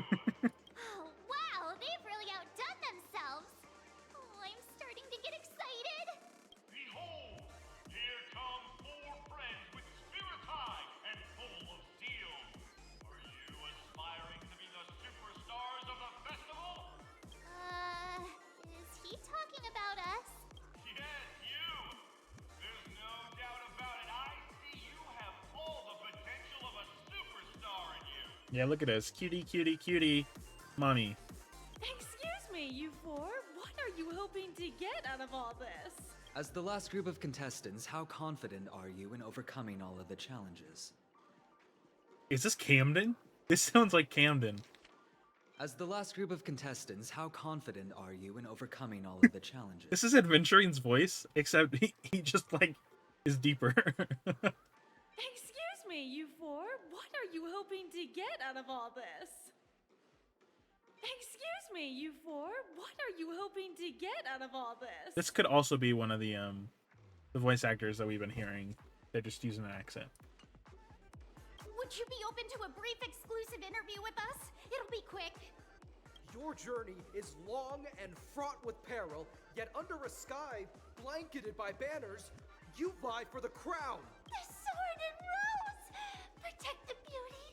Oh, wow, they've really outdone themselves. Oh, I'm starting to get excited. Behold, here come 4 friends with spirits high and full of steel. Are you aspiring to be the superstars of the festival? Is he talking about us? Yes, you! There's no doubt about it. I see you have all the potential of a superstar in you. Yeah, look at us. Cutie, cutie, cutie. Mommy. Excuse me, you four. What are you hoping to get out of all this? As the last group of contestants, how confident are you in overcoming all of the challenges? Is this Camden? This sounds like Camden. As the last group of contestants, how confident are you in overcoming all of the challenges? This is Adventurine's voice, except he just, like, is deeper. Excuse me, you four. What are you hoping to get out of all this? Excuse me, you four. What are you hoping to get out of all this? This could also be one of the voice actors that we've been hearing. They're just using an accent. Would you be open to a brief exclusive interview with us? It'll be quick. Your journey is long and fraught with peril, yet under a sky blanketed by banners, you vie for the crown. The sword and rose! Protect the beauty!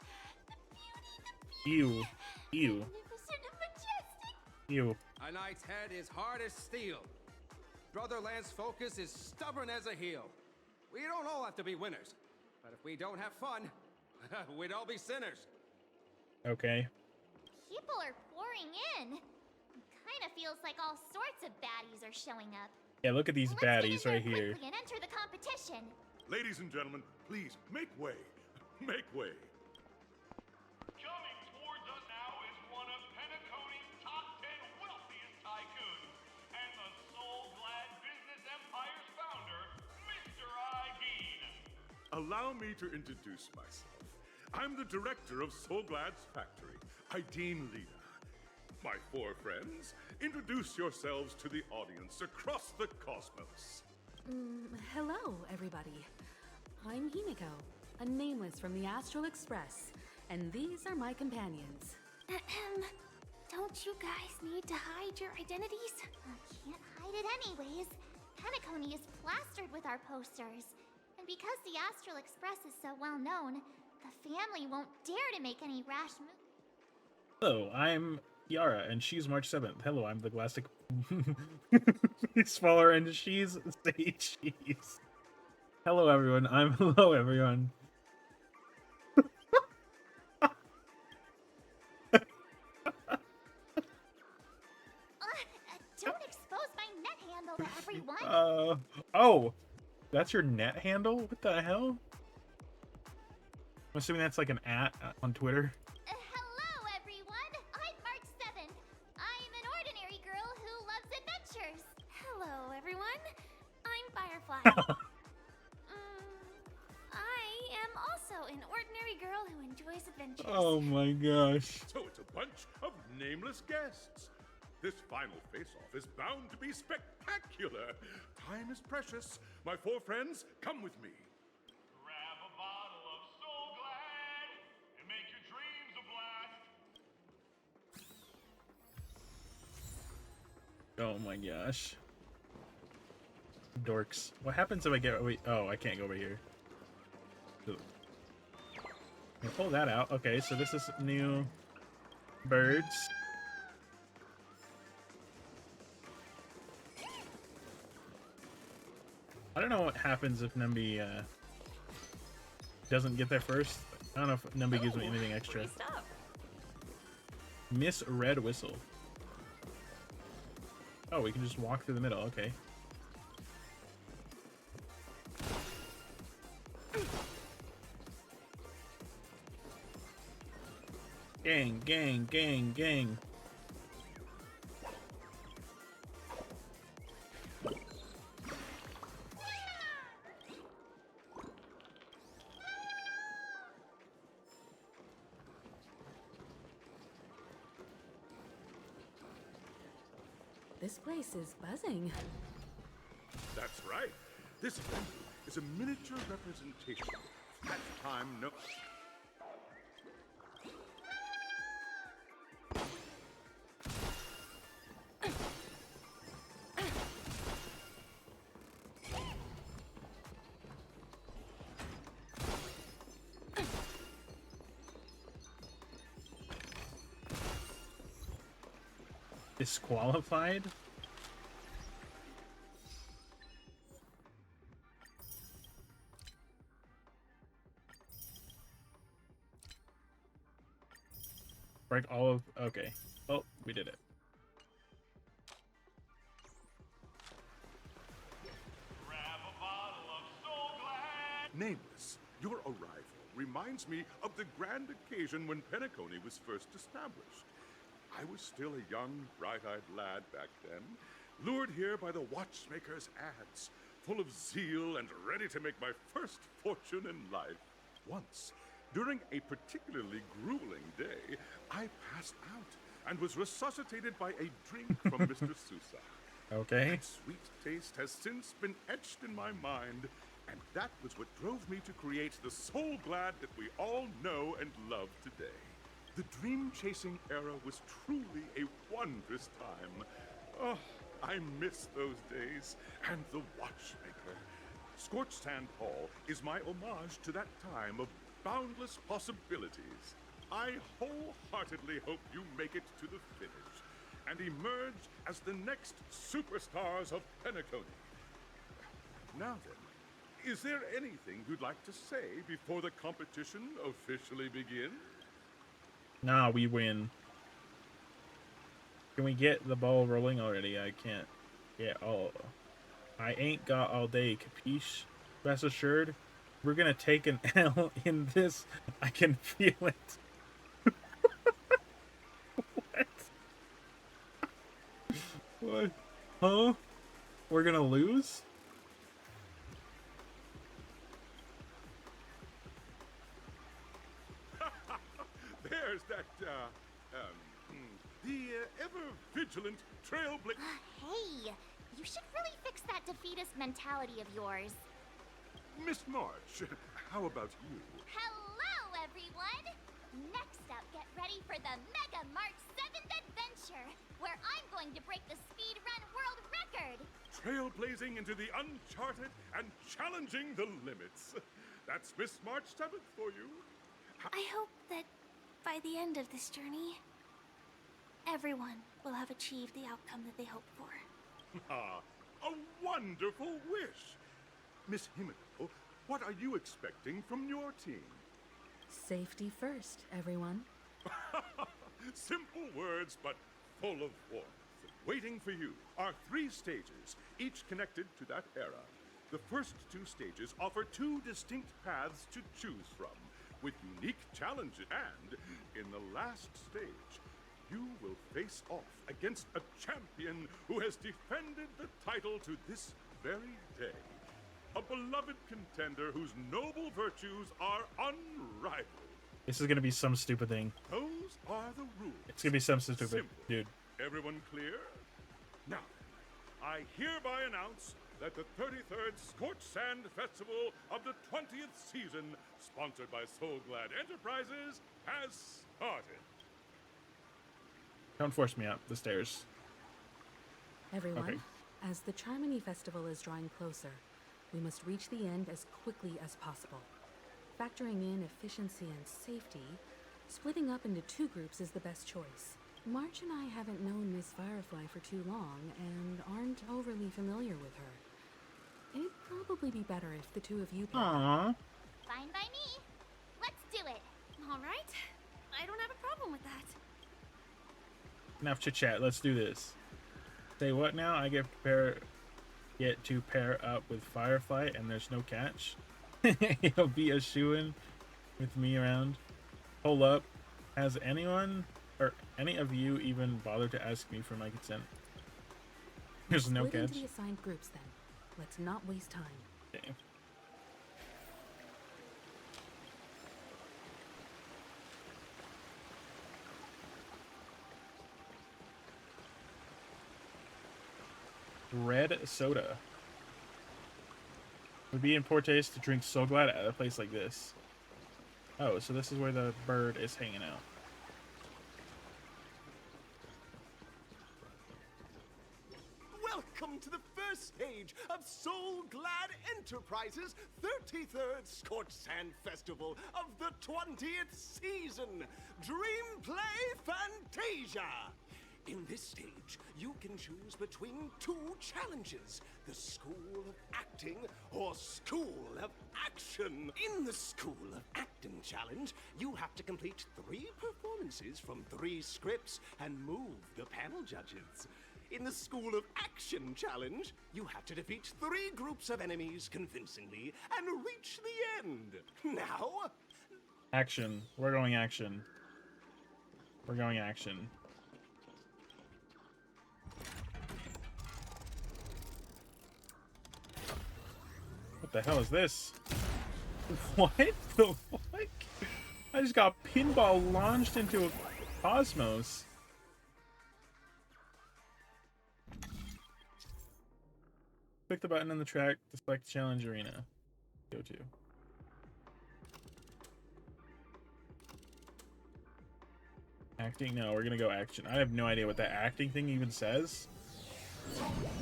The beauty, the beauty! Ew. Ew. Magnificent and majestic! Ew. A knight's head is hard as steel. Brother Lance's focus is stubborn as a heel. We don't all have to be winners, but if we don't have fun, we'd all be sinners. Okay. People are pouring in. Kind of feels like all sorts of baddies are showing up. Yeah, look at these Let's get in baddies there right here. quickly and enter the competition. Ladies and gentlemen, please make way. Make way. Coming towards us now is one of Penacony's top 10 wealthiest tycoons and the soul-glad business empire's founder, Mr. Bean. Allow me to introduce myself. I'm the director of Soulglad's factory, Ideen Lida. My 4 friends, introduce yourselves to the audience across the cosmos. Hello, everybody. I'm Himiko, a nameless from the Astral Express, and these are my companions. Don't you guys need to hide your identities? Can't hide it anyways. Penacony is plastered with our posters. And because the Astral Express is so well known, the family won't dare to make any rash moves. Hello, I'm Qiyara, and she's March 7th. Hello, I'm the Glassic Smaller, and she's Sage Cheese. Hello, everyone. I'm hello, everyone. Don't expose my net handle to everyone. Oh, that's your net handle? What the hell? I'm assuming that's like an @ on Twitter. Hello, everyone. I'm March 7th. I'm an ordinary girl who loves adventures. Hello, everyone. I'm Firefly. I am also an ordinary girl who enjoys adventures. Oh my gosh. So it's a bunch of nameless guests. This final face-off is bound to be spectacular. Time is precious. My 4 friends, come with me. Grab a bottle of Soul Glad and make your dreams a blast. Oh my gosh. Dorks. What happens if I get... Wait, oh, I can't go over here. Ugh. I pull that out. Okay, so this is new birds. I don't know what happens if Numby doesn't get there first. I don't know if Numby gives me anything extra. Stop. Miss Red Whistle. Oh, we can just walk through the middle. Okay. Gang, gang, gang, gang. This place is buzzing. That's right. This venue is a miniature representation of that time no... disqualified? Break all of... Okay. Oh, we did it. Grab a bottle of Soul Glad. Nameless, your arrival reminds me of the grand occasion when Penacony was first established. I was still a young, bright-eyed lad back then, lured here by the watchmaker's ads, full of zeal and ready to make my first fortune in life. Once, during a particularly grueling day, I passed out and was resuscitated by a drink from Mr. Sousa. Okay. That sweet taste has since been etched in my mind, and that was what drove me to create the Soul Glad that we all know and love today. The dream-chasing era was truly a wondrous time. Oh, I miss those days, and the watchmaker. Scorched Sand Hall is my homage to that time of boundless possibilities. I wholeheartedly hope you make it to the finish and emerge as the next superstars of Penacony. Now then, is there anything you'd like to say before the competition officially begins? Nah, we win. Can we get the ball rolling already? I can't get all... I ain't got all day, capiche? Rest assured, we're gonna take an L in this. I can feel it. What? Huh? We're gonna lose? There's that, ever-vigilant trailblazer. Hey, you should really fix that defeatist mentality of yours. Miss March, how about you? Hello, everyone! Next up, get ready for the Mega March 7th Adventure, where I'm going to break the speedrun world record! Trailblazing into the uncharted and challenging the limits. That's Miss March 7th for you. I hope that by the end of this journey, everyone will have achieved the outcome that they hoped for. Ah, a wonderful wish. Miss Himiko, what are you expecting from your team? Safety first, everyone. Simple words, but full of warmth. Waiting for you are 3 stages, each connected to that era. The first 2 stages offer 2 distinct paths to choose from, with unique challenges, and in the last stage, you will face off against a champion who has defended the title to this very day. A beloved contender whose noble virtues are unrivaled. This is gonna be some stupid thing. Those are the rules. It's gonna be some stupid, Simple. dude. Everyone clear? Now, I hereby announce that the 33rd Scorched Sand Festival of the 20th season, sponsored by Soul Glad Enterprises, has started. Don't force me up the stairs. Everyone, Okay. as the Charmony Festival is drawing closer, we must reach the end as quickly as possible. Factoring in efficiency and safety, splitting up into 2 groups is the best choice. March and I haven't known Miss Firefly for too long and aren't overly familiar with her. It'd probably be better if the 2 of you paired up. Aww. Fine by me. Let's do it. All right. I don't have a problem with that. Enough chit chat. Let's do this. Say what now? I get to pair up with Firefly, and there's no catch. It'll be a shoo-in with me around. Hold up. Has anyone or any of you even bothered to ask me for my consent? There's no Split catch. into the assigned groups then. Let's not waste time. Okay. Red soda. Would be in poor taste to drink So Glad at a place like this. Oh, so this is where the bird is hanging out. Welcome to the first stage of Soul Glad Enterprises' 33rd Scorched Sand Festival of the 20th season, Dream Play Fantasia. In this stage, you can choose between two challenges: the School of Acting or School of Action. In the School of Acting challenge, you have to complete 3 performances from 3 scripts and move the panel judges. In the School of Action challenge, you have to defeat 3 groups of enemies convincingly and reach the end. Now, Action. We're going action. We're going action. What the hell is this? What the fuck? I just got pinball launched into a cosmos. Click the button on the track to select challenge arena. Go to. Acting? No, we're gonna go action. I have no idea what that acting thing even says.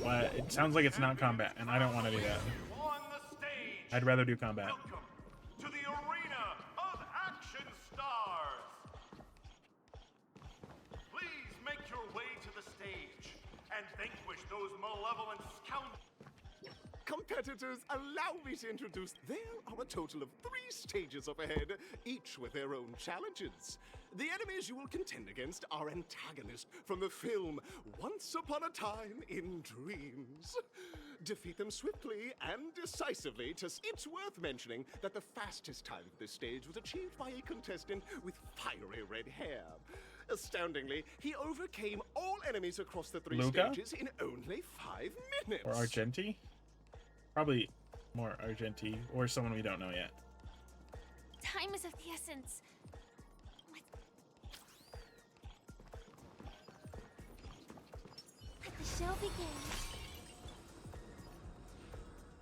But it sounds like it's not combat, and I don't want to do that. On the stage, I'd rather do combat. welcome to the arena of action stars. Please make your way to the stage and vanquish those malevolent scoundrels. competitors, allow me to introduce. There are a total of 3 stages up ahead, each with their own challenges. The enemies you will contend against are antagonists from the film Once Upon a Time in Dreams. Defeat them swiftly and decisively. It's worth mentioning that the fastest time for this stage was achieved by a contestant with fiery red hair. Astoundingly, he overcame all enemies across the 3 Luca? stages in only 5 minutes. Or Argenti? Probably more Argenti, or someone we don't know yet. Time is of the essence. Let the show begin.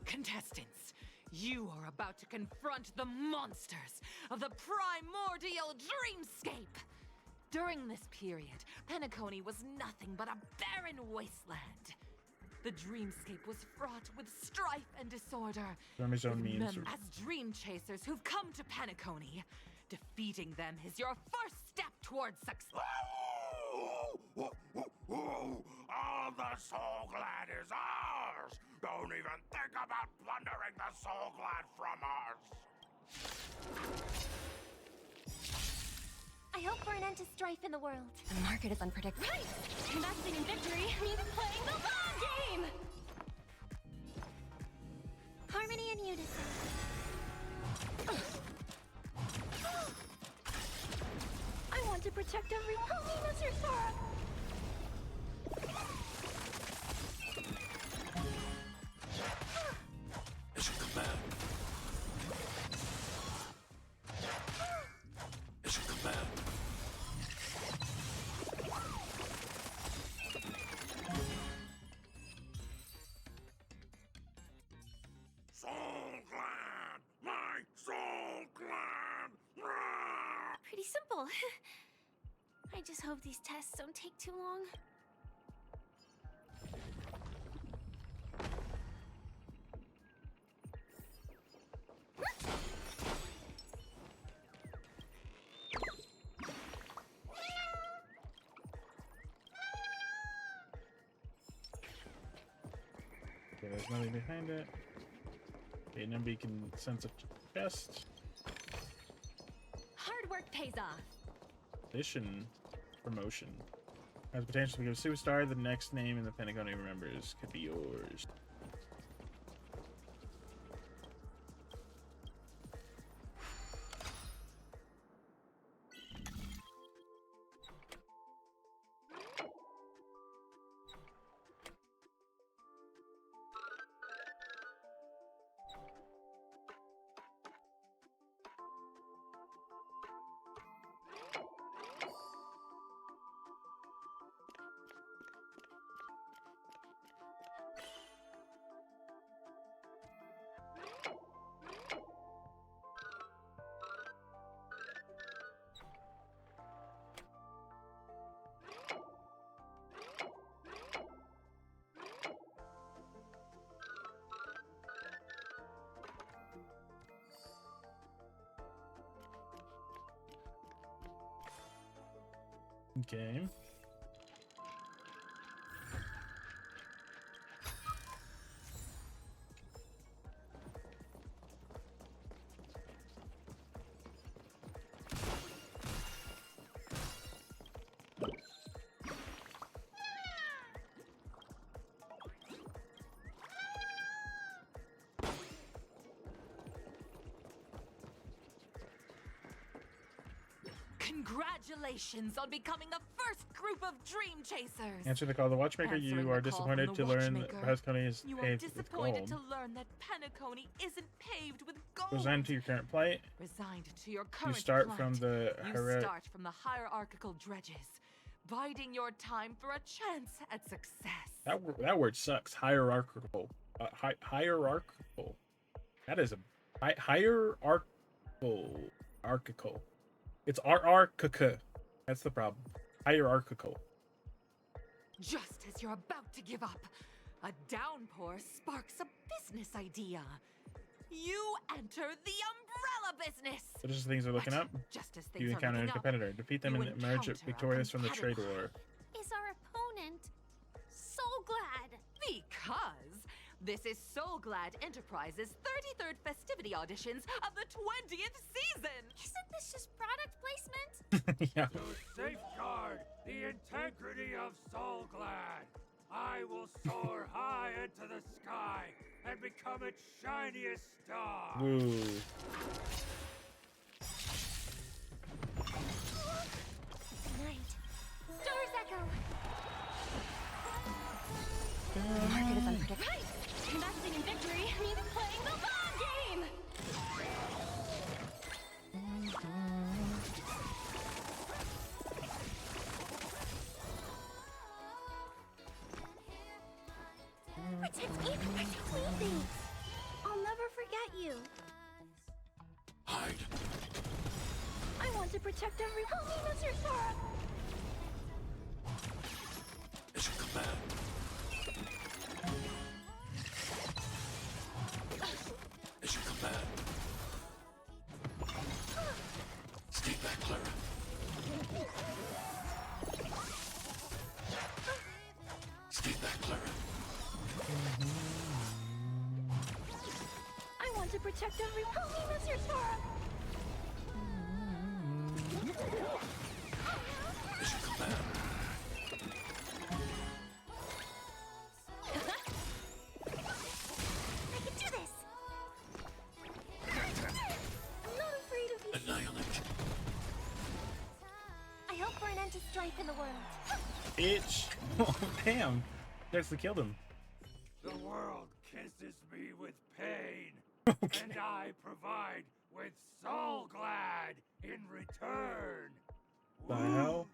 Contestants, you are about to confront the monsters of the primordial dreamscape. During this period, Penacony was nothing but a barren wasteland. The dreamscape was fraught with strife and disorder. His own with means. men as dream chasers who've come to Penacony. Defeating them is your first step towards success. All the Soul Glad is ours! Don't even think about plundering the Soul Glad from us! I hope for an end to strife in the world. The market is unpredictable. Right! Investing in victory means playing the long game! Harmony and unison. I want to protect everyone. Help me, Mr. Sora. It's your command. It's your command. Soul Glad! My Soul Glad! Pretty simple. I just hope these tests don't take too long. Okay, there's nothing behind it. Okay, Nimby can sense a chest. Hard work pays off. Edition promotion. Has potential to become a superstar. The next name in the Pentagon he remembers could be yours. Okay. Congratulations on becoming the first group of Dream Chasers! Answer the call of the Watchmaker. Answering You the are call disappointed from to the learn that Watchmaker. Penacony is You are paved with disappointed gold. to learn that Penacony isn't paved with gold. Resigned to your current plight. Resigned to your current start plight. from the You start from the hierarchical dredges, biding your time for a chance at success. That word sucks. Hierarchical. Hierarchical. That is a hierarchical. Archical. It's archica. That's the problem. Hierarchical. Just as you're about to give up, a downpour sparks a business idea. You enter the umbrella business. So just things are looking up. Just as things You are encounter a looking up, competitor. Defeat them you and emerge encounter a victorious from the trade competitor. war. Is our opponent so glad? Because this is So Glad Enterprises' 33rd festivity auditions of the 20th season. Isn't this just product placement? Yeah. To safeguard the integrity of Soul Glad, I will soar high into the sky and become its shiniest star. Woo. Night. Stars echo. Market is unpredictable. Right! Investing in victory means playing the long game! Protect me, protect me. I'll never forget you. Hide. I want to protect everyone. Help me, Mr. Sora. As you command. As you command. Stay back, Clara. Stay back, Clara. I want to protect everyone. Help me, Mr. Sora. As you command. I can do this. I'm not afraid of you. Annihilate. I hope for an end to strife in the world. Bitch. Oh, damn. Actually killed him. The world kisses me with pain, and I provide with Soul Glad in return. The hell?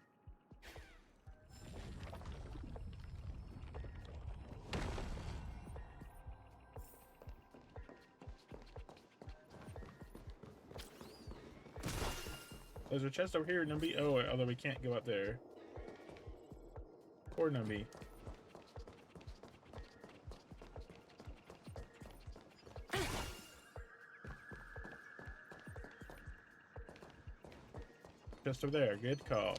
There's a chest over here, Numby. Oh, although we can't go up there. Poor Numby. Just over there. Good call.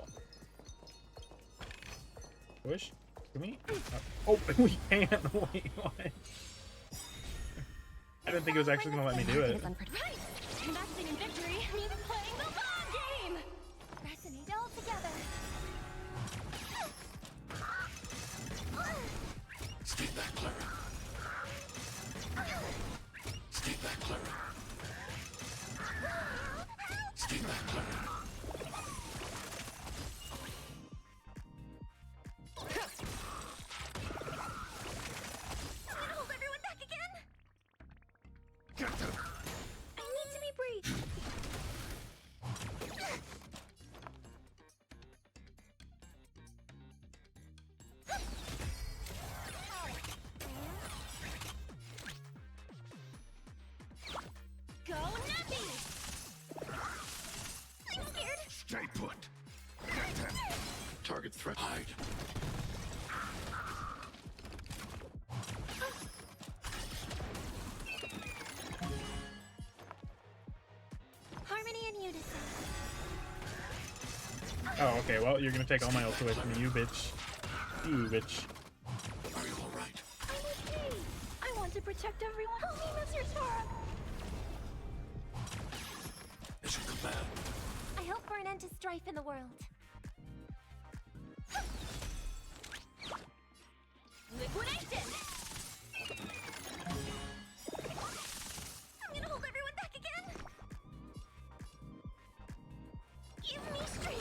Push? Can we? Oh, we can't. Wait, what? I didn't think it was actually going to let me do it. Right! Investing in victory means playing the long game! Resonate all together. Stay back, Clara. Stay back, Clara. Stay back, Clara. I'm gonna hold everyone back again. Get them. I need to be brief. Go Nappy! I'm scared. Stay put. Get them. Target threat. Hide. Harmony and unison. Oh, okay. Well, you're going to take all my ult away from me, you bitch. You bitch. Are you alright? I'm okay. I want to protect everyone. Help me, Mr. Sora. As you command. I hope for an end to strife in the world. Liquidation! I'm gonna hold everyone back again. Give me strength.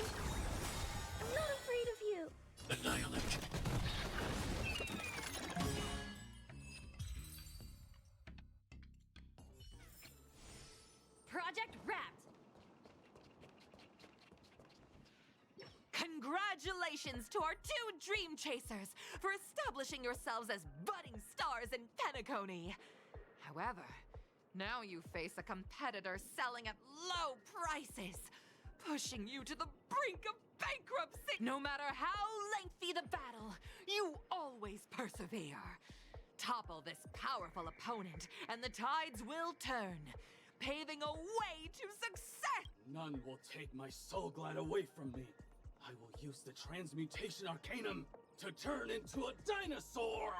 Congratulations to our 2 Dream Chasers for establishing yourselves as budding stars in Penacony. However, now you face a competitor selling at low prices, pushing you to the brink of bankruptcy. No matter how lengthy the battle, you always persevere. Topple this powerful opponent, and the tides will turn, paving a way to success! None will take my soul glad away from me. I will use the transmutation arcanum to turn into a dinosaur!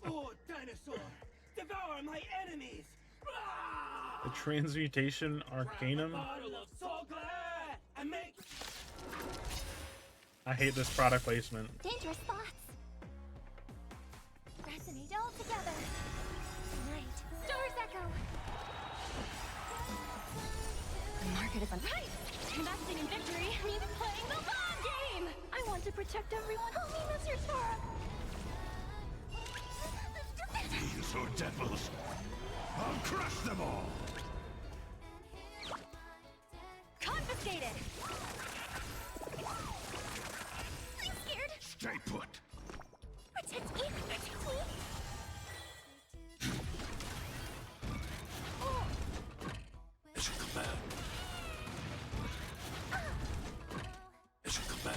Oh, dinosaur! Devour my enemies! The transmutation arcanum. Bottle of soul glad and make. I hate this product placement. Dangerous spots. Resonate all together. Night. Stars echo. The market is on. Right! Investing in victory means playing the long game! I want to protect everyone. Help me, Mr. Sora. These are devils. I'll crush them all. Confiscated! I'm scared. Stay put. Protect me. Protect me. It should come out. It should come out.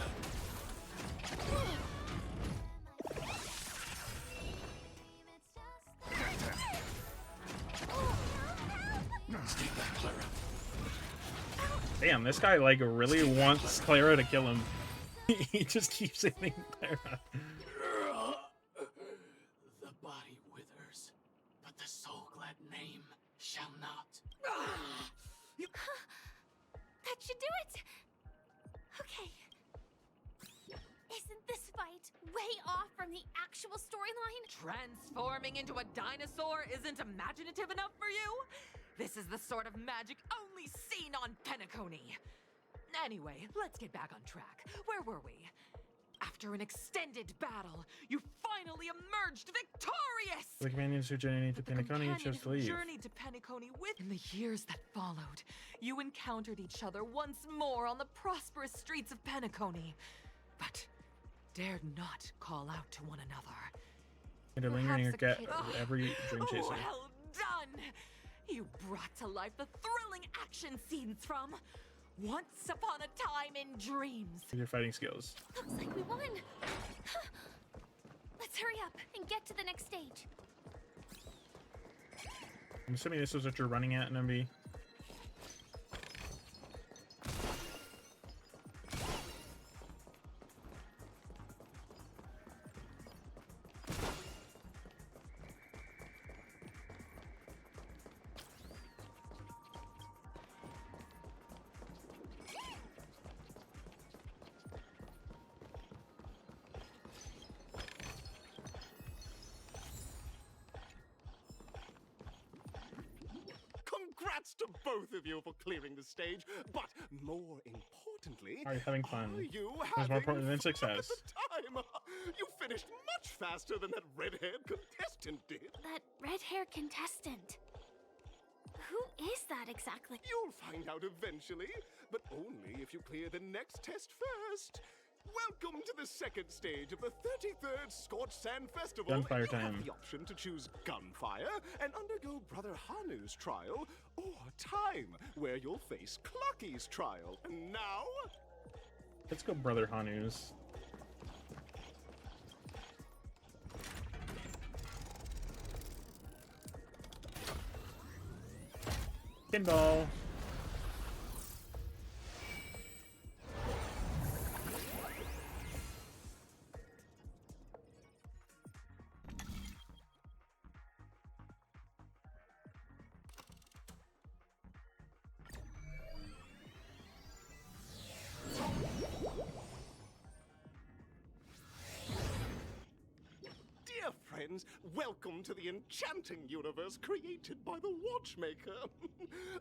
Stay back, Clara. Damn, this guy like really wants Clara to kill him. He just keeps hitting Clara. The body withers, but the soul glad name shall not. That should do it. Okay. Isn't this fight way off from the actual storyline? Transforming into a dinosaur isn't imaginative enough for you? This is the sort of magic only seen on Penacony. Anyway, let's get back on track. Where were we? After an extended battle, you finally emerged victorious! The companions who journeyed to The Penacony companion chose to who leave. journeyed to Penacony with. In the years that followed, you encountered each other once more on the prosperous streets of Penacony, but dared not call out to one another. And to linger in your Perhaps a gut kid- of every dream chaser. Well done! You brought to life the thrilling action scenes from Once Upon a Time in Dreams. With your fighting skills. Looks like we won. Let's hurry up and get to the next stage. I'm assuming this is what you're running at, NMB. Congrats to both of you for clearing the stage, but more importantly, Are you having fun? are you That's more having important than fun success. at the time? You finished much faster than that red-haired contestant did. That red-haired contestant. Who is that exactly? You'll find out eventually, but only if you clear the next test first. Welcome to the second stage of the 33rd Scorched Sand Festival. Gunfire You time. have the option to choose gunfire and undergo Brother Hanu's trial, or time, where you'll face Clucky's trial. And now, Let's go, Brother Hanu's. Pinball. dear friends, welcome to the enchanting universe created by the Watchmaker.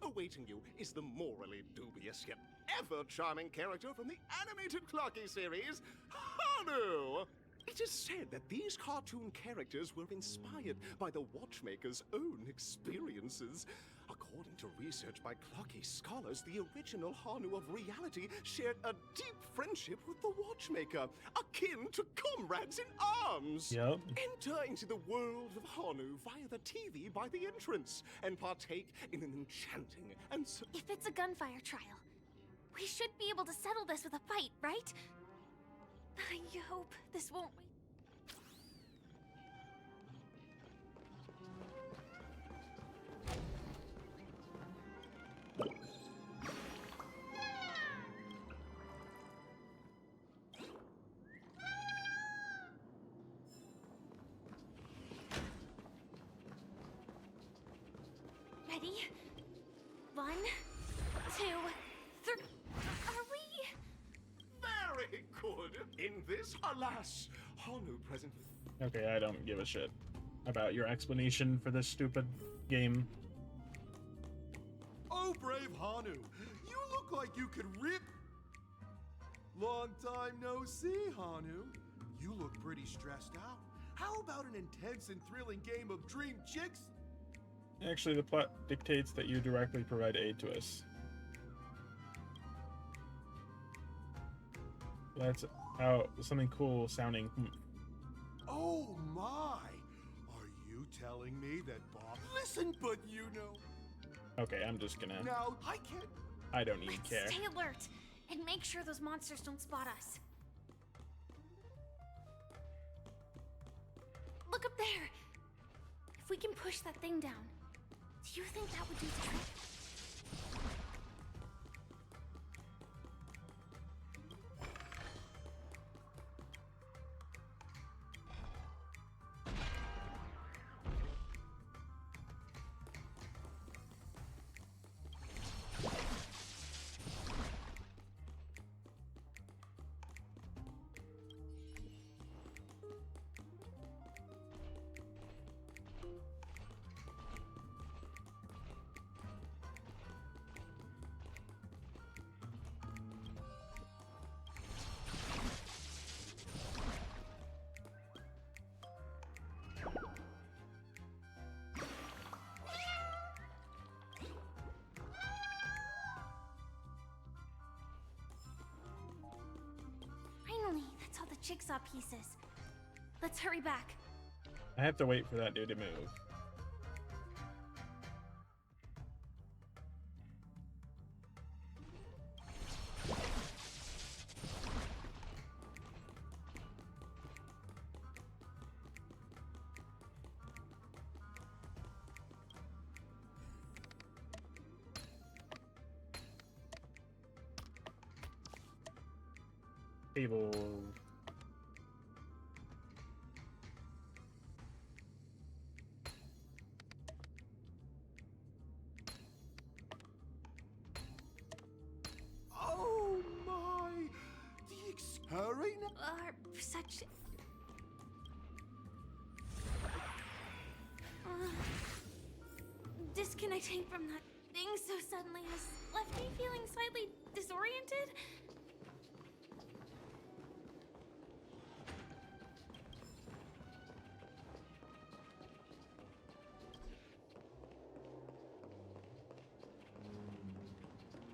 Awaiting you is the morally dubious yet ever charming character from the animated Clucky series, Hanu! It is said that these cartoon characters were inspired by the Watchmaker's own experiences. According According to research by Clocky scholars, the original Hanu of reality shared a deep friendship with the Watchmaker, akin to comrades in arms. Yep. Enter into the world of Hanu via the TV by the entrance and partake in an enchanting and If it's a gunfire trial, we should be able to settle this with a fight, right? I hope this won't wait. Ready? 1, 2, 3. Are we? very good. In this, alas, Hanu present. Okay, I don't give a shit about your explanation for this stupid game. Oh, brave Hanu, you look like you could rip. Long time no see, Hanu. You look pretty stressed out. How about an intense and thrilling game of Dream Chicks? Actually, the plot dictates that you directly provide aid to us. That's how something cool sounding. Oh my! Are you telling me that Bob? Listen, but you know. Okay, I'm just gonna. Now I can't. I don't even care. Stay alert and make sure those monsters don't spot us. Look up there. If we can push that thing down, do you think that would do the trick? Finally, that's all the jigsaw pieces. Let's hurry back. I have to wait for that dude to move. Table. Oh my! Hurry now! Are such. Disconnecting from that thing so suddenly has left me feeling slightly disoriented.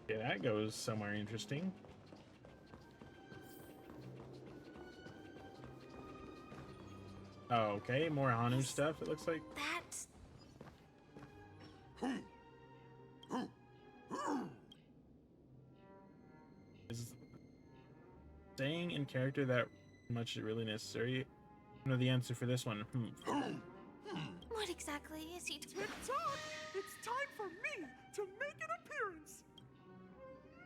Yeah, that goes somewhere interesting. Oh, okay, more Hanu stuff, it looks like. That's. Is staying in character that much really necessary? I know the answer for this one. What exactly is he doing? Tick-tock! It's time for me to make an appearance!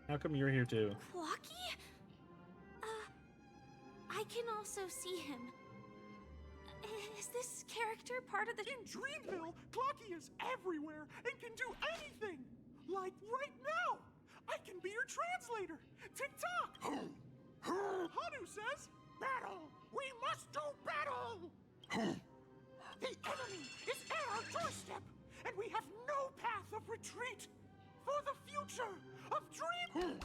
How come you're here too? Clocky? I can also see him. Is this character part of the... In Dreamville, Clocky is everywhere and can do anything! Like right now! I can be your translator! Tick-tock! Hanu says, battle! We must do battle! The enemy is at our doorstep, and we have no path of retreat! For the future of Dream...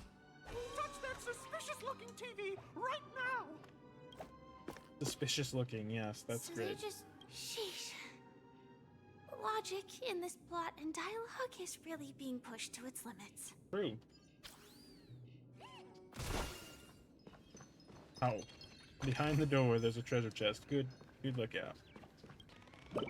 Touch that suspicious-looking TV right now! Suspicious looking, yes, that's so great. They just... Sheesh. logic in this plot and dialogue is really being pushed to its limits. True. Oh. Behind the door, there's a treasure chest. Good lookout. Well,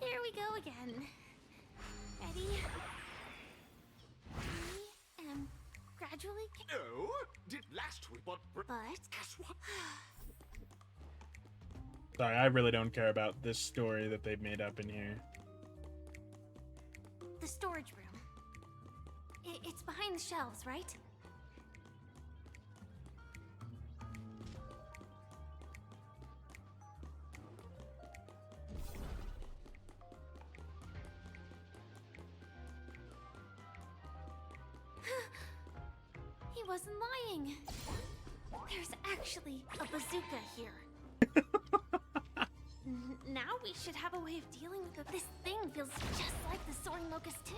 there we go again. Ready? I am gradually... No, did last we but But... Sorry, I really don't care about this story that they've made up in here. The storage room. It's behind the shelves, right? He wasn't lying. There's actually a bazooka here. Now we should have a way of dealing with it. This thing feels just like the soaring locust too.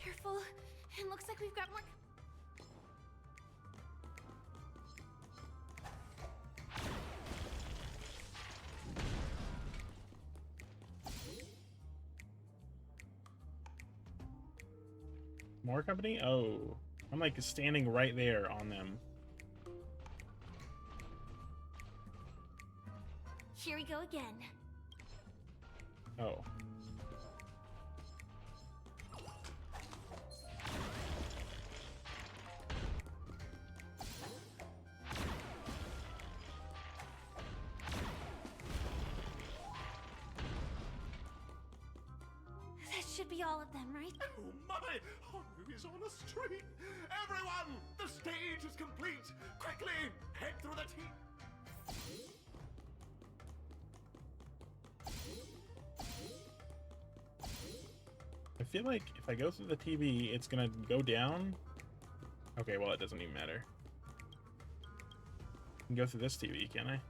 Careful. It looks like we've got more... More company? Oh. I'm like standing right there on them. Here we go again. Oh. That should be all of them, right? Oh, Mummy! Hanu is on the street! Everyone! The stage is complete! Quickly! Head through the I feel like if I go through the TV, it's gonna go down. Okay, well, it doesn't even matter. I can go through this TV, can I?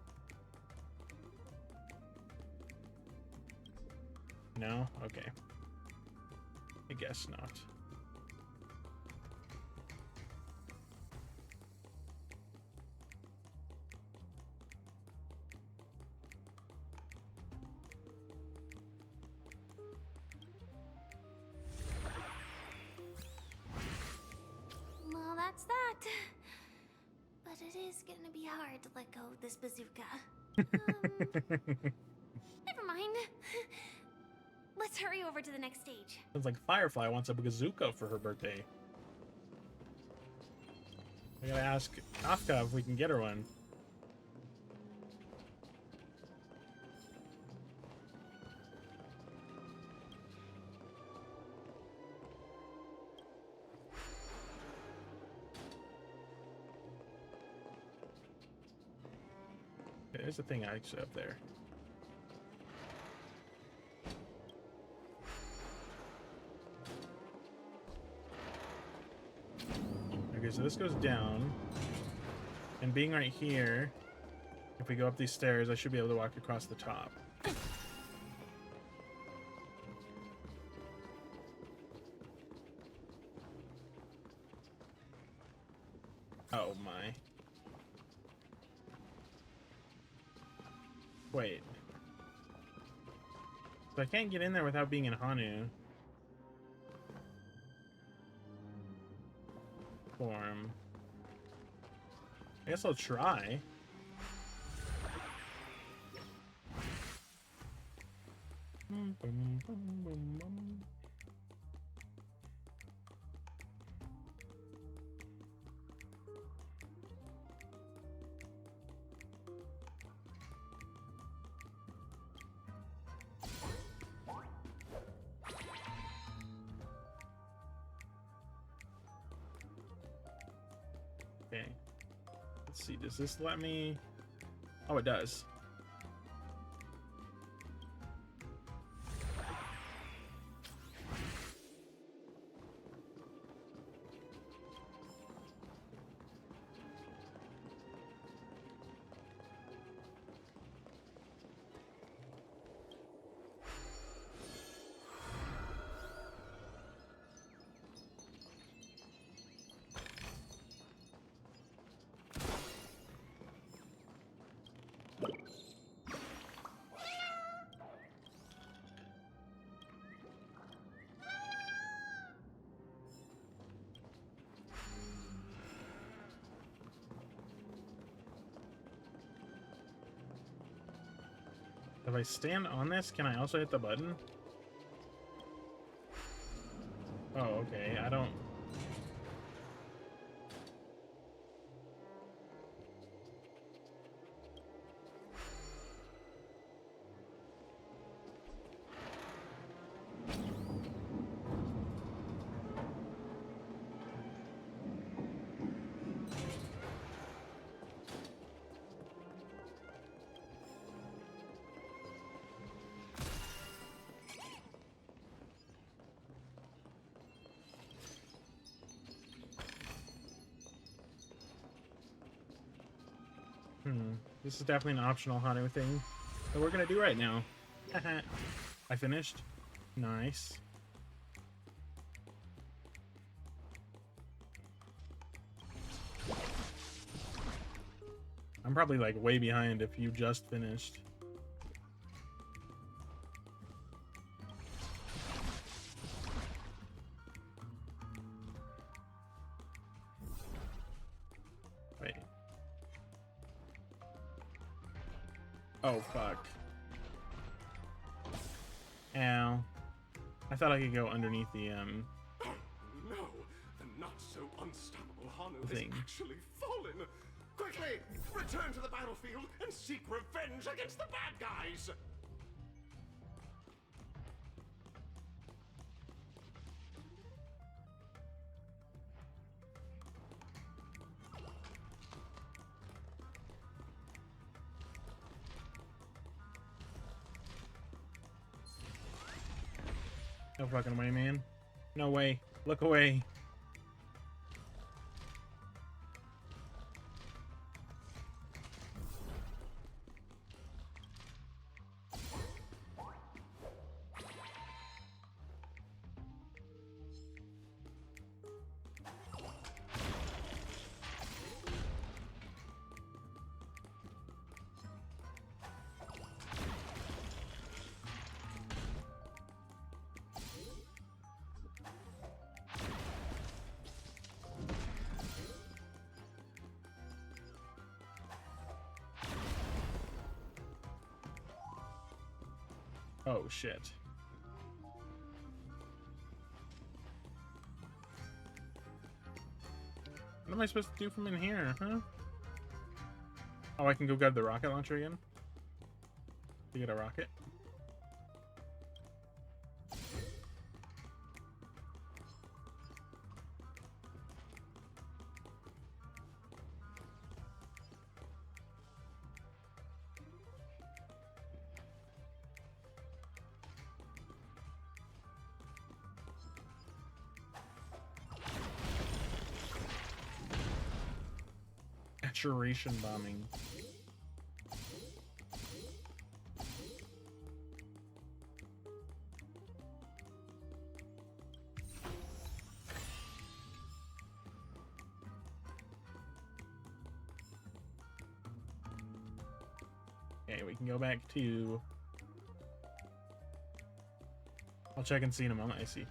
No? Okay. I guess not. Well, that's that. But it is gonna be hard to let go of this bazooka. Never mind. Let's hurry over to the next stage. Sounds like Firefly wants a bazooka for her birthday. I gotta ask Kafka if we can get her one. There's a thing actually up there. Okay, so this goes down. And being right here, if we go up these stairs, I should be able to walk across the top. Oh my. Wait. So I can't get in there without being in Hanu. Form. I guess I'll try. Okay. Let's see, does this let me... Oh, it does. If I stand on this, can I also hit the button? Oh, okay. I don't... This is definitely an optional Hanu thing that we're gonna do right now. I finished. Nice. I'm probably like way behind if you just finished. Wait. Oh, fuck. Ow. I thought I could go underneath the, No, the not so unstoppable Hanu thing. has actually fallen. Quickly, return to the battlefield and seek revenge against the bad guys. No fucking way, man. No way. Look away. Oh, shit. What am I supposed to do from in here, huh? Oh, I can go grab the rocket launcher again? To get a rocket? Saturation bombing. Okay, we can go back to... I'll check and see in a moment. I see.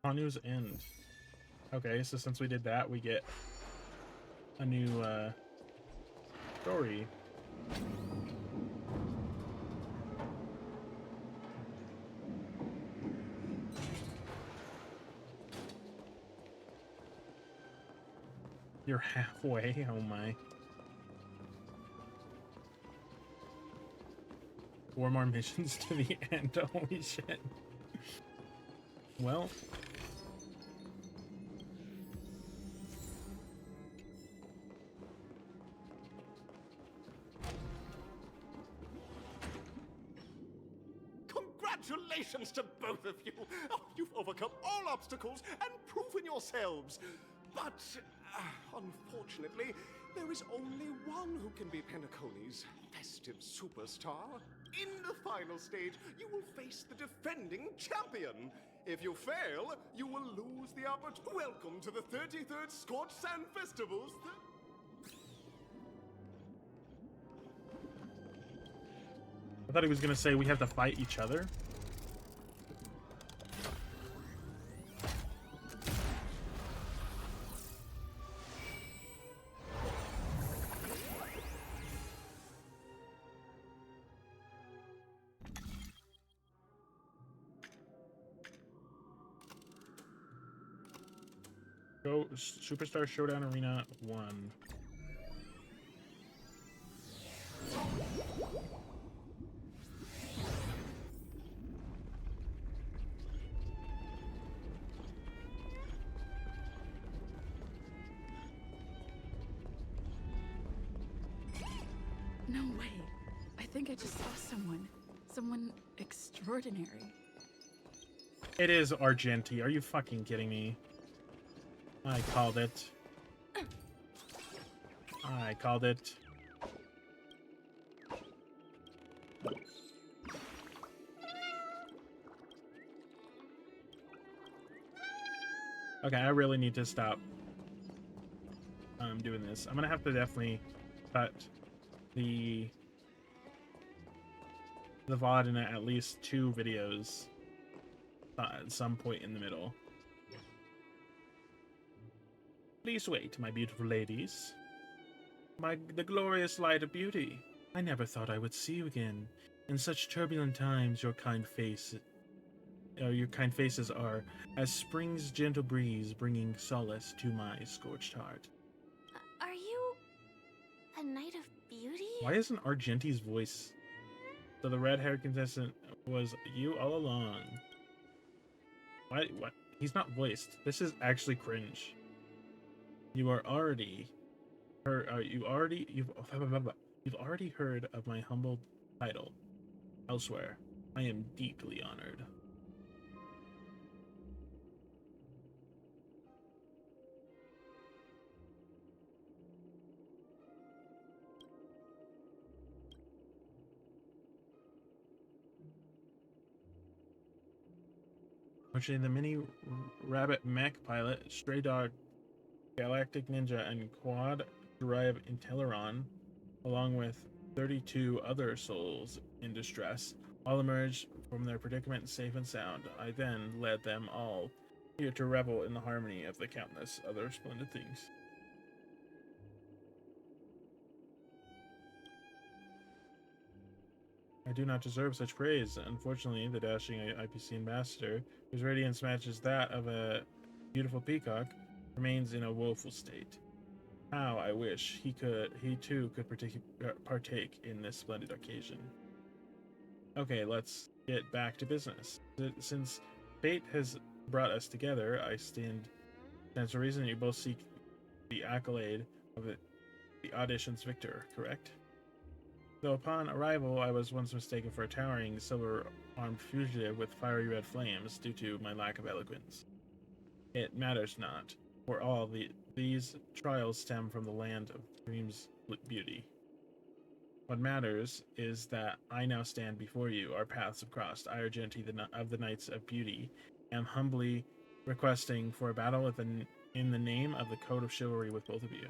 Hanu's End. Okay, so since we did that, we get a new story. You're halfway, oh my. 4 more missions to the end, holy shit. Well... Congratulations to both of you! Oh, you've overcome all obstacles and proven yourselves. But Unfortunately, there is only one who can be Penacony's festive superstar. In the final stage, you will face the defending champion. If you fail, you will lose the opportunity. Welcome to the 33rd Scorched Sand Festival's. I thought he was gonna say we have to fight each other. Go Superstar Showdown Arena 1. No way. I think I just saw someone. Someone extraordinary. It is Argenti. Are you fucking kidding me? I called it. I called it. Okay, I really need to stop doing this. I'm gonna have to definitely cut the VOD in at least 2 videos at some point in the middle. Please wait, my beautiful ladies. The glorious light of beauty. I never thought I would see you again. In such turbulent times, your kind faces are as spring's gentle breeze, bringing solace to my scorched heart. Are you a knight of beauty? Why isn't Argenti's voice? So the red-haired contestant was you all along. Why? What? He's not voiced. This is actually cringe. You've already heard of my humble title elsewhere. I am deeply honored. Fortunately, the mini rabbit mech pilot, stray dog, galactic ninja, and quad drive Inteleron, along with 32 other souls in distress, all emerged from their predicament safe and sound. I then led them all here to revel in the harmony of the countless other splendid things. I do not deserve such praise. Unfortunately, the dashing IPC ambassador, whose radiance matches that of a beautiful peacock, remains in a woeful state. How I wish he too could partake in this splendid occasion. Okay, let's get back to business. Since fate has brought us together, I stands to reason you both seek the accolade of the audition's victor, correct? Though upon arrival I was once mistaken for a towering silver-armed fugitive with fiery red flames due to my lack of eloquence. It matters not, for all these trials stem from the land of dreams beauty. What matters is that I now stand before you, our paths have crossed. I, Argenti of the Knights of Beauty, am humbly requesting for a battle in the name of the Code of Chivalry with both of you.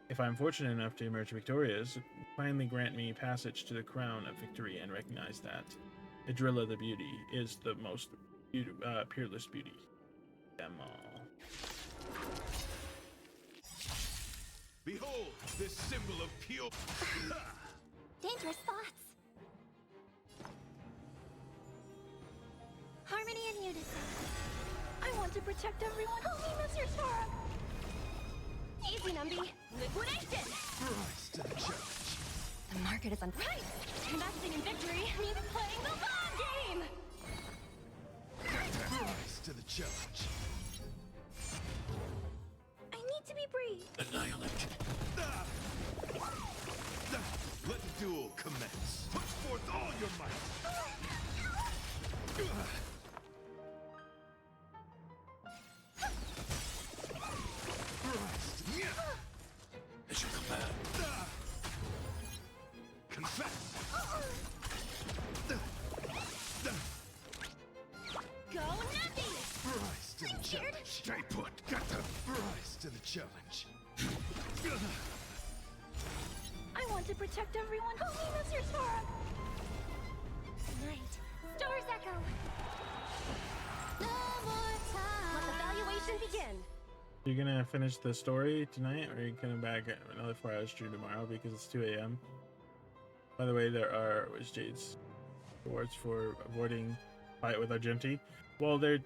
If I am fortunate enough to emerge victorious, kindly grant me passage to the crown of victory and recognize that Idrilla the Beauty is the most peerless beauty. Them all. Behold, this symbol of pure... Dangerous thoughts. Harmony and unison. I want to protect everyone. Help me, Mr. Sora. Easy, Numby. Liquidation! Rise to the challenge. The market is on right. Investing in victory means playing the long game. Rise to the challenge. I need to be brave. Annihilate. Let the duel commence. Put forth all your might. Rise to challenge. I want to protect everyone who needs your Sora. Tonight, Stars Echo. No more time. Let the valuation begin. You're gonna finish the story tonight, or are you coming back at another 4-hour stream tomorrow because it's 2 a.m.? By the way, there are Jade's rewards for avoiding fight with Argenti. Well, they've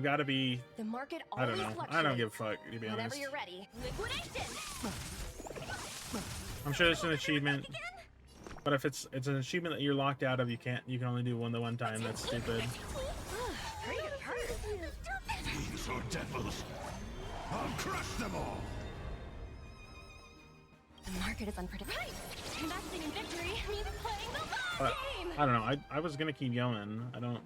got to be. The market I don't know. I don't give a fuck, to be Whenever honest. you're ready, liquidation. I'm sure it's an achievement, but if it's an achievement that you're locked out of, you can only do one the one time. That's stupid. These are devils. I'll crush them all. The market is unpredictable. Right. Investing in victory means playing the long But game. I don't know. I was gonna keep going. I don't know.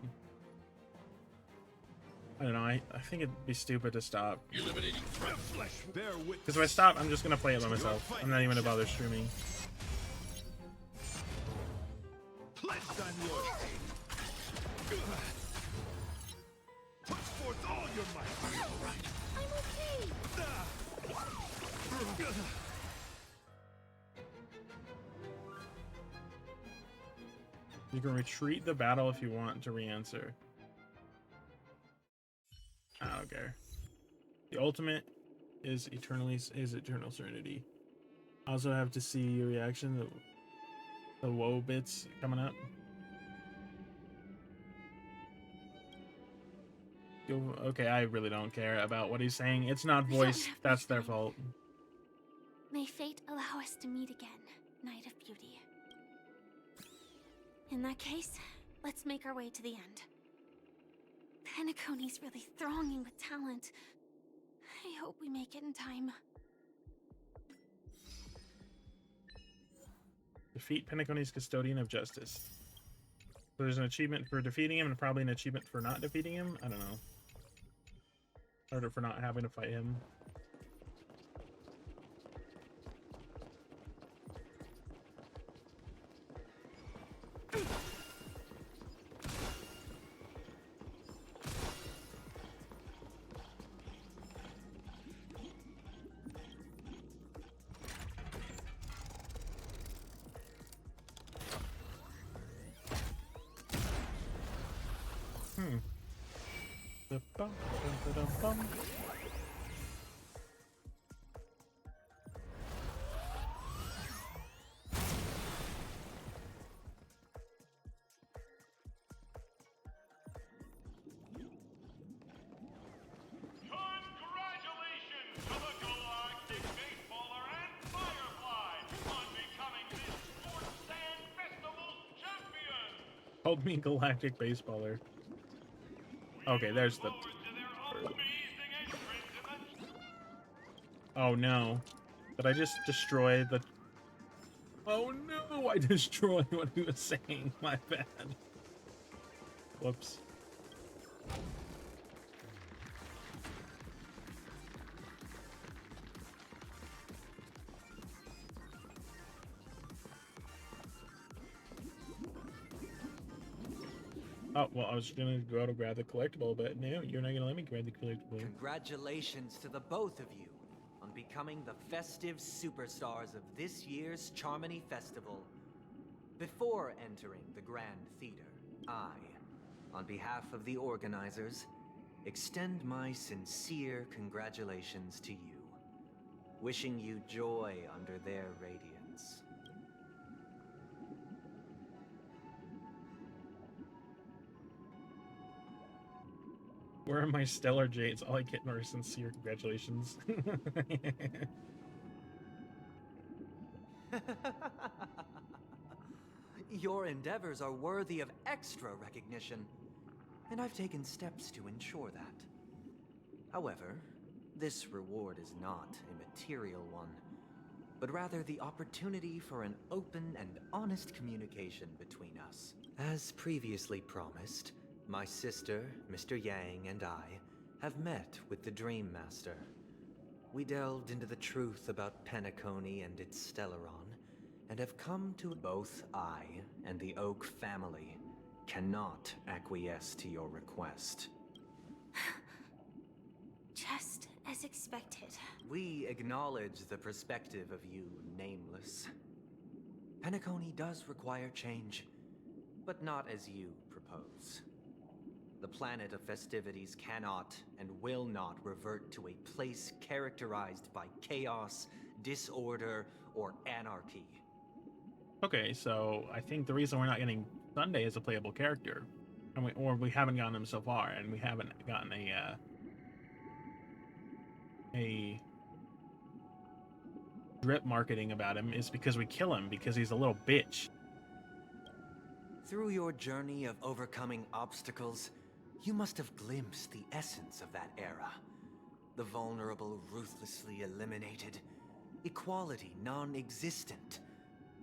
I think it'd be stupid to stop. Eliminating flesh. Bear with. Because if I stop, I'm just gonna play it by myself. I'm not even gonna bother streaming. Pledged on loyalty. Put forth all your might. Are you all right? I'm okay. You can retreat the battle if you want to re-answer. I don't care. The ultimate is eternal serenity. I also have to see your reaction. The woe bits coming up. Okay, I really don't care about what he's saying. It's not voice. That's their fault. May fate allow us to meet again, Night of Beauty. In that case, let's make our way to the end. Penacony's really thronging with talent. I hope we make it in time. Defeat Penacony's Custodian of Justice. So there's an achievement for defeating him and probably an achievement for not defeating him? I don't know. Or for not having to fight him. Called me Galactic Baseballer. Okay, there's the... Oh no. Did I just destroy the... Oh no, I destroyed what he was saying. My bad. Whoops. Oh, well, I was gonna go to grab the collectible, but no, you're not gonna let me grab the collectible. Congratulations to the both of you on becoming the festive superstars of this year's Charmony Festival. Before entering the Grand Theater, I, on behalf of the organizers, extend my sincere congratulations to you, wishing you joy under their radiance. Where are my stellar jades? All I get are sincere congratulations. Your endeavors are worthy of extra recognition, and I've taken steps to ensure that. However, this reward is not a material one, but rather the opportunity for an open and honest communication between us. As previously promised, my sister, Mr. Yang, and I have met with the Dream Master. We delved into the truth about Penacony and its Stellaron, and have come to both I and the Oak family cannot acquiesce to your request. Just as as expected. We acknowledge the perspective of you, Nameless. Penacony does require change, but not as you propose. The planet of festivities cannot and will not revert to a place characterized by chaos, disorder, or anarchy. Okay, so I think the reason we're not getting Sunday as a playable character, and we haven't gotten him so far, and we haven't gotten a drip marketing about him, is because we kill him because he's a little bitch. Through your journey of overcoming obstacles, you must have glimpsed the essence of that era. The vulnerable ruthlessly eliminated, equality non-existent,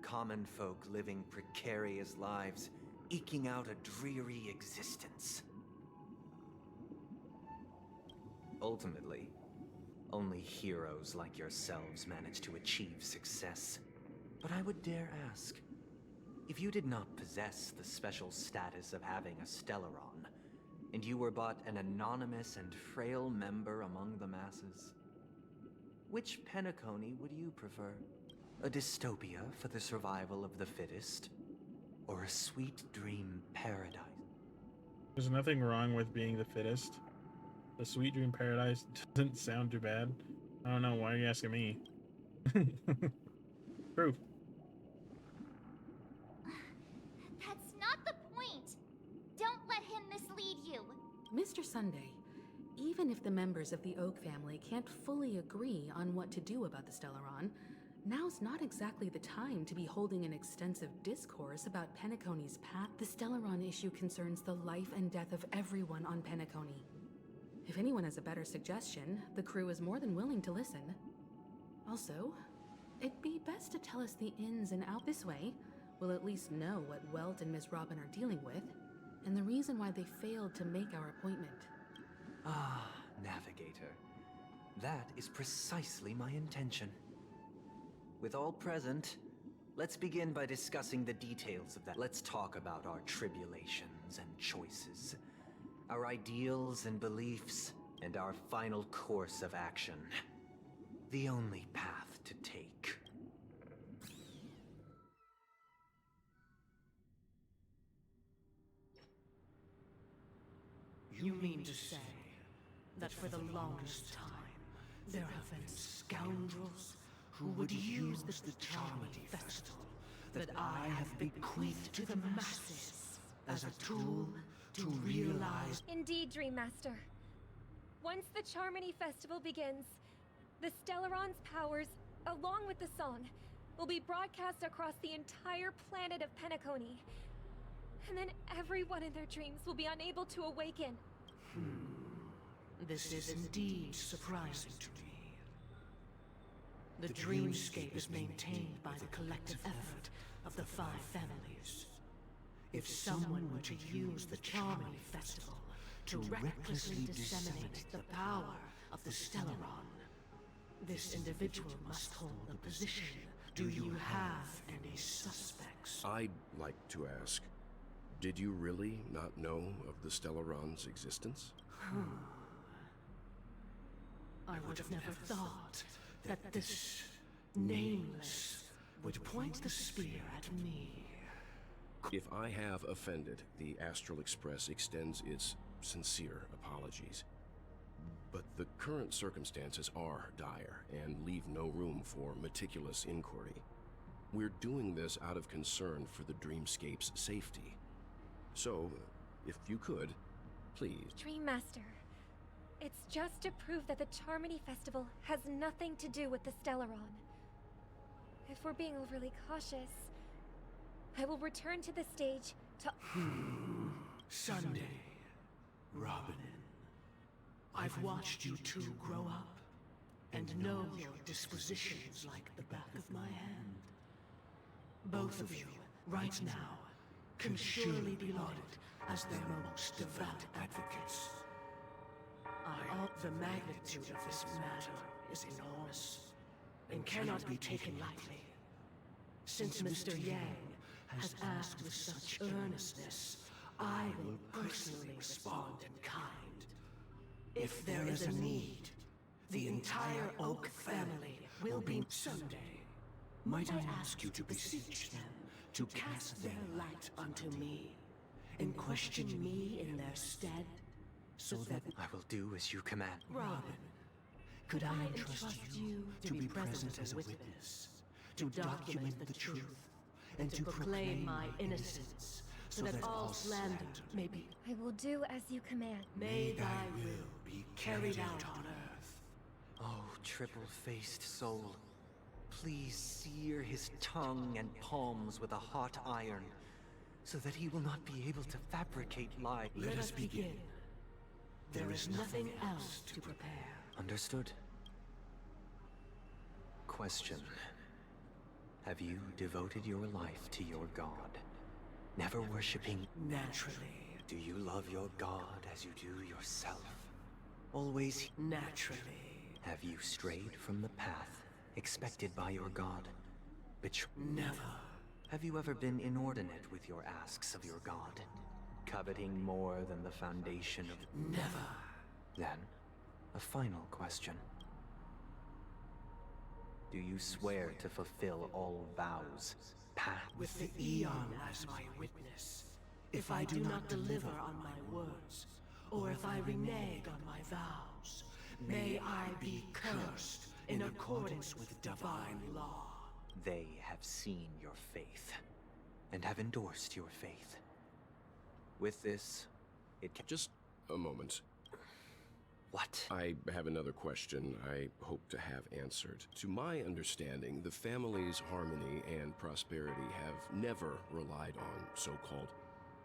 common folk living precarious lives, eking out a dreary existence. Ultimately, only heroes like yourselves manage to achieve success. But I would dare ask, if you did not possess the special status of having a Stellaron, and you were but an anonymous and frail member among the masses, which Penacony would you prefer? A dystopia for the survival of the fittest? Or a sweet dream paradise? There's nothing wrong with being the fittest. The sweet dream paradise doesn't sound too bad. I don't know, why are you asking me? Proof. That's not the point. Don't let him mislead you. Mr. Sunday, even if the members of the Oak family can't fully agree on what to do about the Stellaron, now's not exactly the time to be holding an extensive discourse about Penacony's path. The Stellaron issue concerns the life and death of everyone on Penacony. If anyone has a better suggestion, the crew is more than willing to listen. Also, it'd be best to tell us the ins and outs. This way, we'll at least know what Welt and Miss Robin are dealing with, and the reason why they failed to make our appointment. Ah, Navigator. That is precisely my intention. With all present, let's begin by discussing the details of that. Let's talk about our tribulations and choices, our ideals and beliefs, and our final course of action. The only path to take. You mean to say that for the longest time, there have been scoundrels who would use the Charmony Festival that I have bequeathed to the masses as a tool to realize... Indeed, Dream Master. Once the Charmony Festival begins, the Stellaron's powers, along with the song, will be broadcast across the entire planet of Penacony. And then everyone in their dreams will be unable to awaken. This is indeed surprising to me. The dreamscape is maintained by the collective effort of the 5 families. If someone were to use the Charmony Festival to recklessly disseminate the power of the Stellaron, this individual must hold a position. Do you have any suspects? I'd like to ask, did you really not know of the Stellaron's existence? I would have never thought that this Nameless would point the spear at me. If I have offended, the Astral Express extends its sincere apologies. But the current circumstances are dire and leave no room for meticulous inquiry. We're doing this out of concern for the Dreamscape's safety. So, if you could, please. Dream Master, it's just to prove that the Charmony Festival has nothing to do with the Stellaron. If we're being overly cautious, I will return to the stage to... Sunday, Robin, I've watched you two grow up and know your dispositions like the back of my hand. Both of you, right now, can surely be lauded as their most devout advocates. The magnitude of this matter is enormous and cannot be taken lightly. Since Mr. Yang has asked with such earnestness, I will personally respond in kind. If there is a need, The entire Oak family will be someday. Might I ask you to beseech them to cast their light unto me, and question me in their stead, so that I will do as you command. Robin, could I entrust you to be present as a witness, to document the truth, and to proclaim my innocence, so that all slander may be... I will do as you command. May thy will be carried out on earth. Oh, triple-faced soul, please sear his tongue and palms with a hot iron, so that he will not be able to fabricate lies. Let us begin. There is nothing else to prepare. Understood. Question. Have you devoted your life to your god, never worshipping? Naturally. Do you love your god as you do yourself? Always naturally. Have you strayed from the path expected by your god? Never. Have you ever been inordinate with your asks of your god, coveting more than the foundation of... Never. Then, a final question. Do you swear to fulfill all vows, past... With the Eon as my witness, if I do not deliver on my words, or if I renege on my vows, may I be cursed in accordance with divine law. They have seen your faith, and have endorsed your faith. With this, it can... Just a moment. What? I have another question I hope to have answered. To my understanding, the family's harmony and prosperity have never relied on so-called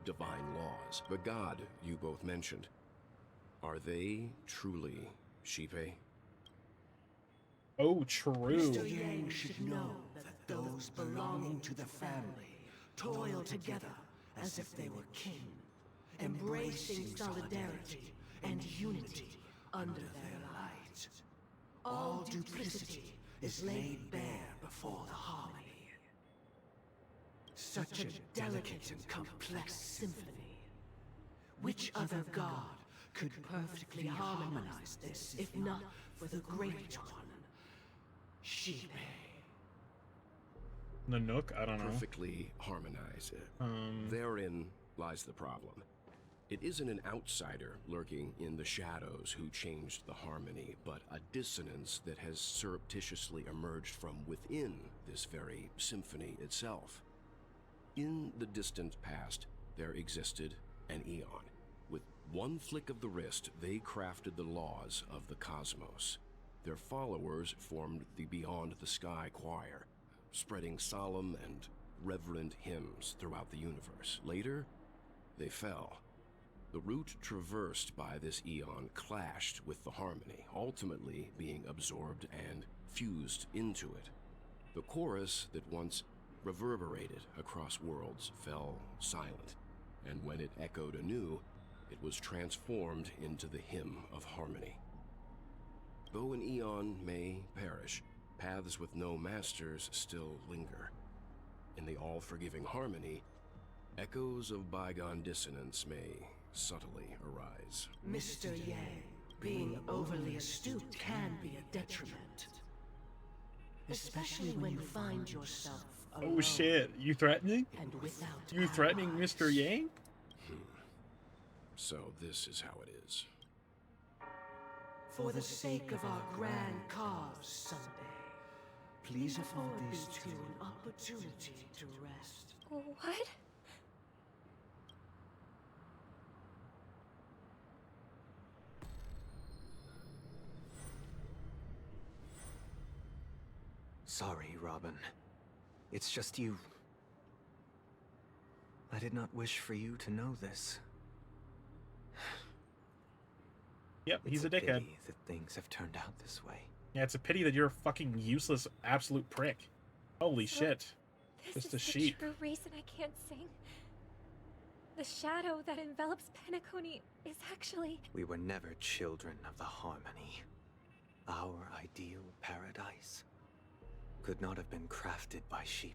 divine laws. The god you both mentioned, are they truly Xipe? Oh, true. Mr. Yang should know that those belonging to the family toil together as if they were kin, embracing solidarity and unity under their light. All duplicity is laid bare before the harmony. Such a delicate and complex symphony. Which other god could perfectly harmonize this, if not for the Great One? Xipe. Nanook? I don't know. Perfectly harmonize it. Therein lies the problem. It isn't an outsider lurking in the shadows who changed the harmony, but a dissonance that has surreptitiously emerged from within this very symphony itself. In the distant past, there existed an Eon. With one flick of the wrist, they crafted the laws of the cosmos. Their followers formed the Beyond the Sky Choir, spreading solemn and reverent hymns throughout the universe. Later, they fell. The route traversed by this Eon clashed with the harmony, ultimately being absorbed and fused into it. The chorus that once reverberated across worlds fell silent, and when it echoed anew, it was transformed into the hymn of harmony. Though an Eon may perish, paths with no masters still linger. In the all-forgiving harmony, echoes of bygone dissonance may subtly arise. Mr. Yang, being overly astute can be a detriment. Especially when you find yourself alone. Oh shit, you threatening? And without You threatening Mr. Yang? So this is how it is. For the sake of our grand cause someday, please afford these two an opportunity to rest. What? Sorry, Robin. It's just you. I did not wish for you to know this. Yep, he's a It's dickhead. pity that things have turned out this way. Yeah, it's a pity that you're a fucking useless absolute prick. Holy shit. This Just a is sheep. the true reason I can't sing. The shadow that envelops Penacony is actually... We were never children of the harmony. Our ideal paradise could not have been crafted by Xipe.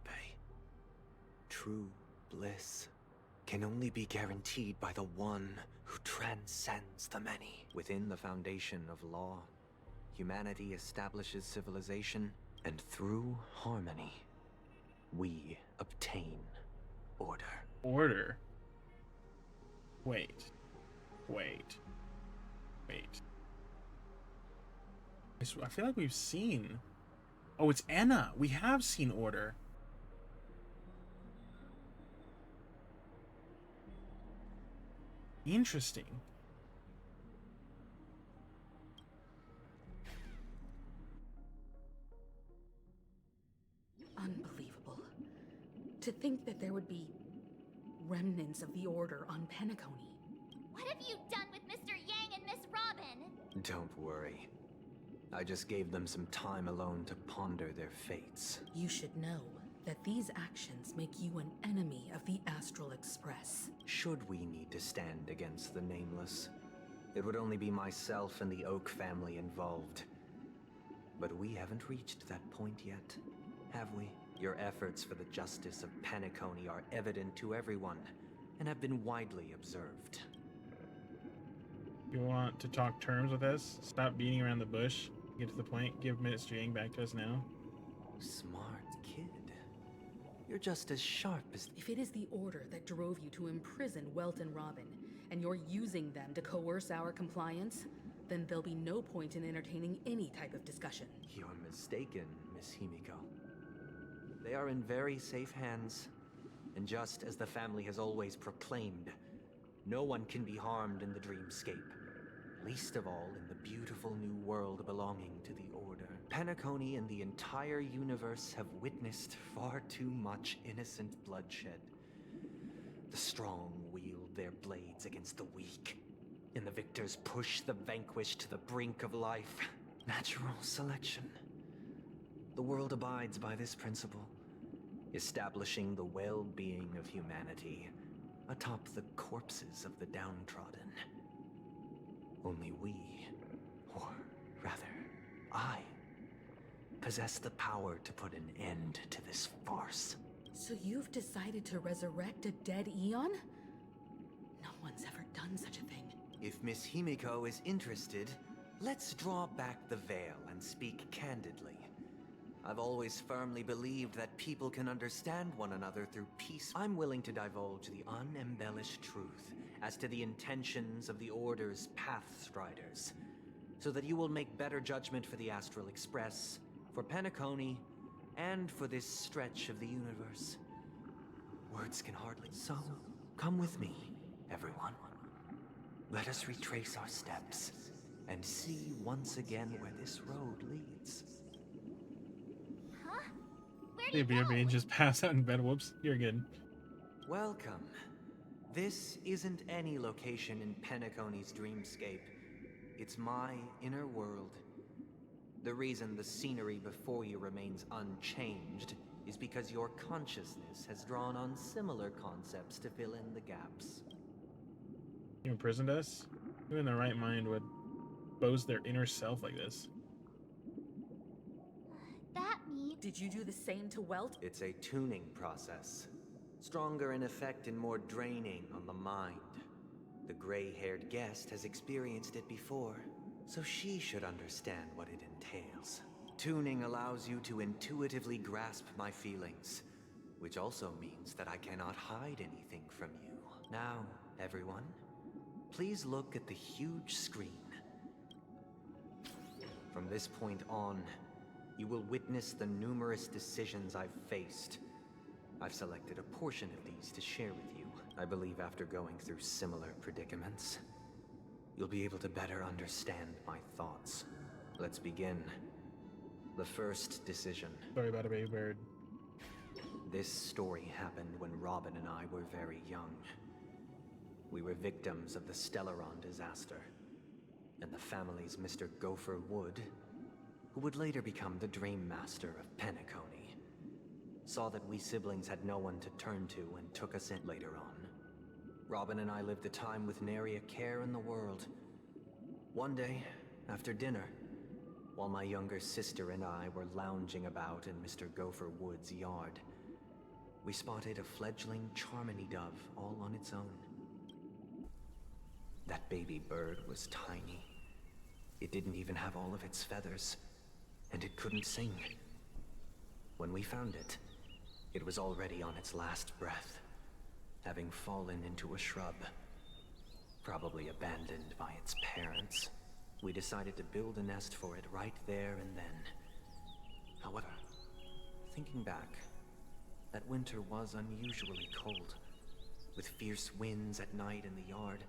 True bliss can only be guaranteed by the one who transcends the many. Within the foundation of law, humanity establishes civilization, and through harmony, we obtain order. Order? Wait. Wait. Wait. I feel like we've seen... Oh, it's Anna. We have seen Order. Interesting. Unbelievable. To think that there would be remnants of the Order on Penacony. What have you done with Mr. Yang and Miss Robin? Don't worry. I just gave them some time alone to ponder their fates. You should know that these actions make you an enemy of the Astral Express. Should we need to stand against the Nameless, it would only be myself and the Oak family involved. But we haven't reached that point yet, have we? Your efforts for the justice of Penacony are evident to everyone, and have been widely observed. You want to talk terms with us? Stop beating around the bush. Get to the point. Give Mr. Yang back to us now. Smart kid. You're just as sharp as... If it is the Order that drove you to imprison Welt and Robin, and you're using them to coerce our compliance, then there'll be no point in entertaining any type of discussion. You're mistaken, Miss Himiko. They are in very safe hands, and just as the family has always proclaimed, no one can be harmed in the dreamscape, least of all in the beautiful new world belonging to the Order. Penacony and the entire universe have witnessed far too much innocent bloodshed. The strong wield their blades against the weak, and the victors push the vanquished to the brink of life. Natural selection. The world abides by this principle, establishing the well-being of humanity atop the corpses of the downtrodden. Only we, or rather, I, possess the power to put an end to this farce. So you've decided to resurrect a dead Eon? No one's ever done such a thing. If Miss Himiko is interested, let's draw back the veil and speak candidly. I've always firmly believed that people can understand one another through peace. I'm willing to divulge the unembellished truth as to the intentions of the Order's Pathstriders, so that you will make better judgment for the Astral Express, for Penacony, and for this stretch of the universe. Words can hardly... So, come with me, everyone. Let us retrace our steps, and see once again where this road leads. Huh? Where'd Hey, you go? BRB, just pass out in bed. Whoops, you're good. Welcome. This isn't any location in Penacony's dreamscape. It's my inner world. The reason the scenery before you remains unchanged is because your consciousness has drawn on similar concepts to fill in the gaps. You imprisoned us? Who in their right mind would boast their inner self like this? That means... Did you do the same to Welt? It's a tuning process. Stronger in effect and more draining on the mind. The gray-haired guest has experienced it before, so she should understand what it entails. Tuning allows you to intuitively grasp my feelings, which also means that I cannot hide anything from you. Now, everyone, please look at the huge screen. From this point on, you will witness the numerous decisions I've faced. I've selected a portion of these to share with you. I believe after going through similar predicaments, you'll be able to better understand my thoughts. Let's begin. The first decision. Sorry about a baby bird. This story happened when Robin and I were very young. We were victims of the Stellaron disaster, and the family's Mr. Gopher Wood, who would later become the Dream Master of Penacony, saw that we siblings had no one to turn to and took us in later on. Robin and I lived a time with nary a care in the world. One day, after dinner, while my younger sister and I were lounging about in Mr. Gopher Wood's yard, we spotted a fledgling Charmony dove all on its own. That baby bird was tiny, It didn't even have all of its feathers, and it couldn't sing. When we found it, it was already on its last breath, having fallen into a shrub, probably abandoned by its parents. We decided to build a nest for it right there and then. However, thinking back, that winter was unusually cold, with fierce winds at night in the yard,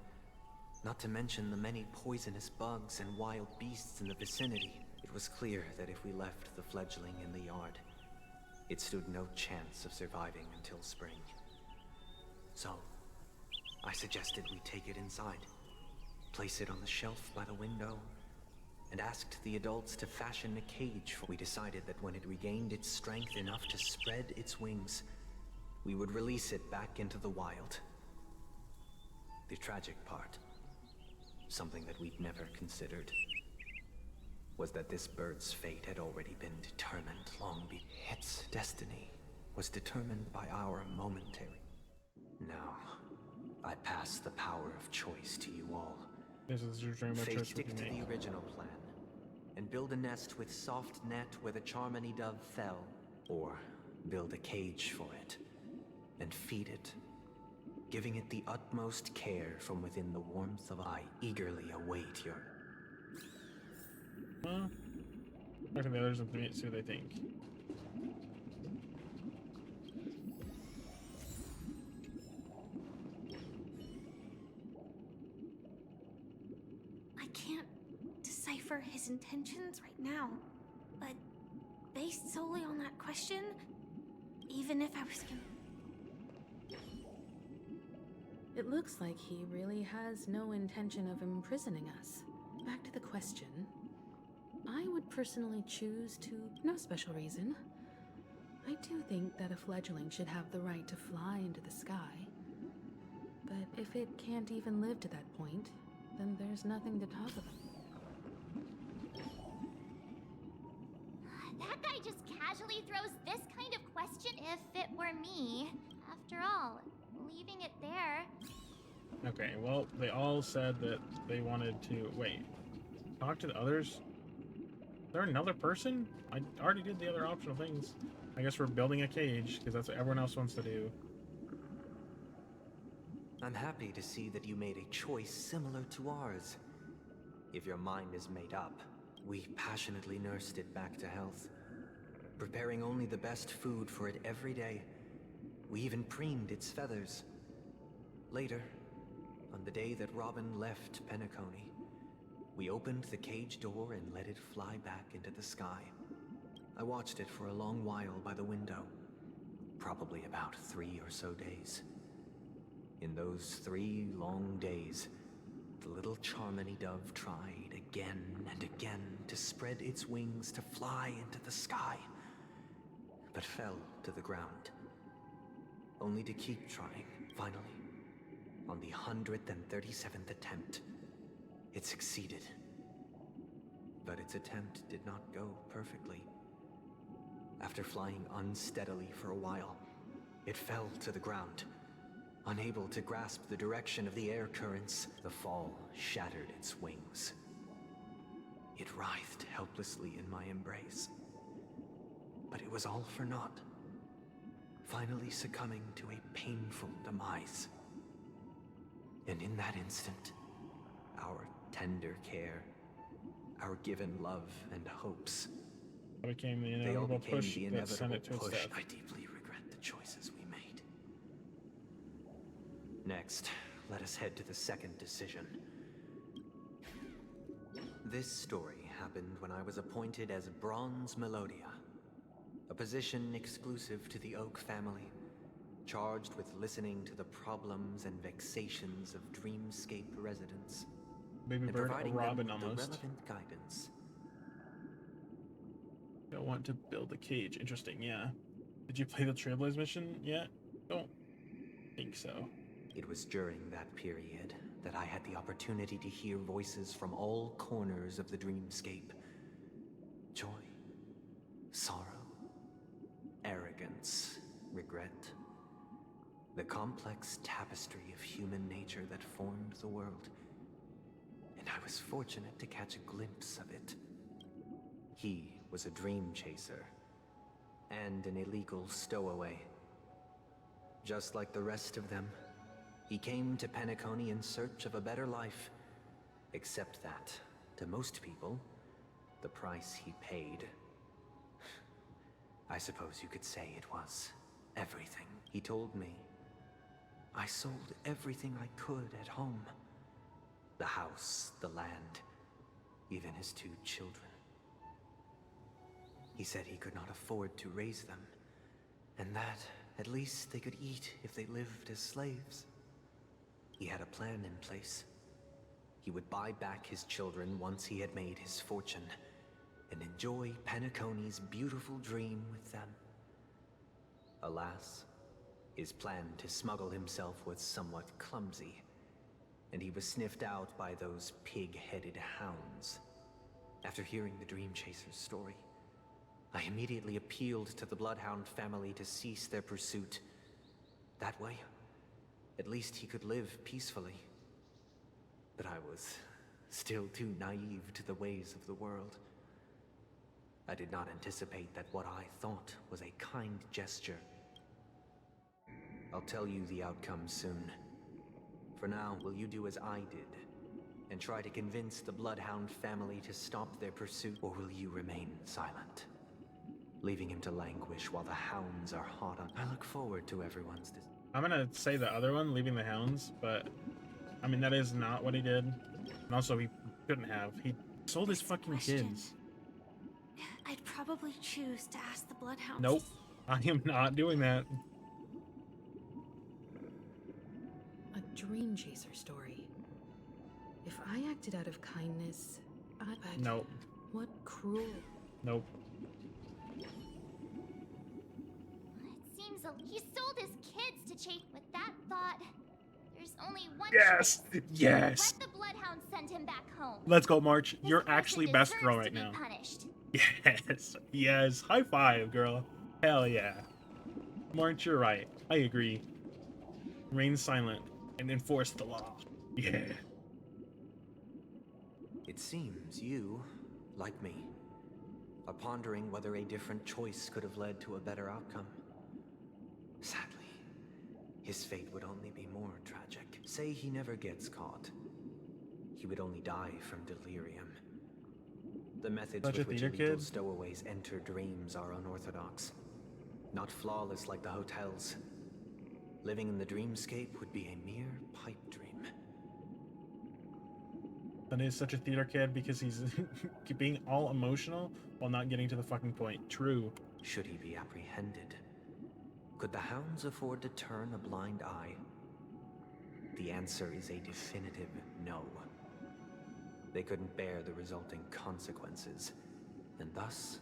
not to mention the many poisonous bugs and wild beasts in the vicinity. It was clear that if we left the fledgling in the yard, it stood no chance of surviving until spring. So, I suggested we take it inside, place it on the shelf by the window, and asked the adults to fashion a cage. We decided that when it regained its strength enough to spread its wings, we would release it back into the wild. The tragic part, something that we'd never considered, was that this bird's fate had already been determined long before. Its destiny was determined by our momentary. Now, I pass the power of choice to you all. This is your dream of choice. Stick to the original plan, and build a nest with soft net where the Charmony dove fell, or build a cage for it, and feed it, giving it the utmost care from within the warmth of I eagerly await your... Huh? Talk to the others and see what they think. I can't decipher his intentions right now, but based solely on that question, even if I was It looks like he really has no intention of imprisoning us. Back to the question. I would personally choose to... No special reason. I do think that a fledgling should have the right to fly into the sky. But if it can't even live to that point, then there's nothing to talk about. That guy just casually throws this kind of question if it were me. After all, leaving it there. Okay, well, they all said that they wanted to... Wait. Talk to the others? Is there another person? I already did the other optional things. I guess we're building a cage, because that's what everyone else wants to do. I'm happy to see that you made a choice similar to ours. If your mind is made up, we passionately nursed it back to health, preparing only the best food for it every day. We even preened its feathers. Later, on the day that Robin left Penacony, we opened the cage door and let it fly back into the sky. I watched it for a long while by the window, probably about 3 or so days. In those 3 long days, the little Charmony dove tried again and again to spread its wings to fly into the sky, but fell to the ground, only to keep trying. Finally, on the 137th attempt, it succeeded. But its attempt did not go perfectly. After flying unsteadily for a while, it fell to the ground. Unable to grasp the direction of the air currents, the fall shattered its wings. It writhed helplessly in my embrace. But it was all for naught, finally succumbing to a painful demise. And in that instant, our tender care, our given love and hopes, became the they all inevitable became push the that sent inevitable it to its push. death. I deeply regret the choices we made. Next, let us head to the second decision. This story happened when I was appointed as Bronze Melodia, a position exclusive to the Oak family, charged with listening to the problems and vexations of Dreamscape residents, Baby and bird, a providing robin them with almost. the relevant guidance. I want to build a cage. Interesting, yeah. Did you play the Trailblaze mission yet? Don't think so. It was during that period that I had the opportunity to hear voices from all corners of the Dreamscape. Joy, sorrow, arrogance, regret. The complex tapestry of human nature that formed the world. and I was fortunate to catch a glimpse of it. He was a dream chaser and an illegal stowaway. Just like the rest of them, he came to Penacony in search of a better life. Except that, to most people, the price he paid, I suppose you could say it was everything. He told me I sold everything I could at home. The house, the land, even his 2 children. He said he could not afford to raise them, and that at least they could eat if they lived as slaves. He had a plan in place. He would buy back his children once he had made his fortune, and enjoy Penacony's beautiful dream with them. Alas, his plan to smuggle himself was somewhat clumsy, and he was sniffed out by those pig-headed hounds. After hearing the Dream Chaser's story, I immediately appealed to the Bloodhound family to cease their pursuit. That way, at least he could live peacefully. But I was still too naive to the ways of the world. I did not anticipate that what I thought was a kind gesture. I'll tell you the outcome soon. For now, will you do as I did, and try to convince the Bloodhound family to stop their pursuit, or will you remain silent, leaving him to languish while the hounds are hot on? I look forward to everyone's I'm gonna say the other one, leaving the hounds, but I mean that is not what he did. And also he couldn't have. He sold his fucking kids. I'd probably choose to ask the Bloodhounds. Nope. I am not doing that. A dream chaser story. If I acted out of kindness, Nope. What cruel. Nope. It seems he sold his kids to chase. With that thought, there's only one Yes! choice. Yes! Let the Bloodhound send him back home. Let's go, March. You're actually best girl right now. Punished. Yes. Yes. High five, girl. Hell yeah. March, you're right. I agree. Remain silent and enforce the law. Yeah. It seems you, like me, are pondering whether a different choice could have led to a better outcome. Sadly, his fate would only be more tragic. Say he never gets caught. He would only die from delirium. The methods with which illegal stowaways enter dreams are unorthodox. Not flawless like the hotels. Living in the dreamscape would be a mere pipe dream. That is such a theater kid because he's being all emotional while not getting to the fucking point. True. Should he be apprehended? Could the hounds afford to turn a blind eye? The answer is a definitive no. They couldn't bear the resulting consequences, and thus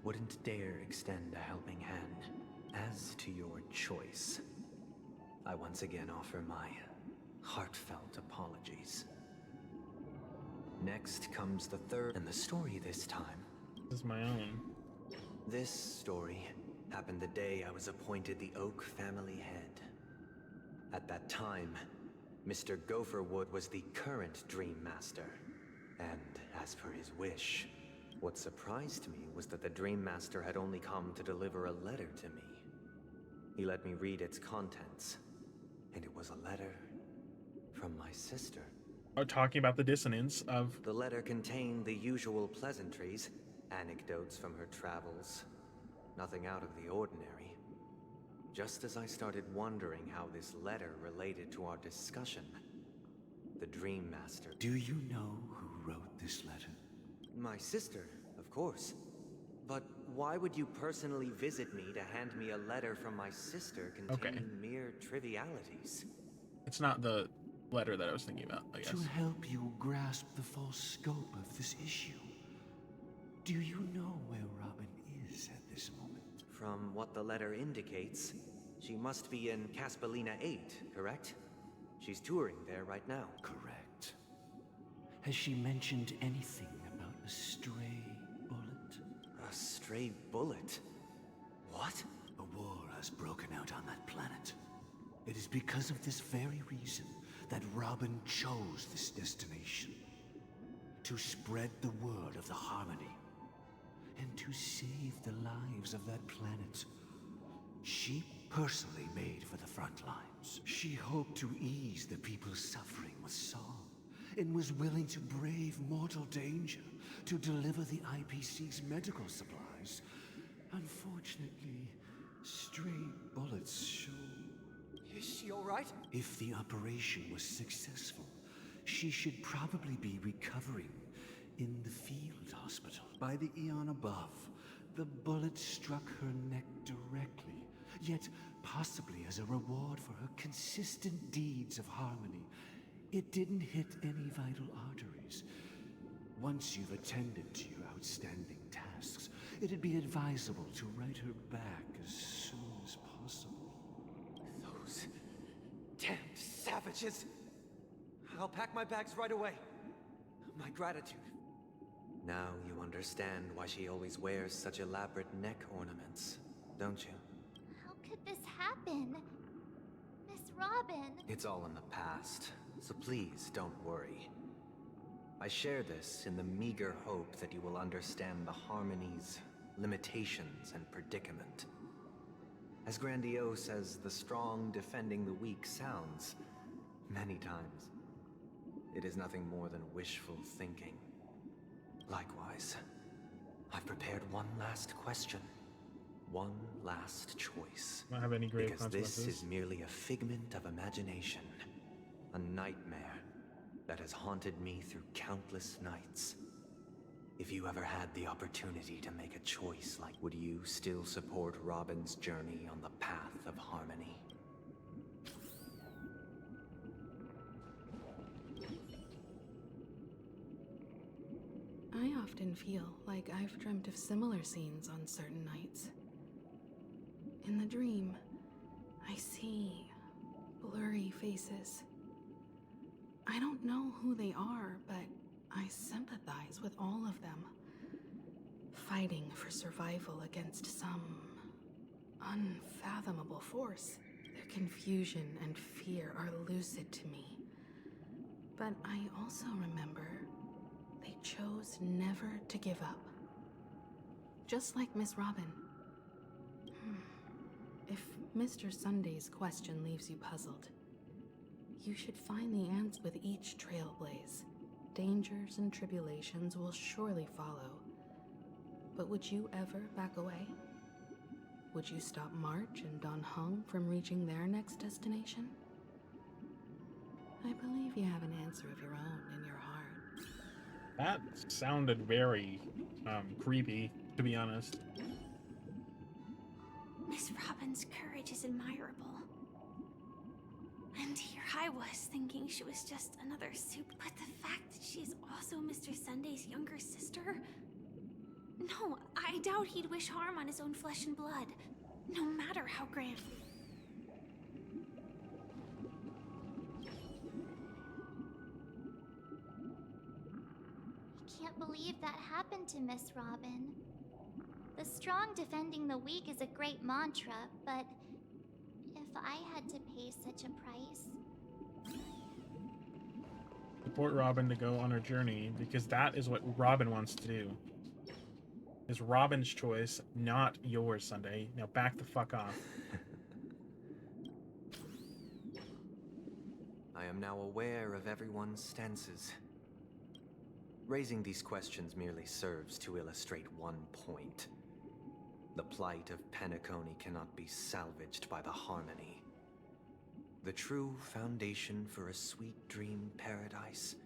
wouldn't dare extend a helping hand. As to your choice, I once again offer my heartfelt apologies. Next comes the third, and the story this time. This is my own. This story happened the day I was appointed the Oak family head. At that time, Mr. Gopherwood was the current Dream Master. And as per his wish, what surprised me was that the Dream Master had only come to deliver a letter to me. He let me read its contents, and it was a letter from my sister. Are talking about the dissonance of... The letter contained the usual pleasantries, anecdotes from her travels. Nothing out of the ordinary. Just as I started wondering how this letter related to our discussion, the Dream Master... Do you know who wrote this letter? My sister, of course. But why would you personally visit me to hand me a letter from my sister containing mere trivialities? It's not the letter that I was thinking about, I guess. To help you grasp the full scope of this issue. Do you know where Robin is at this moment? From what the letter indicates, she must be in Caspelina 8, correct? She's touring there right now. Correct. Has she mentioned anything about a stray bullet? A stray bullet? What? A war has broken out on that planet. It is because of this very reason that Robin chose this destination. to spread the word of the Harmony, and to save the lives of that planet she personally made for the front lines. She hoped to ease the people's suffering with song, and was willing to brave mortal danger to deliver the IPC's medical supplies. Unfortunately, stray bullets show... Is she all right? If the operation was successful, she should probably be recovering in the field hospital. By the eon above, the bullet struck her neck directly, yet possibly as a reward for her consistent deeds of harmony. It didn't hit any vital arteries. Once you've attended to your outstanding tasks, it'd be advisable to write her back as soon as possible. Those damned savages! I'll pack my bags right away. My gratitude. Now you understand why she always wears such elaborate neck ornaments, don't you? How could this happen? Miss Robin... It's all in the past, so please don't worry. I share this in the meager hope that you will understand the Harmony's limitations and predicament. As grandiose as the strong defending the weak sounds, many times, it is nothing more than wishful thinking. Likewise, I've prepared one last question. One last choice. Not have any grave because this consequences. is merely a figment of imagination. A nightmare that has haunted me through countless nights. If you ever had the opportunity to make a choice, like, would you still support Robin's journey on the path of harmony? I often feel like I've dreamt of similar scenes on certain nights. In the dream, I see blurry faces. I don't know who they are, but I sympathize with all of them. Fighting for survival against some unfathomable force. Their confusion and fear are lucid to me. But I also remember they chose never to give up. Just like Miss Robin. If Mr. Sunday's question leaves you puzzled, you should find the ants with each trailblaze. Dangers and tribulations will surely follow. But would you ever back away? Would you stop March and Don Hung from reaching their next destination? I believe you have an answer of your own in your heart. That sounded very creepy, to be honest. Miss Robin's courage is admirable. And here I was thinking she was just another soup, but the fact that she's also Mr. Sunday's younger sister? No, I doubt he'd wish harm on his own flesh and blood, no matter how grand. I can't believe that happened to Miss Robin. The strong defending the weak is a great mantra, but if I had to pay such a price... Support Robin to go on her journey, because that is what Robin wants to do. It's Robin's choice, not yours, Sunday. Now back the fuck off. I am now aware of everyone's stances. Raising these questions merely serves to illustrate one point. The plight of Penacony cannot be salvaged by the Harmony. The true foundation for a sweet dream paradise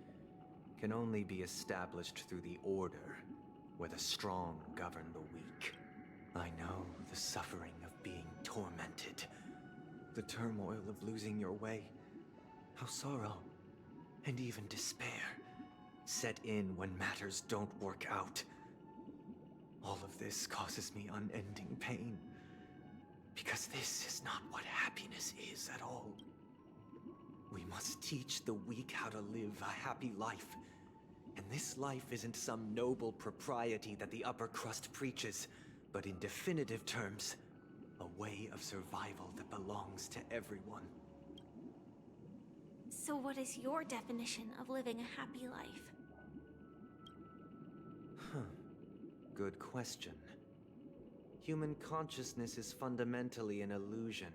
can only be established through the order where the strong govern the weak. I know the suffering of being tormented, the turmoil of losing your way, how sorrow and even despair set in when matters don't work out. All of this causes me unending pain, because this is not what happiness is at all. We must teach the weak how to live a happy life. And this life isn't some noble propriety that the upper crust preaches, but in definitive terms, a way of survival that belongs to everyone. So what is your definition of living a happy life? Good question. Human consciousness is fundamentally an illusion,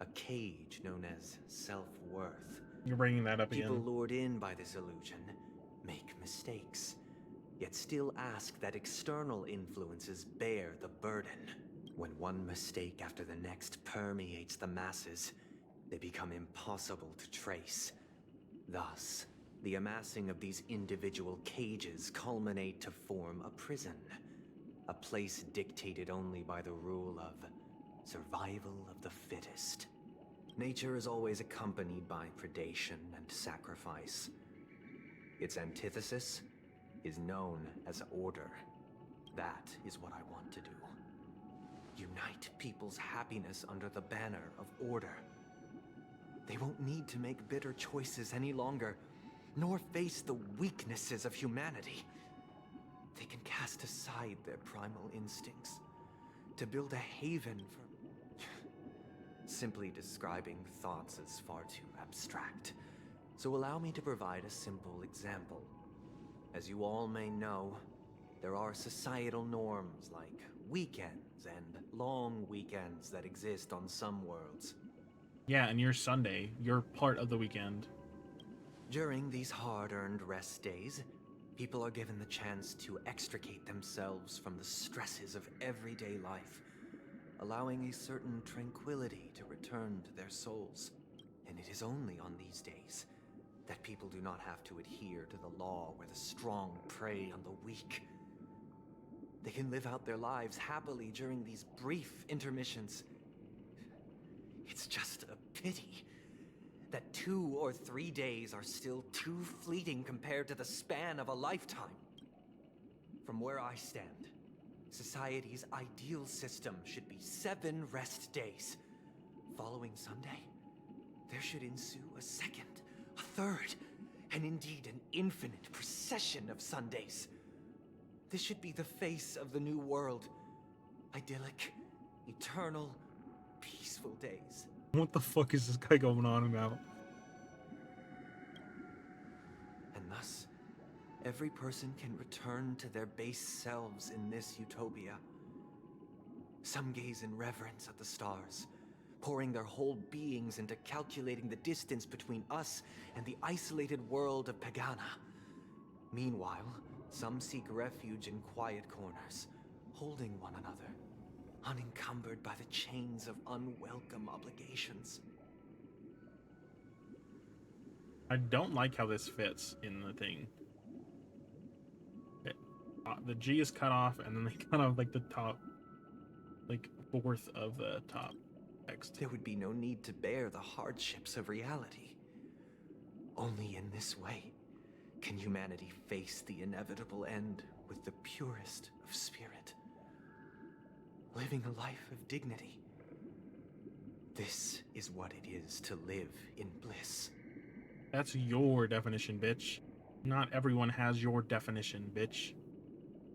a cage known as self-worth. You're bringing that up People again. lured in by this illusion make mistakes, yet still ask that external influences bear the burden. When one mistake after the next permeates the masses, they become impossible to trace. Thus, the amassing of these individual cages culminate to form a prison. A place dictated only by the rule of survival of the fittest. Nature is always accompanied by predation and sacrifice. Its antithesis is known as order. That is what I want to do. Unite people's happiness under the banner of order. They won't need to make bitter choices any longer, nor face the weaknesses of humanity. They can cast aside their primal instincts to build a haven for... Simply describing thoughts is far too abstract, so allow me to provide a simple example. As you all may know, there are societal norms like weekends and long weekends that exist on some worlds. Yeah, and you're Sunday. You're part of the weekend. During these hard-earned rest days, people are given the chance to extricate themselves from the stresses of everyday life, allowing a certain tranquility to return to their souls. And it is only on these days that people do not have to adhere to the law where the strong prey on the weak. They can live out their lives happily during these brief intermissions. It's just a pity that 2 or 3 days are still too fleeting compared to the span of a lifetime. From where I stand, society's ideal system should be 7 rest days. Following Sunday, there should ensue a second, a third, and indeed an infinite procession of Sundays. This should be the face of the new world. Idyllic, eternal, peaceful days. What the fuck is this guy going on about? And thus, every person can return to their base selves in this utopia. Some gaze in reverence at the stars, pouring their whole beings into calculating the distance between us and the isolated world of Pagana. Meanwhile, some seek refuge in quiet corners, holding one another, unencumbered by the chains of unwelcome obligations. I don't like how this fits in the thing. The G is cut off, and then they cut off like the top, like fourth of the top text. There would be no need to bear the hardships of reality. Only in this way can humanity face the inevitable end with the purest of spirit, living a life of dignity. This is what it is to live in bliss. That's your definition, bitch. Not everyone has your definition, bitch.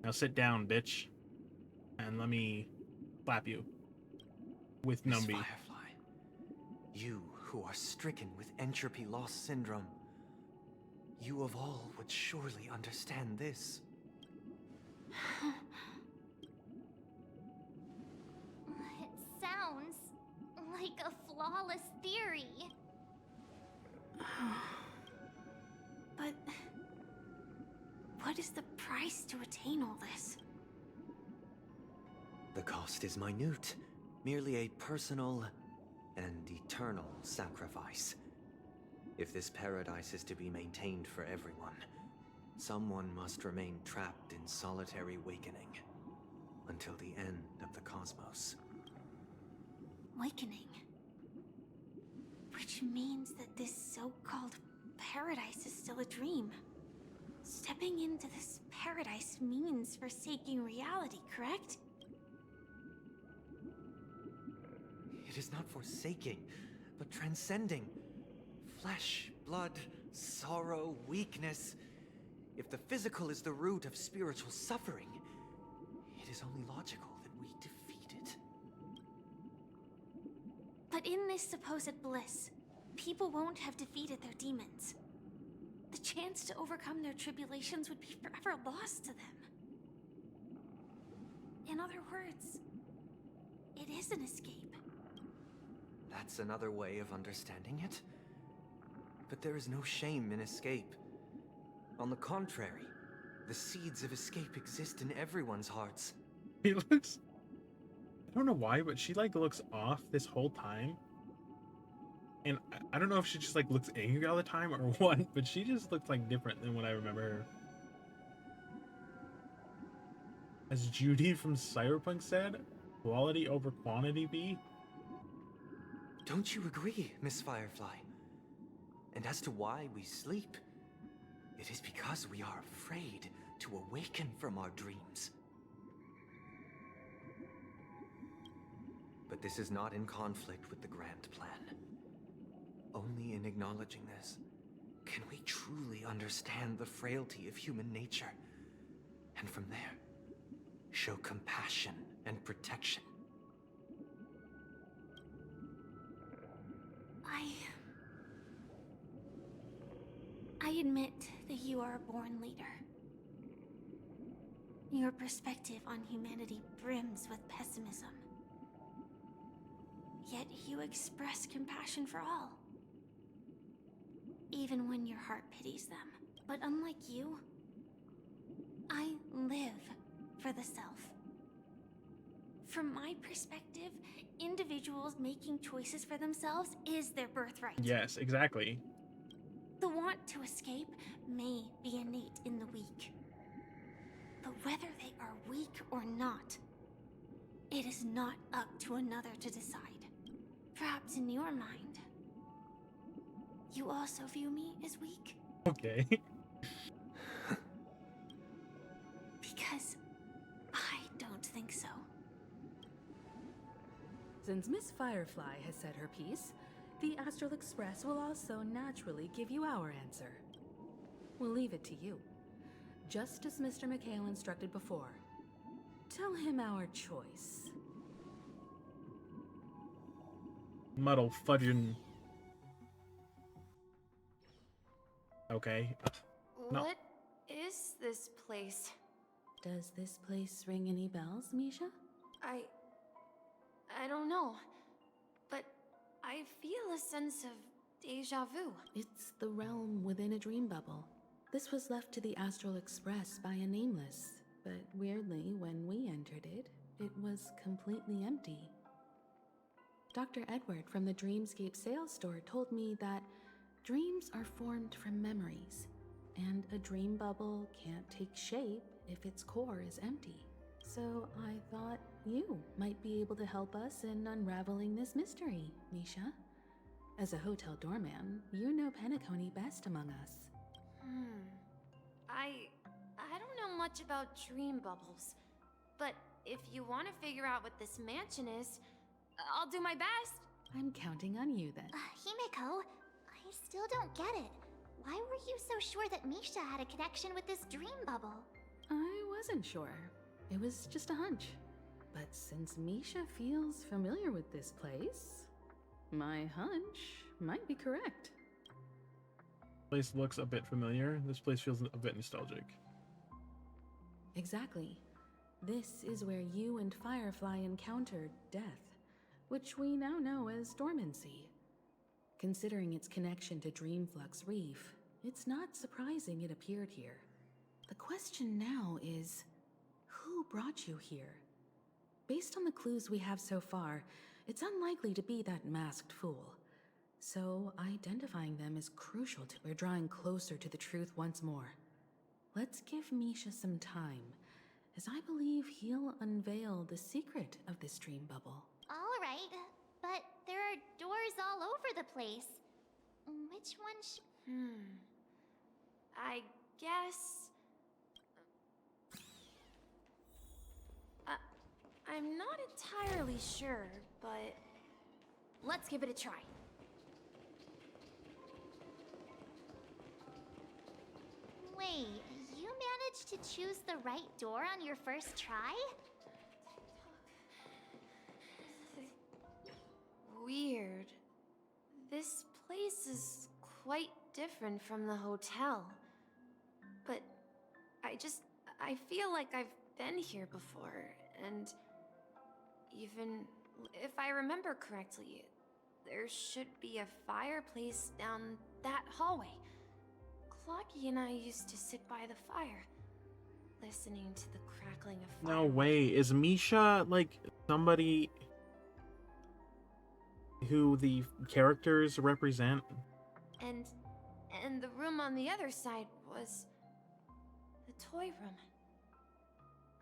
Now sit down, bitch. And let me slap you. With Miss Numby. Firefly, you who are stricken with entropy loss syndrome, you of all would surely understand this. It sounds like a flawless theory. But what is the price to attain all this? The cost is minute, merely a personal and eternal sacrifice. If this paradise is to be maintained for everyone, someone must remain trapped in solitary wakening until the end of the cosmos. Awakening. Which means that this so-called paradise is still a dream. Stepping into this paradise means forsaking reality, correct? It is not forsaking, but transcending. Flesh, blood, sorrow, weakness. If the physical is the root of spiritual suffering, it is only logical that we defeat it. But in this supposed bliss, people won't have defeated their demons. The chance to overcome their tribulations would be forever lost to them. In other words, it is an escape. That's another way of understanding it. But there is no shame in escape. On the contrary, the seeds of escape exist in everyone's hearts. He looks... I don't know why, but she, like, looks off this whole time. And I don't know if she just, like, looks angry all the time or what, but she just looks, like, different than what I remember her. As Judy from Cyberpunk said, quality over quantity be? Don't you agree, Miss Firefly? And as to why we sleep, it is because we are afraid to awaken from our dreams. But this is not in conflict with the grand plan. Only in acknowledging this can we truly understand the frailty of human nature, and from there, show compassion and protection. I admit that you are a born leader. Your perspective on humanity brims with pessimism. Yet you express compassion for all. Even when your heart pities them. But unlike you, I live for the self. From my perspective, individuals making choices for themselves is their birthright. Yes, exactly. The want to escape may be innate in the weak. But whether they are weak or not, it is not up to another to decide. Perhaps in your mind, you also view me as weak? Okay. Because I don't think so. Since Miss Firefly has said her piece, the Astral Express will also naturally give you our answer. We'll leave it to you. Just as Mr. McHale instructed before. Tell him our choice. Muddle fudging. Okay. No. What is this place? Does this place ring any bells, Misha? I don't know. But I feel a sense of deja vu. It's the realm within a dream bubble. This was left to the Astral Express by a nameless, but weirdly, when we entered it, it was completely empty. Dr. Edward from the Dreamscape sales store told me that dreams are formed from memories, and a dream bubble can't take shape if its core is empty. So I thought you might be able to help us in unraveling this mystery, Misha. As a hotel doorman, you know Penacony best among us. I don't know much about dream bubbles, but if you want to figure out what this mansion is, I'll do my best. I'm counting on you then. Himeko, I still don't get it. Why were you so sure that Misha had a connection with this dream bubble? I wasn't sure. It was just a hunch. But since Misha feels familiar with this place, my hunch might be correct. Place looks a bit familiar. This place feels a bit nostalgic. Exactly. This is where you and Firefly encountered death, which we now know as dormancy. Considering its connection to Dreamflux Reef, it's not surprising it appeared here. The question now is, who brought you here? Based on the clues we have so far, it's unlikely to be that masked fool. So identifying them is crucial to we're drawing closer to the truth once more. Let's give Misha some time, as I believe he'll unveil the secret of this dream bubble. All right, but there are doors all over the place. Which one I guess... I'm not entirely sure, but... let's give it a try. Wait, you managed to choose the right door on your first try? Weird. This place is quite different from the hotel. But I feel like I've been here before, And even if I remember correctly, there should be a fireplace down that hallway. Clocky and I used to sit by the fire, listening to the crackling of fire. No way. Is Misha like somebody who the characters represent? And the room on the other side was the toy room.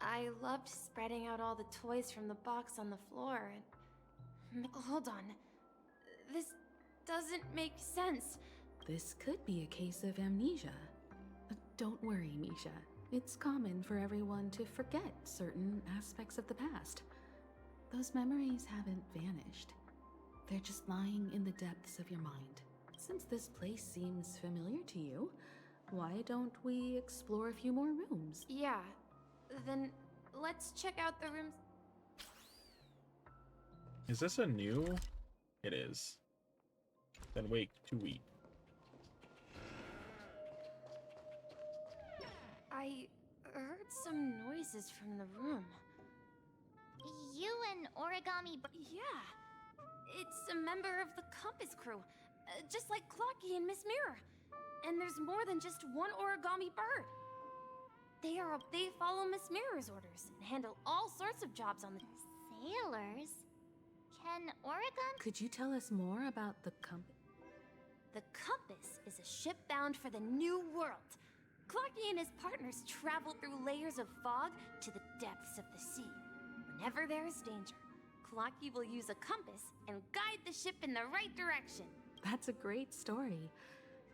I loved spreading out all the toys from the box on the floor and... Hold on. This doesn't make sense. This could be a case of amnesia. Don't worry, Misha. It's common for everyone to forget certain aspects of the past. Those memories haven't vanished. They're just lying in the depths of your mind. Since this place seems familiar to you, why don't we explore a few more rooms? Yeah, then let's check out the rooms. Is this a new? It is. Then wait to eat. I heard some noises from the room. You and Origami... Yeah, it's a member of the Compass crew, just like Clocky and Miss Mirror. And there's more than just one origami bird. They follow Miss Mirror's orders and handle all sorts of jobs on the... Sailors? Can Origami... Could you tell us more about the Compass? The Compass is a ship bound for the New World. Clocky and his partners travel through layers of fog to the depths of the sea. Whenever there is danger, Clocky will use a compass and guide the ship in the right direction. That's a great story.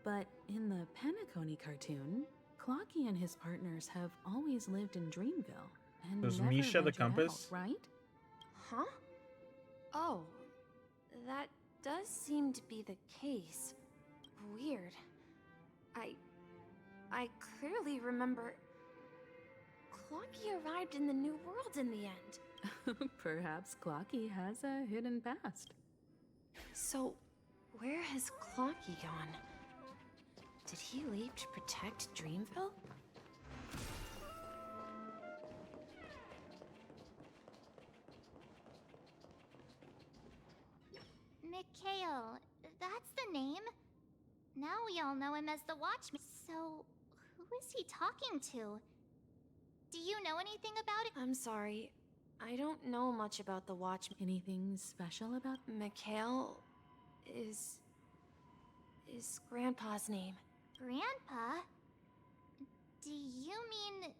But in the Penacony cartoon, Clocky and his partners have always lived in Dreamville and Does never Misha the ventured compass? out, right? Huh? Oh, that does seem to be the case. Weird. I clearly remember... Clocky arrived in the New World in the end. Perhaps Clocky has a hidden past. So, where has Clocky gone? Did he leave to protect Dreamville? Mikhail, that's the name. Now we all know him as the Watchman. So, who is he talking to? Do you know anything about it? I'm sorry. I don't know much about the Watchman. Anything special about... Mikhail is Grandpa's name. Grandpa? Do you mean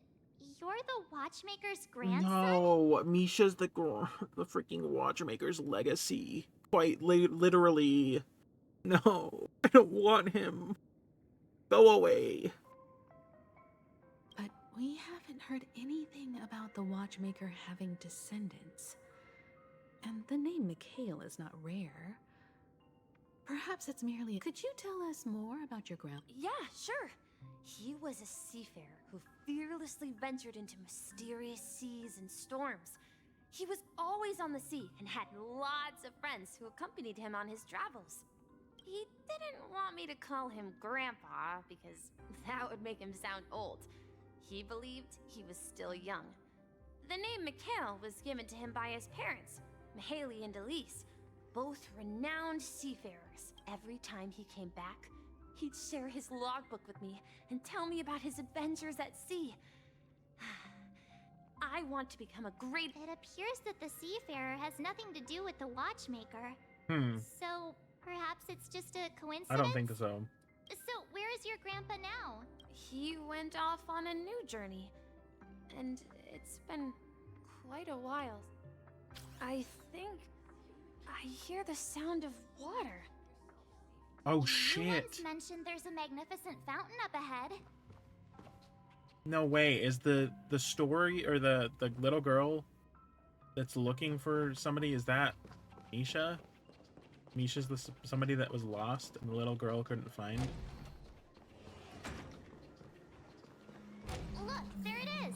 you're the Watchmaker's grandson? No, Misha's the freaking Watchmaker's legacy. Quite literally. No, I don't want him. Go away. But we haven't heard anything about the Watchmaker having descendants. And the name Mikhail is not rare. Perhaps it's merely... Could you tell us more about your grandpa? Yeah, sure. He was a seafarer who fearlessly ventured into mysterious seas and storms. He was always on the sea and had lots of friends who accompanied him on his travels. He didn't want me to call him Grandpa because that would make him sound old. He believed he was still young. The name Mikhail was given to him by his parents, Mahaley and Elise, both renowned seafarers. Every time he came back, he'd share his logbook with me and tell me about his adventures at sea. I want to become a great... It appears that the seafarer has nothing to do with the Watchmaker. So, perhaps it's just a coincidence? I don't think so. So, where is your grandpa now? He went off on a new journey, and it's been quite a while. I think I hear the sound of water. Oh You shit. once mentioned there's a magnificent fountain up ahead. No way. Is the story or the little girl that's looking for somebody, is that Misha? Misha's somebody that was lost and the little girl couldn't find? Look, there it is.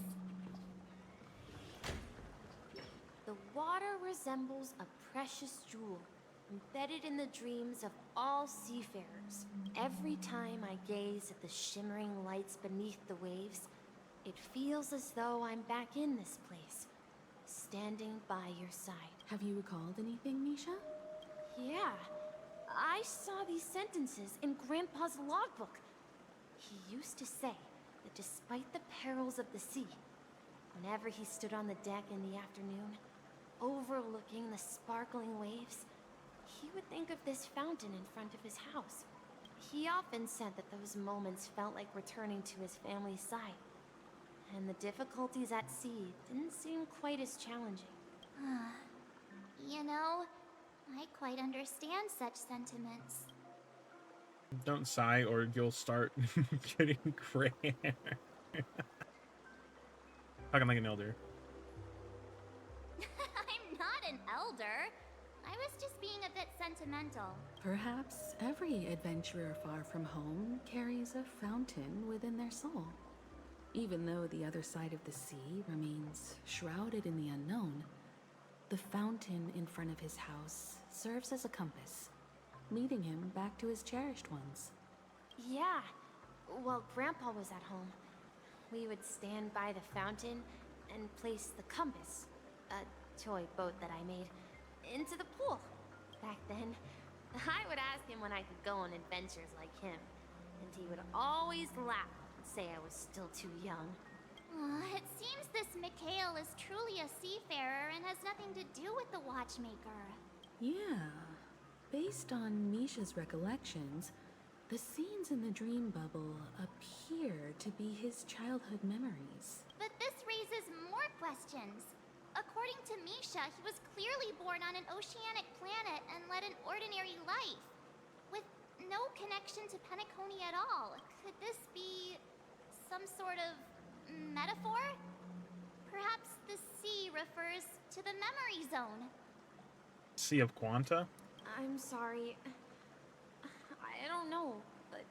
The water resembles a precious jewel, embedded in the dreams of all seafarers. Every time I gaze at the shimmering lights beneath the waves, it feels as though I'm back in this place, standing by your side. Have you recalled anything, Misha? Yeah, I saw these sentences in Grandpa's logbook. He used to say that despite the perils of the sea, whenever he stood on the deck in the afternoon, overlooking the sparkling waves, he would think of this fountain in front of his house. He often said that those moments felt like returning to his family's side, and the difficulties at sea didn't seem quite as challenging. You know, I quite understand such sentiments. Don't sigh or you'll start getting gray hair. Talking like an elder. I'm not an elder. I was just being a bit sentimental. Perhaps every adventurer far from home carries a fountain within their soul. Even though the other side of the sea remains shrouded in the unknown, the fountain in front of his house serves as a compass, leading him back to his cherished ones. Yeah, while Grandpa was at home, we would stand by the fountain and place the compass, a toy boat that I made, into the pool. Back then, I would ask him when I could go on adventures like him, and he would always laugh and say I was still too young. It seems this Mikhail is truly a seafarer and has nothing to do with the watchmaker. Yeah. Based on Misha's recollections, the scenes in the dream bubble appear to be his childhood memories. But this raises more questions. According to Misha, he was clearly born on an oceanic planet and led an ordinary life, with no connection to Penacony at all. Could this be some sort of metaphor? Perhaps the sea refers to the memory zone. Sea of Quanta? I'm sorry. I don't know, but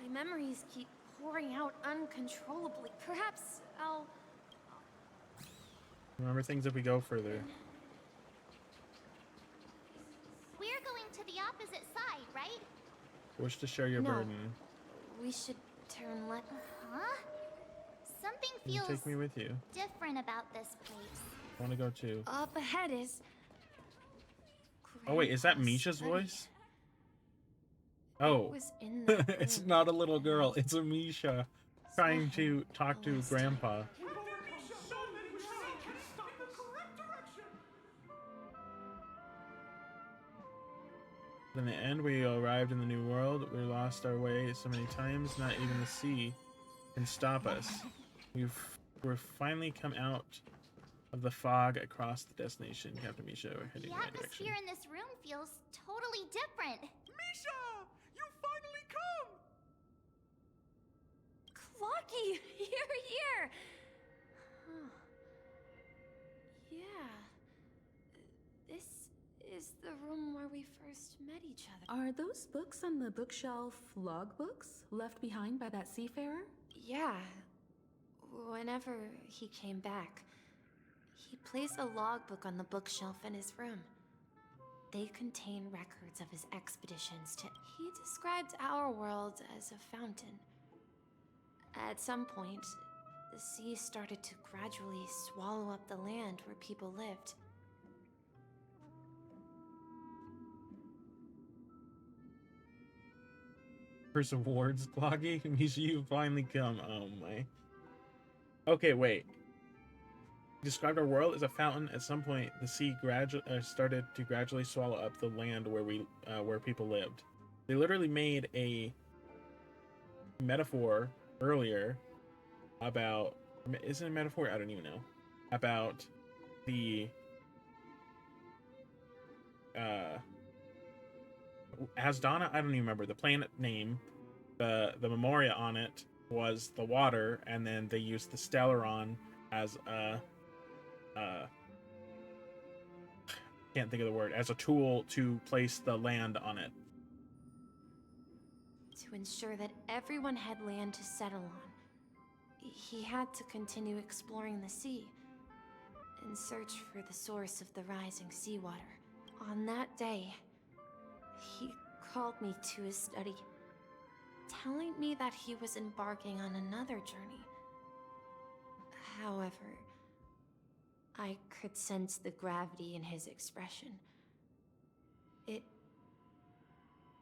my memories keep pouring out uncontrollably. Perhaps I'll... Remember things if we go further. We're going to the opposite side, right? Wish to share your No. burden. We should turn left. Huh? Something Can you feels take me with you? different about this place. I want to go too. Up ahead is... Oh wait, is that Misha's voice? Oh, was in the it's not a little girl. It's a Misha trying to talk to Grandpa. In the end, we arrived in the new world. We lost our way so many times, not even the sea can stop us. We're finally come out of the fog across the destination. Captain Misha, we're heading The in that direction. atmosphere in this room feels totally different. Misha! You finally come! Clocky! You're here! Huh. Yeah. This is the room where we first met each other. Are those books on the bookshelf logbooks left behind by that seafarer? Yeah. Whenever he came back, he placed a logbook on the bookshelf in his room. They contain records of his expeditions to... He described our world as a fountain. At some point, the sea started to gradually swallow up the land where people lived. For some words, Cloggy, Misha, you finally come. Oh my. Okay, wait. Described our world as a fountain. At some point, the sea started to gradually swallow up the land where people lived. They literally made a metaphor earlier about... Isn't it a metaphor? I don't even know. About the... Asdana? I don't even remember. The planet name. The memoria on it was the water, and then they used the Stellaron as a... can't think of the word, as a tool to place the land on it. To ensure that everyone had land to settle on, he had to continue exploring the sea in search for the source of the rising seawater. On that day, he called me to his study, telling me that he was embarking on another journey. However, I could sense the gravity in his expression.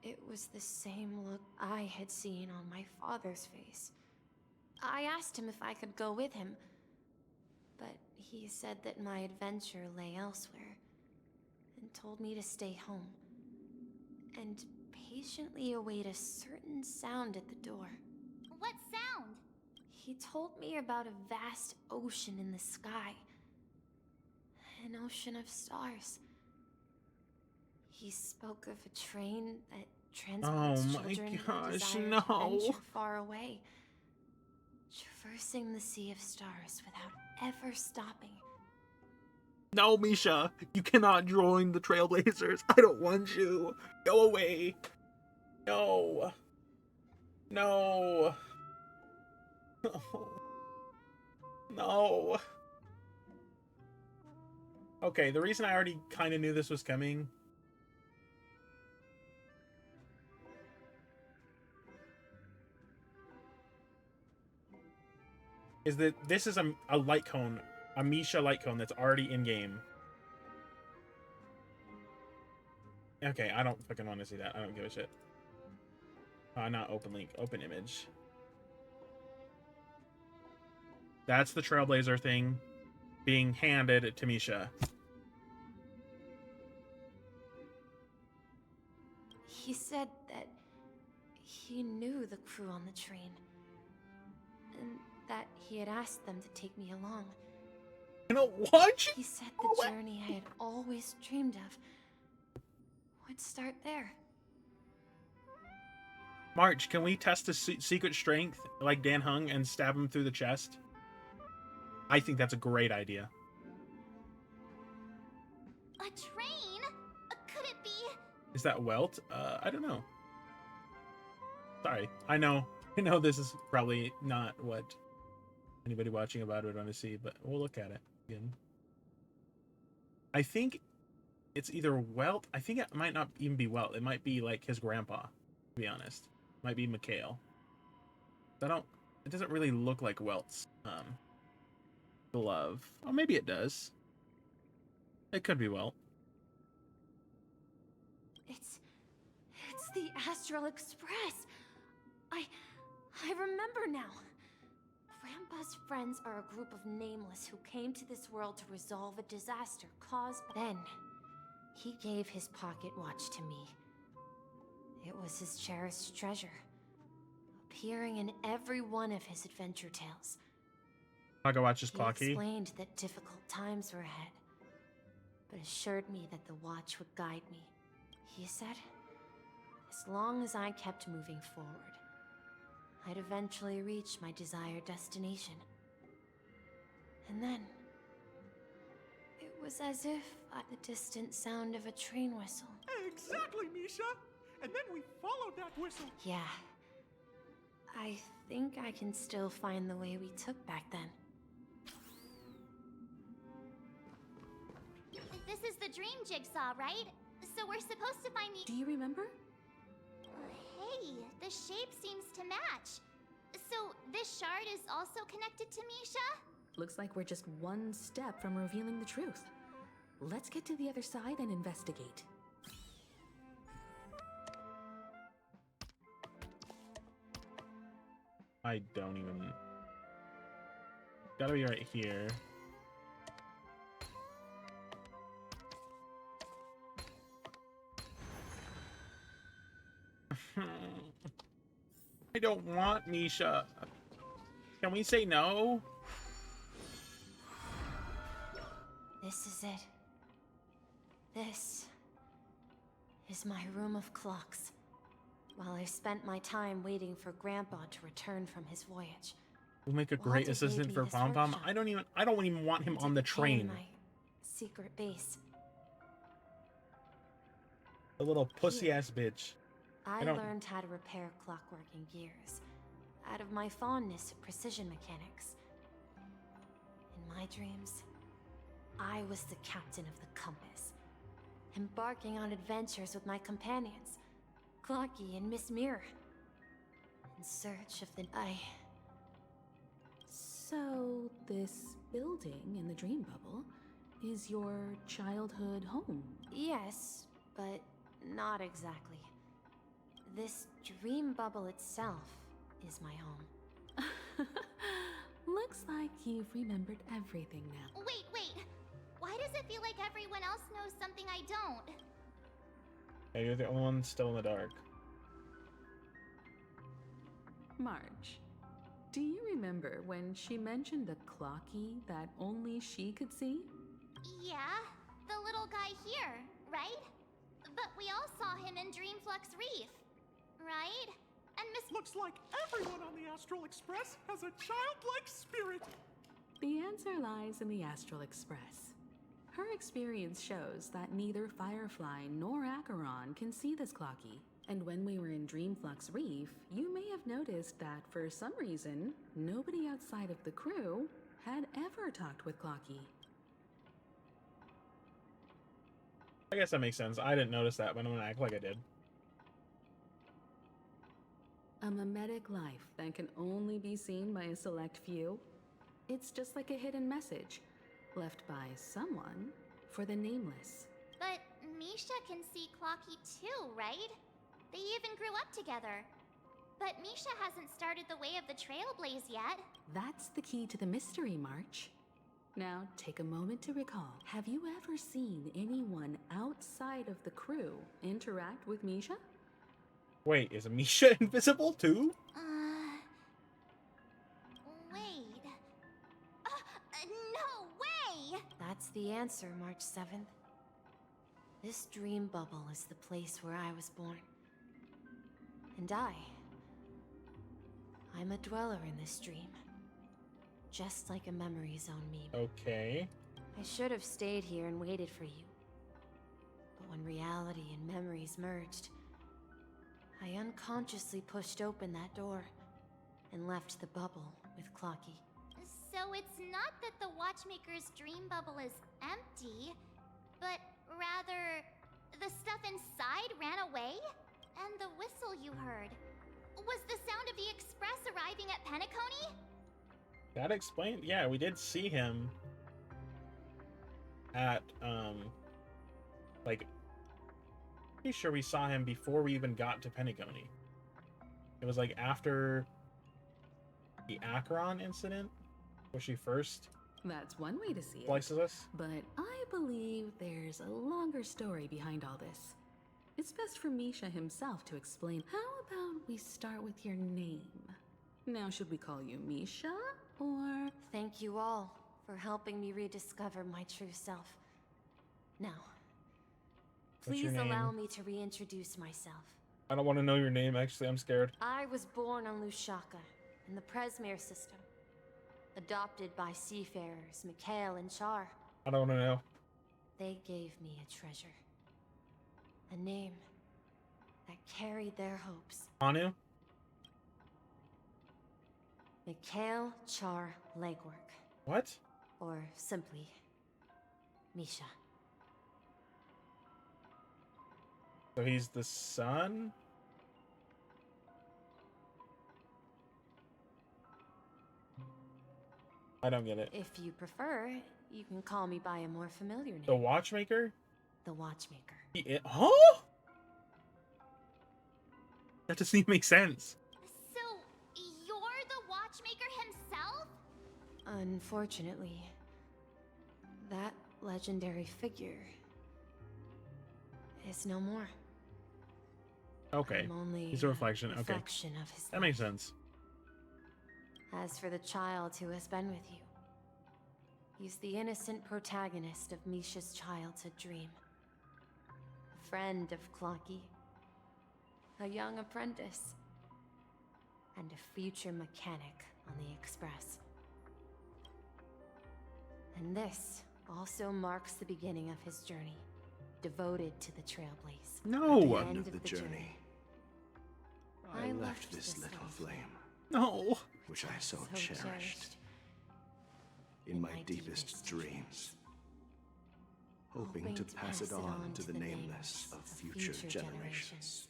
It was the same look I had seen on my father's face. I asked him if I could go with him, but he said that my adventure lay elsewhere, and told me to stay home, and patiently await a certain sound at the door. What sound? He told me about a vast ocean in the sky. An ocean of stars. He spoke of a train that transports children who desire to venture far away, traversing the sea of stars without ever stopping. No, Misha, you cannot join the Trailblazers. I don't want you. Go away. No. No. No. Okay, the reason I already kind of knew this was coming is that this is a light cone, a Misha light cone that's already in game. Okay, I don't fucking want to see that. I don't give a shit. Not open link, open image. That's the Trailblazer thing being handed to Misha. He said that he knew the crew on the train, and that he had asked them to take me along. I don't want you. He said the journey I had always dreamed of would start there. March, can we test his secret strength like Dan Hung and stab him through the chest? I think that's a great idea. A train? Could it be? Is that Welt? I don't know. Sorry. I know this is probably not what anybody watching about it would want to see, but we'll look at it again. I think it's either Welt. I think it might not even be Welt. It might be like his grandpa, to be honest. It might be Mikhail. It doesn't really look like Welt's glove. Oh, maybe it does. It could be Welt. It's the Astral Express. I remember now. Grandpa's friends are a group of nameless who came to this world to resolve a disaster caused by... Then, he gave his pocket watch to me. It was his cherished treasure, appearing in every one of his adventure tales. Pocket watch is He clocky. explained that difficult times were ahead, but assured me that the watch would guide me. He said, as long as I kept moving forward, I'd eventually reach my desired destination. And then, it was as if the distant sound of a train whistle. Exactly, Misha! And then we followed that whistle. Yeah. I think I can still find the way we took back then. This is the dream jigsaw, right? So we're supposed to find the... Do you remember? Hey, the shape seems to match. So this shard is also connected to Misha? Looks like we're just one step from revealing the truth. Let's get to the other side and investigate. I don't even... Gotta be right here. I don't want Misha. Can we say no? This is it. This is my room of clocks. While I spent my time waiting for Grandpa to return from his voyage. We'll make a great Walter assistant gave for me this Pom Pom. workshop I don't even want him and on the to prepare train. my secret base. The little pussy ass bitch. I don't... learned how to repair clockwork and gears out of my fondness of precision mechanics. In my dreams, I was the captain of the compass, embarking on adventures with my companions, Clocky and Miss Mirror, in search of the... So, this building in the dream bubble is your childhood home. Yes, but not exactly. This dream bubble itself is my home. Looks like you've remembered everything now. Wait. Why does it feel like everyone else knows something I don't? Yeah, you're the only one still in the dark. March, do you remember when she mentioned a clocky that only she could see? Yeah, the little guy here, right? But we all saw him in Dreamflux Reef, right? And Miss... Looks like everyone on the Astral Express has a childlike spirit. The answer lies in the Astral Express. Her experience shows that neither Firefly nor Acheron can see this clocky. And when we were in Dreamflux Reef, you may have noticed that for some reason, nobody outside of the crew had ever talked with Clocky. I guess that makes sense. I didn't notice that, but I'm gonna act like I did. A mimetic life that can only be seen by a select few? It's just like a hidden message, left by someone for the nameless. But Misha can see Clocky too, right? They even grew up together. But Misha hasn't started the way of the Trailblaze yet. That's the key to the mystery, March. Now, take a moment to recall. Have you ever seen anyone outside of the crew interact with Misha? Wait, is Misha invisible too? Wait. No way! That's the answer, March 7th. This dream bubble is the place where I was born. And I'm a dweller in this dream. Just like a memory zone me. Okay. I should have stayed here and waited for you. But when reality and memories merged, I unconsciously pushed open that door and left the bubble with Clocky. So it's not that the Watchmaker's dream bubble is empty, but rather the stuff inside ran away? And the whistle you heard was the sound of the Express arriving at Penacony? That explained. Yeah, we did see him at like, pretty sure we saw him before we even got to Penacony. It was like after the Acheron incident, where she first That's one way to see it. slices us. But I believe there's a longer story behind all this. It's best for Misha himself to explain. How about we start with your name? Now, should we call you Misha, or... Thank you all for helping me rediscover my true self. Now, What's your please allow name? me to reintroduce myself. I don't want to know your name, actually. I'm scared. I was born on Lushaka, in the Presmere system. Adopted by seafarers Mikhail and Char. I don't want to know. They gave me a treasure. A name that carried their hopes. Anu? Mikhail Char Legwork. What? Or simply, Misha. So he's the son? I don't get it. If you prefer, you can call me by a more familiar name. The Watchmaker? The Watchmaker. Huh? That doesn't even make sense. So, you're the Watchmaker himself? Unfortunately, that legendary figure is no more. Okay. I'm only He's a reflection. Okay. reflection of his That makes sense. As for the child who has been with you, he's the innocent protagonist of Misha's childhood dream. A friend of Clocky, a young apprentice, and a future mechanic on the Express. And this also marks the beginning of his journey, devoted to the Trailblaze. No! At the end of the journey, I left this little flame. No! Which I so cherished. In my deepest dreams. Hoping to pass it on to the nameless of future generations.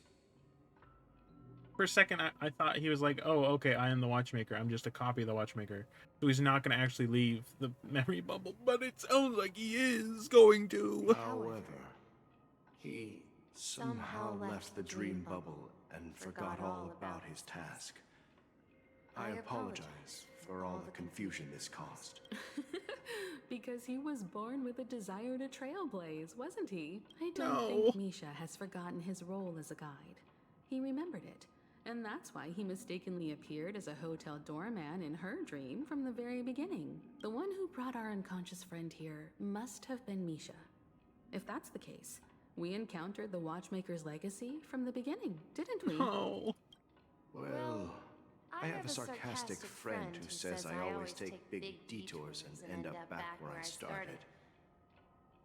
For a second, I thought he was like, oh, okay, I am the watchmaker. I'm just a copy of the watchmaker. So he's not going to actually leave the memory bubble, but it sounds like he is going to. However, he somehow left the dream bubble and forgot all about his task. I apologize for all the confusion this caused. Because he was born with a desire to trailblaze, wasn't he? I don't No. think Misha has forgotten his role as a guide. He remembered it, and that's why he mistakenly appeared as a hotel doorman in her dream from the very beginning. The one who brought our unconscious friend here must have been Misha. If that's the case, we encountered the Watchmaker's legacy from the beginning, didn't we? Oh. Well, I have a sarcastic friend who says I always take big detours and end up back where I started.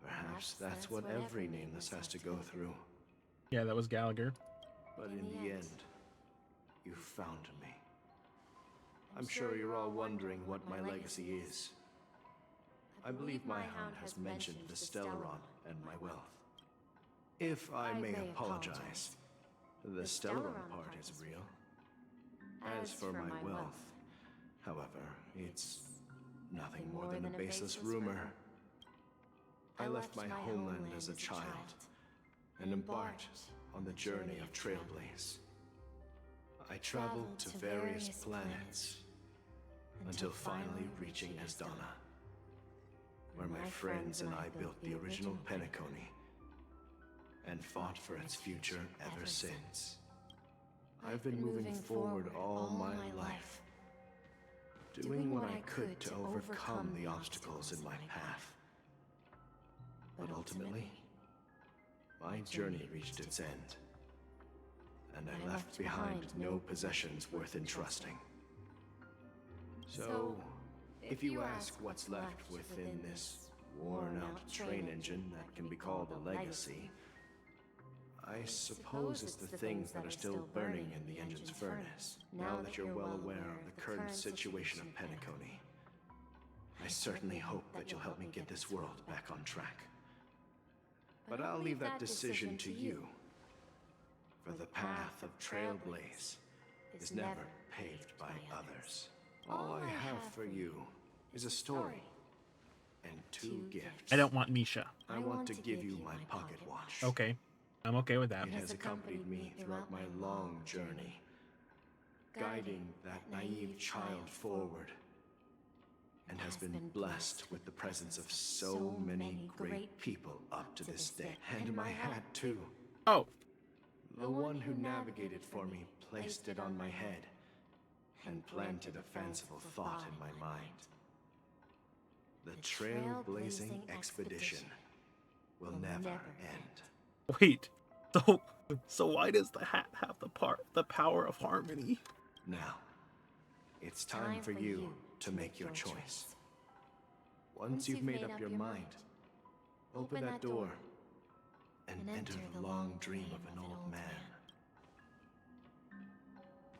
Perhaps that's what every nameless has to go through. Yeah, that was Gallagher. But in the end, you found me. I'm sure you're all wondering what my legacy is. I believe my hound has mentioned the Stellaron and my wealth. If I may apologize, the Stellaron part is real. As for my wealth, however, it's nothing more than a baseless rumor. I left my homeland as a child and embarked on the journey of Trailblaze. I traveled to various planets until finally reaching Asdana, where my friends and I built the original Penacony and fought for its future ever since. I've been moving forward all my life, doing what I could to overcome the obstacles in my path. But ultimately, my journey reached its end, and I left behind no possessions worth entrusting. So, if you ask what's left within this worn-out train engine that can be called a legacy, I suppose it's the things that are still burning in the engine's furnace. Now that you're well aware of the current situation of Penacony, I certainly hope that you'll help me get this world back on track. But I'll leave that decision to you. For the path of Trailblaze is never paved by others. All I have for you is a story and 2 gifts. I don't want Misha. I want to give you my pocket watch. Okay. I'm okay with that. It has accompanied me throughout my long journey, guiding that naive child forward, and has been blessed with the presence of so many great people up to this day. And my hat, too. Oh. The one who navigated for me placed it on my head and planted a fanciful thought in my mind. The trailblazing expedition will never end. Wait. So why does the hat have the power of harmony? Now, it's time for you to make your choice. Once you've made up your mind, open that door and enter the long dream of an old man.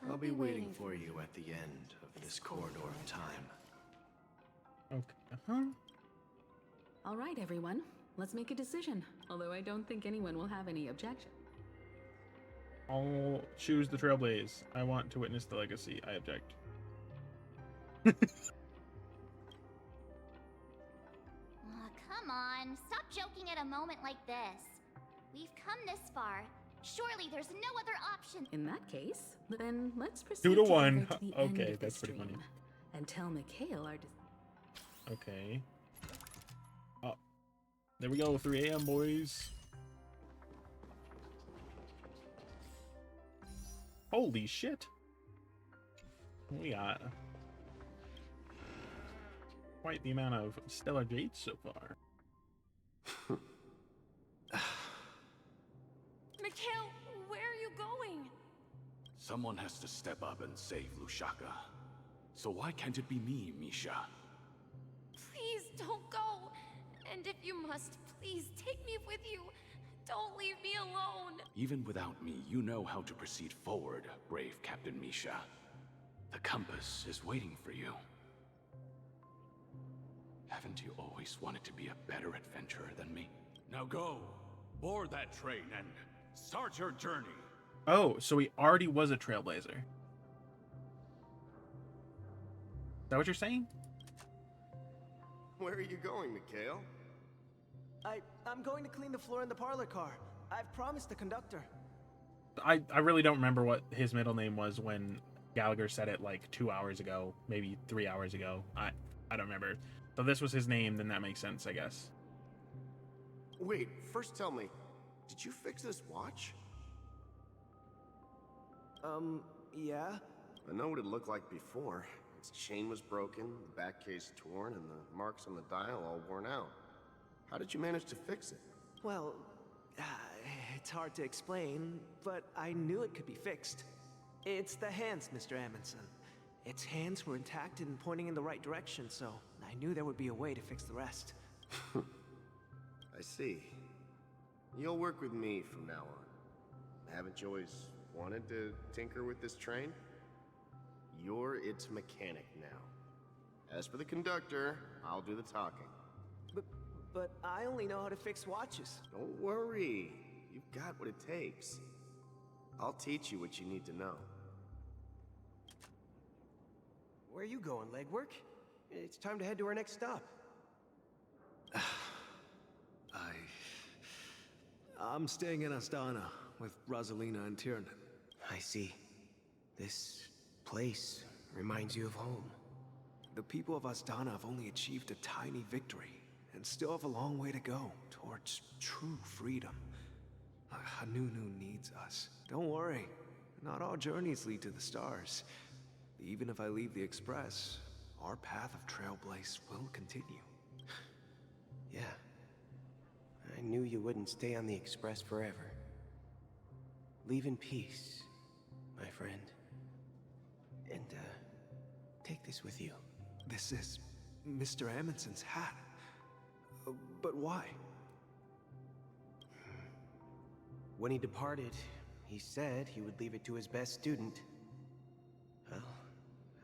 I'll be waiting for you at the end of this corridor of time. Okay. All right, everyone. Let's make a decision, although I don't think anyone will have any objection. I'll choose the Trailblaze. I want to witness the legacy. I object. Come on, stop joking at a moment like this. We've come this far. Surely there's no other option. In that case, then let's proceed 2 to 1. together to the end Okay, of that's this pretty funny. dream and tell Mikhail our Okay. Oh. There we go. 3 a.m. boys. Holy shit. We got quite the amount of stellar jades so far. Mikhail, where are you going? Someone has to step up and save Lushaka. So why can't it be me, Misha? Please don't go. And if you must, please take me with you. Don't leave me alone. Even without me, you know how to proceed forward, brave Captain Misha. The compass is waiting for you. Haven't you always wanted to be a better adventurer than me? Now go, board that train and start your journey. Oh, so he already was a trailblazer. Is that what you're saying? Where are you going, Mikhail? I'm going to clean the floor in the parlor car. I've promised the conductor. I really don't remember what his middle name was when Gallagher said it like 2 hours ago, maybe 3 hours ago. I don't remember. So this was his name, then that makes sense, I guess. Wait, first tell me, did you fix this watch? Yeah? I know what it looked like before. Its chain was broken, the back case torn, and the marks on the dial all worn out. How did you manage to fix it? Well, it's hard to explain, but I knew it could be fixed. It's the hands, Mr. Amundsen. Its hands were intact and pointing in the right direction, so I knew there would be a way to fix the rest. I see. You'll work with me from now on. Haven't you always wanted to tinker with this train? You're its mechanic now. As for the conductor, I'll do the talking. But I only know how to fix watches. Don't worry. You've got what it takes. I'll teach you what you need to know. Where are you going, legwork? It's time to head to our next stop. I'm staying in Astana with Rosalina and Tiernan. I see. This place reminds you of home. The people of Astana have only achieved a tiny victory and still have a long way to go towards true freedom. Hanunu needs us. Don't worry, not all journeys lead to the stars. Even if I leave the Express, our path of Trailblaze will continue. Yeah. I knew you wouldn't stay on the Express forever. Leave in peace, my friend. And, take this with you. This is Mr. Amundsen's hat. But why? When he departed, he said he would leave it to his best student. Well,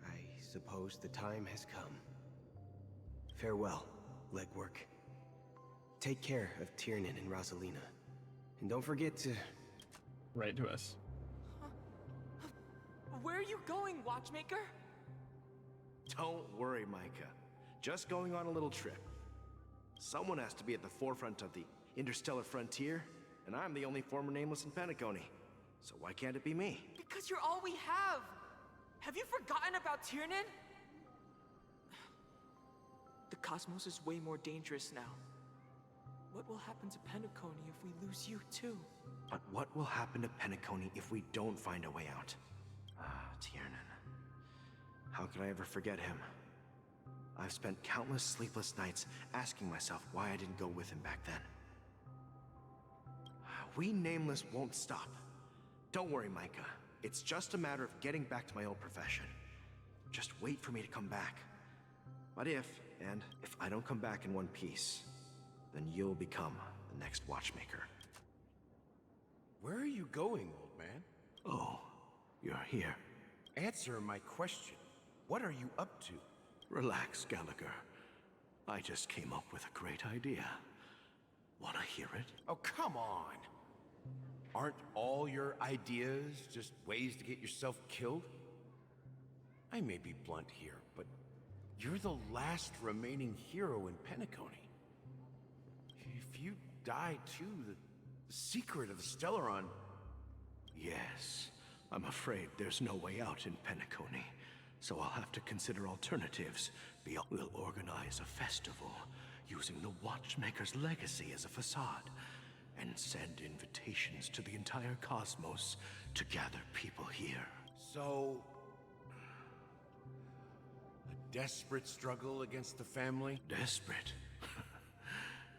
I suppose the time has come. Farewell, legwork. Take care of Tiernan and Rosalina. And don't forget to... Write to us. Where are you going, Watchmaker? Don't worry, Micah. Just going on a little trip. Someone has to be at the forefront of the interstellar frontier, and I'm the only former nameless in Penacony. So why can't it be me? Because you're all we have. Have you forgotten about Tiernan? The cosmos is way more dangerous now. What will happen to Penacony if we lose you too? But what will happen to Penacony if we don't find a way out? Tiernan. How could I ever forget him? I've spent countless sleepless nights asking myself why I didn't go with him back then. We Nameless won't stop. Don't worry, Micah. It's just a matter of getting back to my old profession. Just wait for me to come back. But if I don't come back in one piece, then you'll become the next Watchmaker. Where are you going, old man? Oh, you're here. Answer my question. What are you up to? Relax, Gallagher. I just came up with a great idea. Wanna hear it? Oh, come on. Aren't all your ideas just ways to get yourself killed? I may be blunt here, but you're the last remaining hero in Penacony. If you die too, the secret of the Stellaron... Yes. I'm afraid there's no way out in Penacony, so I'll have to consider alternatives. We'll organize a festival using the Watchmaker's legacy as a facade, and send invitations to the entire cosmos to gather people here. So... a desperate struggle against the family? Desperate?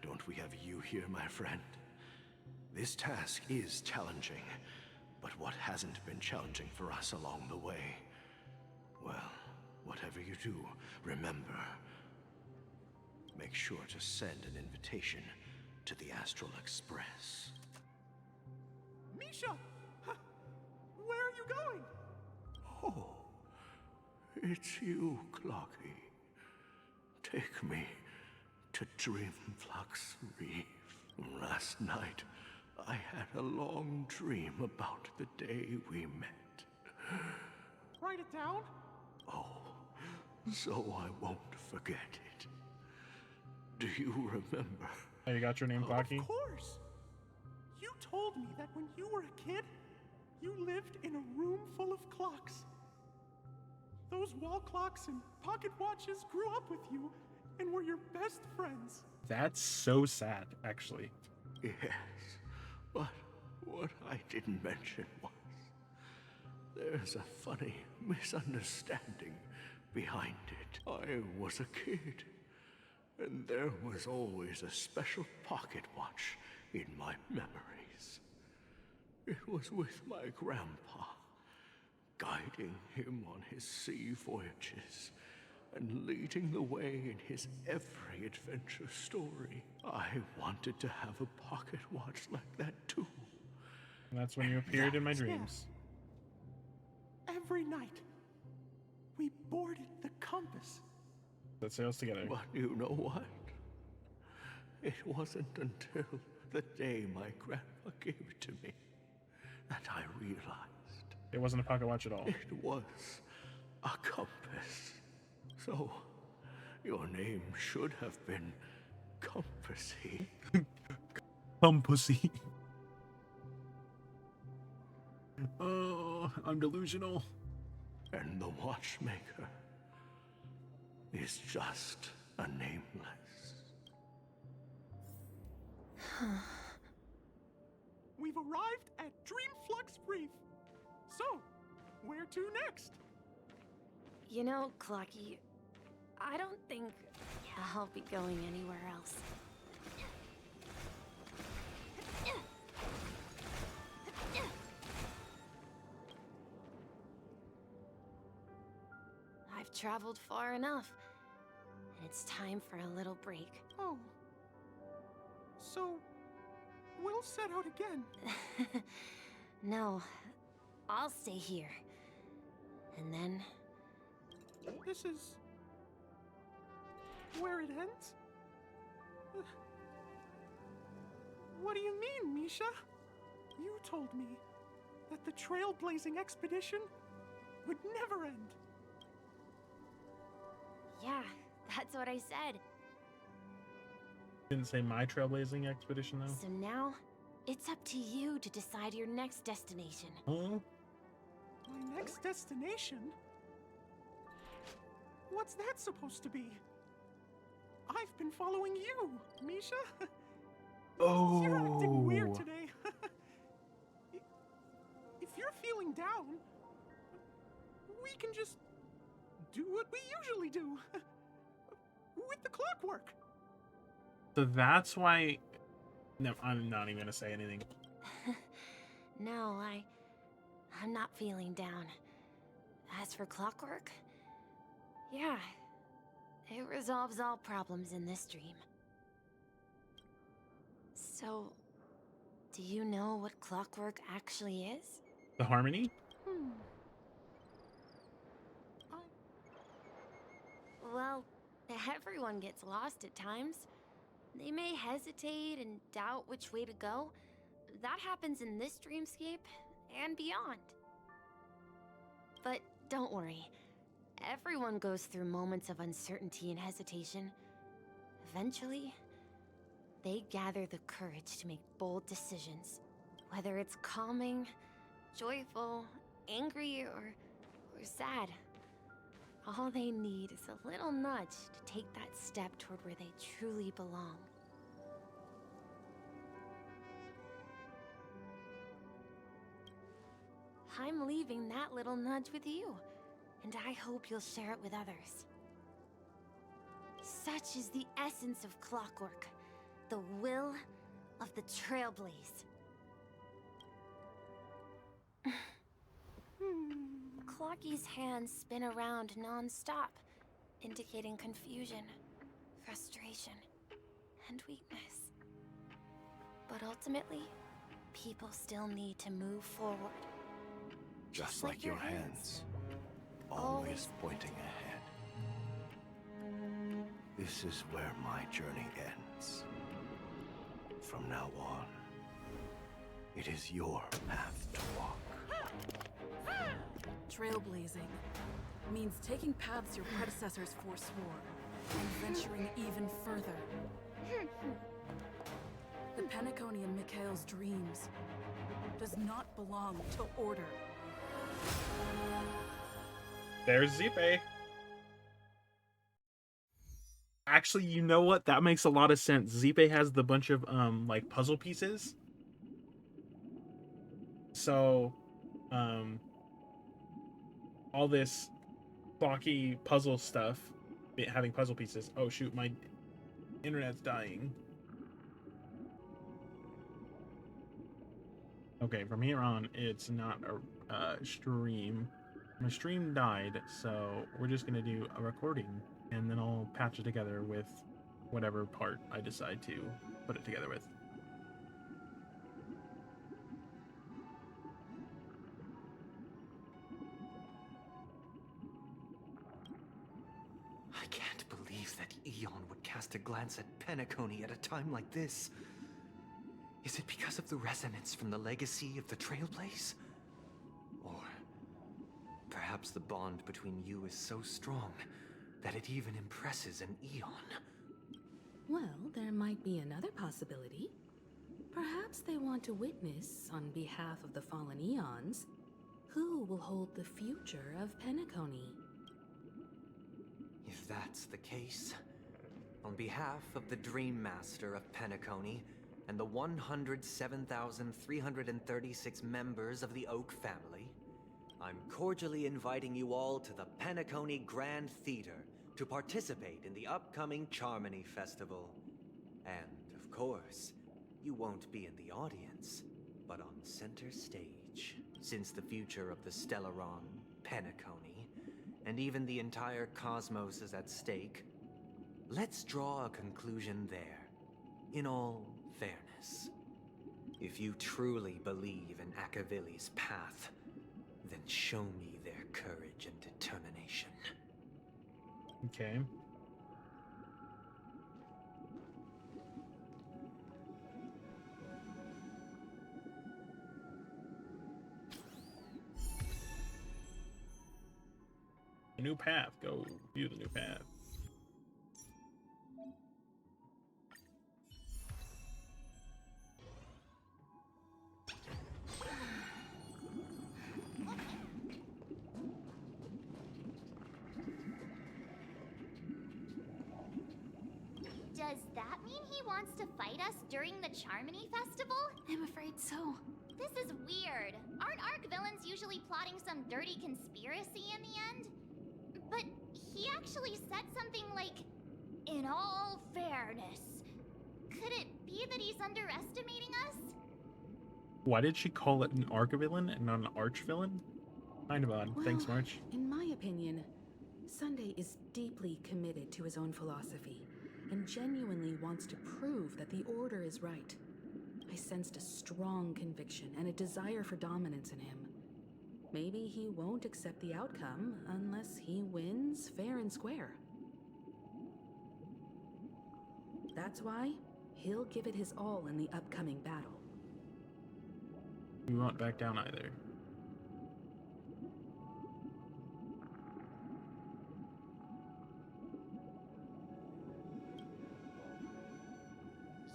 Don't we have you here, my friend? This task is challenging, but what hasn't been challenging for us along the way? Well, whatever you do, remember, make sure to send an invitation to the Astral Express. Misha! Where are you going? Oh, it's you, Clocky. Take me to Dreamflux Reef. Last night, I had a long dream about the day we met. Write it down? Oh, so I won't forget it. Do you remember? Oh, you got your name, Clocky? Of course! You told me that when you were a kid, you lived in a room full of clocks. Those wall clocks and pocket watches grew up with you and were your best friends. That's so sad, actually. Yes, but what I didn't mention was there's a funny misunderstanding behind it. I was a kid, and there was always a special pocket watch in my memories. It was with my grandpa, guiding him on his sea voyages and leading the way in his every adventure story. I wanted to have a pocket watch like that too. And that's when you appeared in my dreams. Yeah. Every night, we boarded the compass. Let's sail us together. But you know what? It wasn't until the day my grandpa gave it to me that I realized. It wasn't a pocket watch at all. It was a compass. So, your name should have been Compassy. Compassy. Oh, I'm delusional. And the watchmaker is just a nameless. We've arrived at Dreamflux Reef. So, where to next? You know, Clocky, I don't think I'll be going anywhere else. I've traveled far enough, and it's time for a little break. Oh. So, we'll set out again. No, I'll stay here. And then... This is... where it ends? What do you mean, Misha? You told me that the trailblazing expedition would never end. Yeah, that's what I said. Didn't say my trailblazing expedition, though. So now, it's up to you to decide your next destination. Huh? My next destination? What's that supposed to be? I've been following you, Misha. Oh. You're acting weird today. If you're feeling down, we can just do what we usually do. With the clockwork. So that's why... No, I'm not even gonna say anything. No, I'm not feeling down. As for clockwork, yeah, it resolves all problems in this dream. So, do you know what clockwork actually is? The harmony? Well, everyone gets lost at times. They may hesitate and doubt which way to go. That happens in this dreamscape and beyond. But don't worry. Everyone goes through moments of uncertainty and hesitation. Eventually, they gather the courage to make bold decisions. Whether it's calming, joyful, angry, or sad. All they need is a little nudge to take that step toward where they truly belong. I'm leaving that little nudge with you, and I hope you'll share it with others. Such is the essence of clockwork, the will of the Trailblaze. Clocky's hands spin around non-stop, indicating confusion, frustration, and weakness. But ultimately, people still need to move forward. Just like your hands, always pointing ahead. This is where my journey ends. From now on, It is your path to walk. Trailblazing means taking paths your predecessors forswore and venturing even further. The Penacony in Mikhail's dreams does not belong to Order. There's Zipe. Actually, you know what? That makes a lot of sense. Zipe has the bunch of like puzzle pieces. So all this blocky puzzle stuff, having puzzle pieces. Oh shoot, my internet's dying. Okay, from here on, it's not a stream. My stream died, so we're just gonna do a recording, and then I'll patch it together with whatever part I decide to put it together with. I can't believe that Eon would cast a glance at Penacony at a time like this. Is it because of the resonance from the legacy of the Trailblaze? Or perhaps the bond between you is so strong that it even impresses an Eon? Well, there might be another possibility. Perhaps they want to witness, on behalf of the fallen Eons, who will hold the future of Penacony. If that's the case, on behalf of the Dream Master of Penacony and the 107,336 members of the Oak family, I'm cordially inviting you all to the Penacony Grand Theater to participate in the upcoming Charmony Festival. And, of course, you won't be in the audience, but on center stage, since the future of the Stellaron, Penacony, and even the entire cosmos is at stake. Let's draw a conclusion there, in all fairness. If you truly believe in Akavili's path, then show me their courage and determination. Okay. A new path. Go view the new path. Does that mean he wants to fight us during the Charmony Festival? I'm afraid so. This is weird. Aren't Arc villains usually plotting some dirty conspiracy in the end? But he actually said something like, "in all fairness." Could it be that he's underestimating us? Why did she call it an arc villain and not an arch villain? Kind of odd. Well, Thanks, March. In my opinion, Sunday is deeply committed to his own philosophy and genuinely wants to prove that the Order is right. I sensed a strong conviction and a desire for dominance in him. Maybe he won't accept the outcome unless he wins fair and square. That's why he'll give it his all in the upcoming battle. We won't back down either.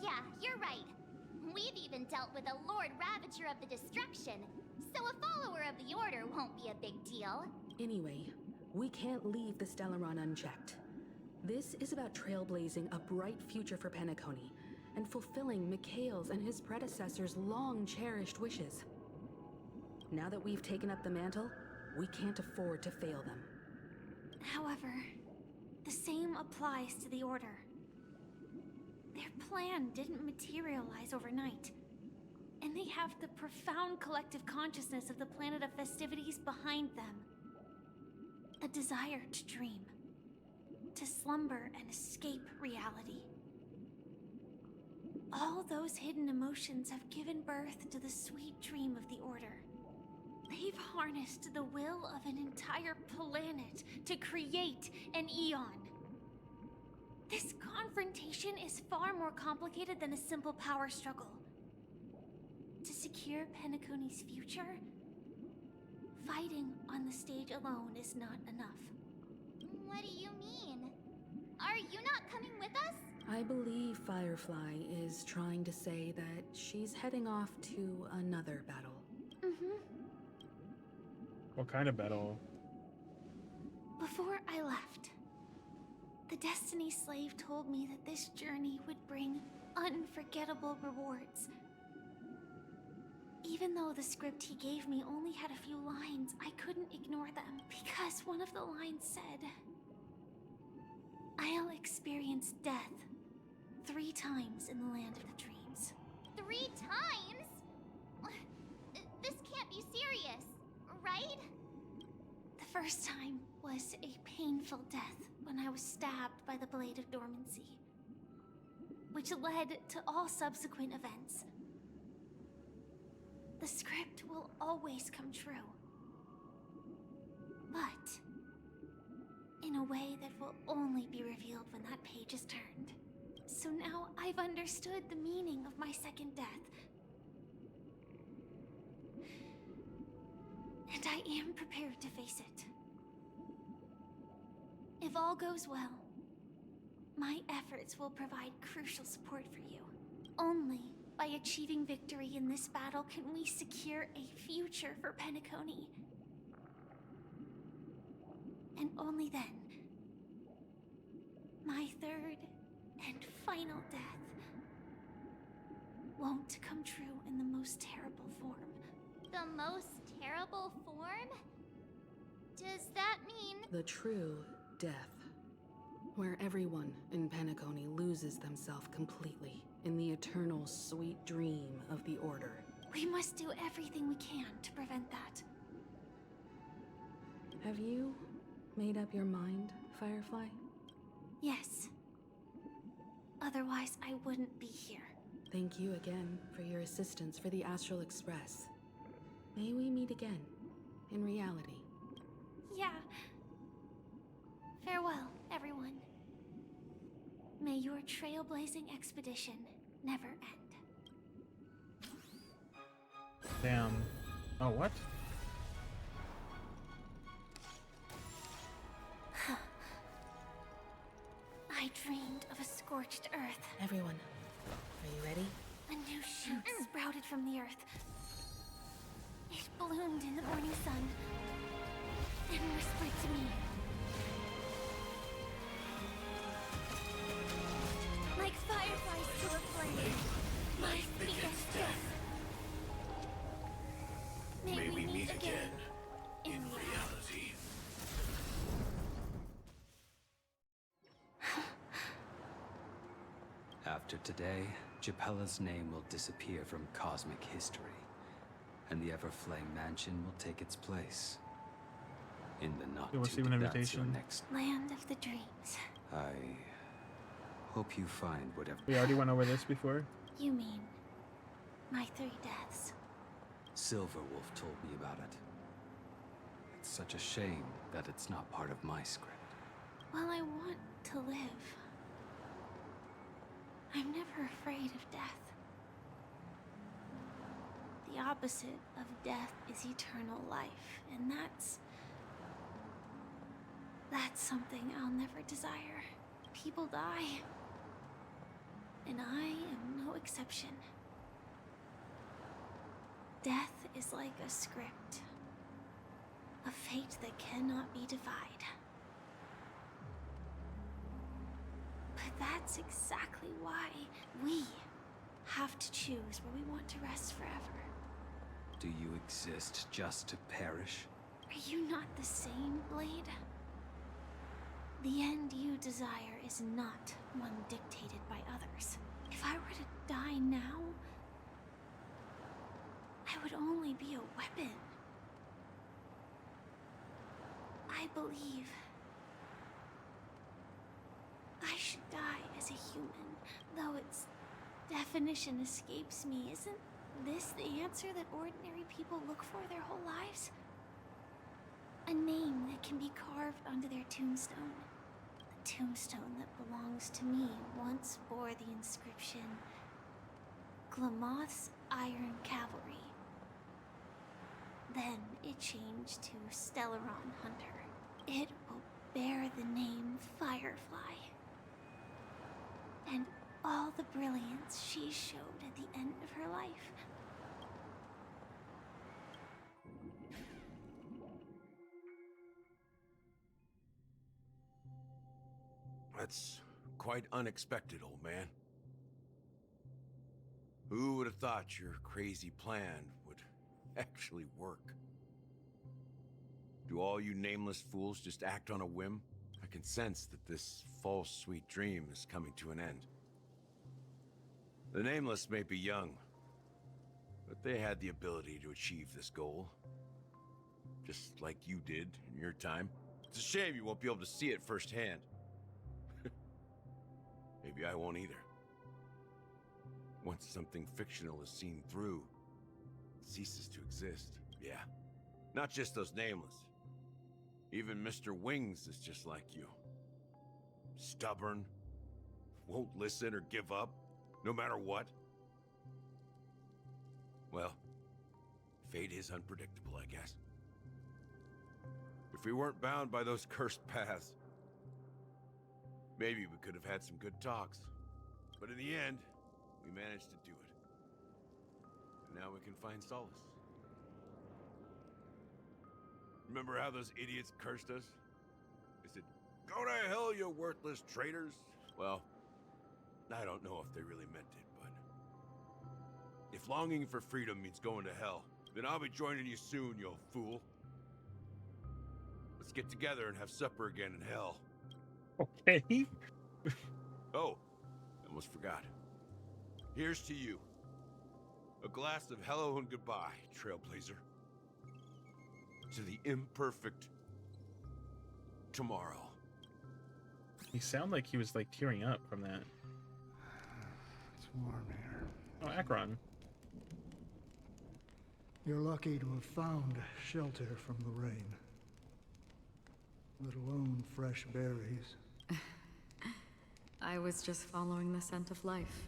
Yeah, you're right. We've even dealt with a Lord Ravager of the Destruction, so a follower of the Order won't be a big deal. Anyway, we can't leave the Stellaron unchecked. This is about trailblazing a bright future for Penacony and fulfilling Mikhail's and his predecessors' long-cherished wishes. Now that we've taken up the mantle, we can't afford to fail them. However, the same applies to the Order. Their plan didn't materialize overnight, and they have the profound collective consciousness of the planet of festivities behind them. A desire to dream, to slumber and escape reality. All those hidden emotions have given birth to the sweet dream of the Order. They've harnessed the will of an entire planet to create an Eon. This confrontation is far more complicated than a simple power struggle. to secure Penacony's future, fighting on the stage alone is not enough. What do you mean? Are you not coming with us? I believe Firefly is trying to say that she's heading off to another battle. Mm-hmm. What kind of battle? Before I left, the Destiny Slave told me that this journey would bring unforgettable rewards. Even though the script he gave me only had a few lines, I couldn't ignore them because one of the lines said, "I'll experience death 3 times in the land of the dreams." 3 times? This can't be serious, right? The first time was a painful death when I was stabbed by the Blade of Dormancy, which led to all subsequent events. The script will always come true, but in a way that will only be revealed when that page is turned. So now I've understood the meaning of my second death. And I am prepared to face it. If all goes well, my efforts will provide crucial support for you. Only by achieving victory in this battle can we secure a future for Penacony. And only then, my third and final death won't come true in the most terrible form. The most terrible form? Does that mean... The true death, where everyone in Penacony loses themselves completely in the eternal sweet dream of the Order. We must do everything we can to prevent that. Have you made up your mind, Firefly? Yes. Otherwise, I wouldn't be here. Thank you again for your assistance for the Astral Express. May we meet again, in reality. Yeah. Farewell, everyone. May your trailblazing expedition never end. Damn. Oh, what? I dreamed of a scorched earth. Everyone, are you ready? A new shoot sprouted from the earth. It bloomed in the morning sun and whispered to me. Like fireflies to a flame, life begins death. May we meet again in reality. After today, Japella's name will disappear from cosmic history, and the Everflame Mansion will take its place. In the not You'll receive an invitation. next. Land of the dreams. I hope you find whatever. We already went over this before. You mean my 3 deaths? Silverwolf told me about it. It's such a shame that it's not part of my script. Well, I want to live. I'm never afraid of death. The opposite of death is eternal life, and that's something I'll never desire. People die, and I am no exception. Death is like a script, a fate that cannot be defied. But that's exactly why we have to choose where we want to rest forever. Do you exist just to perish? Are you not the same, Blade? The end you desire is not one dictated by others. If I were to die now, I would only be a weapon. I believe I should die as a human, though its definition escapes me. Isn't this the answer that ordinary people look for their whole lives? A name that can be carved onto their tombstone. The tombstone that belongs to me once bore the inscription, Glamoth's Iron Cavalry. Then it changed to Stellaron Hunter. It will bear the name Firefly. And all the brilliance she showed at the end of her life. That's quite unexpected, old man. Who would have thought your crazy plan would actually work? Do all you nameless fools just act on a whim? I can sense that this false sweet dream is coming to an end. The nameless may be young, but they had the ability to achieve this goal. Just like you did in your time. It's a shame you won't be able to see it firsthand. Maybe I won't either. Once something fictional is seen through, it ceases to exist. Yeah. Not just those nameless. Even Mr. Wings is just like you. Stubborn. Won't listen or give up, no matter what. Well, fate is unpredictable, I guess. If we weren't bound by those cursed paths, maybe we could have had some good talks. But in the end, we managed to do it. And now we can find solace. Remember how those idiots cursed us? They said, "Go to hell, you worthless traitors." Well, I don't know if they really meant it, but if longing for freedom means going to hell, then I'll be joining you soon, you fool. Let's get together and have supper again in hell. Okay. Oh, I almost forgot. Here's to you. A glass of hello and goodbye, Trailblazer. To the imperfect tomorrow. He sounded like he was like tearing up from that. It's warm here. Oh, Akron. You're lucky to have found shelter from the rain. Let alone fresh berries. I was just following the scent of life.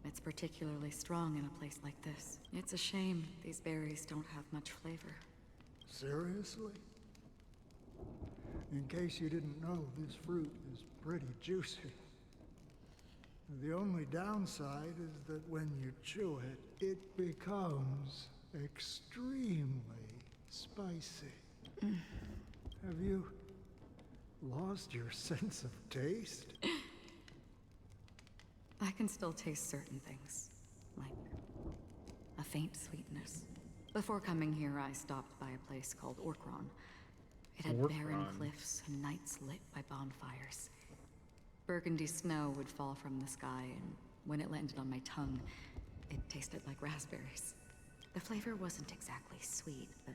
It's particularly strong in a place like this. It's a shame these berries don't have much flavor. Seriously? In case you didn't know, this fruit is pretty juicy. The only downside is that when you chew it, it becomes extremely spicy. Have you lost your sense of taste? I can still taste certain things, like a faint sweetness. Before coming here, I stopped by a place called Orkron. It had barren cliffs and nights lit by bonfires. Burgundy snow would fall from the sky, and when it landed on my tongue, it tasted like raspberries. The flavor wasn't exactly sweet, but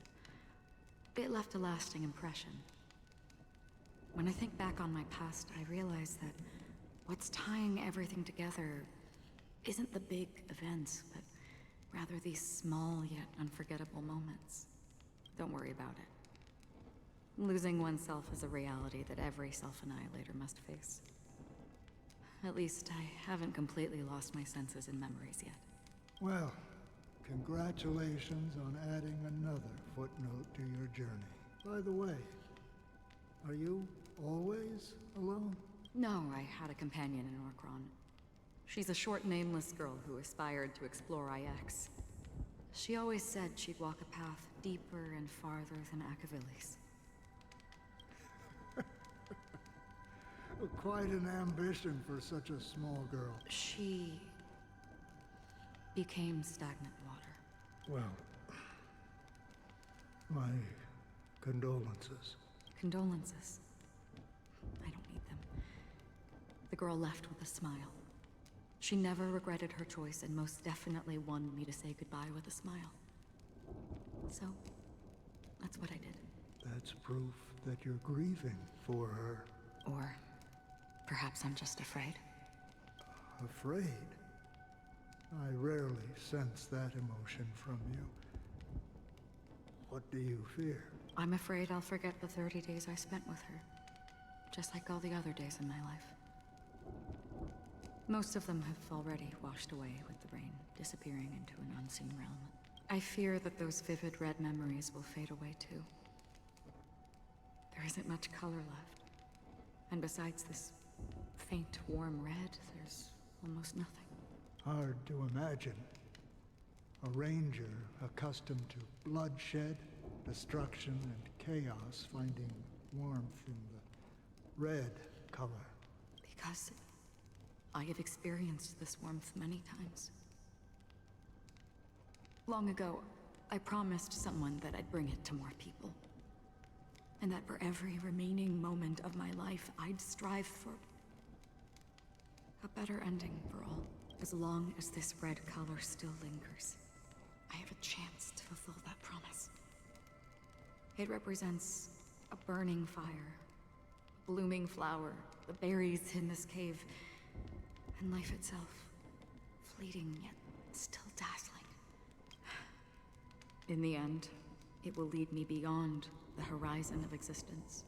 it left a lasting impression. When I think back on my past, I realize that what's tying everything together isn't the big events, but rather these small yet unforgettable moments. Don't worry about it. Losing oneself is a reality that every self-annihilator must face. At least I haven't completely lost my senses and memories yet. Well, congratulations on adding another footnote to your journey. By the way, are you always alone? No, I had a companion in Orkron. She's a short, nameless girl who aspired to explore IX. She always said she'd walk a path deeper and farther than Akavili's. Quite an ambition for such a small girl. She became stagnant water. Well, my condolences. Condolences. I don't need them. The girl left with a smile. She never regretted her choice and most definitely wanted me to say goodbye with a smile. So, that's what I did. That's proof that you're grieving for her. Or perhaps I'm just afraid. Afraid? I rarely sense that emotion from you. What do you fear? I'm afraid I'll forget the 30 days I spent with her. Just like all the other days in my life. Most of them have already washed away with the rain. disappearing into an unseen realm. I fear that those vivid red memories will fade away too. There isn't much color left. And besides this faint, warm red, there's almost nothing. Hard to imagine. A ranger accustomed to bloodshed, destruction, and chaos finding warmth in the red color. Because I have experienced this warmth many times. Long ago, I promised someone that I'd bring it to more people. And that for every remaining moment of my life, I'd strive for a better ending for all. As long as this red color still lingers, I have a chance to fulfill that promise. It represents a burning fire, a blooming flower, the berries in this cave, and life itself, fleeting yet still dazzling. In the end, it will lead me beyond the horizon of existence.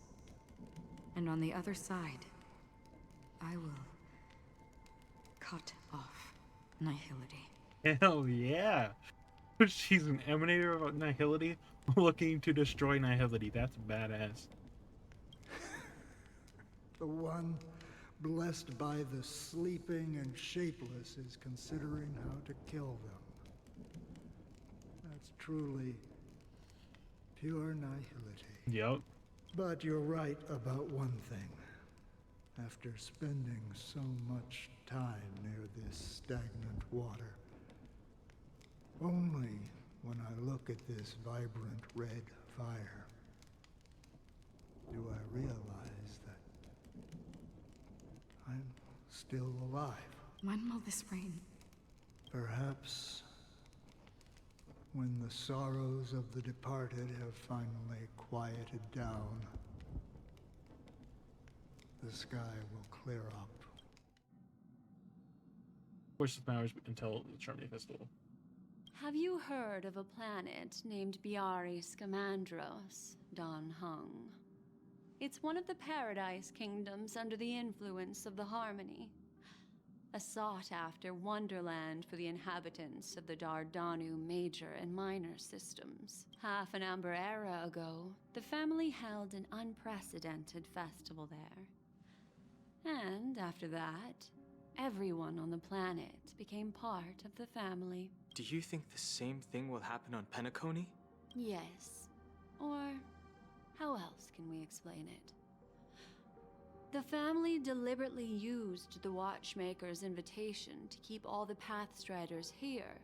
And on the other side, I will cut off nihility. Hell yeah! She's an emanator of nihility, looking to destroy nihility. That's badass. The one blessed by the sleeping and shapeless is considering how to kill them. That's truly pure nihility. Yep. But you're right about one thing. After spending so much time near this stagnant water, only when I look at this vibrant red fire do I realize that I'm still alive. When will this rain? Perhaps when the sorrows of the departed have finally quieted down, the sky will clear up. Of course, it matters until the Charmony Festival. Have you heard of a planet named Biari Scamandros, Don Hung? It's one of the Paradise Kingdoms under the influence of the Harmony. A sought-after wonderland for the inhabitants of the Dardanu Major and Minor systems. Half an Amber Era ago, the family held an unprecedented festival there. And after that, everyone on the planet became part of the family. Do you think the same thing will happen on Penacony? Yes. Or how else can we explain it? The family deliberately used the Watchmaker's invitation to keep all the Pathstriders here,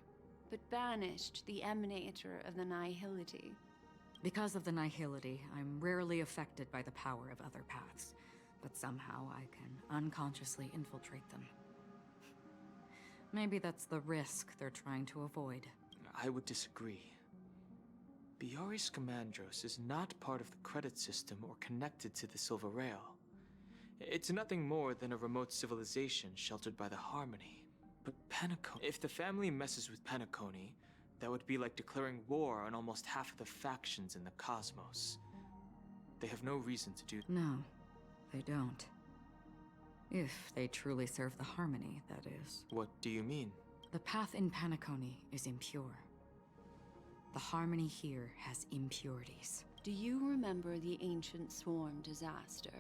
but banished the Emanator of the Nihility. Because of the nihility, I'm rarely affected by the power of other paths, but somehow I can unconsciously infiltrate them. Maybe that's the risk they're trying to avoid. I would disagree. Biari Scamandros is not part of the credit system or connected to the Silver Rail. It's nothing more than a remote civilization sheltered by the Harmony. But Penacony... If the family messes with Penacony, that would be like declaring war on almost half of the factions in the cosmos. They have no reason to do that. No, they don't. If they truly serve the Harmony, that is. What do you mean? The path in Penacony is impure. The Harmony here has impurities. Do you remember the Ancient Swarm disaster?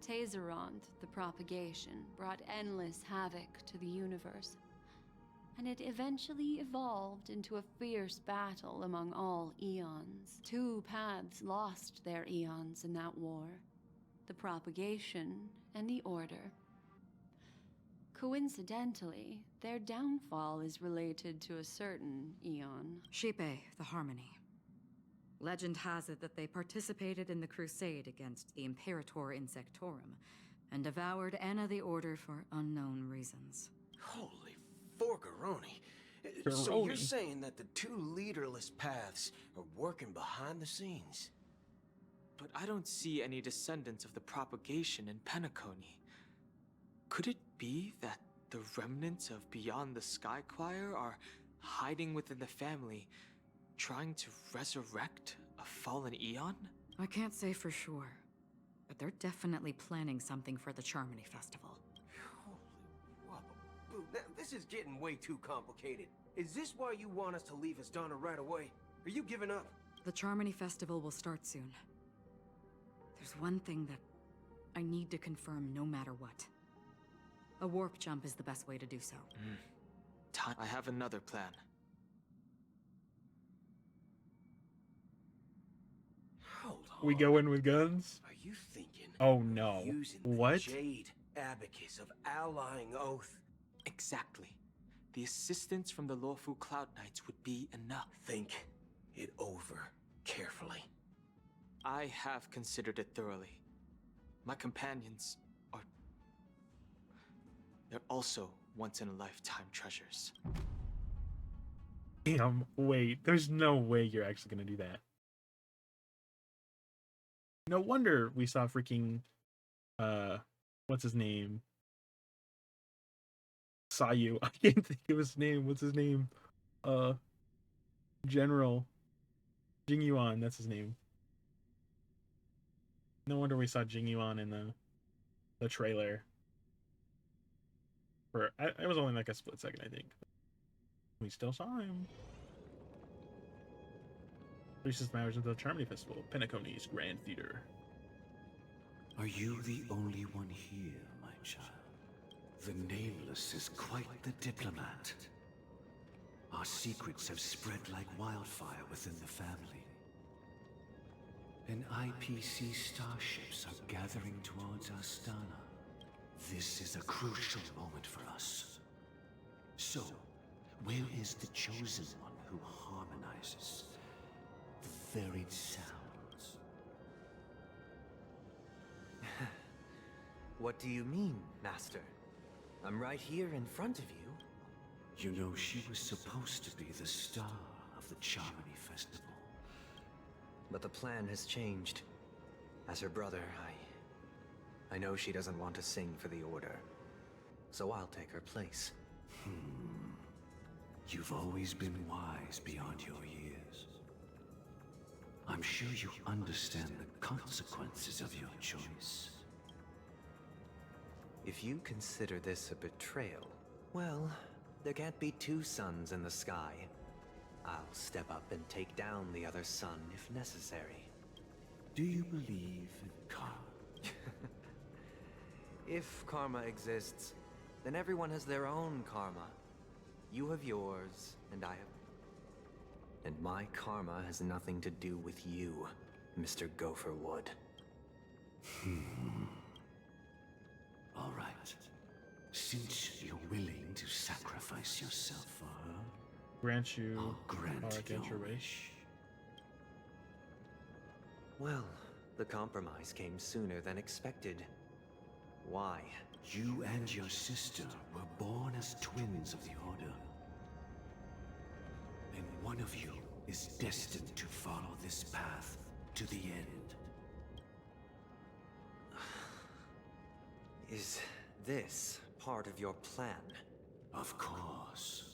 Tazeront, the propagation, brought endless havoc to the universe, and it eventually evolved into a fierce battle among all eons. Two paths lost their eons in that war, the propagation and the Order. Coincidentally, their downfall is related to a certain eon. Shipe, the Harmony. Legend has it that they participated in the crusade against the Imperator Insectorum, and devoured Anna the Order for unknown reasons. Holy forgaroni. So you're saying that the two leaderless paths are working behind the scenes? But I don't see any descendants of the propagation in Penacony. Could it be that the remnants of Beyond the Sky Choir are hiding within the family, trying to resurrect a fallen eon? I can't say for sure, but they're definitely planning something for the Charmony Festival. Now, this is getting way too complicated. Is this why you want us to leave Astana right away? Are you giving up? The Charmony Festival will start soon. There's one thing that I need to confirm no matter what. A warp jump is the best way to do so. I have another plan. Hold on. We go in with guns? Are you thinking? Oh no. Using What? the Jade Abacus of Allying Oath. Exactly. The assistance from the lawful Cloud Knights would be enough. Think it over carefully. I have considered it thoroughly. My companions are... they're also once-in-a-lifetime treasures. Damn, wait. There's no way you're actually gonna do that. No wonder we saw freaking... what's his name? Sayu. I can't think of his name. What's his name? General. Jing Yuan, that's his name. No wonder we saw Jing Yuan in the trailer. It was only like a split second, I think. We still saw him. Reese's Matters at the Charmony Festival, Penacony's Grand Theater. Are you the only one here, my child? The Nameless is quite the diplomat. Our secrets have spread like wildfire within the family. And IPC starships are gathering towards Astana. This is a crucial moment for us. So, where is the chosen one who harmonizes the varied sounds? What do you mean, Master? I'm right here in front of you. You know, she was supposed to be the star of the Charmony Festival. But the plan has changed. As her brother, I know she doesn't want to sing for the Order. So I'll take her place. You've always been wise beyond your years. I'm sure you understand the consequences of your choice. If you consider this a betrayal, well, there can't be two suns in the sky. I'll step up and take down the other sun if necessary. Do you believe in karma? If karma exists, then everyone has their own karma. You have yours, and I have... And my karma has nothing to do with you, Mr. Gopherwood. All right. Since you're willing to sacrifice yourself for her, Grant you I'll grant your your wish. Well, the compromise came sooner than expected. Why? You and your sister were born as twins of the Order. And one of you is destined to follow this path to the end. Is this part of your plan? Of course.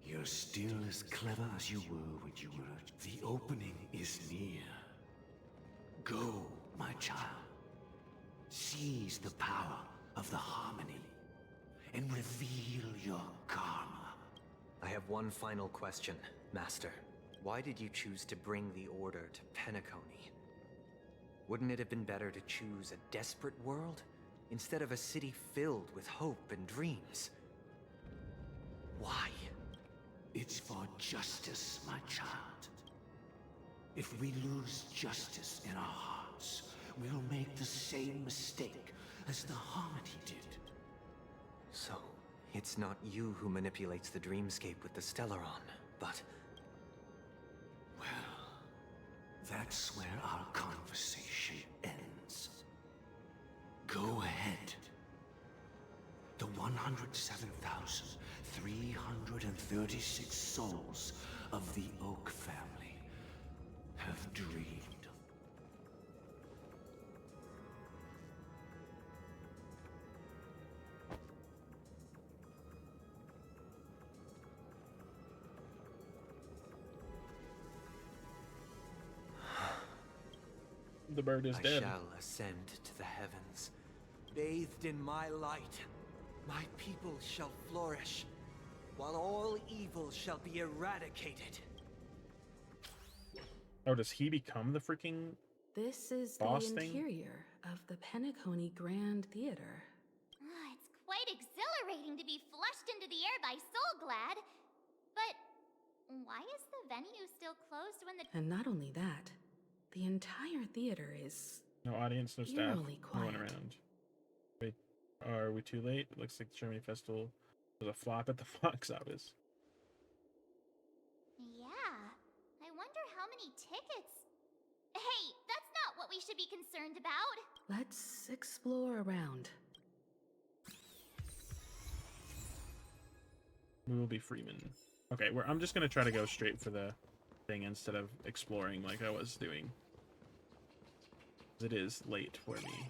You're still as clever as you were when you were... The opening is near. Go, my child. Seize the power of the Harmony and reveal your karma. I have one final question, Master. Why did you choose to bring the Order to Penacony? Wouldn't it have been better to choose a desperate world instead of a city filled with hope and dreams? Why? It's for justice, my child. If we lose justice in our hearts, we'll make the same mistake as the Harmony did. So, it's not you who manipulates the dreamscape with the Stellaron, but... Well, that's where our conversation ends. Go ahead. The 107,336 souls of the Oak family have dreamed. The bird is I dead. shall ascend to the heavens, bathed in my light, My people shall flourish, while all evil shall be eradicated. Oh, does he become the freaking This is boss the thing? interior of the Penacony Grand Theater. It's quite exhilarating to be flushed into the air by Soulglad. But why is the venue still closed when the... And not only that, the entire theater is No audience, no staff, eerily no one quiet. around. Wait, are we too late? It looks like the Germany Festival was a flop at the box office. Yeah, I wonder how many tickets... Hey, that's not what we should be concerned about. Let's explore around. We will be Freeman. Okay, I'm just gonna try to go straight for the thing instead of exploring like I was doing. It is late for me.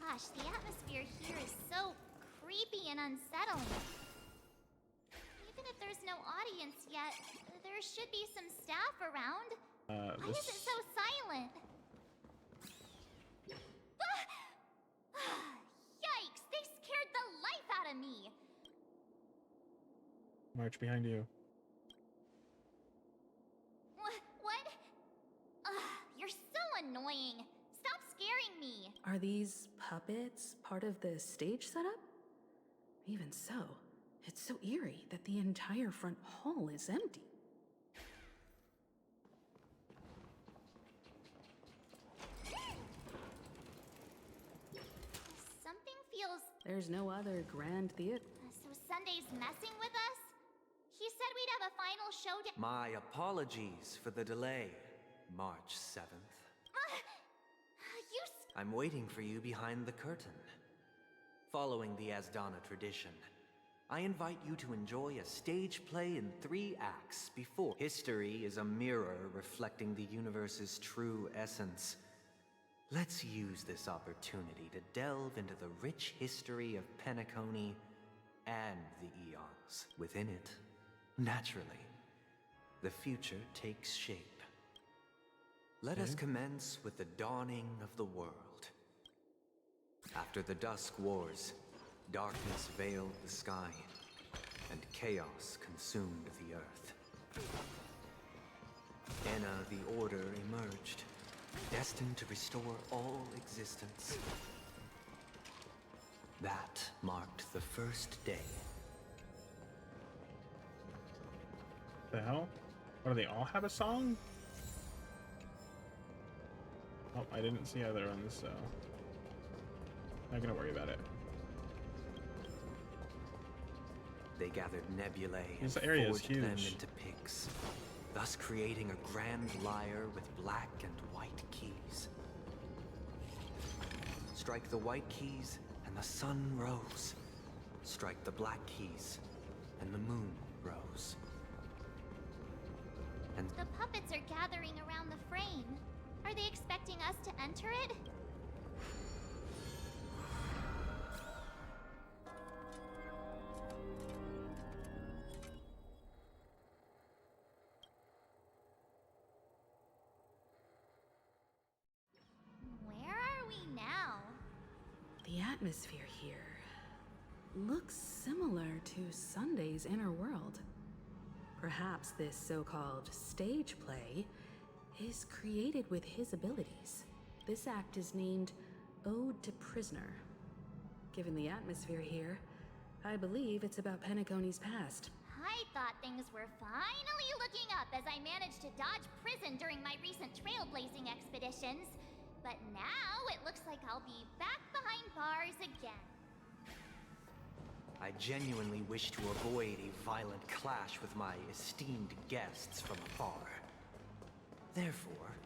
Gosh, the atmosphere here is so creepy and unsettling. Even if there's no audience yet, there should be some staff around. Why is it so silent? Yikes, they scared the life out of me. March behind you. What? You're so annoying. Stop scaring me. Are these puppets part of the stage setup? Even so, it's so eerie that the entire front hall is empty. Something feels... There's no other grand theater. So Sunday's messing with us? He said we'd have a final showdown. My apologies for the delay, March 7th. I'm waiting for you behind the curtain. Following the Asdana tradition, I invite you to enjoy a stage play in 3 acts before. History is a mirror reflecting the universe's true essence. Let's use this opportunity to delve into the rich history of Penacony and the eons within it. Naturally, the future takes shape. Let us commence with the dawning of the world. After the Dusk Wars, darkness veiled the sky, and chaos consumed the earth. Enna the Order emerged, destined to restore all existence. That marked the first day. The hell? What, do they all have a song? Oh, I didn't see other ones, so not gonna worry about it. They gathered nebulae This and area is forged them huge. into picks, thus creating a grand lyre with black and white keys. Strike the white keys, and the sun rose. Strike the black keys, and the moon rose. And The puppets are gathering around the frame. Are they expecting us to enter it? Where are we now? The atmosphere here looks similar to Sunday's inner world. Perhaps this so-called stage play is created with his abilities. This act is named Ode to Prisoner. Given the atmosphere here, I believe it's about Penacony's past. I thought things were finally looking up as I managed to dodge prison during my recent trailblazing expeditions. But now it looks like I'll be back behind bars again. I genuinely wish to avoid a violent clash with my esteemed guests from afar. Therefore,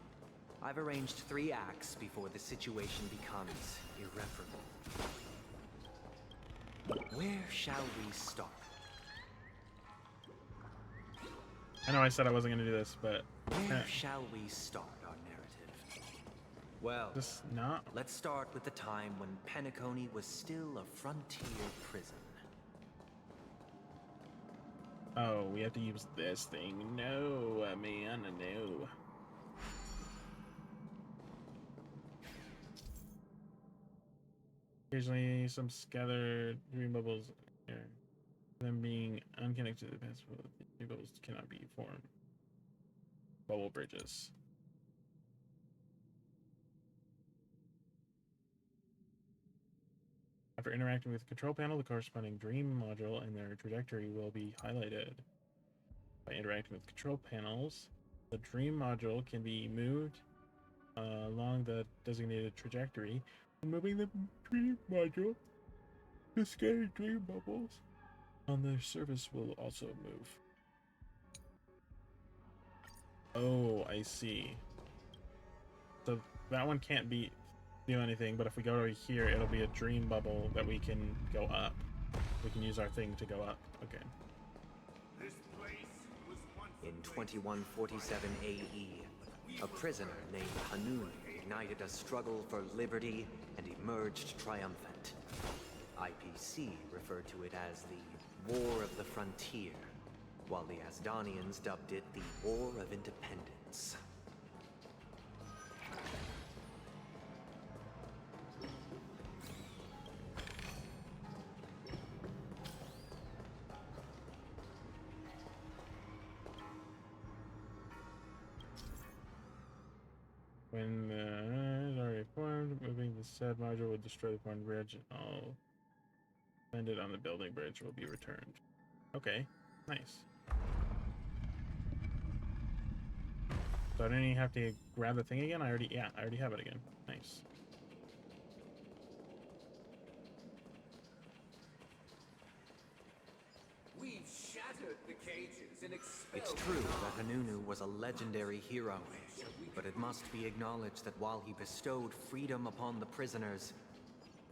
I've arranged 3 acts before the situation becomes irreparable. Where shall we start? I know I said I wasn't gonna do this, but Where shall we start our narrative? Well, let's start with the time when Penacony was still a frontier prison. oh, we have to use this thing. No, man, no. Occasionally, some scattered dream bubbles here. Them being unconnected to the past, dream bubbles cannot be formed. Bubble bridges. After interacting with the control panel, the corresponding dream module and their trajectory will be highlighted. By interacting with control panels, the dream module can be moved along the designated trajectory. Moving the dream module, the scattered dream bubbles on the surface will also move. Oh, I see. So that one can't do anything, but if we go over here, it'll be a dream bubble that we can go up. We can use our thing to go up. Okay. In 2147 AE, a prisoner named Hanun ignited a struggle for liberty and emerged triumphant. IPC referred to it as the War of the Frontier, while the Asdanians dubbed it the War of Independence. When the already formed, moving the said module would destroy the formed bridge, and all landed on the building bridge will be returned. Okay, nice. So I don't even have to grab the thing again. I already have it again. Nice. We've shattered the cages and expelled. It's true that Hanunu was a legendary hero, but it must be acknowledged that while he bestowed freedom upon the prisoners,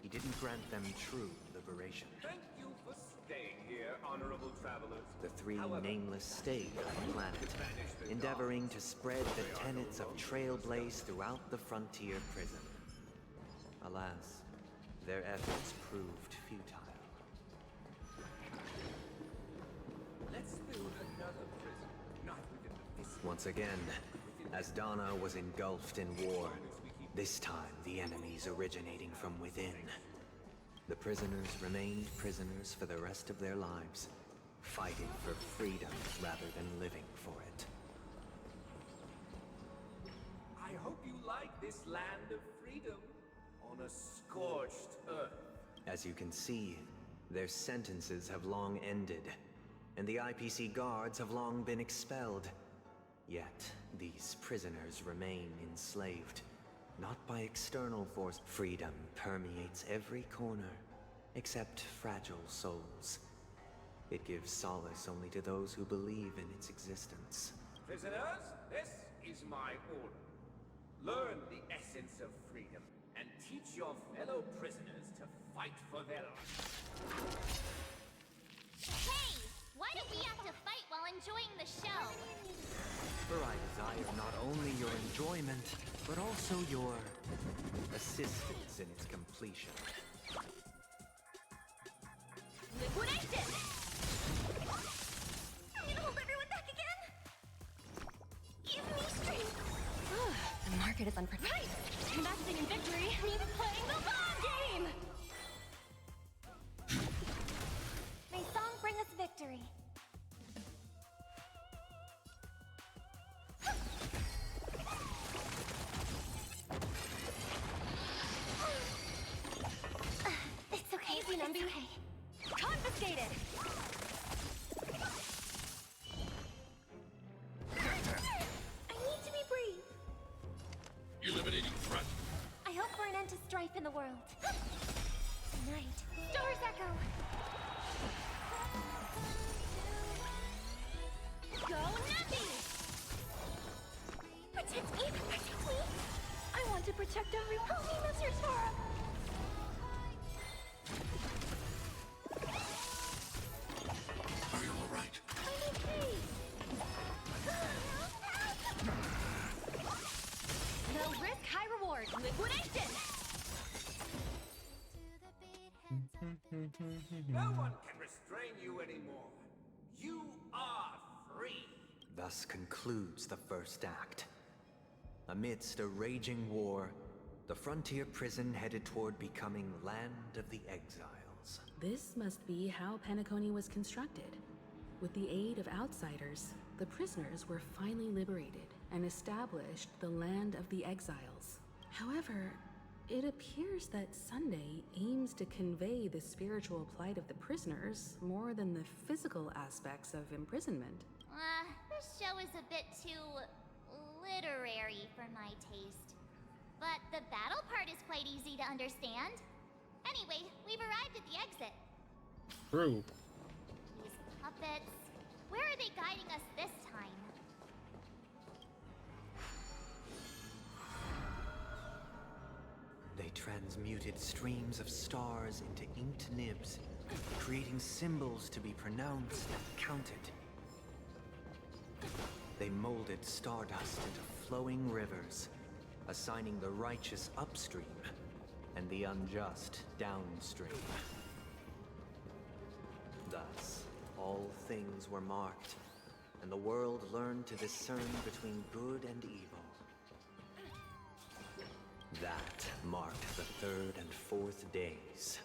he didn't grant them true liberation. Thank you for staying here, honorable travelers. The three nameless stayed on the planet, endeavoring to spread the tenets of Trailblaze throughout the frontier prison. Alas, their efforts proved futile. Let's build another prison, not within the vicinity. Once again, Asdana was engulfed in war, this time the enemies originating from within. The prisoners remained prisoners for the rest of their lives, fighting for freedom rather than living for it. I hope you like this land of freedom on a scorched earth. As you can see, their sentences have long ended, and the IPC guards have long been expelled. Yet, these prisoners remain enslaved, not by external force. Freedom permeates every corner, except fragile souls. It gives solace only to those who believe in its existence. Prisoners, this is my order. Learn the essence of freedom, and teach your fellow prisoners to fight for their lives. Hey! Why do we have to fight while enjoying the show? For I desire not only your enjoyment, but also your assistance in its completion. Liquidation! I'm gonna hold everyone back again! Give me strength! The market is unpredictable. Right! Investing in victory means playing the long game! May song bring us victory. It's okay, Easy, Numby. it's okay. Confiscated! I need to be brave. Eliminating threat. I hope for an end to strife in the world. Tonight, Stars Echo! Go Numpy! Protect me! Protect me! I want to protect everyone. Help me, Mr. Sora! Are you alright? I'm okay! No risk, high reward. Liquidation! No one can restrain you anymore. You are free. Thus concludes the first act. Amidst a raging war, The frontier prison headed toward becoming Land of the Exiles. This must be how Penacony was constructed. With the aid of outsiders, the prisoners were finally liberated and established the Land of the Exiles. However, it appears that Sunday aims to convey the spiritual plight of the prisoners more than the physical aspects of imprisonment. This show is a bit too literary for my taste. But the battle part is quite easy to understand. Anyway, we've arrived at the exit. True. These puppets. Where are they guiding us this time? They transmuted streams of stars into inked nibs, creating symbols to be pronounced and counted. They molded stardust into flowing rivers, assigning the righteous upstream and the unjust downstream. Thus, all things were marked, and the world learned to discern between good and evil. That marked the third and fourth days.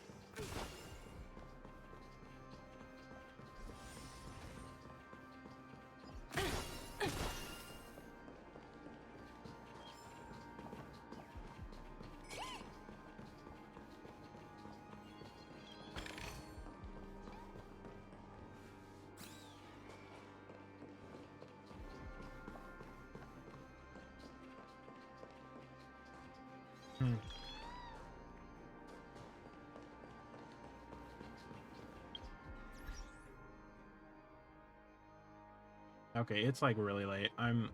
Okay, it's like really late. I'm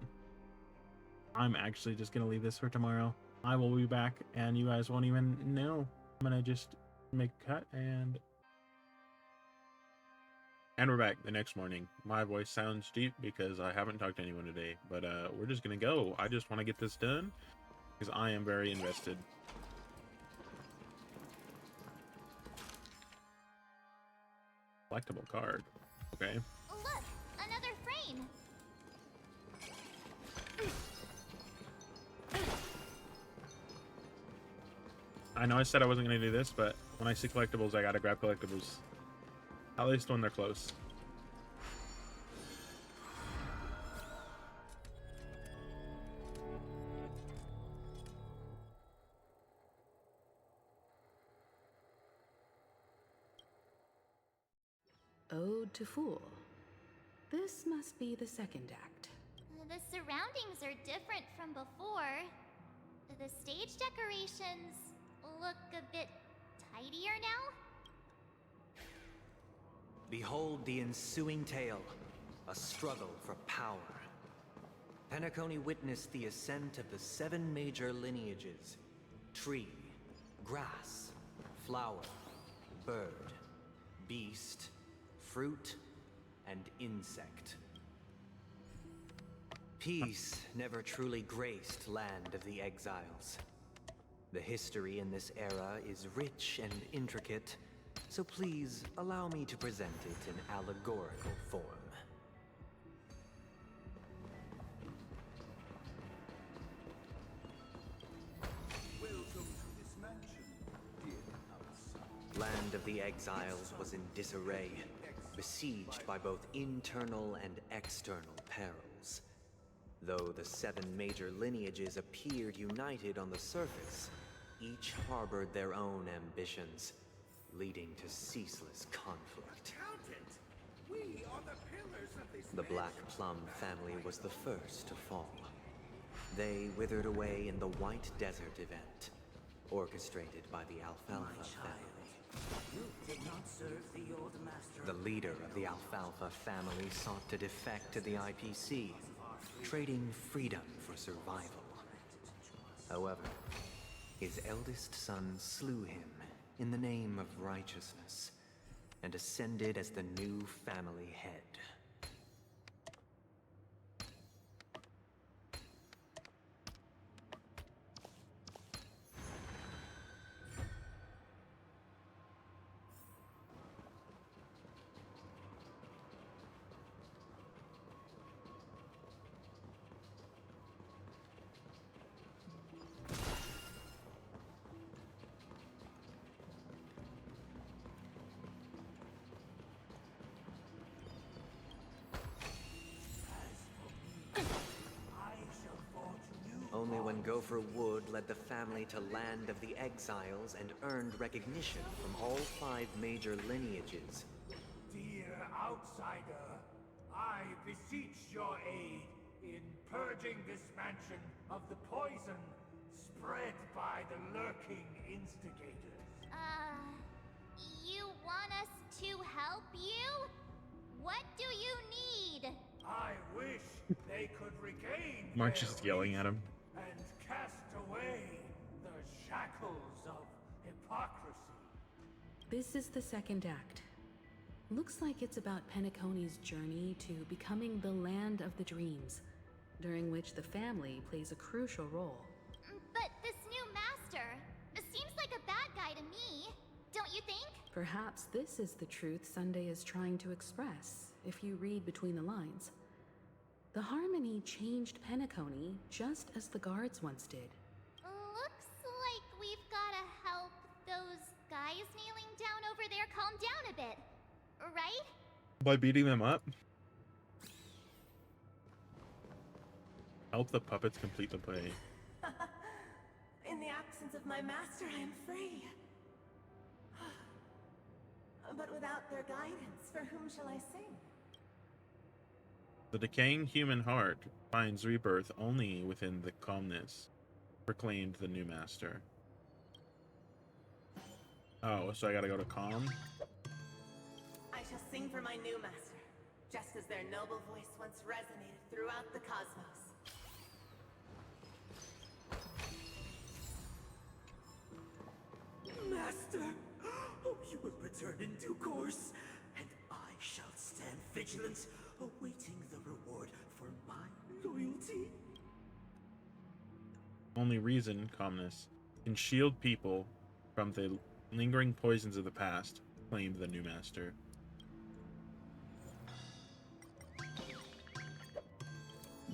actually just gonna leave this for tomorrow. I will be back and you guys won't even know. I'm gonna just make a cut and we're back the next morning. My voice sounds deep because I haven't talked to anyone today, but we're just gonna go. I just want to get this done because I am very invested. Collectible card. Okay. Look, another frame. I know I said I wasn't going to do this, but when I see collectibles, I gotta grab collectibles. At least when they're close. Ode to Fool. This must be the second act. The surroundings are different from before. The stage decorations look a bit tidier now. Behold the ensuing tale, a struggle for power. Penacony witnessed the ascent of the 7 major lineages: tree, grass, flower, bird, beast, fruit, and insect. Peace never truly graced Land of the Exiles. The history in this era is rich and intricate, so please allow me to present it in allegorical form. Welcome to this mansion, dear outsider. Land of the Exiles was in disarray, besieged by both internal and external perils. Though the 7 major lineages appeared united on the surface, each harbored their own ambitions, leading to ceaseless conflict. Count it! We are the pillars of this The Black Plum family was the first to fall. They withered away in the White Desert event, orchestrated by the Alfalfa family. You did not serve the old master. The leader of the Alfalfa family sought to defect to the IPC, trading freedom for survival. However, his eldest son slew him in the name of righteousness and ascended as the new family head. Gopher Wood led the family to Land of the Exiles and earned recognition from all 5 major lineages. Dear outsider, I beseech your aid in purging this mansion of the poison spread by the lurking instigators. You want us to help you? What do you need? I wish they could regain Mark's their just yelling at him. and cast away the shackles of hypocrisy. This is the second act. Looks like it's about Penacony's journey to becoming the Land of the Dreams, during which the family plays a crucial role. But this new master seems like a bad guy to me, don't you think? Perhaps this is the truth Sunday is trying to express, if you read between the lines. The Harmony changed Penacony just as the guards once did. Looks like we've gotta help those guys kneeling down over there calm down a bit, right? By beating them up? Help the puppets complete the play. In the absence of my master, I am free. But without their guidance, for whom shall I sing? The decaying human heart finds rebirth only within the calmness, proclaimed the new master. Oh, so I gotta go to calm? I shall sing for my new master, just as their noble voice once resonated throughout the cosmos. Master, oh, you will return in due course, and I shall stand vigilant, awaiting the reward for my loyalty. Only reason, calmness, can shield people from the lingering poisons of the past, claimed the new master.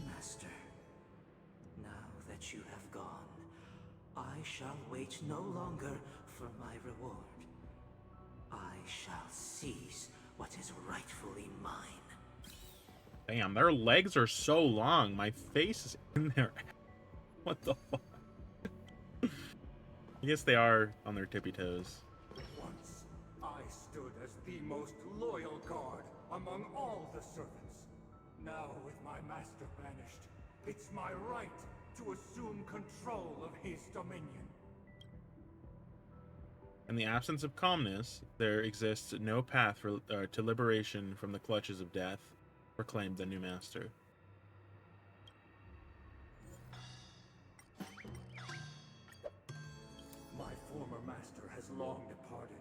Master, now that you have gone, I shall wait no longer for my reward. I shall seize what is rightfully mine. Damn, their legs are so long. My face is in their... What the fuck? I guess they are on their tippy toes. Once, I stood as the most loyal guard among all the servants. Now, with my master banished, it's my right to assume control of his dominion. In the absence of calmness, there exists no path to liberation from the clutches of death, proclaimed the new master. My former master has long departed,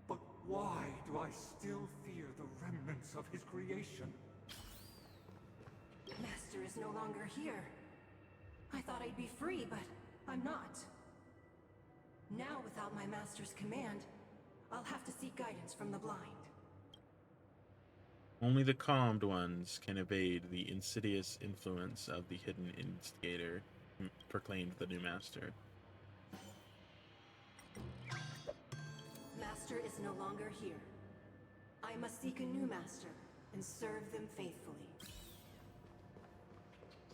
but why do I still fear the remnants of his creation? Master is no longer here. I thought I'd be free, but I'm not. Now, without my master's command, I'll have to seek guidance from the blind. Only the calmed ones can evade the insidious influence of the hidden instigator, proclaimed the new master. Master is no longer here. I must seek a new master and serve them faithfully.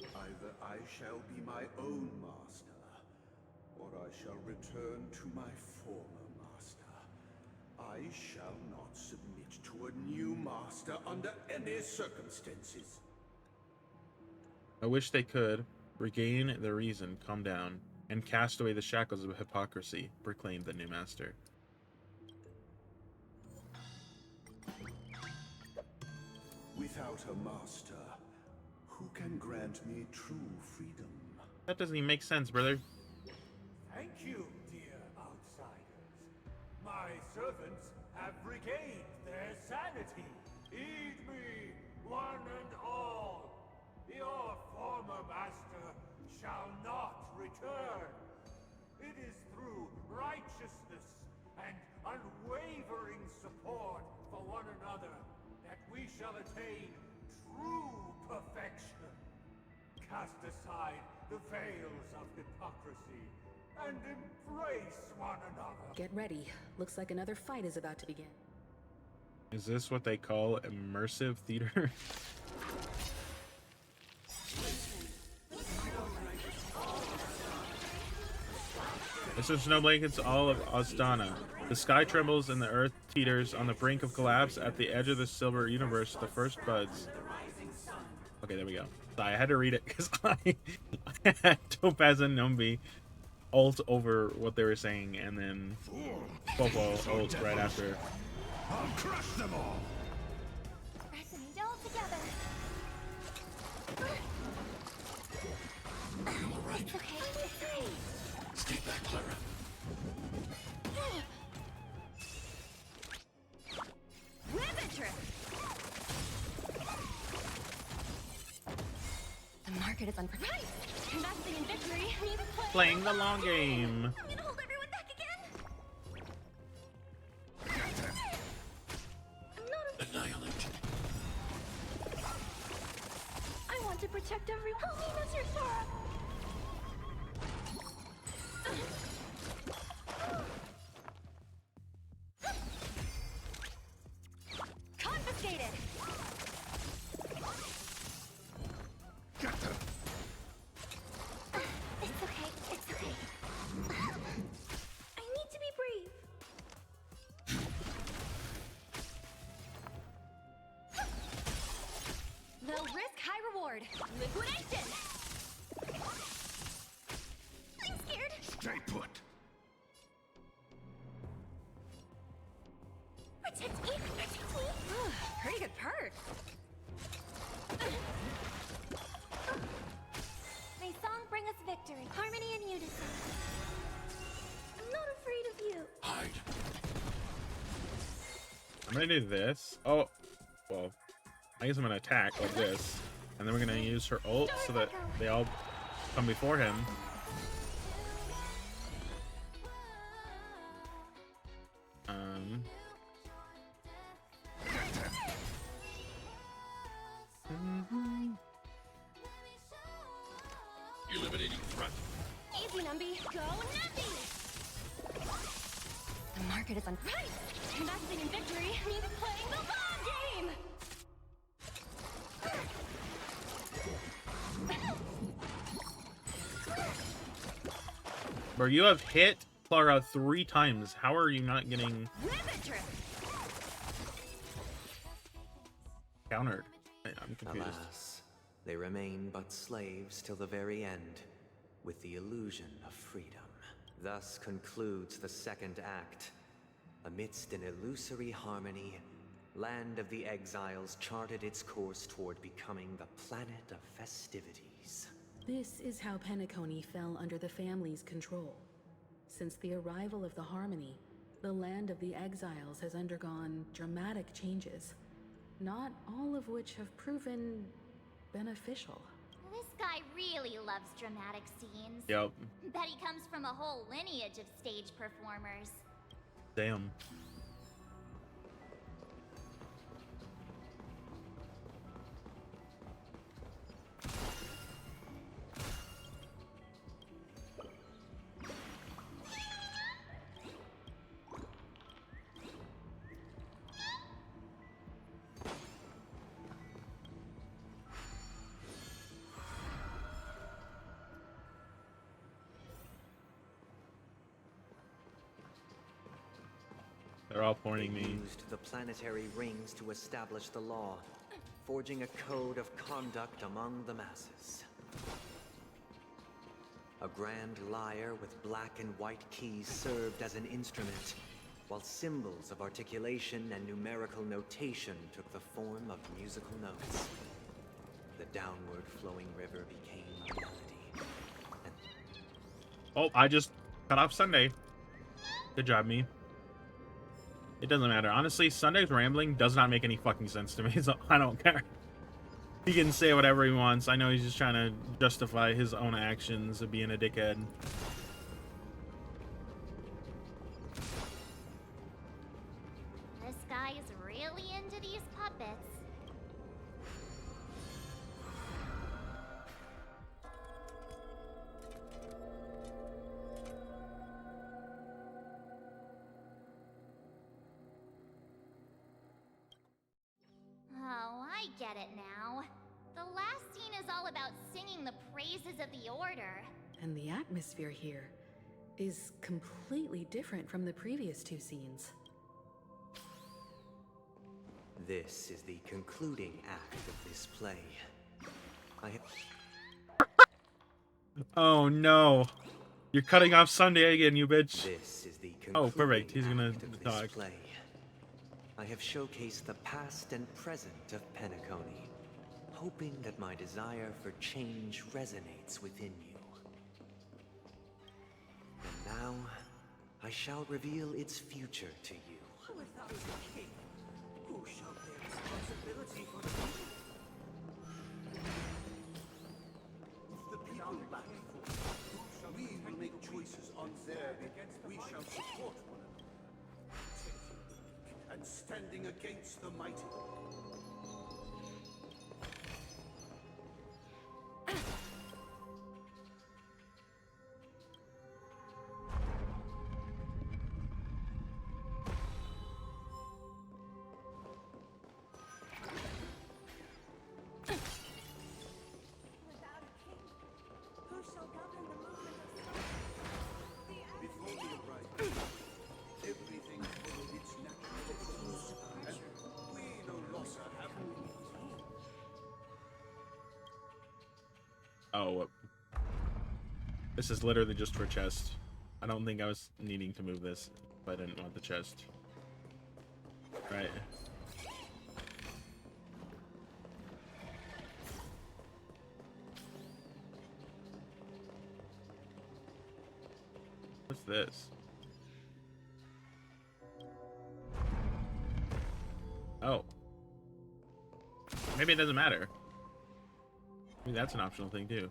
Either I shall be my own master, or I shall return to my former master. I shall not submit to a new master under any circumstances. I wish they could regain their reason, calm down, and cast away the shackles of hypocrisy, proclaimed the new master. Without a master, who can grant me true freedom? That doesn't even make sense, brother. Thank you, dear outsiders. My servants have regained their sanity. Heed me, one and all. Your former master shall not return. It is through righteousness and unwavering support for one another that we shall attain true perfection. Cast aside the veils of hypocrisy and embrace one another. Get ready. Looks like another fight is about to begin. Is this what they call immersive theater? Mr. Snow blankets all of Ostana. The sky trembles and the earth teeters on the brink of collapse. At the edge of the silver universe, the first buds. Okay, there we go. Sorry, I had to read it because I had Topaz and Numbi ult over what they were saying, and then Popo ult right after. I'll crush them all. Resonate all together. All right. It's okay. It's okay. Stay back, Clara. Riveter! The market is unpredictable. Investing in victory means Playing the long game. I'm gonna hold everyone back again. I'm not Annihilate. I want to protect everyone. Help me, Mr. Sora. Confiscated. Get them. It's okay. It's okay. I need to be brave. Low risk, high reward. Liquidation. I'm scared. Stay put. Protect me. Protect me. Pretty good perk. May song bring us victory, harmony and unison. I'm not afraid of you. Hide. I'm gonna do this. Oh, well, I guess I'm gonna attack like this, and then we're gonna use her ult so that they all come before him. Eliminating threat. Easy, Numby. Go, Numby! The market is Right! Investing in victory means playing the long game! Bro, you have hit Clara 3 times. How are you not getting Riveter! countered? I'm confused. Alas, they remain but slaves till the very end, with the illusion of freedom. Thus concludes the second act. Amidst an illusory harmony, Land of the Exiles charted its course toward becoming the planet of festivities. This is how Penacony fell under the family's control. Since the arrival of the Harmony, the Land of the Exiles has undergone dramatic changes, not all of which have proven beneficial. This guy really loves dramatic scenes. Yep. Bet he comes from a whole lineage of stage performers. Damn. They're all pointing me. Used the planetary rings to establish the law, forging a code of conduct among the masses. A grand lyre with black and white keys served as an instrument, while symbols of articulation and numerical notation took the form of musical notes. The downward flowing river became a melody. Oh, I just cut off Sunday. Good job, me. It doesn't matter. Honestly, Sunday's rambling does not make any fucking sense to me, so I don't care. He can say whatever he wants. I know he's just trying to justify his own actions of being a dickhead. This guy is really into these puppets. Oh, I get it now. The last scene is all about singing the praises of the Order. And the atmosphere here, is completely different from the previous two scenes. This is the concluding act of this play. Oh no. You're cutting off Sunday again, you bitch. This is the oh, perfect. He's gonna act of talk. this play. I have showcased the past and present of Penacony, hoping that my desire for change resonates within you. And now, I shall reveal its future to you. Without a king, who shall bear responsibility for the future? If the people lack food, we will make choices on their behalf. We shall support one another, protecting the weak and standing against the mighty. Oh, this is literally just for chest. I don't think I was needing to move this if I didn't want the chest. Right. What's this? Oh. Maybe it doesn't matter. Maybe that's an optional thing too.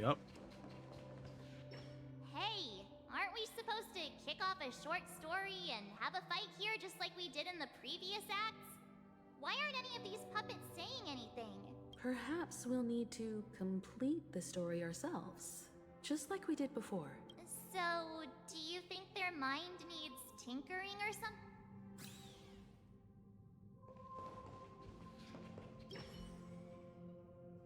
Yup. Hey, aren't we supposed to kick off a short story and have a fight here just like we did in the previous acts? Why aren't any of these puppets saying anything? Perhaps we'll need to complete the story ourselves, just like we did before. So, do you think their mind needs tinkering or something?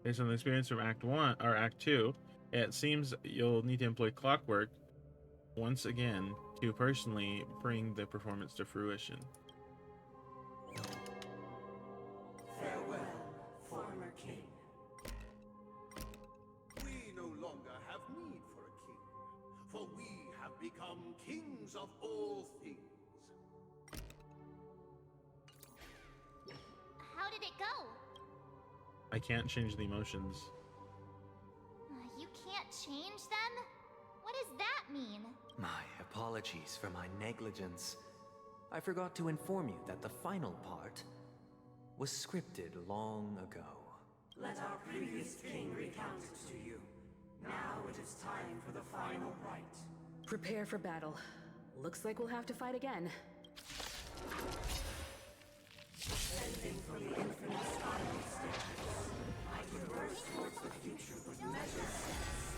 Based on the experience from Act 1 or Act 2, it seems you'll need to employ clockwork once again to personally bring the performance to fruition. Farewell, former king. We no longer have need for a king, for we have become kings of all things. How did it go? I can't change the emotions. You can't change them? What does that mean? My apologies for my negligence. I forgot to inform you that the final part was scripted long ago. Let our previous king recount it to you. Now it is time for the final rite. Prepare for battle. Looks like we'll have to fight again. Ascending from the infinite spiral staircase, I traverse towards the future with measured steps.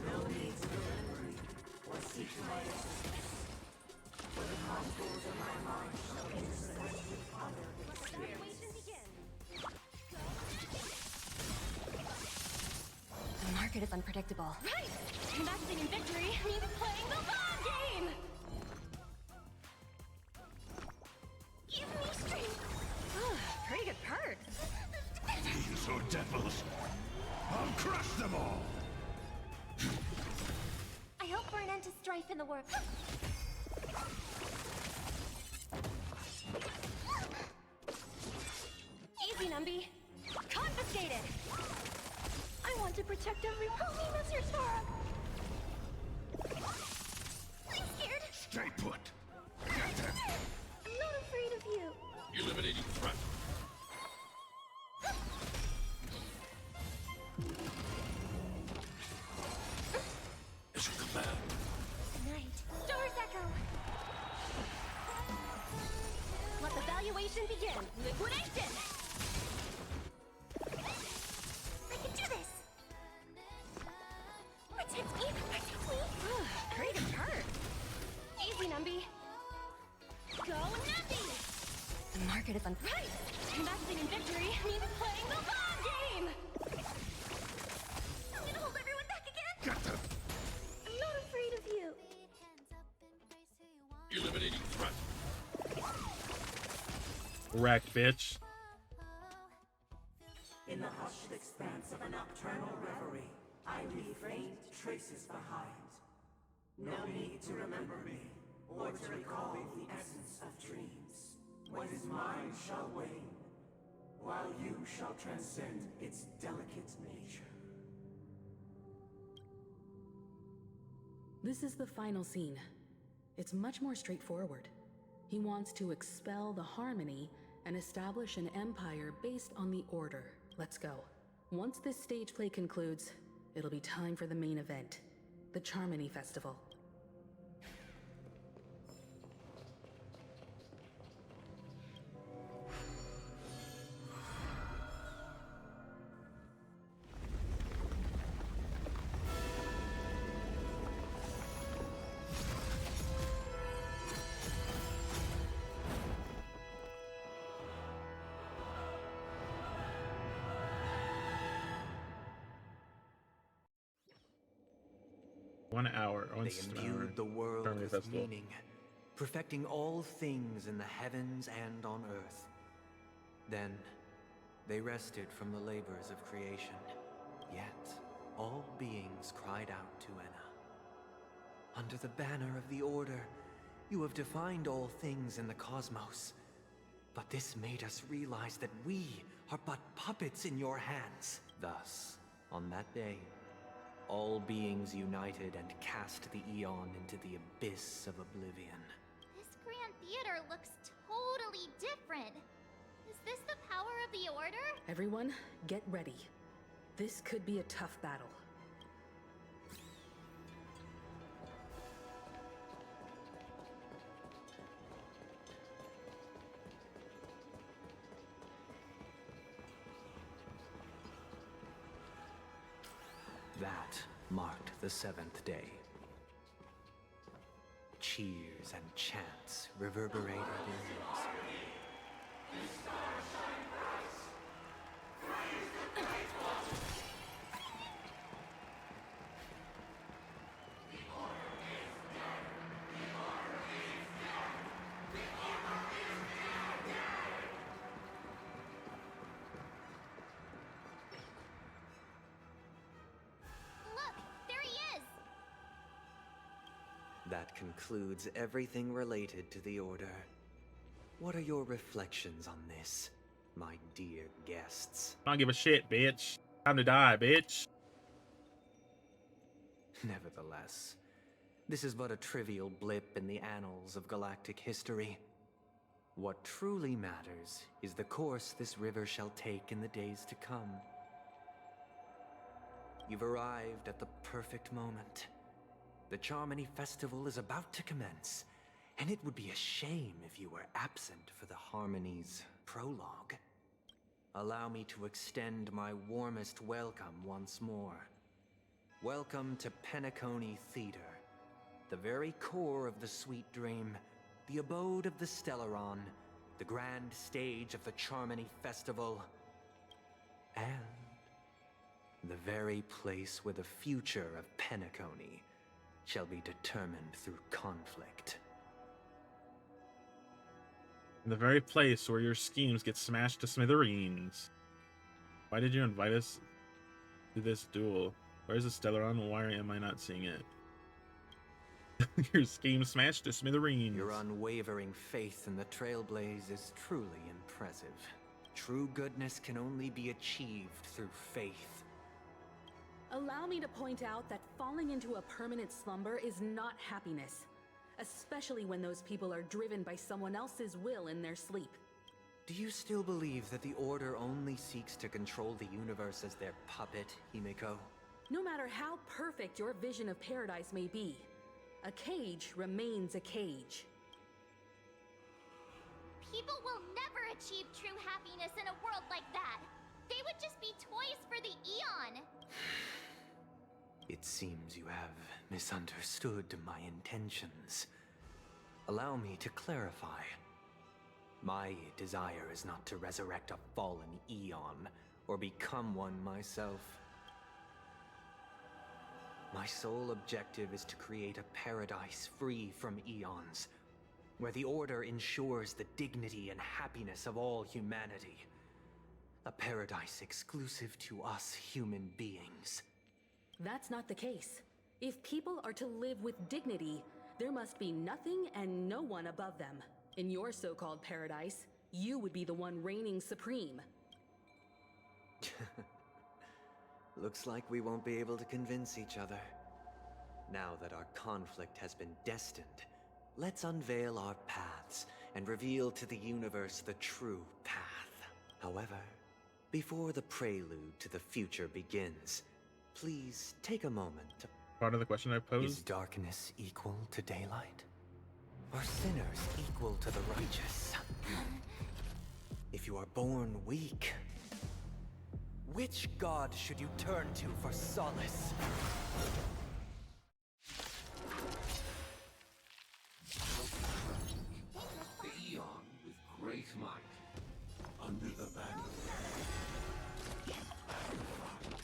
No need to deliberate or seek my assistance. For the contours of my mind shall intersect with other experiences. The market is unpredictable. Right! Investing in victory means playing the long game! Give me strength! Pretty good perks. These are devils. I'll crush them all. I hope for an end to strife in the world. Easy, Numby. Confiscated! I want to protect everyone. Help me, Mr. Sora! I'm scared. Stay put. Get them. I'm not afraid of you. Eliminating threat. Is your command? Tonight, Star's Echo! Let the valuation begin! Liquidation! I can do this! record is right. Investing in victory means playing the long game. I'm gonna hold everyone back again. I'm not afraid of you. Eliminating threat. Wreck, bitch. In the hushed expanse of a nocturnal reverie, I leave faint traces behind. No need to remember me, or to recall the essence of dreams. What is mine shall wane, while you shall transcend its delicate nature. This is the final scene. It's much more straightforward. He wants to expel the Harmony and establish an empire based on the Order. Let's go. Once this stage play concludes, it'll be time for the main event, the Charmony Festival. 1 hour. They imbued the world with meaning, perfecting all things in the heavens and on earth. Then, they rested from the labors of creation. Yet, all beings cried out to Enna. Under the banner of the Order, you have defined all things in the cosmos. But this made us realize that we are but puppets in your hands. Thus, on that day, all beings united and cast the Eon into the abyss of oblivion. This Grand Theater looks totally different. Is this the power of the Order? Everyone, get ready. This could be a tough battle. That marked the 7th day. Cheers and chants reverberated in unison. That concludes everything related to the Order. What are your reflections on this, my dear guests? I don't give a shit, bitch. Time to die, bitch. Nevertheless, this is but a trivial blip in the annals of galactic history. What truly matters is the course this river shall take in the days to come. You've arrived at the perfect moment. The Charmony Festival is about to commence, and it would be a shame if you were absent for the Harmony's prologue. Allow me to extend my warmest welcome once more. Welcome to Penacony Theater, the very core of the Sweet Dream, the abode of the Stellaron, the grand stage of the Charmony Festival, and the very place where the future of Penacony shall be determined through conflict. In the very place where your schemes get smashed to smithereens. Why did you invite us to this duel? Where's the Stellaron? Why am I not seeing it? Your scheme smashed to smithereens. Your unwavering faith in the Trailblaze is truly impressive. True goodness can only be achieved through faith. Allow me to point out that falling into a permanent slumber is not happiness, especially when those people are driven by someone else's will in their sleep. Do you still believe that the Order only seeks to control the universe as their puppet, Himiko? No matter how perfect your vision of paradise may be, a cage remains a cage. People will never achieve true happiness in a world like that. They would just be toys for the Eon. It seems you have misunderstood my intentions. Allow me to clarify. My desire is not to resurrect a fallen eon, or become one myself. My sole objective is to create a paradise free from eons, where the Order ensures the dignity and happiness of all humanity. A paradise exclusive to us human beings. That's not the case. If people are to live with dignity, there must be nothing and no one above them. In your so-called paradise, you would be the one reigning supreme. Looks like we won't be able to convince each other. Now that our conflict has been destined, let's unveil our paths and reveal to the universe the true path. However, before the prelude to the future begins, please take a moment to... Part of the question I posed? Is darkness equal to daylight? Are sinners equal to the righteous? If you are born weak, which god should you turn to for solace? The Eon with great might, under the banner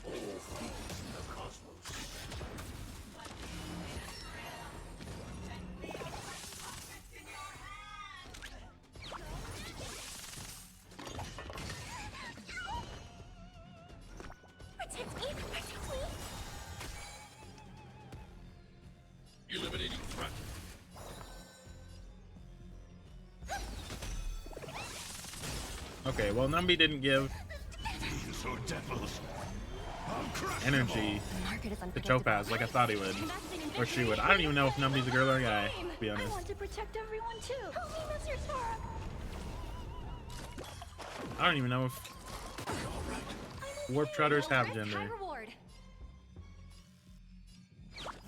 of all things in the cosmos. Protect me! Protect me! Eliminating threat. Okay, well, Numby didn't give These are devils. I'll crush energy to Topaz like I thought he would. Or she would. I don't even know if Numby's a girl or a guy, to be I honest. want to protect everyone too. Help me, Mr. Sora. I don't even know if Warp Trotters have gender. High reward.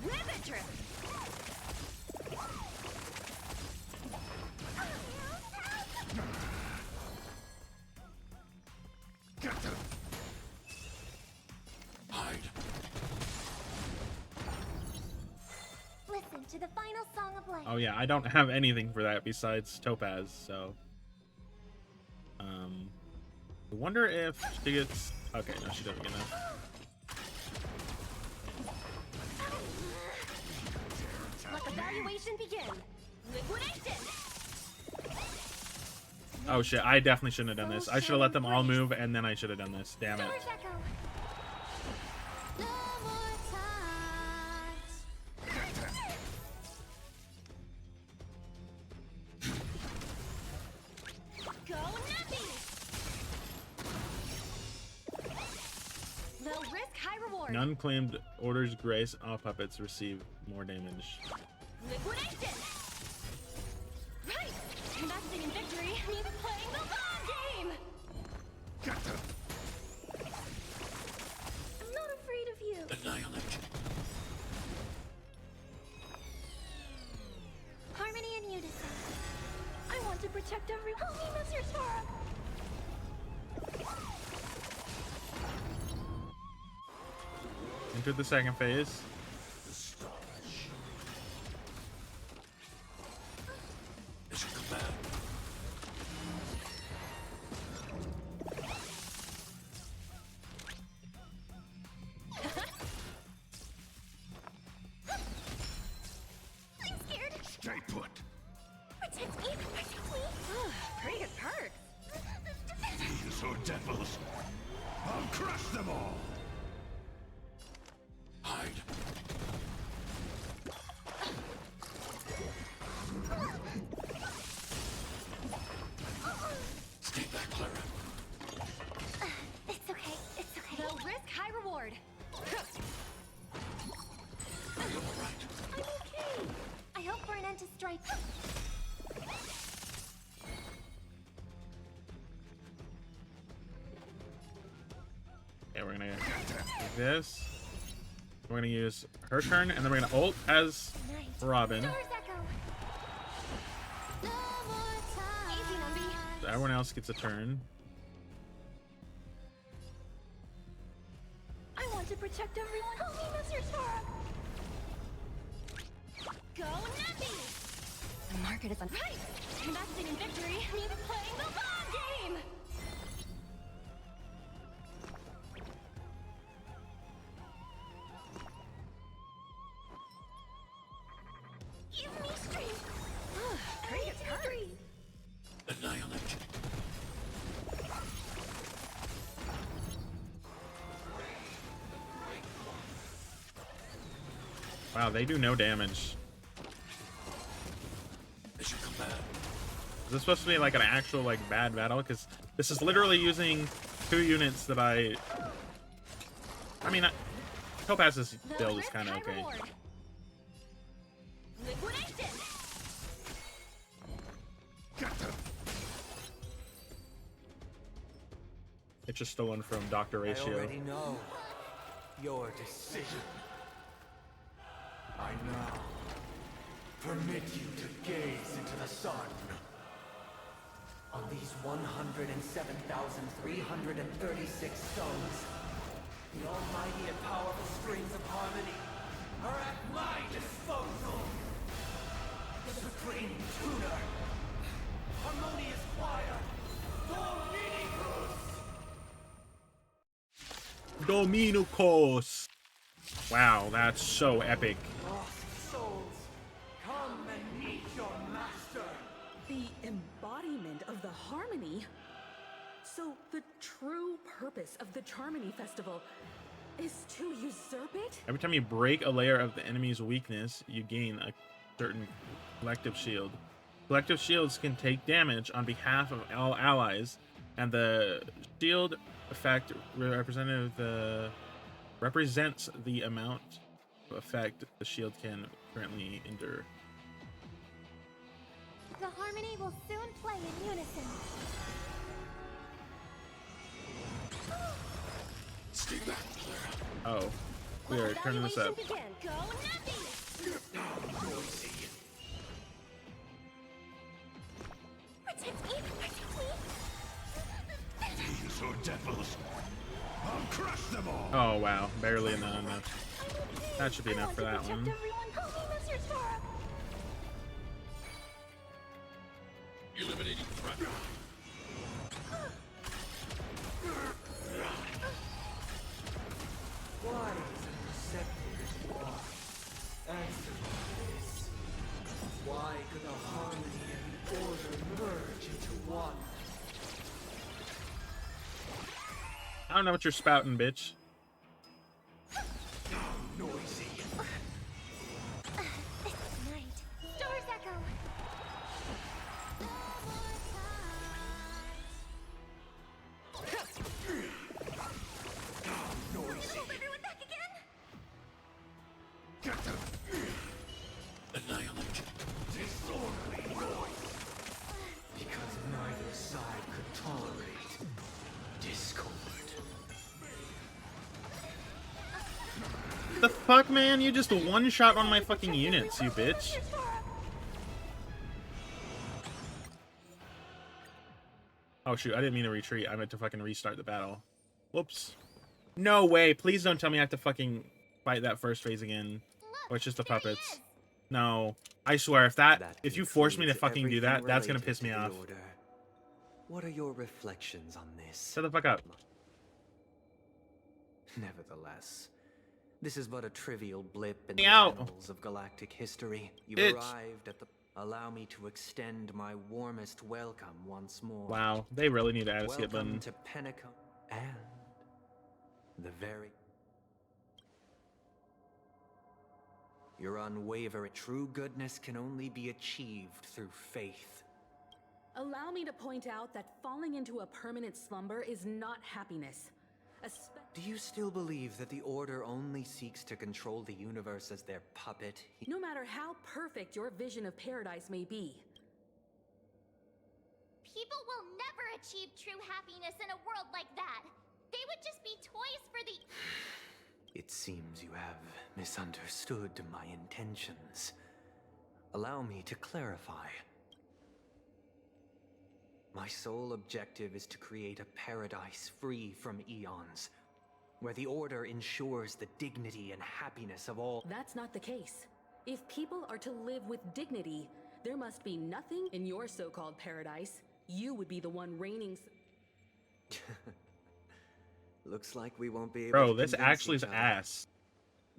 Ribbit trip. Get them. Hide. Listen to the final song of life. Oh yeah, I don't have anything for that besides Topaz, so... I wonder if she gets... Okay, no, she doesn't get enough. Let the valuation begin. Liquidation. Oh shit, I definitely shouldn't have done this. I should have let them all move and then I should have done this. Damn it. Stars echo. No more times. Go Nappy. They'll risk high reward. None claimed Order's Grace. All puppets receive more damage. Liquidation. Right. Investing in victory means playing the long game. Get them. I'm not afraid of you. Annihilate. Harmony and unison. I want to protect everyone. Help me, Mr. Sora. Enter the second phase. It's a command. I'm scared. Stay put. Protect me. Protect me. Pretty good perk. These are devils. I'll crush them all. Hide. Stay back, Clara. It's okay. It's okay. They'll risk high reward. Are you all right? I'm okay. I hope for an end to strife. Okay, we're gonna do this. We're gonna use her turn, and then we're gonna ult as Robin. Stars echo. No more times. Easy, Numby. So everyone else gets a turn. I want to protect everyone. Help me, Mr. Sora. Go Nappy. The market market is right. Investing in victory means playing the long game. Give me strength. Pretty gets hurt. Annihilate. Wow, they do no damage. As you command. Is this supposed to be like an actual like bad battle? Because this is literally using 2 units that I mean, Topaz's build is kind of okay. Liquidation. It's just stolen from Dr. I Ratio. already know your decision. I now permit you to gaze into the sun. On these 107,336 stones, the almighty and powerful strings of harmony are at my disposal. The supreme tuner, harmonious choir, Dominicos. Wow, that's so epic. Lost souls, come and meet your master. The embodiment of the harmony? So the true purpose of the Charmony Festival is to usurp it? Every time you break a layer of the enemy's weakness, you gain a certain collective shield. Collective shields can take damage on behalf of all allies, and the shield effect represents the amount of effect the shield can currently endure. The harmony will soon play in unison. Stay back, Qiyara. Oh, we are turning this up. Begin. Go nothing. Noisy. Protect me! Protect me! Fiends or devils, I'll crush them all. Oh wow, barely enough. That should be enough for that one. Eliminating threat. Wise and receptive as you are, answer me this. Why could the harmony and the order merge into one? I don't know what you're spouting, bitch. Noisy. Night. Stars echo. Noisy. Hold everyone back again. Get them. Annihilate. Disorderly noise. Because neither side could tolerate discord. The fuck, man? You just one-shot on my fucking units, you bitch. Oh shoot, I didn't mean to retreat. I meant to fucking restart the battle. Whoops. No way. Please don't tell me I have to fucking fight that first phase again. Or it's just the puppets. No. I swear, if you force me to fucking do that, that's gonna piss me off. What are your reflections on this? Shut the fuck up. Nevertheless, this is but a trivial blip in the Ow. annals of galactic history. You Bitch. arrived at the... Allow me to extend my warmest welcome once more. Wow, they really need to add a skip Welcome button. to Penteco and the very... Your unwavering true goodness can only be achieved through faith. Allow me to point out that falling into a permanent slumber is not happiness. Do you still believe that the Order only seeks to control the universe as their puppet? No matter how perfect your vision of paradise may be. People will never achieve true happiness in a world like that. They would just be toys for the... It seems you have misunderstood my intentions. Allow me to clarify. My sole objective is to create a paradise free from eons, where the Order ensures the dignity and happiness of all. That's not the case. If people are to live with dignity, There must be nothing in your so-called paradise. You would be the one reigning. Looks like we won't be able Bro, to this convince actually is each other ass.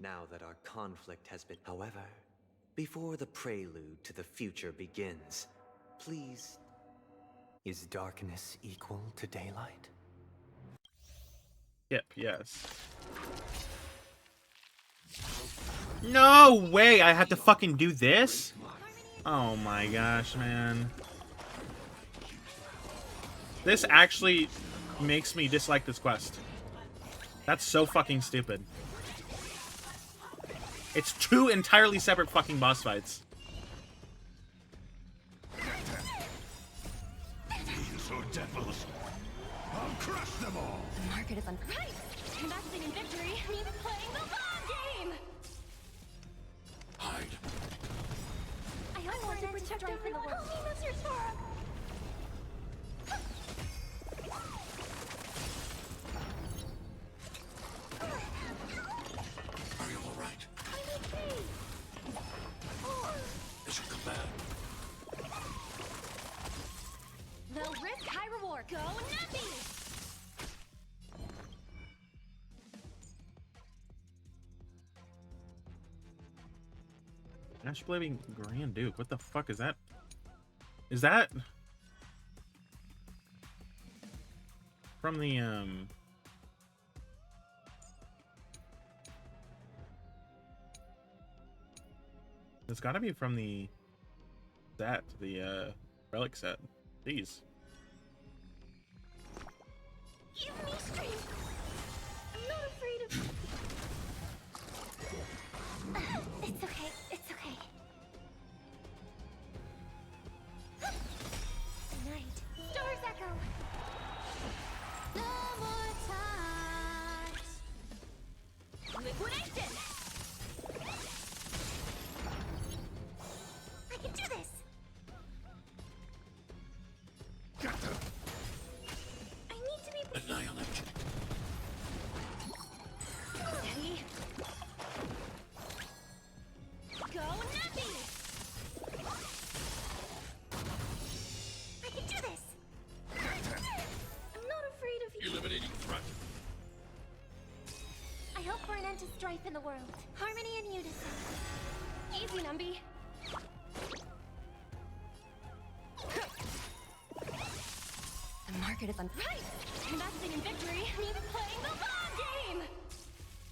now that our conflict has been. However, before the prelude to the future begins, please, is darkness equal to daylight? Yep, yes. No way! I have to fucking do this? Oh my gosh, man. This actually makes me dislike this quest. That's so fucking stupid. It's 2 entirely separate fucking boss fights. These are devils. I'll crush them all. The market is unpriced. Investing in victory means playing the long game. Hide. I want to protect everyone. Help me, Mr. Sora. Are you all right? I'm okay. Is your command? Low risk, high reward. Go Nappy! Ash Blading Grand Duke. What the fuck is that? Is that from the it's gotta be from the relic set. These. Give me strength. I'm not afraid of. It's okay. It's okay. Night. Stars echo. No more times. Liquidation. I can do this. Get them. I need to be. Annihilate. Steady. Go Nappy! I can do this! I'm not afraid of you. Eliminating threat. I hope for an end to strife in the world. Harmony and unison. Easy, Numby. The market is unpriced. Investing in victory means playing the long game.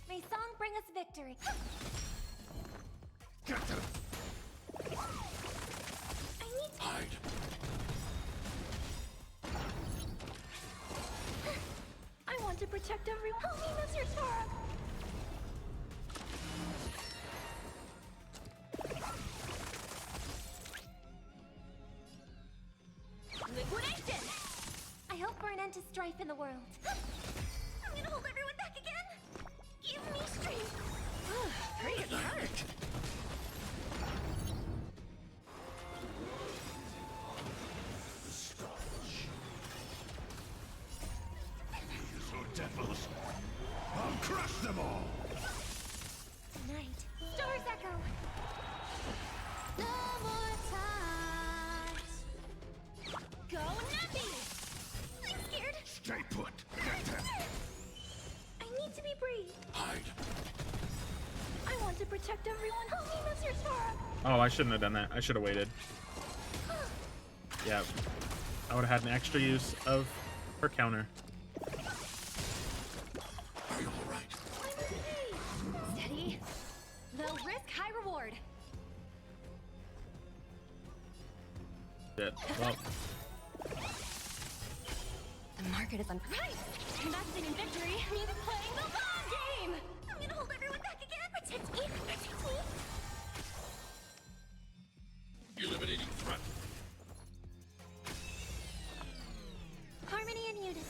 May song bring us victory. Get them. I need to. Hide. I want to protect everyone. Help me, Mr. Sora. Liquidation! I hope for an end to strife in the world. I'm gonna hold everyone back again. Give me strength. Hurry, it hurt. These are devils. I'll crush them all. Night. Stars echo. No more times. Go Nappy! I'm scared. Stay put. Get them. I need to be brave. Hide. I want to protect everyone. Help me, Mr. Sora. Oh, I shouldn't have done that. I should have waited. Yeah. I would have had an extra use of her counter. Are you all right? I'm okay. Steady. Low risk, high reward. Shit. Well, The market is unpriced. Investing in victory means playing the long game. I'm gonna hold everyone back again. Protect me. Protect me. Eliminating threat. Harmony and unison.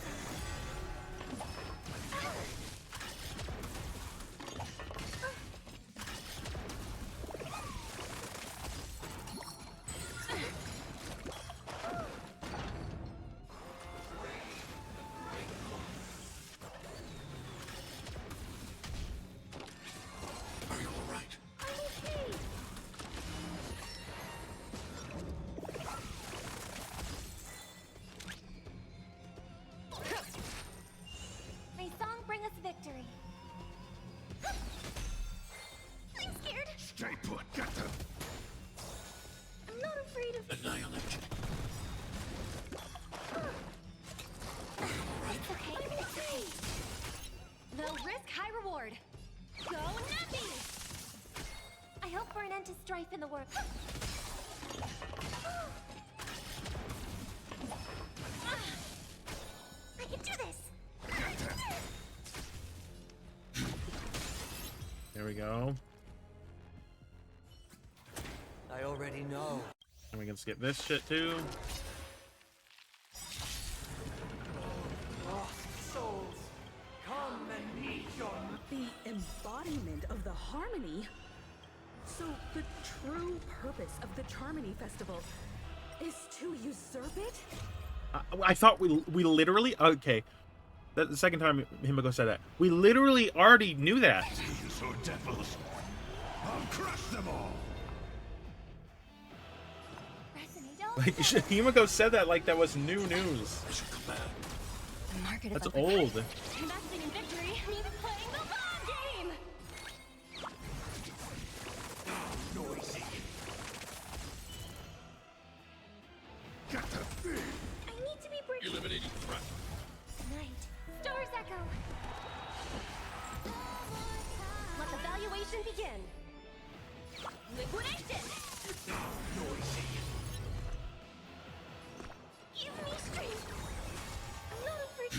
Are you all right? I'm okay. end to strife in the world. I can do this! There we go. I already know. And we can skip this shit too. Lost souls, come and meet your... The embodiment of the harmony? So the true purpose of the Charmony Festival is to usurp it? I thought we literally... Okay. That's the second time Himiko said that. We literally already knew that. These are devils. I'll crush them all. Like, Himiko said that like that was new news. That's old. Investing in victory means playing the long game. Noisy. Got the thing. I need to be brave. Eliminating threat. Night. Stars echo. Let the valuation begin. Liquidation. Noisy. Give me strength. I'm not afraid.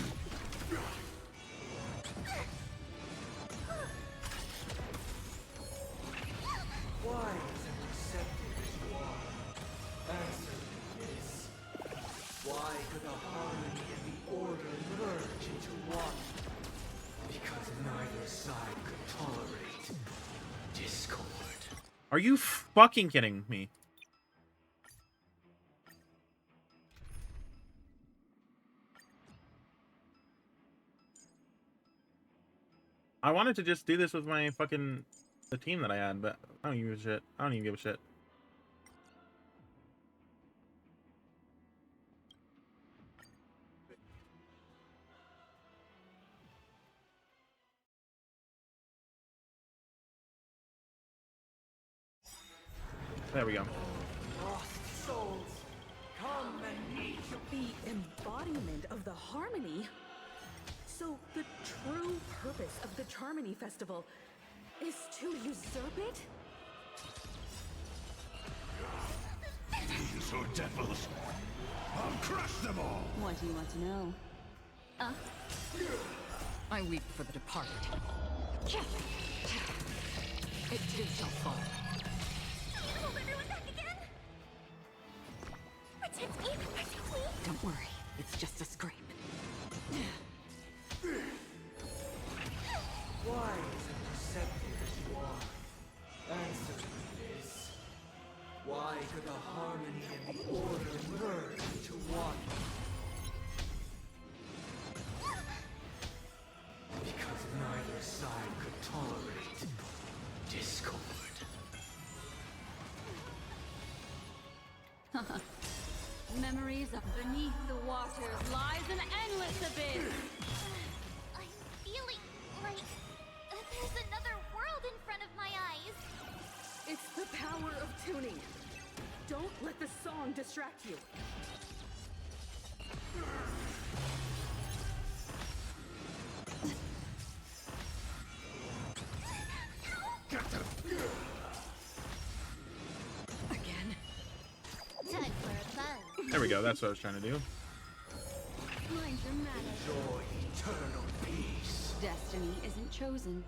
Why is it accepted as you are? Answer is, why could the harmony and the order merge into one? Because neither side could tolerate discord. Are you fucking kidding me? I wanted to just do this with my fucking the team that I had, but I don't give a shit. I don't even give a shit. There we go. Lost souls, come and meet your... The embodiment of the harmony? So the true purpose of the Charmony Festival is to usurp it? These are devils. I'll crush them all. What do you want to know? I weep for the departed. It too shall fall. Hold everyone back again. Protect me. Protect me. Don't worry, it's just a scrape. Why is it accepted as you are? Answer is, why could the harmony and the order merge into one? Because neither side could tolerate discord. Memories of beneath the waters lies an endless abyss. I'm feeling like there's another world in front of my eyes. It's the power of tuning. Don't let the song distract you. Again. Time for a fun. There we go. That's what I was trying to do. Mind your manners. Enjoy eternal peace. Destiny isn't chosen.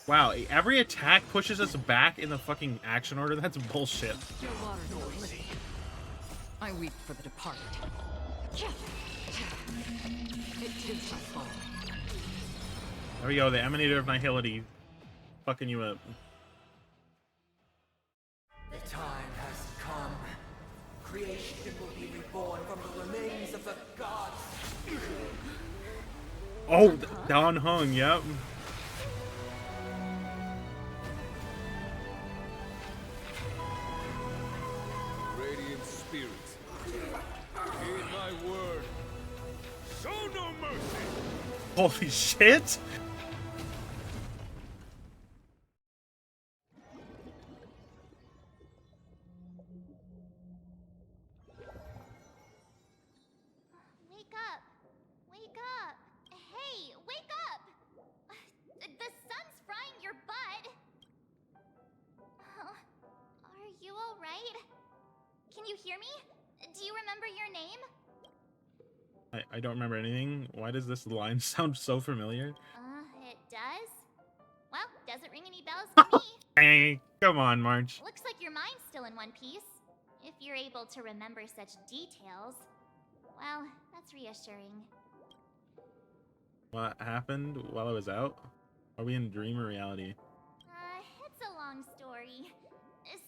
Wow, every attack pushes us back in the fucking action order. That's bullshit. Your waters are liquid. I weep for the departed. It too shall fall. There we go. The emanator of nihility, fucking you up. The time has come. Creation will be reborn from the remains of the gods. Oh, Don Hung. Yep. Radiant spirits, heed my word. Show no mercy. Holy shit! Can you hear me? Do you remember your name? I don't remember anything. Why does this line sound so familiar? It does? Well, doesn't ring any bells for me. Hey, come on, March. Looks like your mind's still in one piece. If you're able to remember such details. Well, that's reassuring. What happened while I was out? Are we in dream or reality? It's a long story.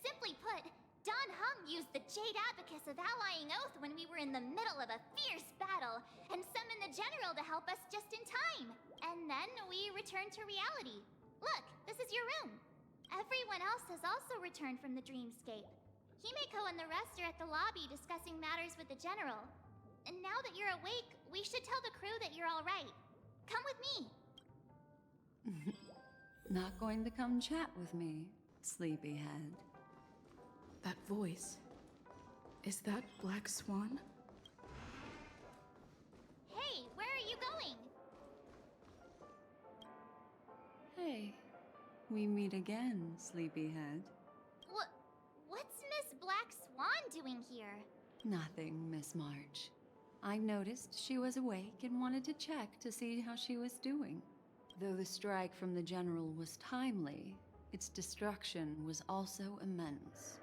Simply put, Don Hung used the Jade Abacus of Allying Oath when we were in the middle of a fierce battle, and summoned the General to help us just in time. And then we returned to reality. Look, this is your room. Everyone else has also returned from the dreamscape. Himeko and the rest are at the lobby discussing matters with the General. And now that you're awake, we should tell the crew that you're all right. Come with me. Not going to come chat with me, sleepyhead. That voice. Is that Black Swan? Hey, where are you going? Hey, we meet again, sleepyhead. What's Miss Black Swan doing here? Nothing, Miss March. I noticed she was awake and wanted to check to see how she was doing. Though the strike from the General was timely, its destruction was also immense.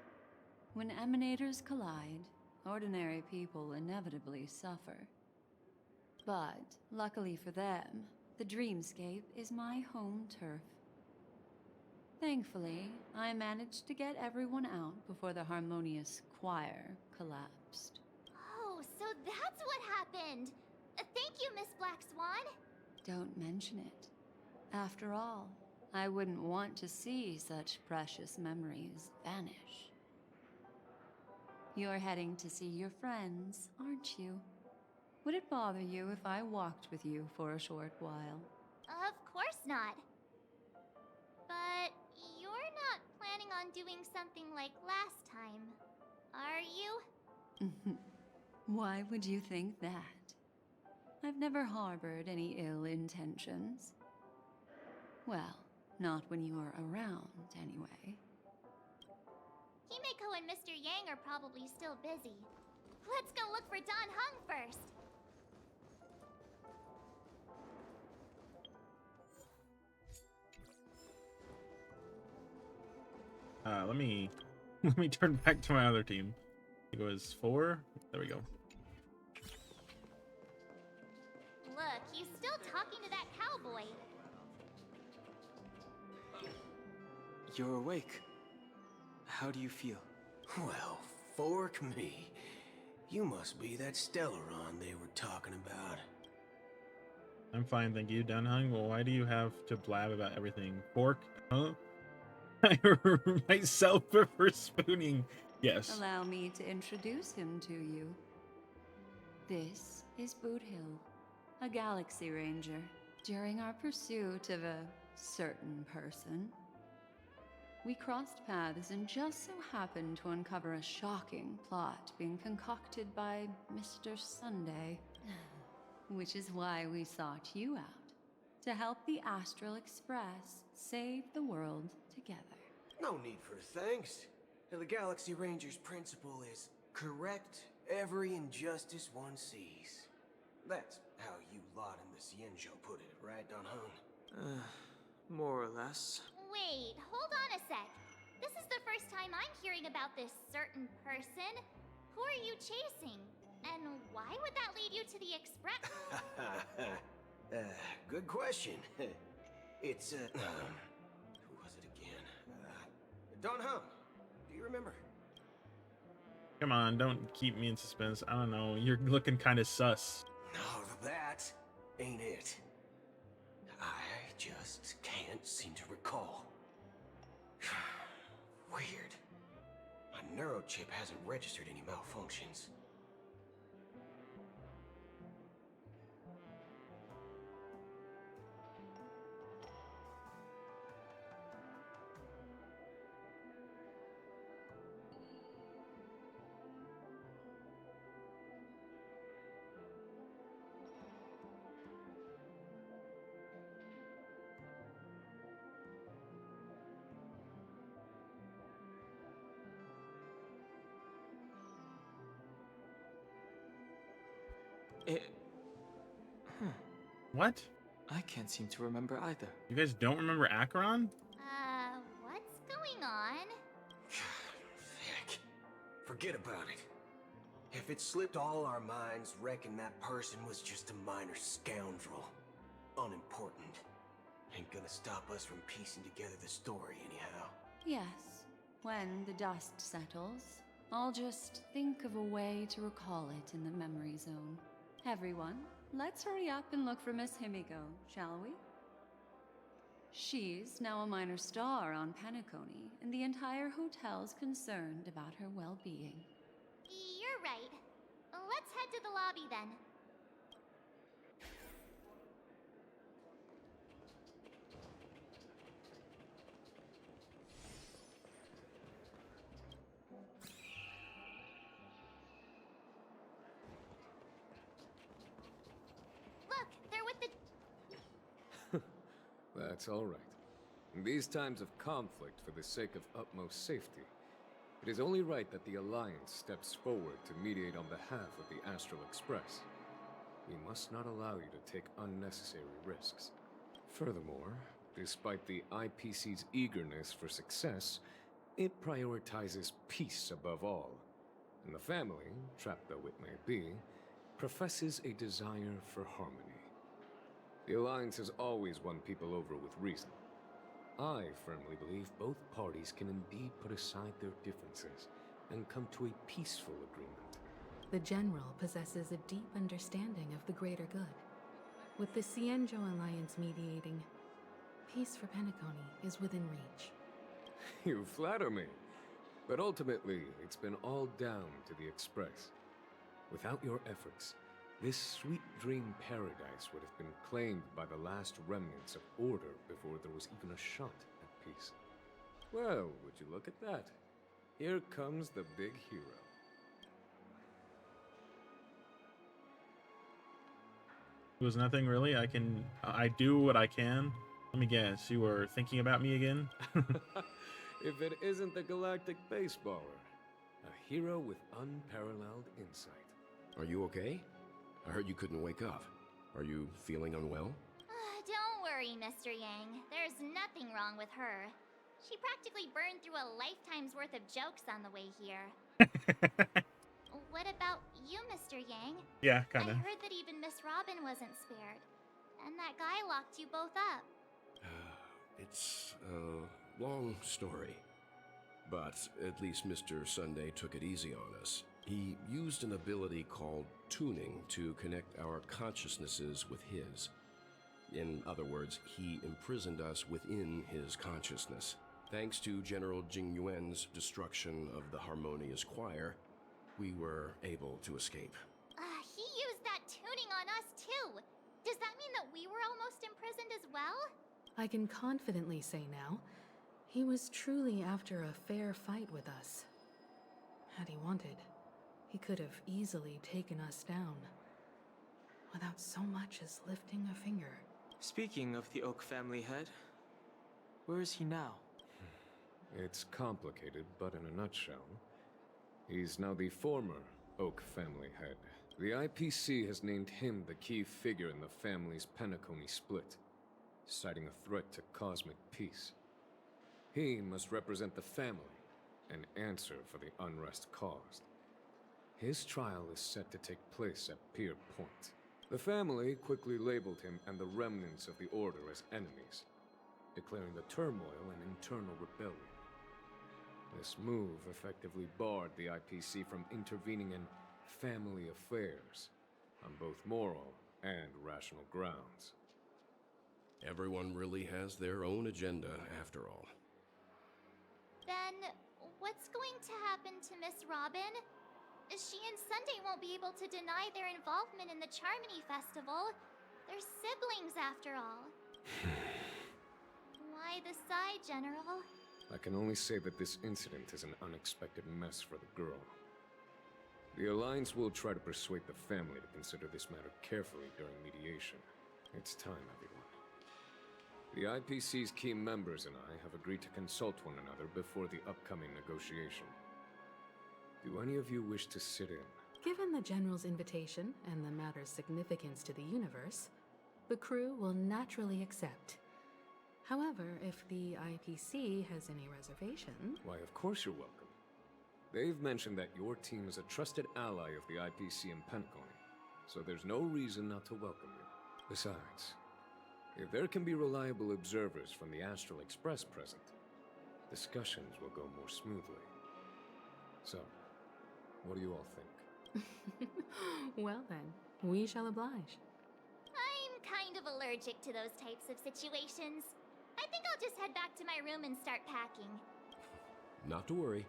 When emanators collide, ordinary people inevitably suffer. But, luckily for them, the dreamscape is my home turf. Thankfully, I managed to get everyone out before the harmonious choir collapsed. Oh, so that's what happened! Thank you, Miss Black Swan! Don't mention it. After all, I wouldn't want to see such precious memories vanish. You're heading to see your friends, aren't you? Would it bother you if I walked with you for a short while? Of course not. But you're not planning on doing something like last time, are you? Why would you think that? I've never harbored any ill intentions. Well, not when you are around, anyway. Himeko and Mr. Yang are probably still busy. Let's go look for Don Hung first. Let me turn back to my other team. It was 4. There we go. Look, he's still talking to that cowboy. You're awake. How do you feel? Well, fork me. You must be that Stellaron they were talking about. I'm fine, thank you. Dunhung, well, why do you have to blab about everything? Fork? Huh? I myself prefer spooning. Yes. Allow me to introduce him to you. This is Boot Hill, a Galaxy Ranger. During our pursuit of a certain person, we crossed paths and just so happened to uncover a shocking plot being concocted by Mr. Sunday. Which is why we sought you out, to help the Astral Express save the world together. No need for thanks. The Galaxy Ranger's principle is correct every injustice one sees. That's how you lot in the Xianzhou put it, right, Don Hung? More or less. Wait, hold on a sec. This is the first time I'm hearing about this certain person. Who are you chasing? And why would that lead you to the Express? Good question. It's, who was it again? Don Hung, do you remember? Come on, don't keep me in suspense. I don't know. You're looking kind of sus. No, that ain't it. I just can't seem to recall. Weird. My neurochip hasn't registered any malfunctions. What? I can't seem to remember either. You guys don't remember Acheron? What's going on? Heck, forget about it. If it slipped all our minds, reckon that person was just a minor scoundrel. Unimportant. Ain't gonna stop us from piecing together the story anyhow. Yes, when the dust settles, I'll just think of a way to recall it in the memory zone. Everyone, let's hurry up and look for Miss Himiko, shall we? She's now a minor star on Penacony, and the entire hotel's concerned about her well-being. You're right. Let's head to the lobby then. Look, they're with the... That's all right. In these times of conflict for the sake of utmost safety, it is only right that the Alliance steps forward to mediate on behalf of the Astral Express. We must not allow you to take unnecessary risks. Furthermore, despite the IPC's eagerness for success, it prioritizes peace above all. And the family, trapped though it may be, professes a desire for harmony. The Alliance has always won people over with reason. I firmly believe both parties can indeed put aside their differences and come to a peaceful agreement. The General possesses a deep understanding of the greater good. With the Cienjo Alliance mediating, peace for Penacony is within reach. You flatter me. But ultimately, it's been all down to the Express. Without your efforts, this sweet dream paradise would have been claimed by the last remnants of order before there was even a shot at peace. Well, would you look at that? Here comes the big hero. It was nothing really. I do what I can. Let me guess, you were thinking about me again? If it isn't the galactic baseballer, a hero with unparalleled insight. Are you okay? I heard you couldn't wake up. Are you feeling unwell? Don't worry, Mr. Yang. There's nothing wrong with her. She practically burned through a lifetime's worth of jokes on the way here. What about you, Mr. Yang? Yeah, kinda. I heard that even Miss Robin wasn't spared. And that guy locked you both up. It's a long story. But at least Mr. Sunday took it easy on us. He used an ability called tuning to connect our consciousnesses with his. In other words, he imprisoned us within his consciousness. Thanks to General Jing Yuan's destruction of the Harmonious Choir, we were able to escape. He used that tuning on us too. Does that mean that we were almost imprisoned as well? I can confidently say now, he was truly after a fair fight with us. Had he wanted, he could have easily taken us down, without so much as lifting a finger. Speaking of the Oak family head, where is he now? It's complicated, but in a nutshell, he's now the former Oak family head. The IPC has named him the key figure in the family's Penacony split, citing a threat to cosmic peace. He must represent the family and answer for the unrest caused. His trial is set to take place at Pier Point. The family quickly labeled him and the remnants of the Order as enemies, declaring the turmoil an internal rebellion. This move effectively barred the IPC from intervening in family affairs on both moral and rational grounds. Everyone really has their own agenda, after all. Then, what's going to happen to Miss Robin? She and Sunday won't be able to deny their involvement in the Charmony Festival. They're siblings, after all. Why the sigh, General? I can only say that this incident is an unexpected mess for the girl. The Alliance will try to persuade the family to consider this matter carefully during mediation. It's time, everyone. The IPC's key members and I have agreed to consult one another before the upcoming negotiation. Do any of you wish to sit in? Given the General's invitation and the matter's significance to the universe, the crew will naturally accept. However, if the IPC has any reservations... Why, of course you're welcome. They've mentioned that your team is a trusted ally of the IPC in Penacony, so there's no reason not to welcome you. Besides, if there can be reliable observers from the Astral Express present, discussions will go more smoothly. So, what do you all think? Well then, we shall oblige. I'm kind of allergic to those types of situations. I think I'll just head back to my room and start packing. Not to worry.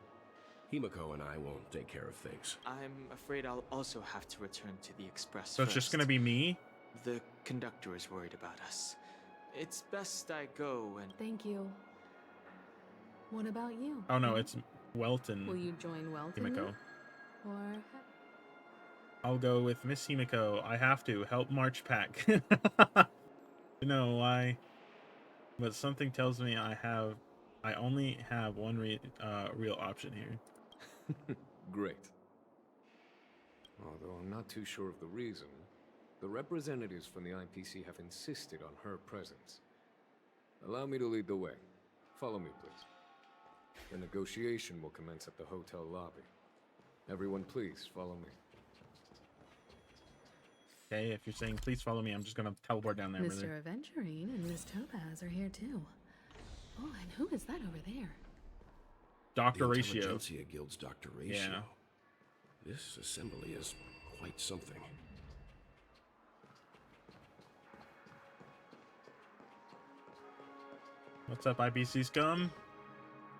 Himiko and I won't take care of things. I'm afraid I'll also have to return to the Express So it's just first. gonna be me? The conductor is worried about us. It's best I go and... Thank you. What about you? Oh no, it's Welton. Will you join Welton? Himiko. then? Or... I'll go with Miss Himiko. I have to help March pack. You know why? But something tells me I only have one real option here. Great. Although I'm not too sure of the reason, the representatives from the IPC have insisted on her presence. Allow me to lead the way. Follow me, please. The negotiation will commence at the hotel lobby. Everyone, please follow me. Okay, if you're saying please follow me, I'm just gonna teleport down there. Mr. Aventurine and Miss Topaz are here too. Oh, and who is that over there? Dr. The Ratio. Intelligentsia Guild's Dr. Ratio. Yeah. This assembly is quite something. What's up, IPC scum?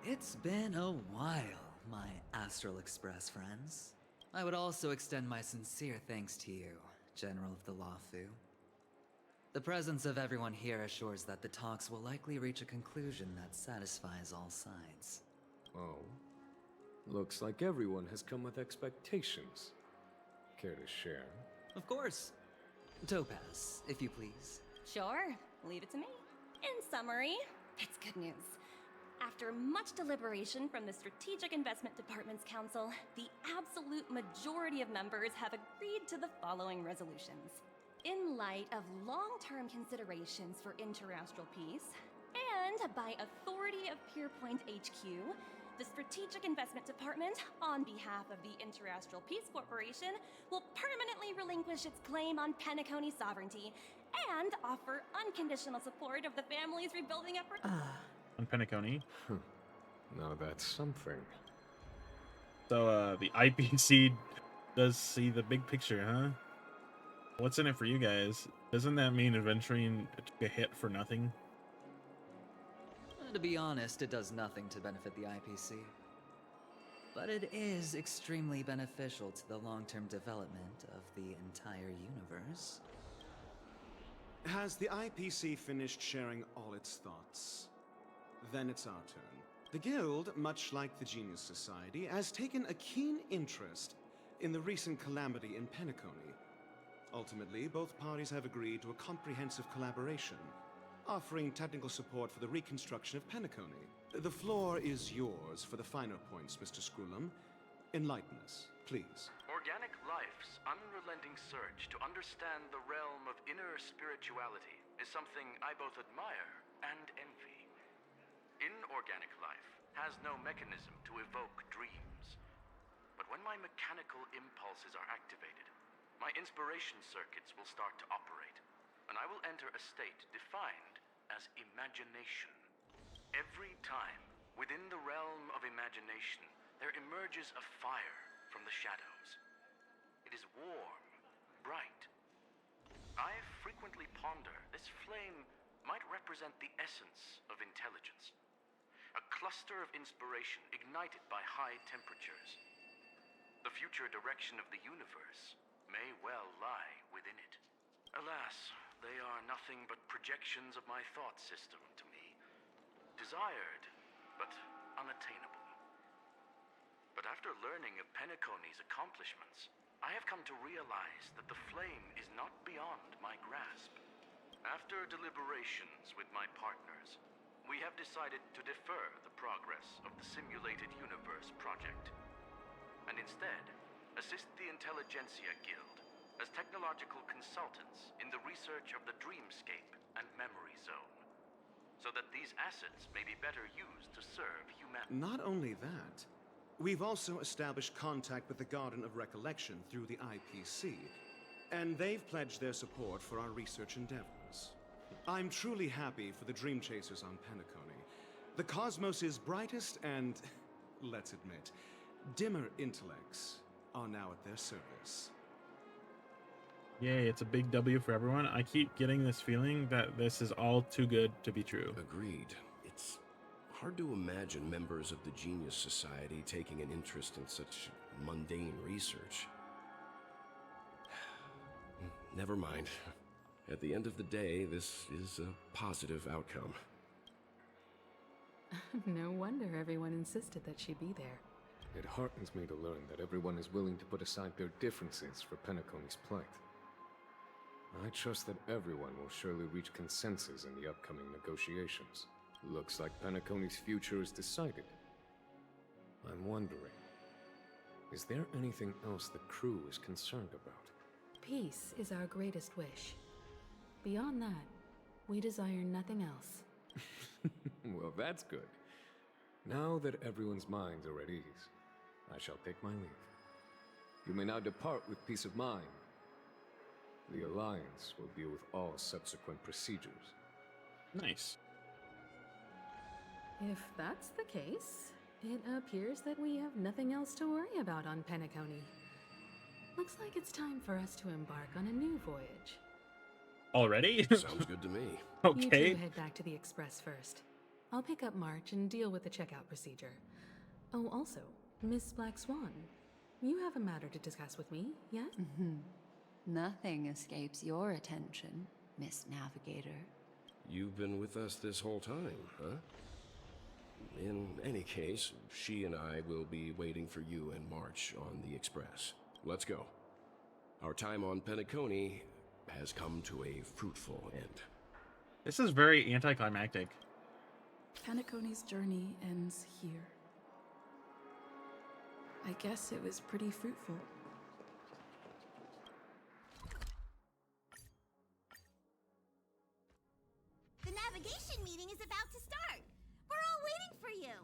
It's been a while, my Astral Express friends. I would also extend my sincere thanks to you, General of the Lawfu. The presence of everyone here assures that the talks will likely reach a conclusion that satisfies all sides. Oh. Looks like everyone has come with expectations. Care to share? Of course. Topaz, if you please. Sure, leave it to me. In summary, it's good news. After much deliberation from the Strategic Investment Department's council, the absolute majority of members have agreed to the following resolutions. In light of long-term considerations for interastral peace, and by authority of Pierpoint HQ, the Strategic Investment Department, on behalf of the Interastral Peace Corporation, will permanently relinquish its claim on Penacony sovereignty and offer unconditional support of the family's rebuilding efforts. On Penacony. Now that's something. So, the IPC does see the big picture, huh? What's in it for you guys? Doesn't that mean adventuring took a hit for nothing? To be honest, it does nothing to benefit the IPC. But it is extremely beneficial to the long-term development of the entire universe. Has the IPC finished sharing all its thoughts? Then it's our turn. The Guild, much like the Genius Society, has taken a keen interest in the recent calamity in Penacony. Ultimately, both parties have agreed to a comprehensive collaboration, offering technical support for the reconstruction of Penacony. The floor is yours for the finer points, Mr. Screwlum. Enlighten us, please. Organic life's unrelenting search to understand the realm of inner spirituality is something I both admire and envy. Inorganic life has no mechanism to evoke dreams. But when my mechanical impulses are activated, my inspiration circuits will start to operate, and I will enter a state defined as imagination. Every time, within the realm of imagination, there emerges a fire from the shadows. It is warm, bright. I frequently ponder this flame might represent the essence of intelligence. A cluster of inspiration ignited by high temperatures. The future direction of the universe may well lie within it. Alas, they are nothing but projections of my thought system to me. Desired, but unattainable. But after learning of Penacony's accomplishments, I have come to realize that the flame is not beyond my grasp. After deliberations with my partners, we have decided to defer the progress of the Simulated Universe project, and instead assist the Intelligentsia Guild as technological consultants in the research of the Dreamscape and Memory Zone, so that these assets may be better used to serve humanity. Not only that, we've also established contact with the Garden of Recollection through the IPC, and they've pledged their support for our research endeavors. I'm truly happy for the Dream Chasers on Penacony. The Cosmos' brightest and, let's admit, dimmer intellects are now at their service. Yay, it's a big W for everyone. I keep getting this feeling that this is all too good to be true. Agreed. It's hard to imagine members of the Genius Society taking an interest in such mundane research. Never mind. At the end of the day, this is a positive outcome. No wonder everyone insisted that she be there. It heartens me to learn that everyone is willing to put aside their differences for Penacony's plight. I trust that everyone will surely reach consensus in the upcoming negotiations. Looks like Penacony's future is decided. I'm wondering, is there anything else the crew is concerned about? Peace is our greatest wish. Beyond that, we desire nothing else. Well, that's good. Now that everyone's minds are at ease, I shall take my leave. You may now depart with peace of mind. The Alliance will deal with all subsequent procedures. Nice. If that's the case, it appears that we have nothing else to worry about on Penacony. Looks like it's time for us to embark on a new voyage. Already? Sounds good to me. Okay. You two head back to the Express first. I'll pick up March and deal with the checkout procedure. Oh, also, Miss Black Swan, you have a matter to discuss with me, yes? Nothing escapes your attention, Miss Navigator. You've been with us this whole time, huh? In any case, she and I will be waiting for you and March on the Express. Let's go. Our time on Penacony has come to a fruitful end. This is very anticlimactic. Penacony's journey ends here. I guess it was pretty fruitful. The navigation meeting is about to start. We're all waiting for you.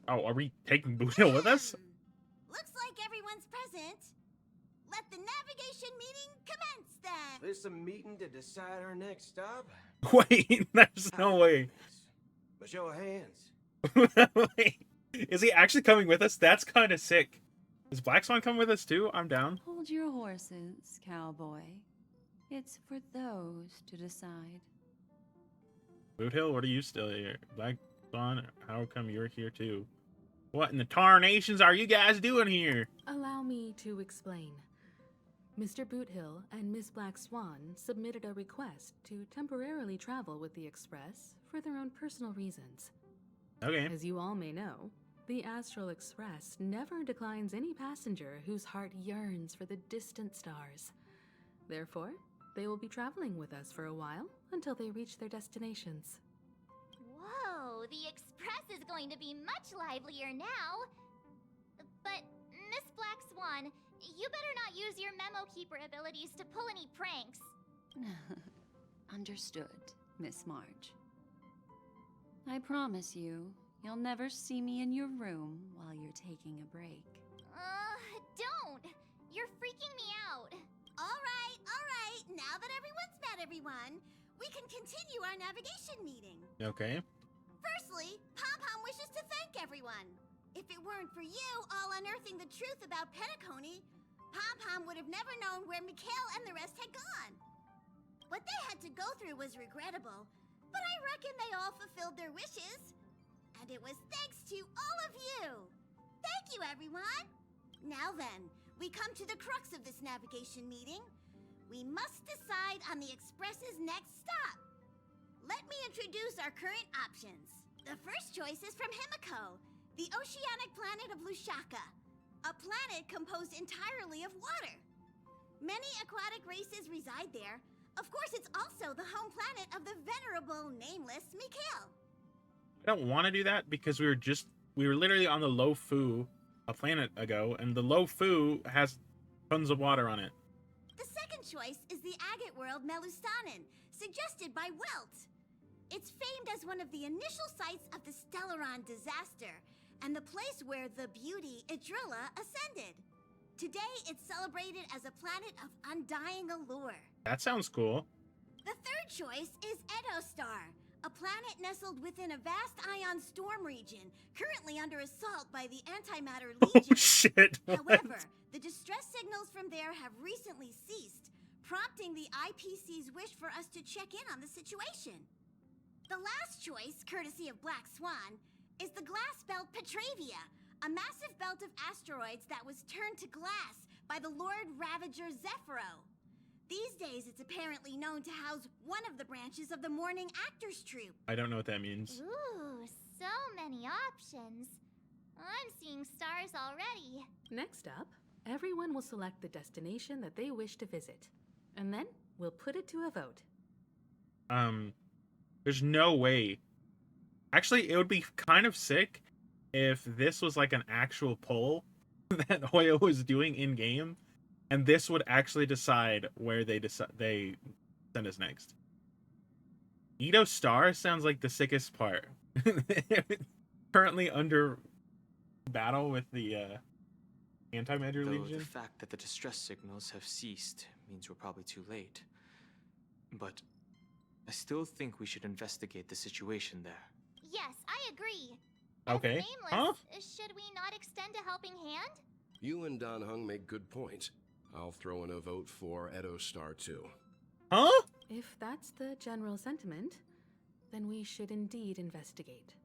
Oh, are we taking Boot Hill with us? Looks like everyone's present. Let the navigation meeting commence then. This a meeting to decide our next stop? Wait, there's no way. But show of hands. Wait, is he actually coming with us? That's kind of sick. Is Black Swan coming with us too? I'm down. Hold your horses, cowboy. It's for those to decide. Boot Hill, what are you still here? Black Swan, how come you're here too? What in the tarnations are you guys doing here? Allow me to explain. Mr. Boothill and Miss Black Swan submitted a request to temporarily travel with the Express for their own personal reasons. Okay. As you all may know, the Astral Express never declines any passenger whose heart yearns for the distant stars. Therefore, they will be traveling with us for a while until they reach their destinations. Whoa, the Express is going to be much livelier now. But, Miss Black Swan, you better not use your Memo Keeper abilities to pull any pranks. Understood, Miss March. I promise you, you'll never see me in your room while you're taking a break. Don't! You're freaking me out. All right. Now that everyone's met everyone, we can continue our navigation meeting. Okay. Firstly, Pom-Pom wishes to thank everyone. If it weren't for you all unearthing the truth about Penacony, Pom-Pom would have never known where Mikhail and the rest had gone. What they had to go through was regrettable, but I reckon they all fulfilled their wishes. And it was thanks to all of you. Thank you, everyone. Now then, we come to the crux of this navigation meeting. We must decide on the Express's next stop. Let me introduce our current options. The first choice is from Himiko, the oceanic planet of Lushaka, a planet composed entirely of water. Many aquatic races reside there. Of course, it's also the home planet of the venerable, nameless Mikhail. I don't want to do that because we were literally on the Lofu a planet ago, and the Lofu has Tons of water on it. The second choice is the agate world Melustanen, suggested by Welt. It's famed as one of the initial sites of the Stellaron disaster, and the place where the beauty Idrilla ascended. Today, it's celebrated as a planet of undying allure. That sounds cool. The third choice is Edostar, a planet nestled within a vast ion storm region, currently under assault by the Antimatter Legion. Oh shit! However, the distress signals from there have recently ceased, prompting the IPC's wish for us to check in on the situation. The last choice, courtesy of Black Swan, is the glass belt Petravia, a massive belt of asteroids that was turned to glass by the Lord Ravager Zephyro. These days, it's apparently known to house one of the branches of the Morning Actors Troupe. I don't know what that means. Ooh, so many options. I'm seeing stars already. Next up, everyone will select the destination that they wish to visit. And then we'll put it to a vote. There's no way. Actually, it would be kind of sick if this was like an actual poll that Hoyo was doing in game, and this would actually decide where they send us next. Edo Star sounds like the sickest part. Currently under battle with the Antimatter Though Legion. the fact that the distress signals have ceased means we're probably too late. But I still think we should investigate the situation there. Yes, I agree. Okay. Nameless, Huh? should we not extend a helping hand? You and Dan Hung make good points. I'll throw in a vote for Edo Star too. Huh? If that's the general sentiment, then we should indeed investigate.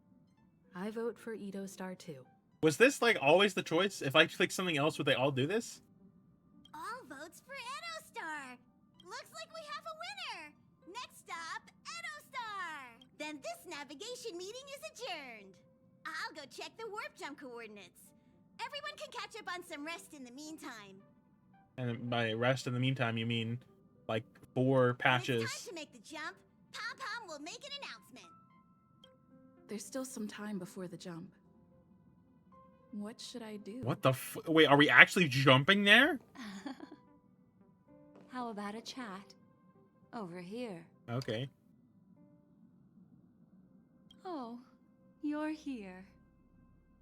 I vote for Edo Star 2. Was this like always the choice? If I click something else, would they all do this? All votes for Edostar! Looks like we have a winner! Next stop, Edostar! Then this navigation meeting is adjourned. I'll go check the warp jump coordinates. Everyone can catch up on some rest in the meantime. And by rest in the meantime, you mean like 4 patches. It's time to make the jump. Pom Pom will make an announcement. There's still some time before the jump. What should I do? What the wait, are we actually jumping there? How about a chat? Over here. Okay. Oh, you're here.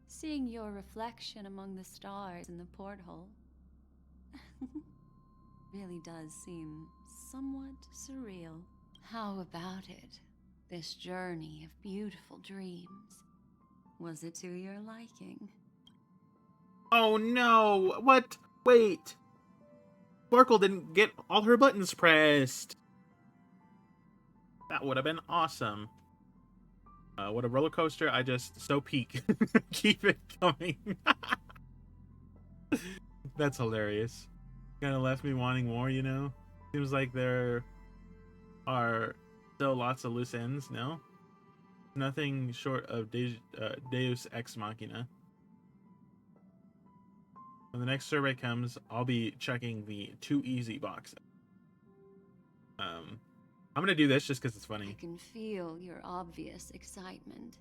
Seeing your reflection among the stars in the porthole really does seem somewhat surreal. How about it? This journey of beautiful dreams. Was it to your liking? Oh no! What? Wait! Sparkle didn't get all her buttons pressed! That would have been awesome. What a roller coaster, I just so peak. Keep it coming. That's hilarious. Kinda left me wanting more, you know? Seems like there are still lots of loose ends, no? Nothing short of Deus Ex Machina. When the next survey comes, I'll be checking the too easy box. I'm gonna do this just because it's funny. I can feel your obvious excitement.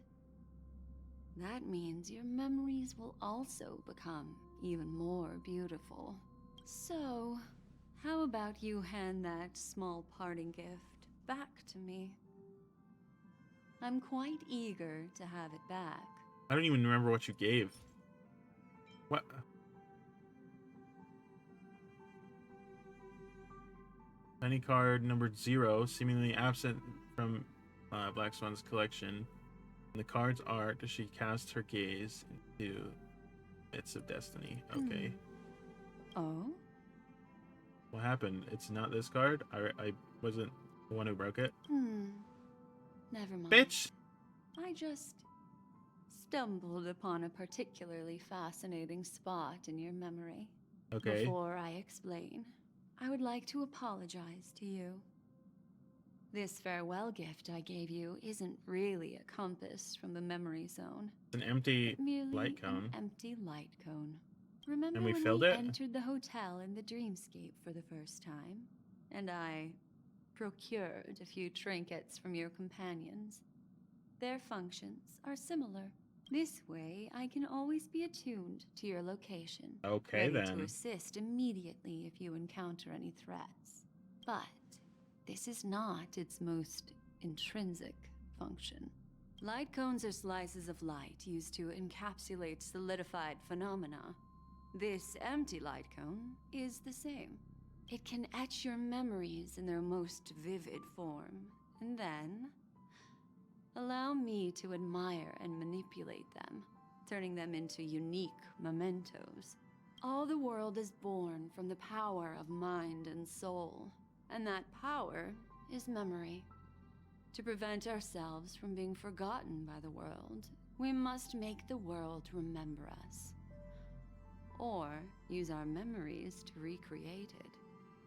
That means your memories will also become even more beautiful. So, how about you hand that small parting gift back to me? I'm quite eager to have it back. I don't even remember what you gave. What? Penny card number 0, seemingly absent from Black Swan's collection. And the card's art, she casts her gaze into midst of destiny. Okay. Oh? What happened? It's not this card? I wasn't the one who broke it? Never mind. Bitch! I just stumbled upon a particularly fascinating spot in your memory. Okay. Before I explain, I would like to apologize to you. This farewell gift I gave you isn't really a compass from the memory zone. It's an empty Merely light cone. An empty light cone. Remember And we when filled we it? entered the hotel in the dreamscape for the first time? And I procured a few trinkets from your companions. Their functions are similar. This way, I can always be attuned to your location. Okay, ready to then. assist immediately if you encounter any threats. But this is not its most intrinsic function. Light cones are slices of light used to encapsulate solidified phenomena. This empty light cone is the same. It can etch your memories in their most vivid form, and then allow me to admire and manipulate them, turning them into unique mementos. All the world is born from the power of mind and soul, and that power is memory. To prevent ourselves from being forgotten by the world, we must make the world remember us, or use our memories to recreate it.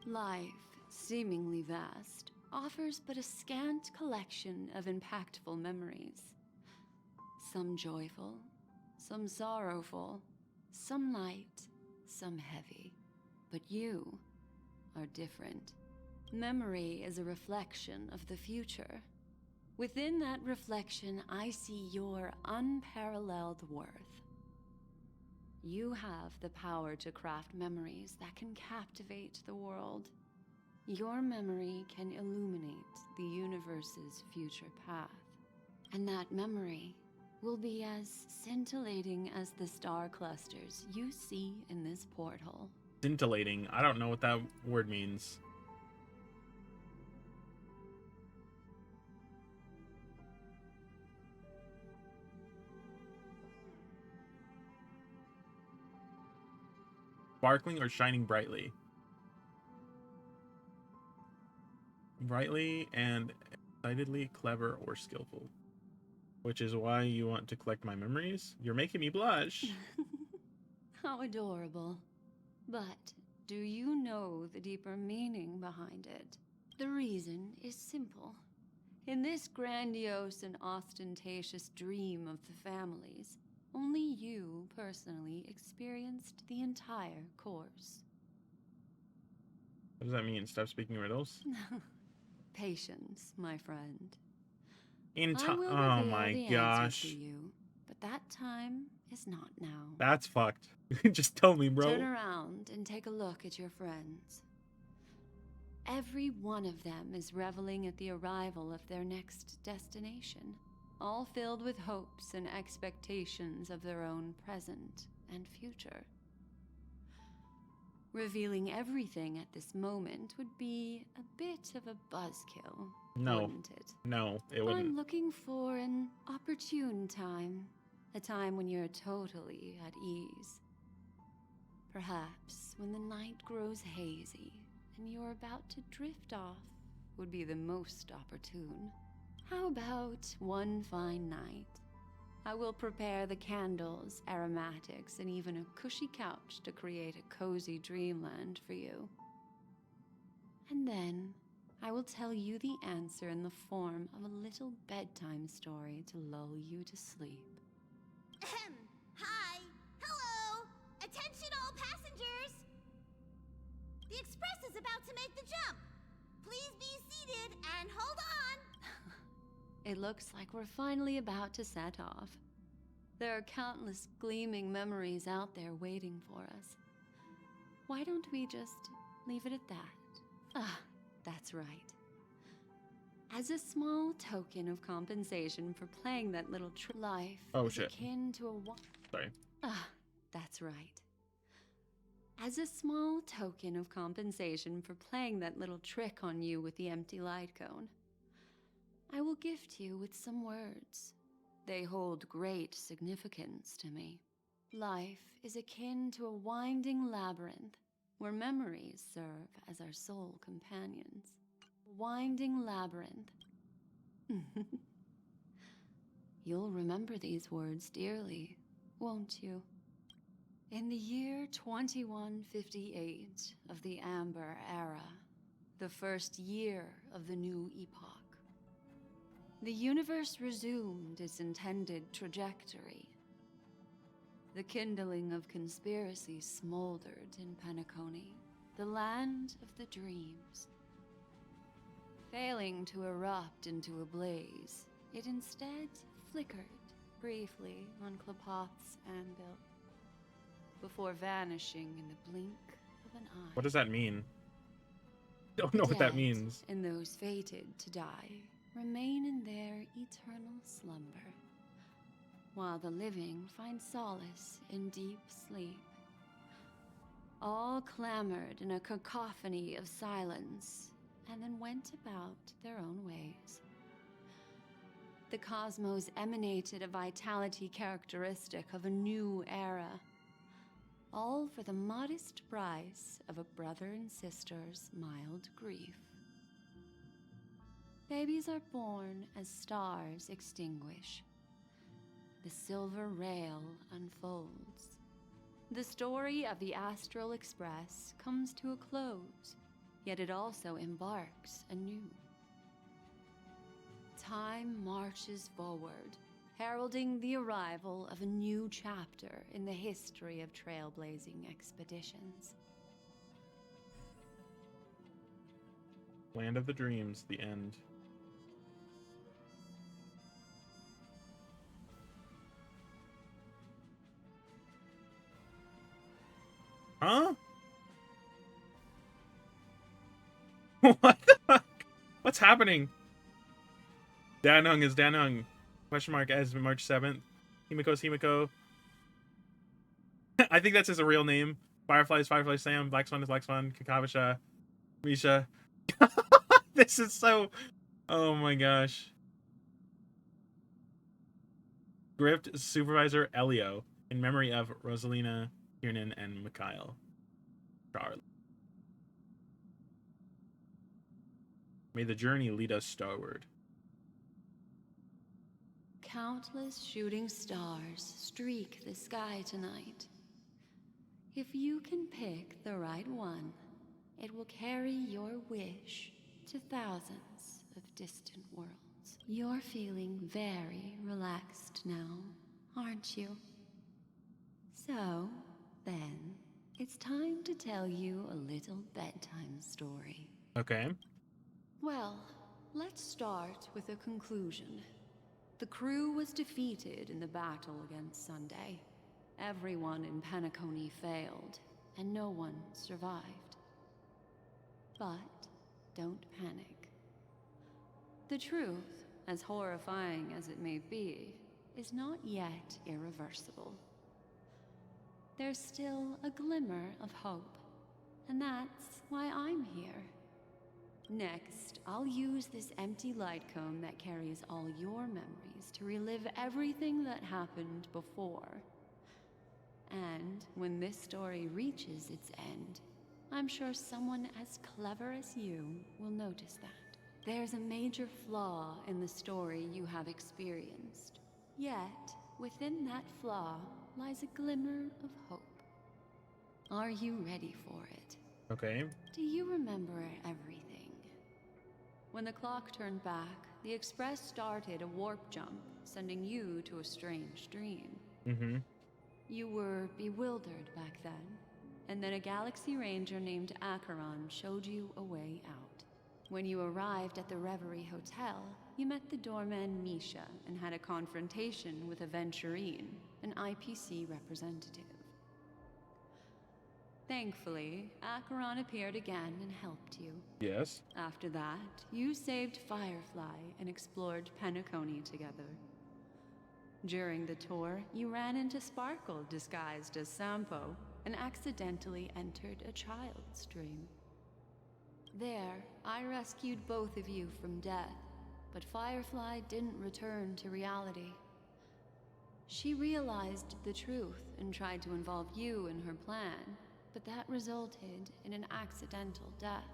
Life, seemingly vast, offers but a scant collection of impactful memories. Some joyful, some sorrowful, some light, some heavy. But you are different. Memory is a reflection of the future. Within that reflection, I see your unparalleled worth. You have the power to craft memories that can captivate the world. Your memory can illuminate the universe's future path. And that memory will be as scintillating as the star clusters you see in this porthole. Scintillating. I don't know what that word means. Sparkling or shining brightly? Brightly and excitedly, clever or skillful. Which is why you want to collect my memories? You're making me blush. How adorable. But do you know the deeper meaning behind it? The reason is simple. In this grandiose and ostentatious dream of the families, only you personally experienced the entire course. What does that mean? Stop speaking riddles? Patience, my friend. Oh reveal my the gosh. answer to you, but that time is not now. That's fucked. Just tell me, bro. Turn around and take a look at your friends. Every one of them is reveling at the arrival of their next destination, all filled with hopes and expectations of their own present and future. Revealing everything at this moment would be a bit of a buzzkill, wouldn't it? No, it wouldn't. I'm looking for an opportune time, a time when you're totally at ease. Perhaps when the night grows hazy and you're about to drift off would be the most opportune. How about one fine night? I will prepare the candles, aromatics, and even a cushy couch to create a cozy dreamland for you. And then I will tell you the answer in the form of a little bedtime story to lull you to sleep. Ahem. Hi. Hello. Attention all passengers. The express is about to make the jump. Please be seated and hold on. It looks like we're finally about to set off. There are countless gleaming memories out there waiting for us. Why don't we just leave it at that? Ah, that's right. As a small token of compensation for playing that little life is akin to a Sorry. Ah, that's right. As a small token of compensation for playing that little trick on you with the empty light cone, I will gift you with some words. They hold great significance to me. Life is akin to a winding labyrinth where memories serve as our sole companions. Winding labyrinth. You'll remember these words dearly, won't you? In the year 2158 of the Amber Era, the first year of the new epoch, the universe resumed its intended trajectory. The kindling of conspiracy smoldered in Penacony, the land of the dreams. Failing to erupt into a blaze, it instead flickered, briefly on Klopoth's anvil, before vanishing in the blink of an eye. What does that mean? Don't know what that means. And those fated to die remain in their eternal slumber, while the living find solace in deep sleep. All clamored in a cacophony of silence, and then went about their own ways. The cosmos emanated a vitality characteristic of a new era, all for the modest price of a brother and sister's mild grief. Babies are born as stars extinguish. The silver rail unfolds. The story of the Astral Express comes to a close, yet it also embarks anew. Time marches forward, heralding the arrival of a new chapter in the history of trailblazing expeditions. Land of the Dreams, the end. Huh? What the fuck? What's happening? Danung is Danung. Question mark as March 7th. Himiko's Himiko. I think that's his real name. Firefly is Firefly Sam. Black Swan is Black Swan. Kakavasha. Misha. This is so... Oh my gosh. Grift Supervisor Elio. In memory of Rosalina, Kiernan, and Mikhail. Charlie. May the journey lead us starward. Countless shooting stars streak the sky tonight. If you can pick the right one, it will carry your wish to thousands of distant worlds. You're feeling very relaxed now, aren't you? So, then, it's time to tell you a little bedtime story. Okay. Well, let's start with a conclusion. The crew was defeated in the battle against Sunday. Everyone in Penacony failed, and no one survived. But don't panic. The truth, as horrifying as it may be, is not yet irreversible. There's still a glimmer of hope, and that's why I'm here. Next, I'll use this empty light cone that carries all your memories to relive everything that happened before. And when this story reaches its end, I'm sure someone as clever as you will notice that. There's a major flaw in the story you have experienced. Yet, within that flaw lies a glimmer of hope. Are you ready for it? Okay. Do you remember everything? When the clock turned back, the Express started a warp jump, sending you to a strange dream. Mm-hmm. You were bewildered back then, and then a Galaxy Ranger named Acheron showed you a way out. When you arrived at the Reverie Hotel, you met the doorman Misha and had a confrontation with Aventurine, an IPC representative. Thankfully, Acheron appeared again and helped you. Yes. After that, you saved Firefly and explored Penacony together. During the tour, you ran into Sparkle disguised as Sampo and accidentally entered a child's dream. There, I rescued both of you from death, but Firefly didn't return to reality. She realized the truth and tried to involve you in her plan, but that resulted in an accidental death.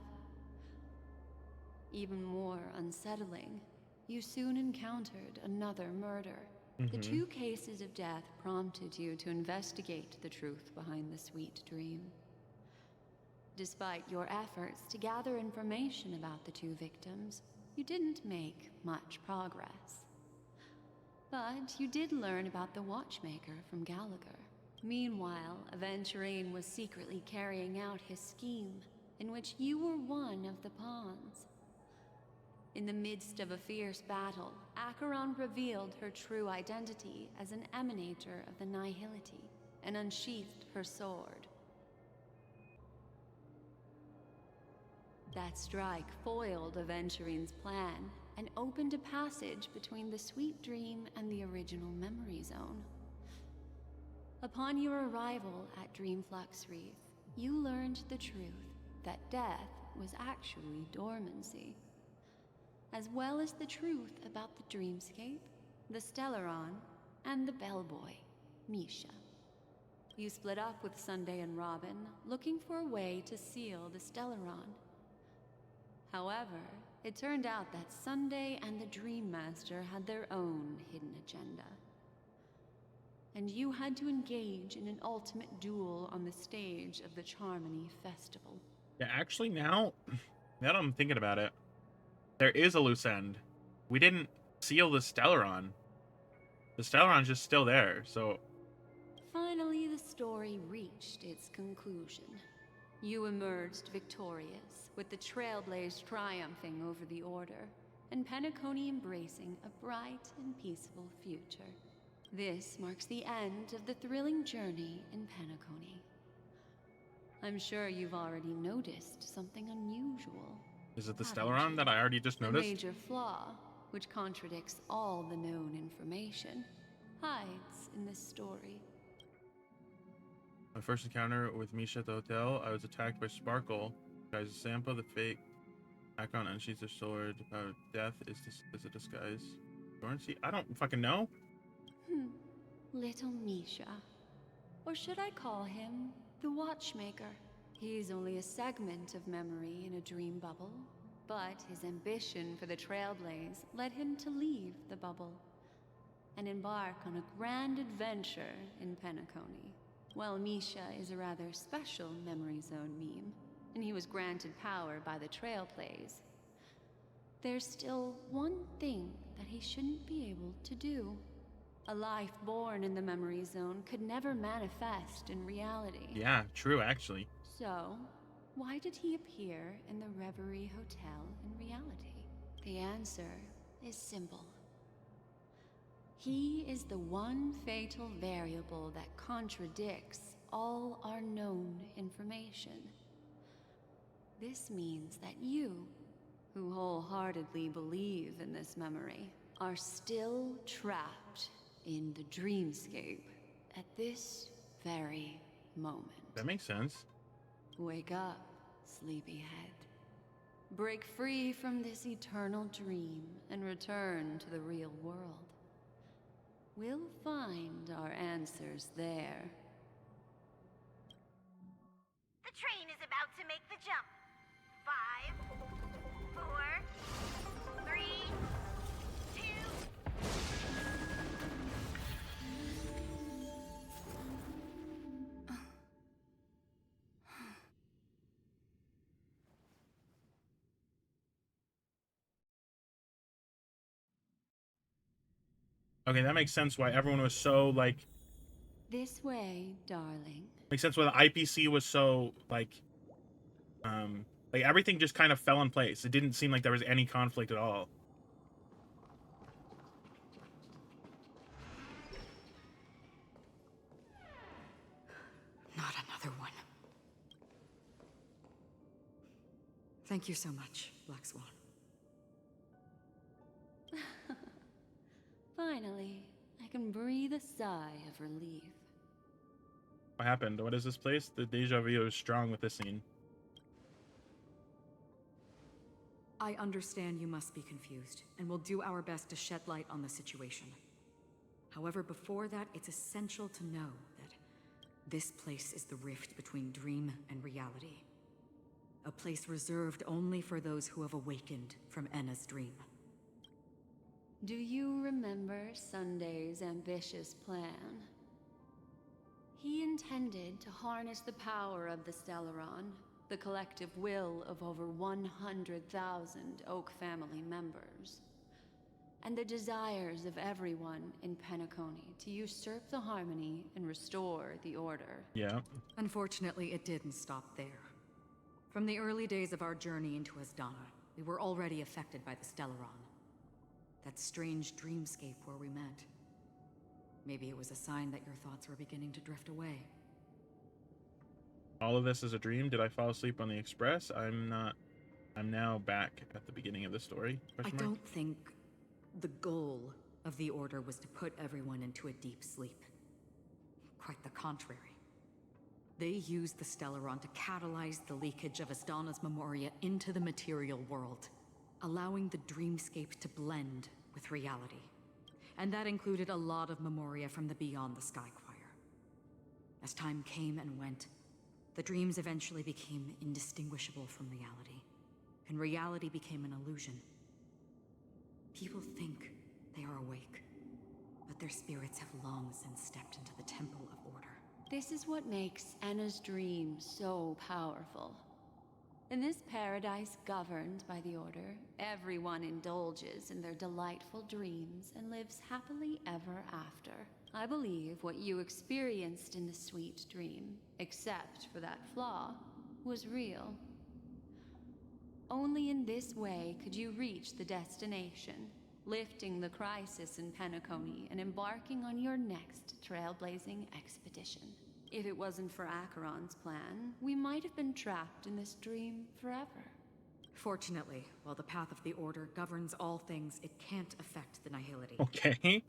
Even more unsettling, you soon encountered another murder. The 2 cases of death prompted you to investigate the truth behind the sweet dream. Despite your efforts to gather information about the 2 victims, you didn't make much progress. But you did learn about the Watchmaker from Gallagher. Meanwhile, Aventurine was secretly carrying out his scheme, in which you were one of the pawns. In the midst of a fierce battle, Acheron revealed her true identity as an emanator of the Nihility and unsheathed her sword. That strike foiled Aventurine's plan and opened a passage between the Sweet Dream and the original Memory Zone. Upon your arrival at Dreamflux Reef, you learned the truth that death was actually dormancy, as well as the truth about the Dreamscape, the Stellaron, and the bellboy, Misha. You split up with Sunday and Robin, looking for a way to seal the Stellaron. However, it turned out that Sunday and the Dream Master had their own hidden agenda. And you had to engage in an ultimate duel on the stage of the Charmony Festival. Yeah, actually now that I'm thinking about it, there is a loose end. We didn't seal the Stellaron. The Stellaron's just still there, so... Finally, the story reached its conclusion. You emerged victorious, with the Trailblaze triumphing over the Order, and Penacony embracing a bright and peaceful future. This marks the end of the thrilling journey in Penacony. I'm sure you've already noticed something unusual. Is it the Stellaron that I already just A noticed? major flaw, which contradicts all the known information, hides in this story. My first encounter with Misha at the hotel, I was attacked by Sparkle. Guys, Sampa, the fake Acheron unsheathes their sword. Death is a disguise. Dormancy? I don't fucking know. Little Misha. Or should I call him the Watchmaker? He's only a segment of memory in a dream bubble, but his ambition for the Trailblaze led him to leave the bubble and embark on a grand adventure in Penacony. Well, Misha is a rather special Memory Zone meme, and he was granted power by the Trailblaze. There's still one thing that he shouldn't be able to do. A life born in the Memory Zone could never manifest in reality. Yeah, true, actually. So, why did he appear in the Reverie Hotel in reality? The answer is simple. He is the one fatal variable that contradicts all our known information. This means that you, who wholeheartedly believe in this memory, are still trapped in the dreamscape at this very moment. That makes sense. Wake up, sleepyhead. Break free from this eternal dream and return to the real world. We'll find our answers there. The train is about to make the jump. 5, 4, 3, 2... Okay, that makes sense why everyone was so, like... This way, darling. Makes sense why the IPC was so, like everything just kind of fell in place. It didn't seem like there was any conflict at all. Not another one. Thank you so much, Black Swan. Finally, I can breathe a sigh of relief. What happened? What is this place? The deja vu is strong with this scene. I understand you must be confused, and we'll do our best to shed light on the situation. However, before that, it's essential to know that this place is the rift between dream and reality. A place reserved only for those who have awakened from Enna's dream. Do you remember Sunday's ambitious plan? He intended to harness the power of the Stellaron, the collective will of over 100,000 Oak family members, and the desires of everyone in Penacony to usurp the harmony and restore the order. Yeah. Unfortunately, it didn't stop there. From the early days of our journey into Asdana, We were already affected by the Stellaron. That strange dreamscape where we met. Maybe it was a sign that your thoughts were beginning to drift away. All of this is a dream? Did I fall asleep on the Express? I'm not. I'm now back at the beginning of the story. I don't think the goal of the Order was to put everyone into a deep sleep. Quite the contrary. They used the Stellaron to catalyze the leakage of Asdana's Memoria into the material world, allowing the dreamscape to blend with reality. And that included a lot of Memoria from the Beyond the Sky Choir. As time came and went, the dreams eventually became indistinguishable from reality, and reality became an illusion. People think they are awake, but their spirits have long since stepped into the Temple of Order. This is what makes Enna's dream so powerful. In this paradise governed by the Order, everyone indulges in their delightful dreams and lives happily ever after. I believe what you experienced in the sweet dream, except for that flaw, was real. Only in this way could you reach the destination, lifting the crisis in Penacony and embarking on your next trailblazing expedition. If it wasn't for Acheron's plan, we might have been trapped in this dream forever. Fortunately, while the path of the Order governs all things, it can't affect the Nihility. Okay.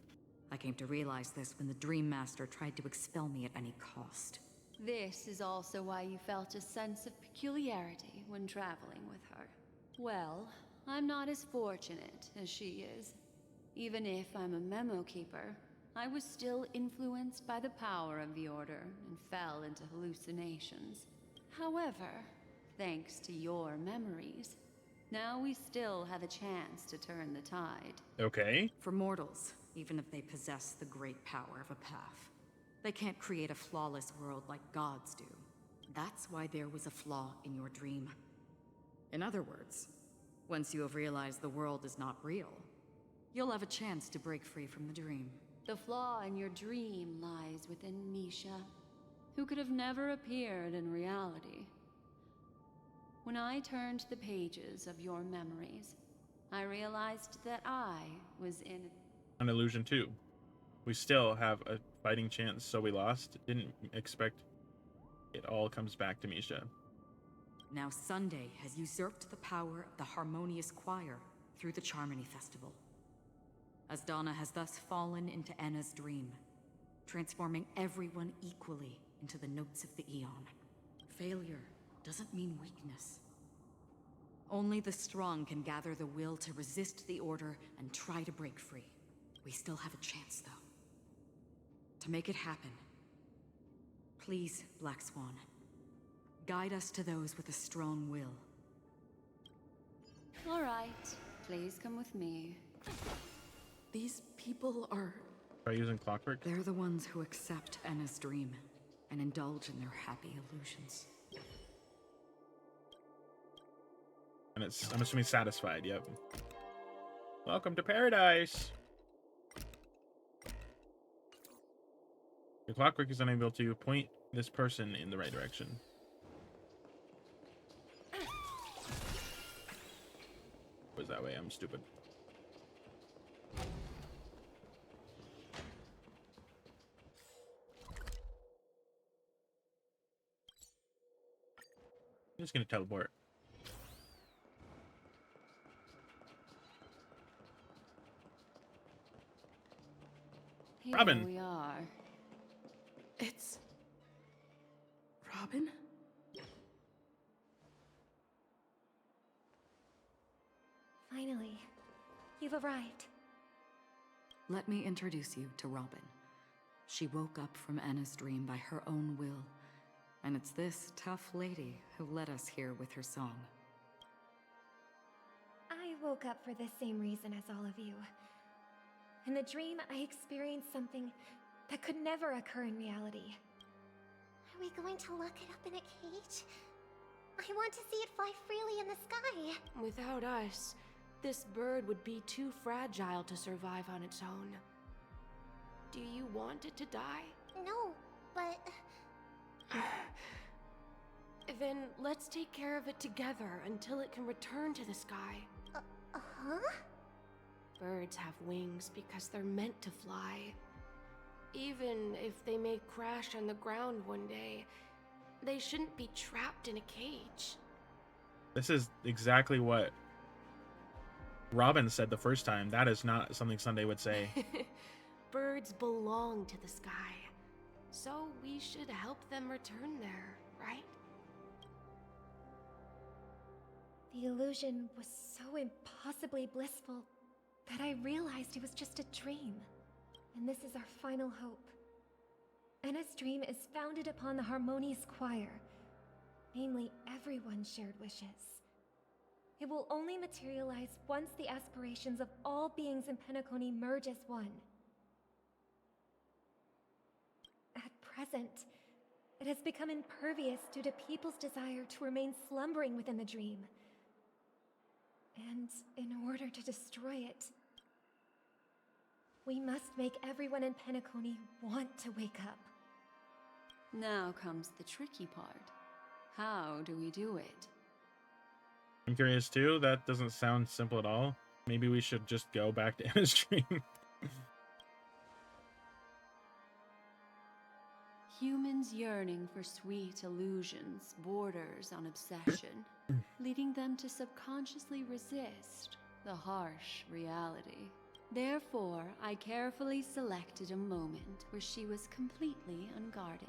I came to realize this when the Dream Master tried to expel me at any cost. This is also why you felt a sense of peculiarity when traveling with her. Well, I'm not as fortunate as she is. Even if I'm a memo keeper, I was still influenced by the power of the Order and fell into hallucinations. However, thanks to your memories, now we still have a chance to turn the tide. Okay. For mortals, even if they possess the great power of a path, they can't create a flawless world like gods do. That's why there was a flaw in your dream. In other words, once you have realized the world is not real, you'll have a chance to break free from the dream. The flaw in your dream lies within Misha, who could have never appeared in reality. When I turned the pages of your memories, I realized that I was in an illusion too. We still have a fighting chance, so we lost. Didn't expect it all comes back to Misha. Now Sunday has usurped the power of the Harmonious Choir through the Charmony Festival. Asdana has thus fallen into Enna's dream, transforming everyone equally into the notes of the Aeon. Failure doesn't mean weakness. Only the strong can gather the will to resist the Order and try to break free. We still have a chance, though. To make it happen, please, Black Swan, guide us to those with a strong will. All right, please come with me. These people are... By using clockwork? They're the ones who accept Enna's dream and indulge in their happy illusions. And it's, I'm assuming, satisfied, yep. Welcome to paradise! Your clockwork is unable to point this person in the right direction. Was that way? I'm stupid. I'm just gonna teleport. Here Robin. we are. It's... Robin? Finally, you've arrived. Let me introduce you to Robin. She woke up from Enna's dream by her own will, and it's this tough lady who led us here with her song. I woke up for the same reason as all of you. In the dream, I experienced something that could never occur in reality. Are we going to lock it up in a cage? I want to see it fly freely in the sky. Without us, this bird would be too fragile to survive on its own. Do you want it to die? No, but... Then let's take care of it together until it can return to the sky. Huh? Birds have wings because they're meant to fly. Even if they may crash on the ground one day, they shouldn't be trapped in a cage. This is exactly what Robin said the first time. That is not something Sunday would say. Birds belong to the sky, so we should help them return there, right? The illusion was so impossibly blissful that I realized it was just a dream. And this is our final hope. Enna's dream is founded upon the harmonious choir, namely everyone's shared wishes. It will only materialize once the aspirations of all beings in Penacony merge as one. At present, it has become impervious due to people's desire to remain slumbering within the dream. And in order to destroy it, we must make everyone in Penacony want to wake up. Now comes the tricky part. How do we do it? I'm curious too. That doesn't sound simple at all. Maybe we should just go back to Anna's dream. Humans yearning for sweet illusions borders on obsession, leading them to subconsciously resist the harsh reality. Therefore, I carefully selected a moment where she was completely unguarded,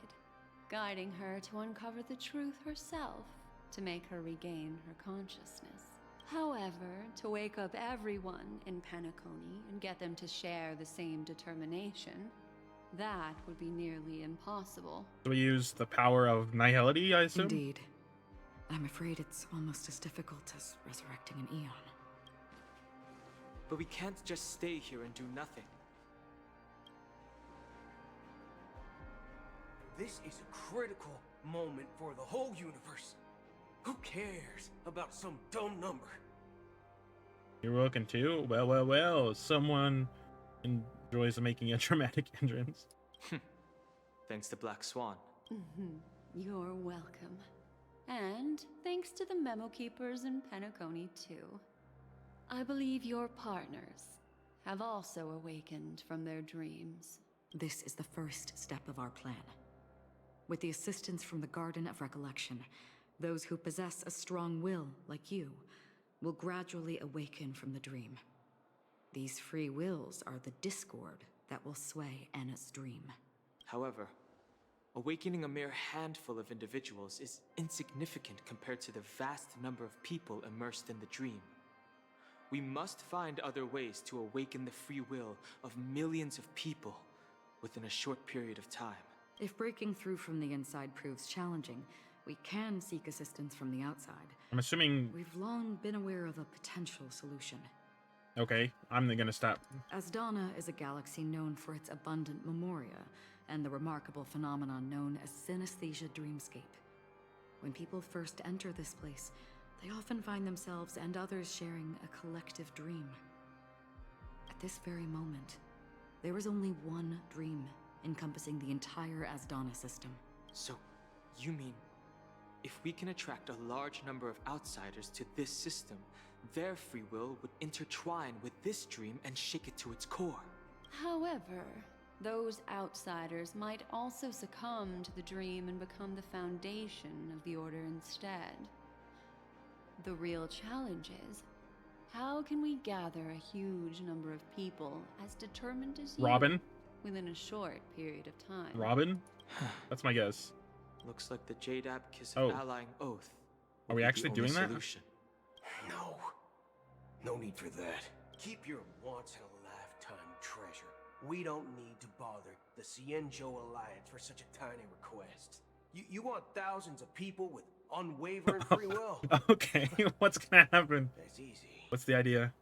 guiding her to uncover the truth herself to make her regain her consciousness. However, to wake up everyone in Penacony and get them to share the same determination, that would be nearly impossible. So we use the power of nihility, I assume? Indeed. I'm afraid it's almost as difficult as resurrecting an Eon. But we can't just stay here and do nothing. This is a critical moment for the whole universe. Who cares about some dumb number? You're welcome too? Well, well, well. Someone enjoys making a dramatic entrance. Thanks to Black Swan. You're welcome. And thanks to the memo keepers in Penacony too. I believe your partners have also awakened from their dreams. This is the first step of our plan. With the assistance from the Garden of Recollection, those who possess a strong will, like you, will gradually awaken from the dream. These free wills are the discord that will sway Anna's dream. However, awakening a mere handful of individuals is insignificant compared to the vast number of people immersed in the dream. We must find other ways to awaken the free will of millions of people within a short period of time. If breaking through from the inside proves challenging, we can seek assistance from the outside. I'm assuming... We've long been aware of a potential solution. Okay, I'm gonna stop. Asdana is a galaxy known for its abundant memoria and the remarkable phenomenon known as synesthesia dreamscape. When people first enter this place, they often find themselves and others sharing a collective dream. At this very moment, there is only one dream encompassing the entire Asdana system. So, you mean, if we can attract a large number of outsiders to this system, their free will would intertwine with this dream and shake it to its core? However, those outsiders might also succumb to the dream and become the foundation of the Order instead. The real challenge is, how can we gather a huge number of people as determined as you Robin? within a short period of time? Robin? That's my guess. Looks like the Jadab Kiss of Allying Oath. Are we actually doing that? Solution. No. No need for that. Keep your once-in-a-lifetime treasure. We don't need to bother the Cienjo Alliance for such a tiny request. You want thousands of people with unwavering free will? Okay, what's gonna happen? That's easy. What's the idea?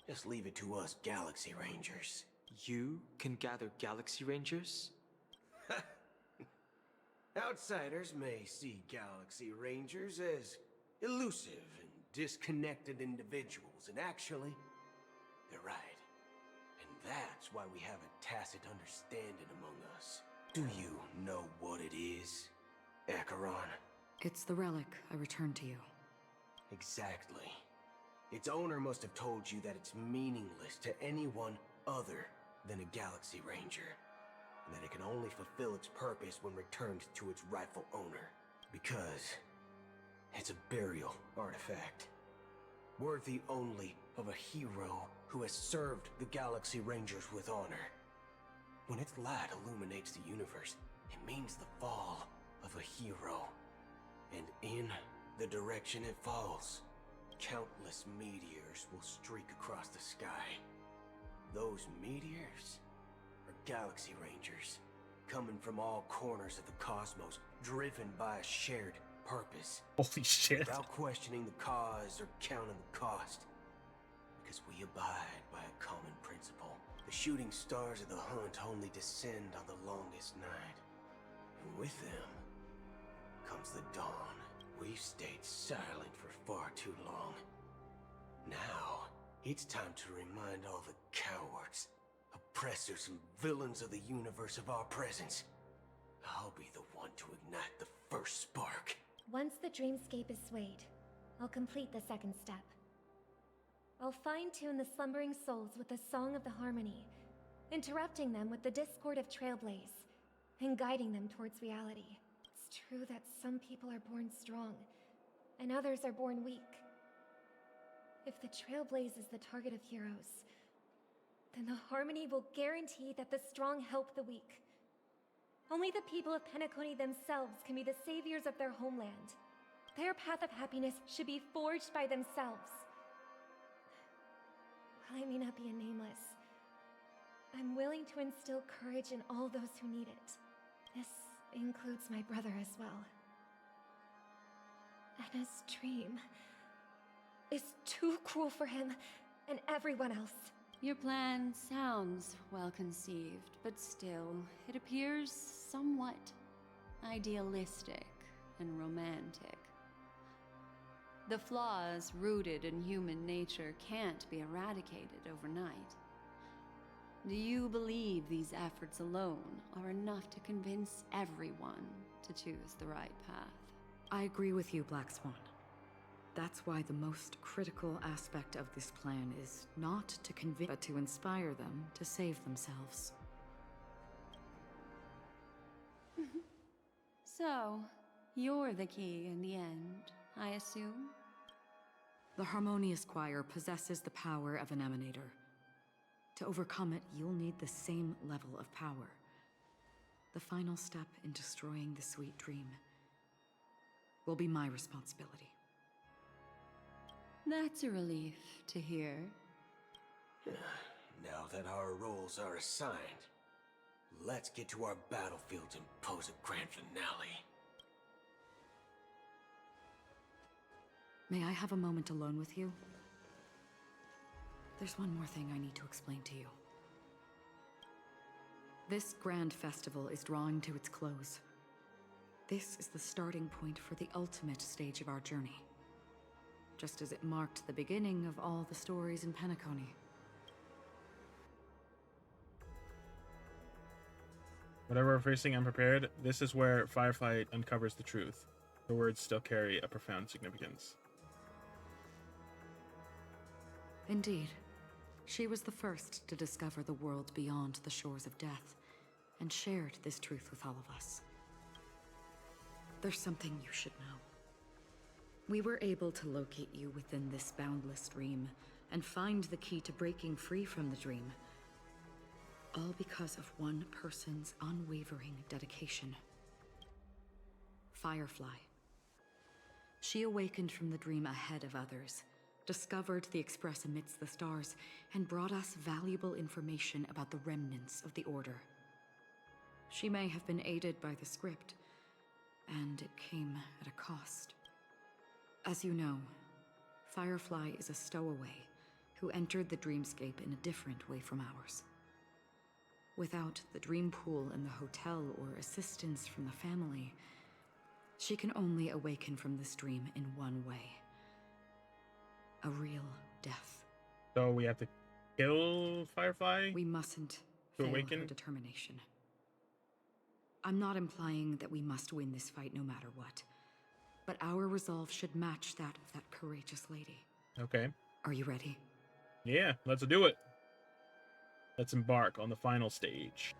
Just leave it to us Galaxy Rangers. You can gather Galaxy Rangers? Outsiders may see Galaxy Rangers as elusive and disconnected individuals, and actually, they're right. And that's why we have a tacit understanding among us. Do you know what it is? Acheron? It's the relic I returned to you. Exactly. Its owner must have told you that it's meaningless to anyone other than a Galaxy Ranger, and that it can only fulfill its purpose when returned to its rightful owner. Because it's a burial artifact, worthy only of a hero who has served the Galaxy Rangers with honor. When its light illuminates the universe, it means the fall of a hero. And in the direction it falls, countless meteors will streak across the sky. Those meteors are Galaxy Rangers, coming from all corners of the cosmos, driven by a shared purpose. Holy shit. Without questioning the cause or counting the cost. Because we abide by a common principle. The shooting stars of the hunt only descend on the longest night. And with them comes the dawn. We've stayed silent for far too long. Now, it's time to remind all the cowards, oppressors, and villains of the universe of our presence. I'll be the one to ignite the first spark. Once the dreamscape is swayed, I'll complete the second step. I'll fine-tune the slumbering souls with the Song of the Harmony, interrupting them with the discord of Trailblaze, and guiding them towards reality. It's true that some people are born strong, and others are born weak. If the Trailblaze is the target of heroes, then the Harmony will guarantee that the strong help the weak. Only the people of Penacony themselves can be the saviors of their homeland. Their path of happiness should be forged by themselves. While I may not be a nameless, I'm willing to instill courage in all those who need it. This includes my brother as well. And his dream is too cruel for him and everyone else. Your plan sounds well conceived, but still, it appears somewhat idealistic and romantic. The flaws rooted in human nature can't be eradicated overnight. Do you believe these efforts alone are enough to convince everyone to choose the right path? I agree with you, Black Swan. That's why the most critical aspect of this plan is not to convince, but to inspire them to save themselves. So, you're the key in the end, I assume? The Harmonious Choir possesses the power of an emanator. To overcome it, you'll need the same level of power. The final step in destroying the sweet dream will be my responsibility. That's a relief to hear. Now that our roles are assigned, let's get to our battlefields and pose a grand finale. May I have a moment alone with you? There's one more thing I need to explain to you. This grand festival is drawing to its close. This is the starting point for the ultimate stage of our journey. Just as it marked the beginning of all the stories in Penacony. Whatever we're facing unprepared, this is where Firefly uncovers the truth. Her words still carry a profound significance. Indeed. She was the first to discover the world beyond the shores of death, and shared this truth with all of us. There's something you should know. We were able to locate you within this boundless dream, and find the key to breaking free from the dream. All because of one person's unwavering dedication. Firefly. She awakened from the dream ahead of others, discovered the Express amidst the stars, and brought us valuable information about the remnants of the Order. She may have been aided by the script, and it came at a cost. As you know, Firefly is a stowaway who entered the dreamscape in a different way from ours. Without the dream pool in the hotel or assistance from the family, she can only awaken from this dream in one way. A real death. So we have to kill Firefly? We mustn't to fail awaken? her determination. I'm not implying that we must win this fight no matter what. But our resolve should match that of that courageous lady. Okay. Are you ready? Yeah, let's do it. Let's embark on the final stage.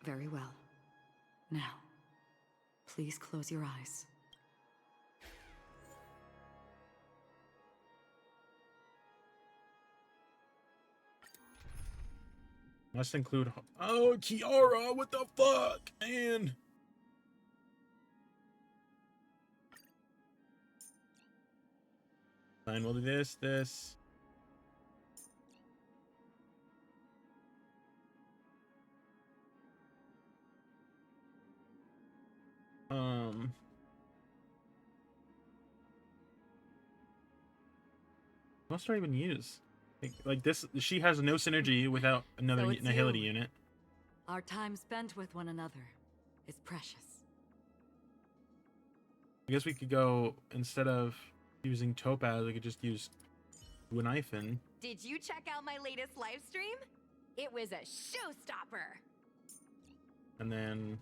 Very well. Now, please close your eyes. Must include... Oh, Qiyara, what the fuck, man? Fine, we'll do this. What do I even use? Like this, she has no synergy without another So it's Nihility you. unit. Our time spent with one another is precious. I guess we could go, instead of using Topaz, we could just use Winifin. Did you check out my latest live stream? It was a showstopper. And then,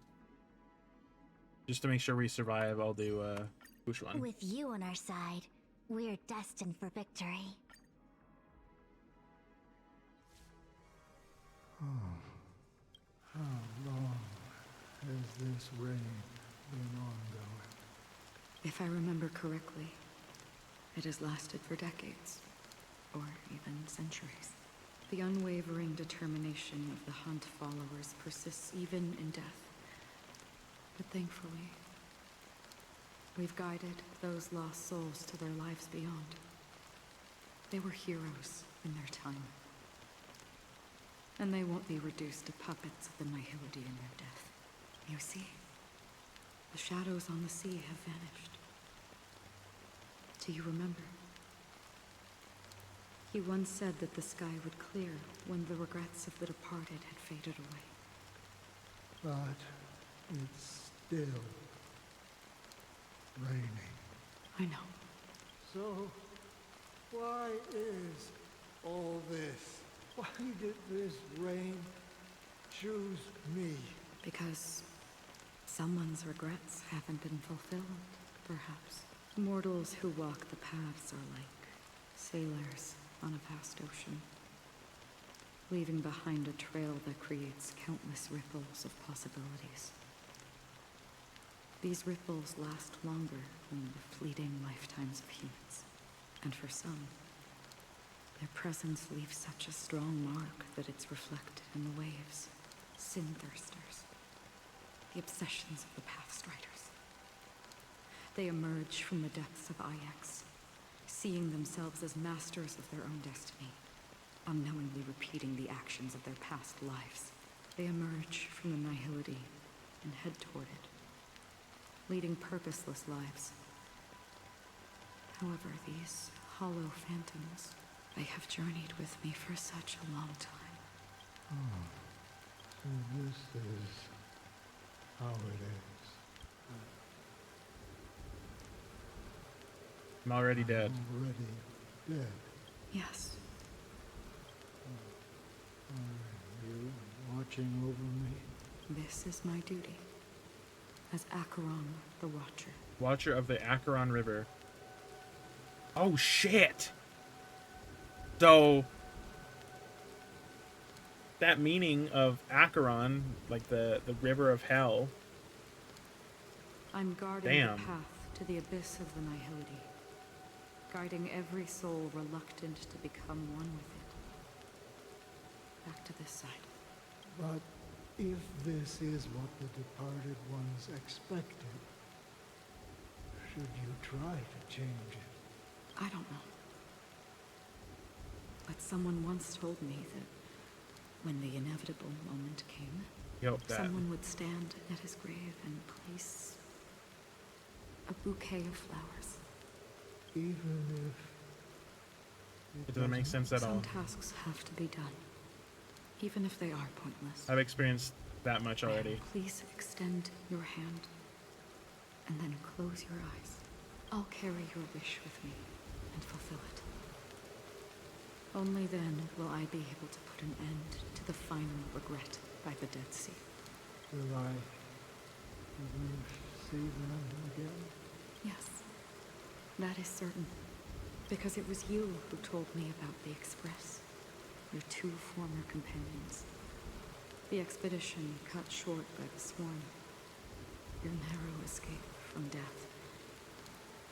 just to make sure we survive, I'll do Wuxuan. With you on our side, we're destined for victory. How long has this reign been ongoing? If I remember correctly, it has lasted for decades, or even centuries. The unwavering determination of the Hunt followers persists even in death. But thankfully, we've guided those lost souls to their lives beyond. They were heroes in their time. And they won't be reduced to puppets of the Nihility in their death. You see, the shadows on the sea have vanished. Do you remember? He once said that the sky would clear when the regrets of the departed had faded away. But it's still raining. I know. So, why is all this? Why did this rain choose me? Because someone's regrets haven't been fulfilled, perhaps. Mortals who walk the paths are like sailors on a vast ocean, leaving behind a trail that creates countless ripples of possibilities. These ripples last longer than the fleeting lifetimes of humans. And for some, their presence leaves such a strong mark that it's reflected in the waves. Sin-thirsters. The obsessions of the Pathstriders. They emerge from the depths of Ix, seeing themselves as masters of their own destiny, unknowingly repeating the actions of their past lives. They emerge from the Nihility and head toward it, leading purposeless lives. However, these hollow phantoms, they have journeyed with me for such a long time. Oh, so this is how it is. I'm already dead. Already dead. Yes. Are you watching over me? This is my duty. As Acheron, the Watcher. Watcher of the Acheron River. Oh, shit! So, that meaning of Acheron, like the river of hell. I'm guarding the path to the abyss of the Nihility, guiding every soul reluctant to become one with it. Back to this side. But if this is what the departed ones expected, should you try to change it? I don't know. But someone once told me that when the inevitable moment came, someone would stand at his grave and place a bouquet of flowers. Even if It doesn't make sense at all. Some tasks have to be done, even if they are pointless. I've experienced that much already. Please extend your hand, and then close your eyes. I'll carry your wish with me and fulfill it. Only then will I be able to put an end to the final regret by the Dead Sea. Will I ever see them again? Yes, that is certain. Because it was you who told me about the Express, your two former companions. The expedition cut short by the Swarm, your narrow escape from death,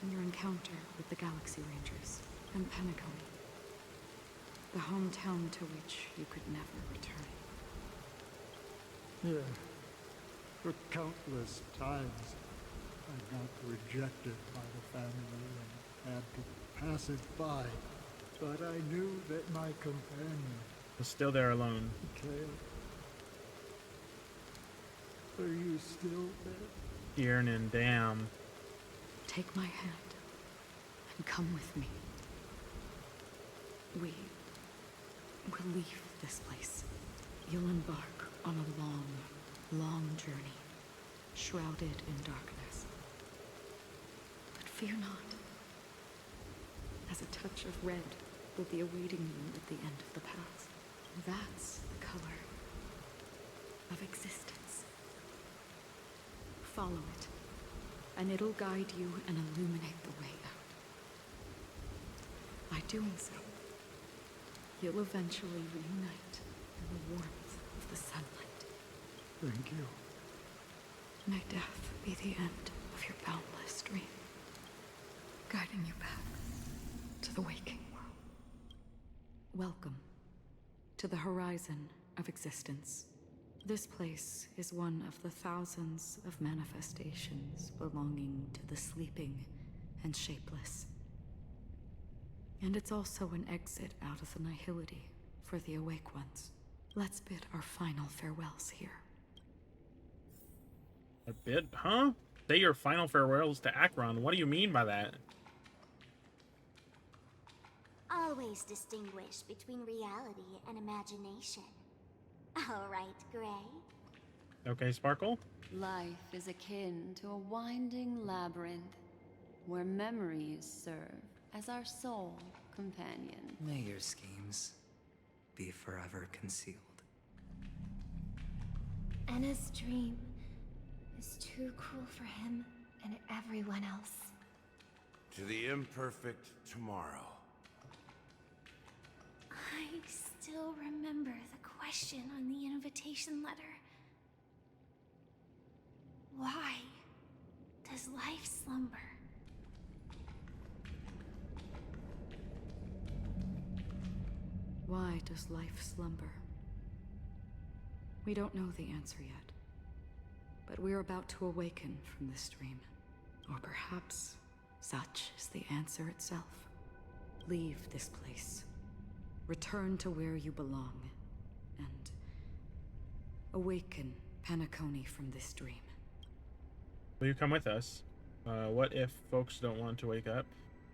and your encounter with the Galaxy Rangers and Penacony, the hometown to which you could never return. Yeah. For countless times, I got rejected by the family and had to pass it by. But I knew that my companion Was still there alone. Kale. Are you still there? Kiernan, damn. Take my hand and come with me. We will leave this place. You'll embark on a long, long journey, shrouded in darkness. But fear not, as a touch of red will be awaiting you at the end of the path. That's the color of existence. Follow it, and it'll guide you and illuminate the way out. By doing so, you'll eventually reunite in the warmth of the sunlight. Thank you. May death be the end of your boundless dream, guiding you back to the waking world. Welcome to the horizon of existence. This place is one of the thousands of manifestations belonging to the sleeping and shapeless. And it's also an exit out of the nihility for the awake ones. Let's bid our final farewells here. A bit? Huh? Say your final farewells to Akron. What do you mean by that? Always distinguish between reality and imagination. All right, Gray. Okay, Sparkle? Life is akin to a winding labyrinth where memories serve as our sole companion. May your schemes be forever concealed. Anna's dream is too cruel for him and everyone else. To the imperfect tomorrow. I still remember the question on the invitation letter. Why does life slumber? Why does life slumber? We don't know the answer yet. But we're about to awaken from this dream. Or perhaps such is the answer itself. Leave this place. Return to where you belong. And awaken Penacony from this dream. Will you come with us? What if folks don't want to wake up?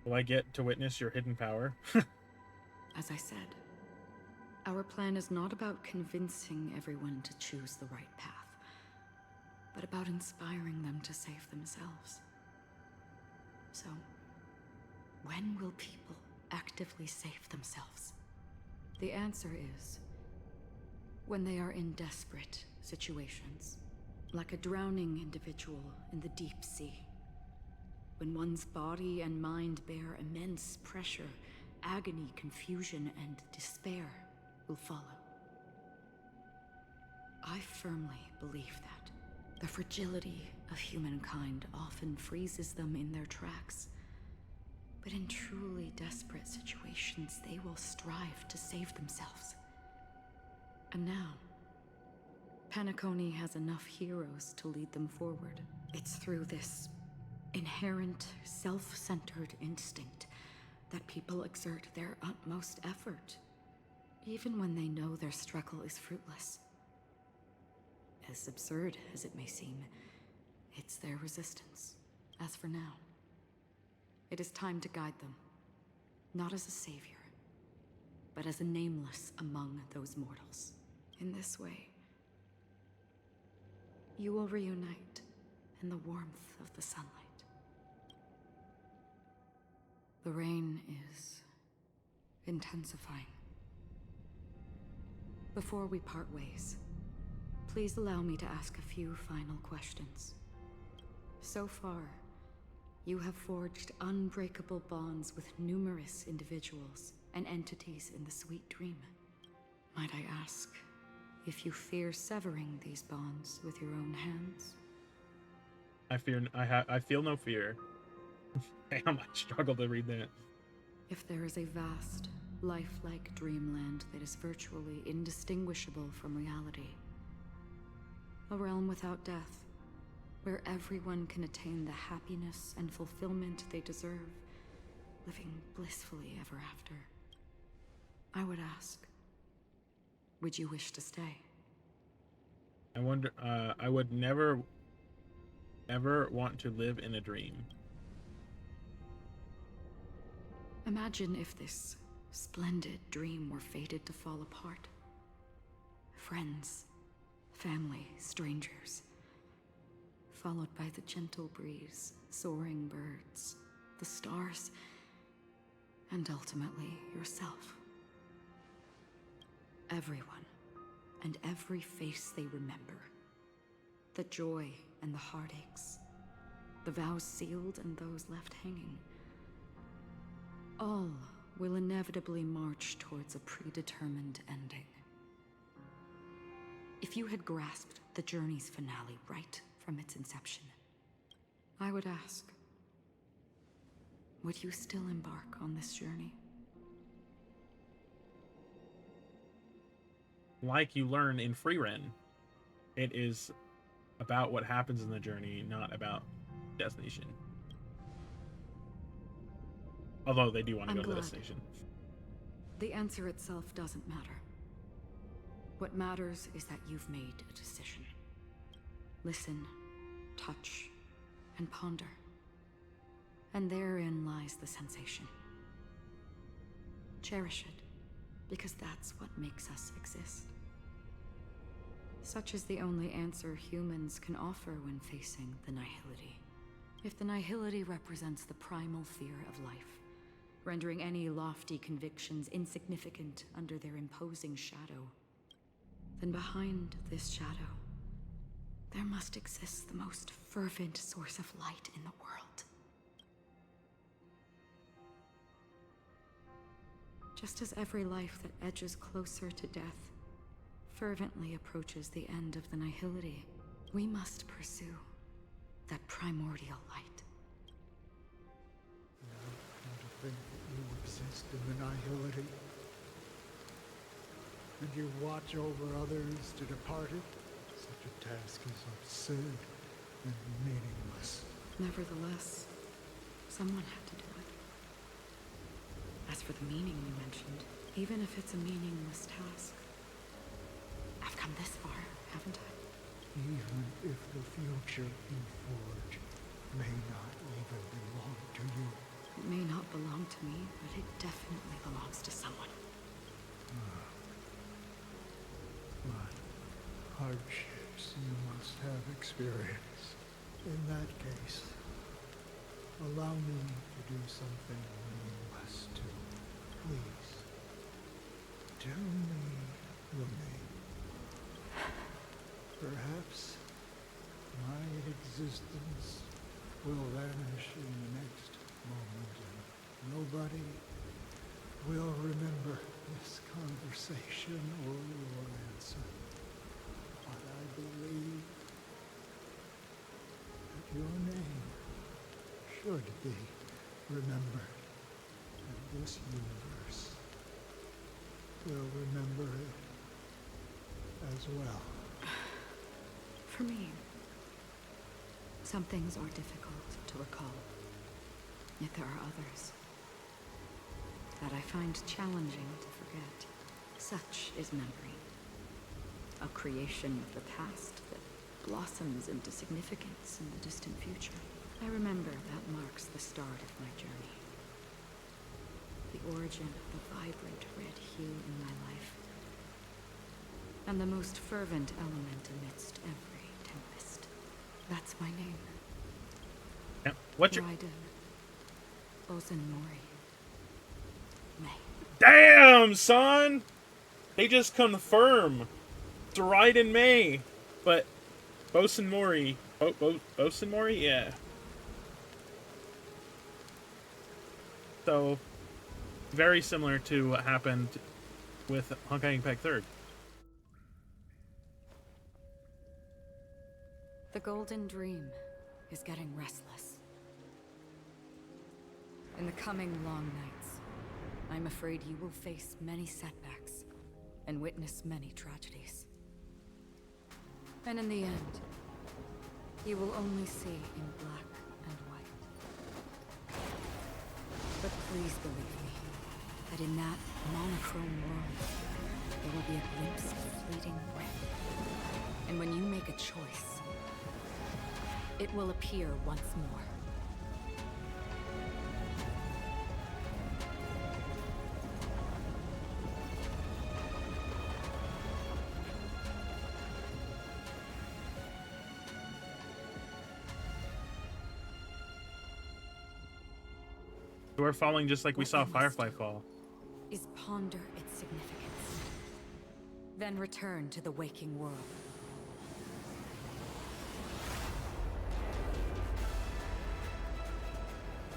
Will I get to witness your hidden power? As I said, our plan is not about convincing everyone to choose the right path, but about inspiring them to save themselves. So, when will people actively save themselves? The answer is when they are in desperate situations, like a drowning individual in the deep sea. When one's body and mind bear immense pressure, agony, confusion, and despair will follow. I firmly believe that the fragility of humankind often freezes them in their tracks. But in truly desperate situations, they will strive to save themselves. And now, Penacony has enough heroes to lead them forward. It's through this inherent, self-centered instinct that people exert their utmost effort, even when they know their struggle is fruitless. As absurd as it may seem, it's their resistance. As for now, it is time to guide them, not as a savior, but as a nameless among those mortals. In this way, you will reunite in the warmth of the sunlight. The rain is intensifying. Before we part ways, Please allow me to ask a few final questions. So far, you have forged unbreakable bonds with numerous individuals and entities in the Sweet Dream. Might I ask if you fear severing these bonds with your own hands? I feel no fear. Damn, I struggle to read that. If there is a vast, lifelike dreamland that is virtually indistinguishable from reality, a realm without death, where everyone can attain the happiness and fulfillment they deserve, living blissfully ever after, I would ask, would you wish to stay? I wonder, I would never, ever want to live in a dream. Imagine if this splendid dream were fated to fall apart. Friends, family, strangers, followed by the gentle breeze, soaring birds, the stars, and ultimately yourself. Everyone, and every face they remember. The joy and the heartaches, the vows sealed and those left hanging. All will inevitably march towards a predetermined ending. If you had grasped the journey's finale right from its inception, I would ask, would you still embark on this journey? Like you learn in Free Ren, it is about what happens in the journey, not about destination. Although they do want to go to the destination. The answer itself doesn't matter. What matters is that you've made a decision. Listen, touch, and ponder. And therein lies the sensation. Cherish it, because that's what makes us exist. Such is the only answer humans can offer when facing the nihility. If the nihility represents the primal fear of life, rendering any lofty convictions insignificant under their imposing shadow, then behind this shadow, there must exist the most fervent source of light in the world. Just as every life that edges closer to death fervently approaches the end of the nihility, we must pursue that primordial light. Think that you exist in the nihility, and you watch over others to depart it. Such a task is absurd and meaningless. Nevertheless, someone had to do it. As for the meaning you mentioned, even if it's a meaningless task, I've come this far, haven't I? Even if the future you forge may not even belong to you. It may not belong to me, but it definitely belongs to someone. But hardships you must have experienced. In that case, allow me to do something meaningless too. Please, tell me your name. Perhaps my existence will vanish in the next moment, and nobody will remember this conversation or your answer. But I believe that your name should be remembered, and this universe will remember it as well. For me, some things are difficult to recall. Yet there are others that I find challenging to forget. Such is memory, a creation of the past that blossoms into significance in the distant future. I remember that marks the start of my journey. The origin of the vibrant red hue in my life, and the most fervent element amidst every tempest. That's my name. Yeah. What's your... Ozenmori. May. Damn, son! They just confirm. It's right in May. But Bosun Mori, Bosun Mori, yeah. So very similar to what happened with Honkai Impact 3rd. The Golden Dream is getting restless. In the coming long nights, I'm afraid you will face many setbacks and witness many tragedies. And in the end, you will only see in black and white. But please believe me, that in that monochrome world, there will be a glimpse of fleeting red. And when you make a choice, it will appear once more. We're falling just like we saw Firefly fall. Is ponder its significance, then return to the waking world.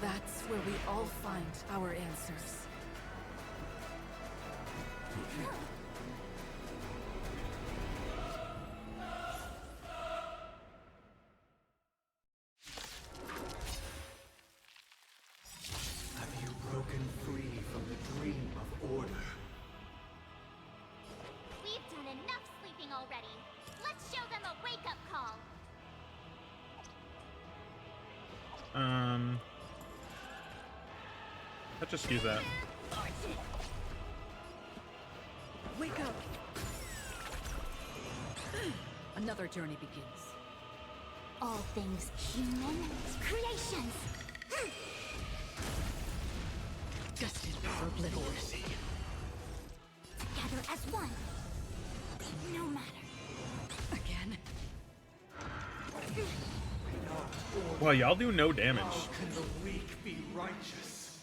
That's where we all find our answers. Have you broken free from the dream of order? We've done enough sleeping already. Let's show them a wake-up call. Let's just use that. Wake up! Another journey begins. All things human creations. Destined for oblivion. Together as one. No matter. Again. Wow, y'all do no damage. How can the weak be righteous?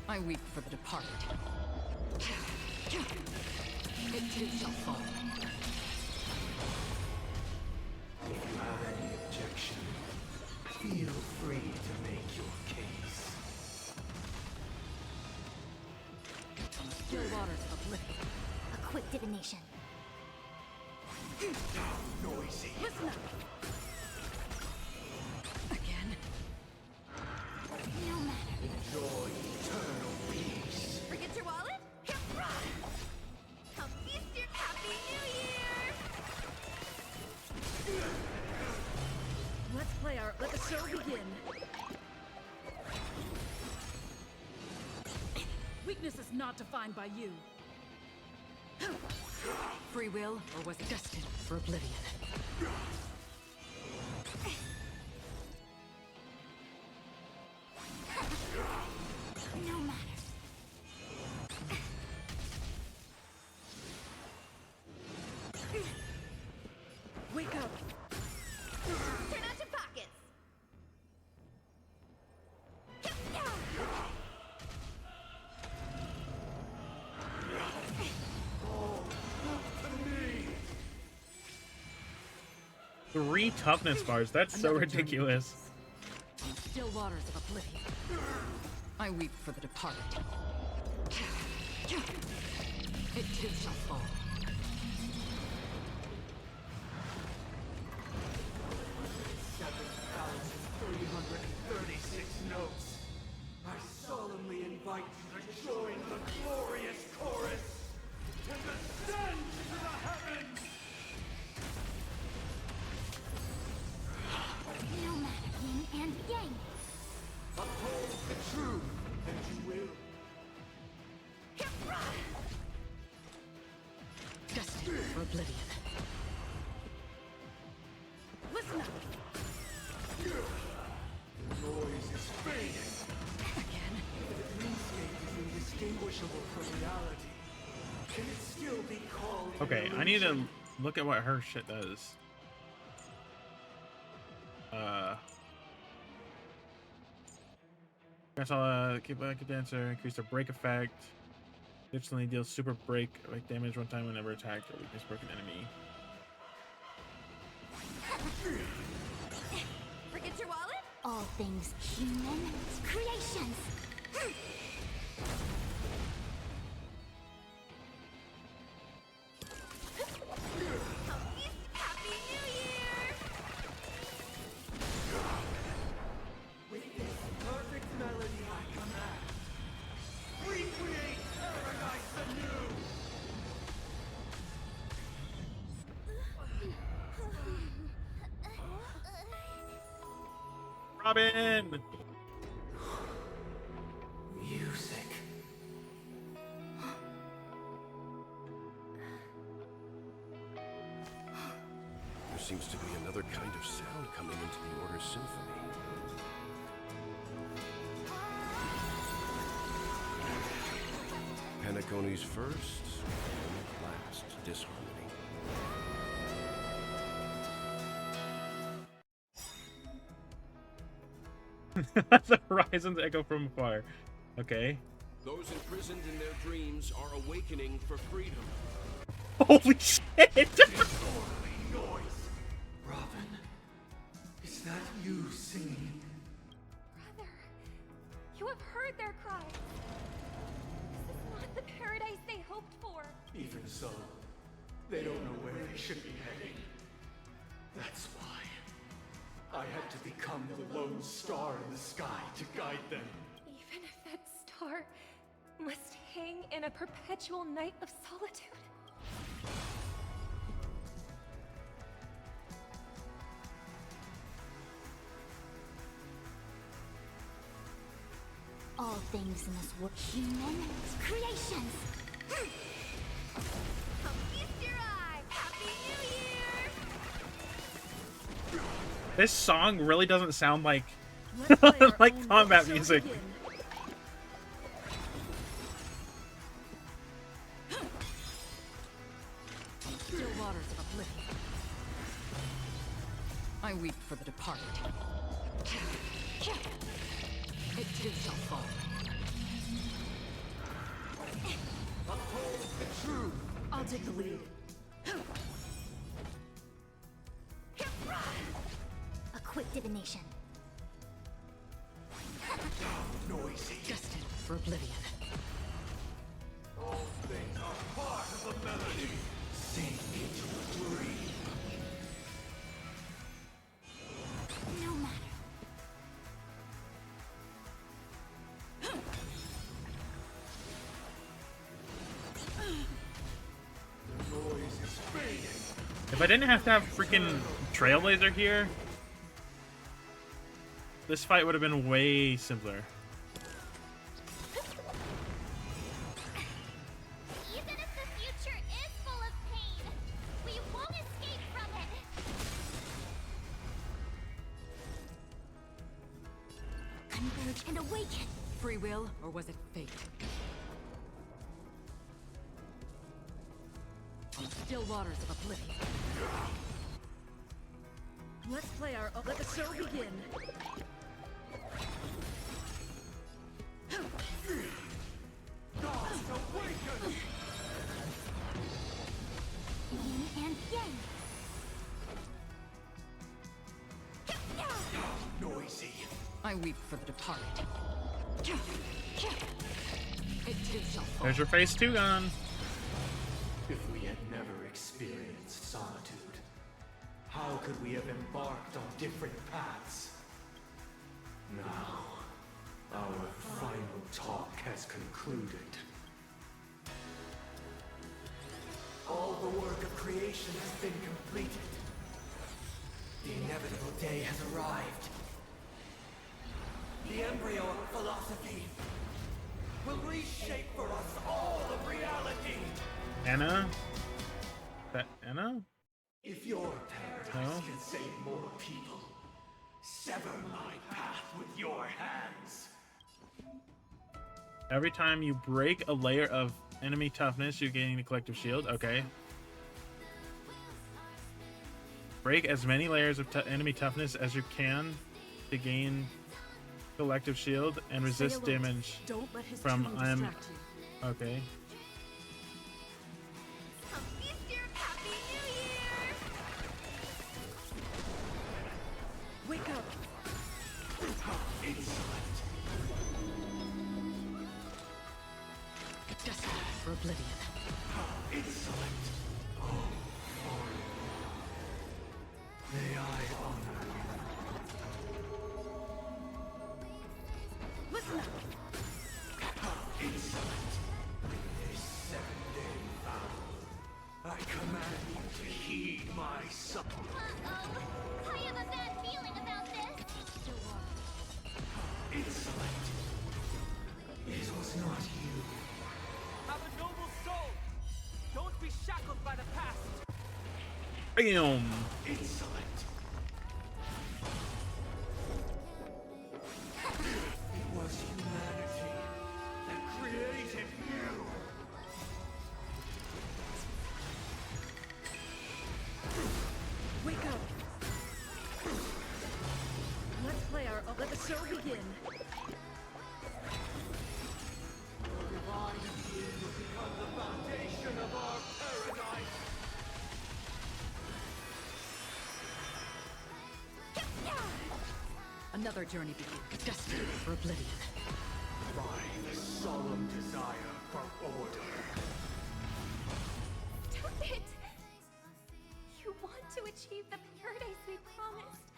I weep for the departed. It too shall fall. If you have any objection, feel free to make your case. Still waters of oblivion. A quick divination. Noisy. Listen up. Again. No matter. Enjoy eternal peace. Forget your wallet? Come feast your Happy New Year! Let the show begin. Weakness is not defined by you. Free will, or was it destined for oblivion? No matter. Wake up! Turn out your pockets! Three toughness bars, that's so ridiculous. Still waters of oblivion. I weep for the departed. It too shall fall. 7,336 notes. I solemnly invite you to join the glorious chorus and ascend to the heavens! No matter yin and yang. Uphold the truth, and you will. Destined for oblivion. Listen up! The noise is fading. Again? The dreamscape is indistinguishable from reality. Can it still be called an Okay, I need to illusion? look at what her shit does. Keep dancer, increase the break effect. Additionally, deals super break like damage one time whenever attacked or weakness broken enemy. Forget your wallet? All things human creations. Happy New Year! With this perfect melody I command, recreate paradise anew! Robin! Music. There seems to be another kind of sound coming into the Order's symphony. Penacony's first and last disharmony. The horizons echo from afar. Okay. Those imprisoned in their dreams are awakening for freedom. Holy shit! Disorderly noise! Robin, is that you singing? Brother, you have heard their cries. This is not the paradise they hoped for. Even so, they don't know where they should be heading. That's why I had to become the lone star in the sky to guide them. Even if that star must hang in a perpetual night of solitude. All things in this world human creations. Feast your eye! Happy New Year! This song really doesn't sound like like combat music. Still waters of oblivion. I weep for the departed. It too shall fall. Uphold the truth! I'll take the lead. A quick divination. Noisy. Destined for oblivion. All things are part of the melody. Sink into the dream. No matter. The noise is fading. If I didn't have to have freaking Trailblazer here, this fight would have been way simpler. Even if the future is full of pain, we won't escape from it. Converge and awaken. Free will, or was it fate? On the still waters of oblivion. Let's play our. Let the show begin. Gods awaken! Yin and yang. Noisy. I weep for the departed. It too shall fall. There's your phase 2 gone. If we had never experienced solitude, how could we have embarked on different paths? Now, our final talk has concluded. All the work of creation has been completed. The inevitable day has arrived. The embryo of philosophy will reshape for us all of reality. Anna? That Anna? If your paradise No? can save more people, sever my path with your hands. Every time you break a layer of enemy toughness, you're gaining a collective shield. Okay. Break as many layers of enemy toughness as you can to gain collective shield and resist Stay alert. damage Don't let his from tomb I'm distract you. okay. Wake up! Destined for oblivion. May I honor you? Listen up! Insolent. This 7-day vow. I command you to heed my son. Uh-oh. I have a bad feeling about this. Insolent. It was not you. Have a noble soul. Don't be shackled by the past. Bam! Insolent. It was humanity that created you. Wake up! Let's play our... let the show begin. Divine being will become the foundation of our paradise. Another journey begins. Destined for oblivion. By the solemn desire for order. Stop it! You want to achieve the paradise we promised.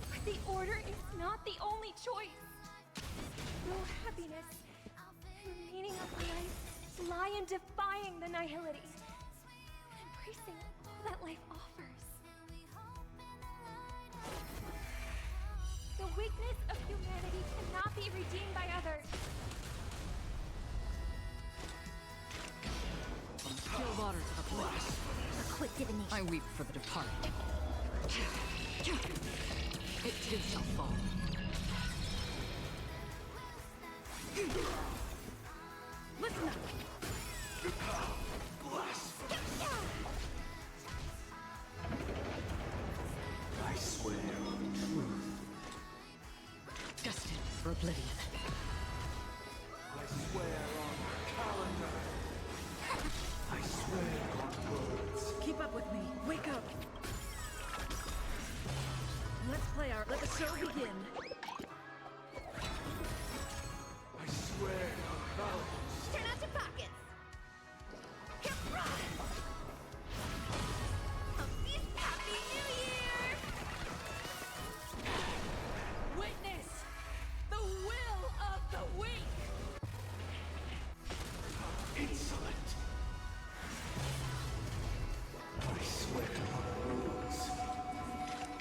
But the order is not the only choice. Real happiness and the meaning of life lie in defying the nihility. And embracing all that life offers. The weakness of humanity cannot be redeemed by others. From still waters of oblivion. A quick divination. I weep for the departed. It too shall fall. Listen up! I swear on truth. Destined for oblivion. I swear on calendar. I swear on words. Keep up with me. Wake up! Let's play our... let the show begin. I swear on values. Turn out your pockets. Happy New Year! Witness the will of the weak! Insolent. I swear on rules.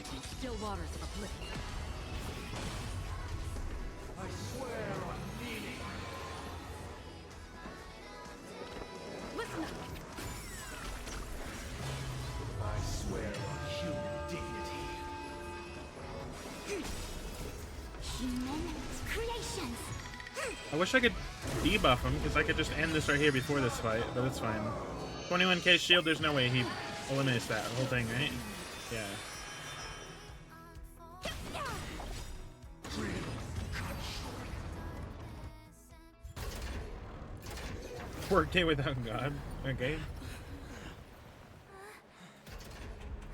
From still waters of oblivion. I swear on meaning. Listen up! I swear on human dignity. Humans, creations. I wish I could debuff him because I could just end this right here before this fight, but it's fine. 21k shield, there's no way he eliminates that whole thing, right? Yeah. Workday without God. Okay.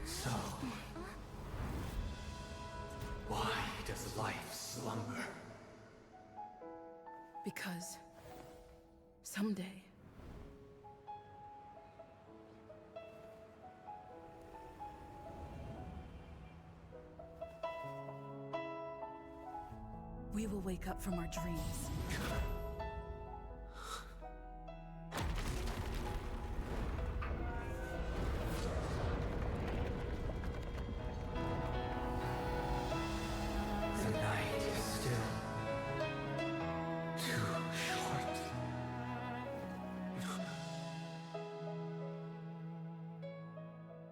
So, why does life slumber? Because someday we will wake up from our dreams. The night is still too short.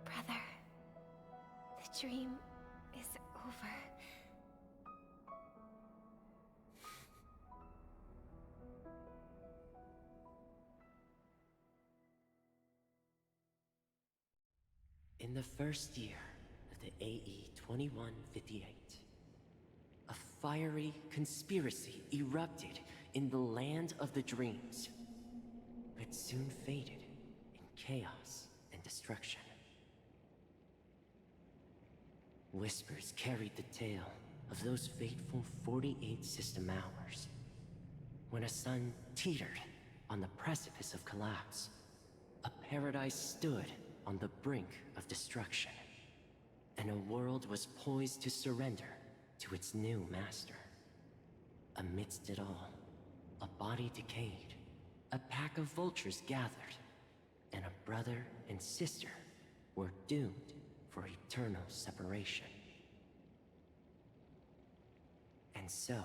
Brother, the dream is over. In the first year to AE 2158. A fiery conspiracy erupted in the land of the dreams, but soon faded in chaos and destruction. Whispers carried the tale of those fateful 48 system hours, when a sun teetered on the precipice of collapse. A paradise stood on the brink of destruction, and a world was poised to surrender to its new master. Amidst it all, a body decayed, a pack of vultures gathered, and a brother and sister were doomed for eternal separation. And so,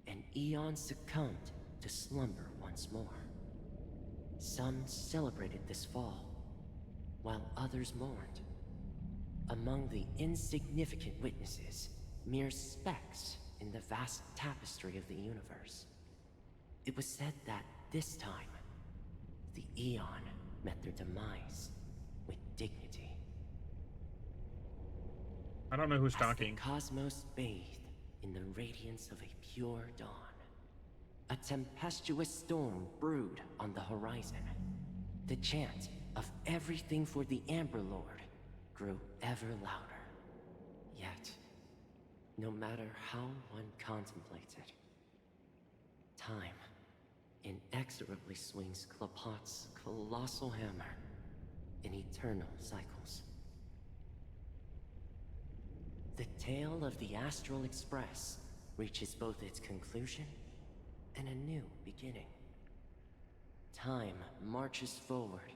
an eon succumbed to slumber once more. Some celebrated this fall, while others mourned. Among the insignificant witnesses, mere specks in the vast tapestry of the universe, it was said that this time, the Eon met their demise with dignity. I don't know who's As talking. the cosmos bathed in the radiance of a pure dawn, a tempestuous storm brewed on the horizon. The chant of everything for the Amber Lord grew ever louder. Yet, no matter how one contemplates it, time inexorably swings Klapot's colossal hammer in eternal cycles. The tale of the Astral Express reaches both its conclusion and a new beginning. Time marches forward,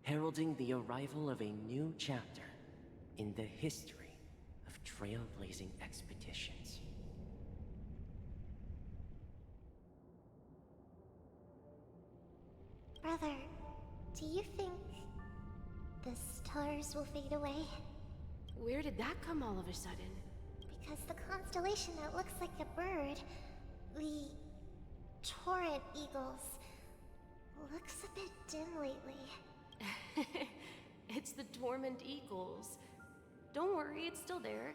heralding the arrival of a new chapter in the history of trailblazing expeditions. Brother, do you think the stars will fade away? Where did that come all of a sudden? Because the constellation that looks like a bird, the Torrent Eagles, looks a bit dim lately. It's the Dormant Eagles. Don't worry, it's still there.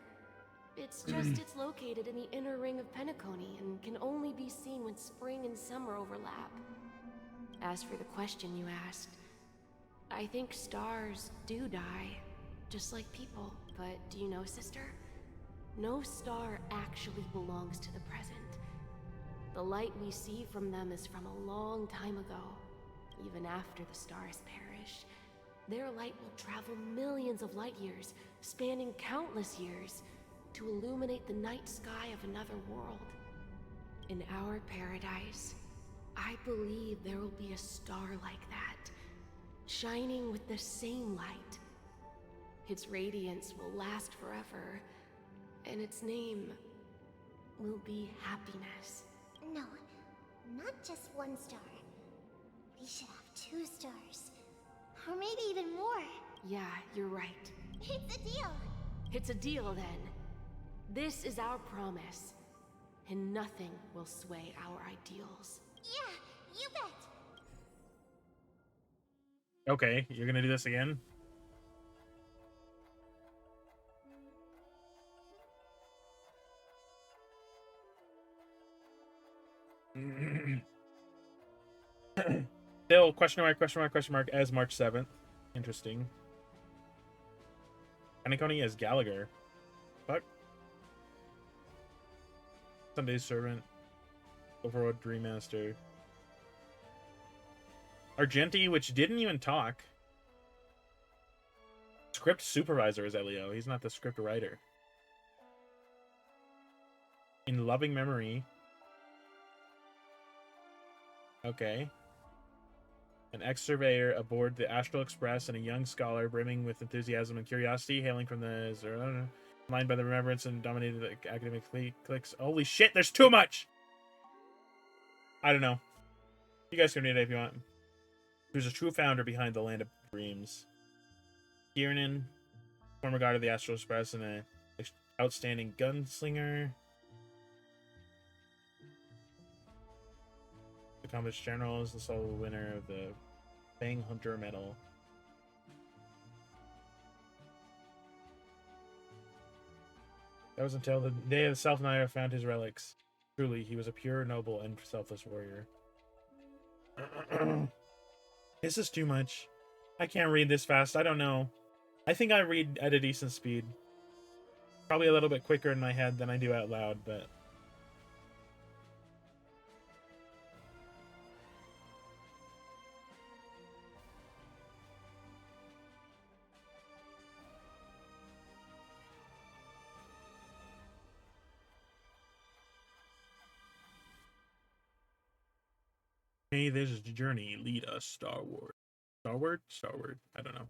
It's just it's located in the inner ring of Penacony and can only be seen when spring and summer overlap. As for the question you asked, I think stars do die, just like people. But do you know, sister? No star actually belongs to the present. The light we see from them is from a long time ago. Even after the stars perish, their light will travel millions of light years, spanning countless years, to illuminate the night sky of another world. In our paradise, I believe there will be a star like that, shining with the same light. Its radiance will last forever, and its name will be happiness. No, not just one star. We should have 2 stars. Or maybe even more. Yeah, you're right. It's a deal. It's a deal, then. This is our promise, and nothing will sway our ideals. Yeah, you bet. Okay, you're gonna do this again? Still, question mark, as March 7th. Interesting. Penacony as Gallagher. Fuck. Sunday's Servant. Overworld Dream Master. Argenti, which didn't even talk. Script supervisor is Elio. He's not the script writer. In loving memory. Okay. An ex-surveyor aboard the Astral Express and a young scholar brimming with enthusiasm and curiosity, hailing from the Zerona, lined by the remembrance and dominated the academic cliques. Holy shit, there's too much! I don't know. You guys can read it if you want. Who's a true founder behind the Land of Dreams. Kieran, former guard of the Astral Express and an outstanding gunslinger. Accomplished general is the sole winner of the Fang Hunter Medal. That was until the day of Self-Naya found his relics. Truly, he was a pure, noble, and selfless warrior. This is too much. I can't read this fast. I don't know. I think I read at a decent speed. Probably a little bit quicker in my head than I do out loud, but... May this journey lead us starward. Starward? Starward. I don't know.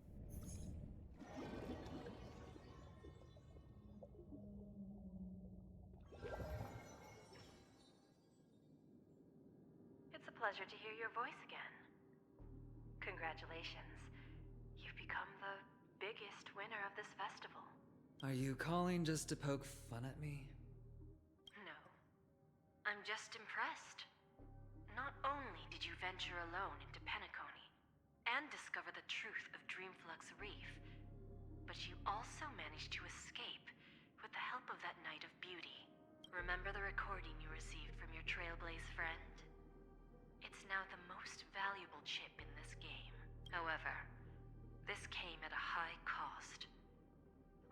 It's a pleasure to hear your voice again. Congratulations. You've become the biggest winner of this festival. Are you calling just to poke fun at me? No. I'm just impressed. Not only did you venture alone into Penacony and discover the truth of Dreamflux Reef, but you also managed to escape with the help of that Knight of Beauty. Remember the recording you received from your Trailblaze friend? It's now the most valuable chip in this game. However, this came at a high cost.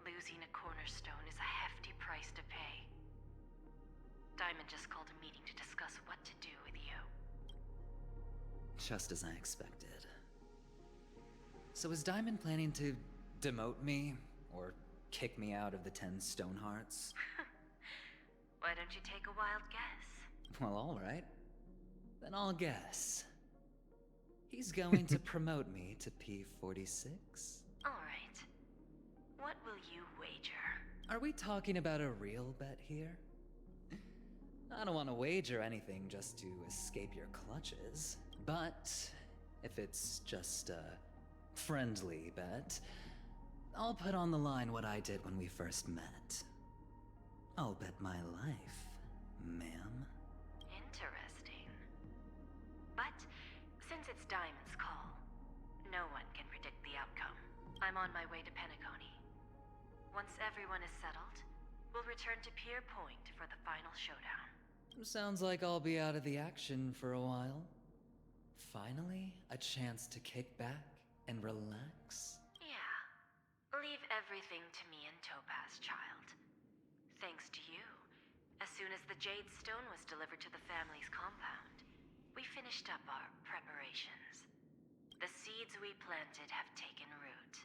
Losing a cornerstone is a hefty price to pay. Diamond just called a meeting to discuss what to do with you. Just as I expected. So is Diamond planning to demote me? Or kick me out of the 10 Stonehearts? Why don't you take a wild guess? Well, alright. Then I'll guess. He's going to promote me to P46? Alright. What will you wager? Are we talking about a real bet here? I don't want to wager anything just to escape your clutches. But if it's just a friendly bet, I'll put on the line what I did when we first met. I'll bet my life, ma'am. Interesting. But since it's Diamond's call, no one can predict the outcome. I'm on my way to Penacony. Once everyone is settled, we'll return to Pier Point for the final showdown. Sounds like I'll be out of the action for a while. Finally, a chance to kick back and relax. Yeah. Leave everything to me and Topaz, child. Thanks to you, as soon as the Jade Stone was delivered to the family's compound, we finished up our preparations. The seeds we planted have taken root.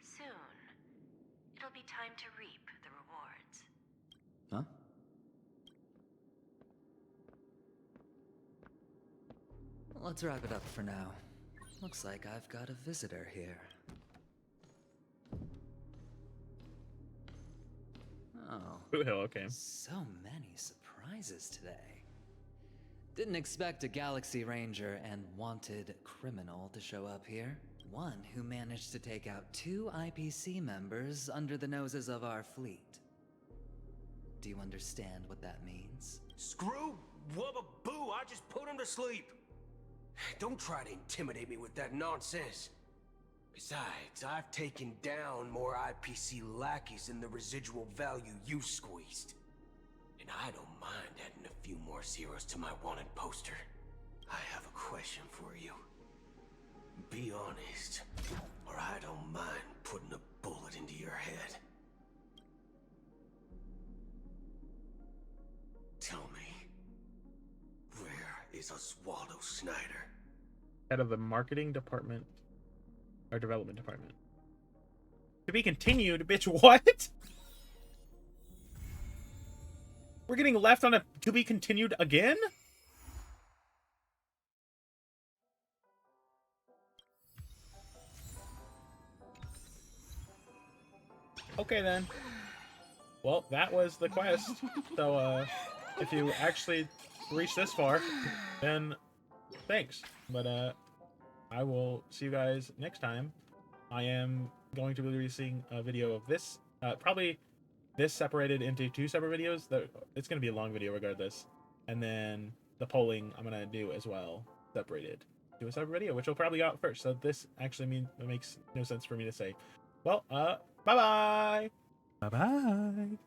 Soon, it'll be time to reap the rewards. Huh? Let's wrap it up for now. Looks like I've got a visitor here. Oh. Okay. So many surprises today. Didn't expect a Galaxy Ranger and wanted criminal to show up here. One who managed to take out 2 IPC members under the noses of our fleet. Do you understand what that means? Screw wubba boo, I just put him to sleep. Don't try to intimidate me with that nonsense. Besides, I've taken down more IPC lackeys than the residual value you squeezed. And I don't mind adding a few more zeros to my wanted poster. I have a question for you. Be honest, or I don't mind putting a bullet into your head. Tell me, where is Oswaldo Snyder? Head of the marketing department. Or development department. To be continued, bitch, what? We're getting left on a to be continued again? Okay then. Well, that was the quest. So, if you actually reach this far, then thanks. But, I will see you guys next time. I am going to be releasing a video of this. Probably this separated into 2 separate videos. It's going to be a long video regardless. And then the polling I'm going to do as well, separated to a separate video, which will probably go out first. So this actually makes no sense for me to say. Well, bye-bye! Bye-bye!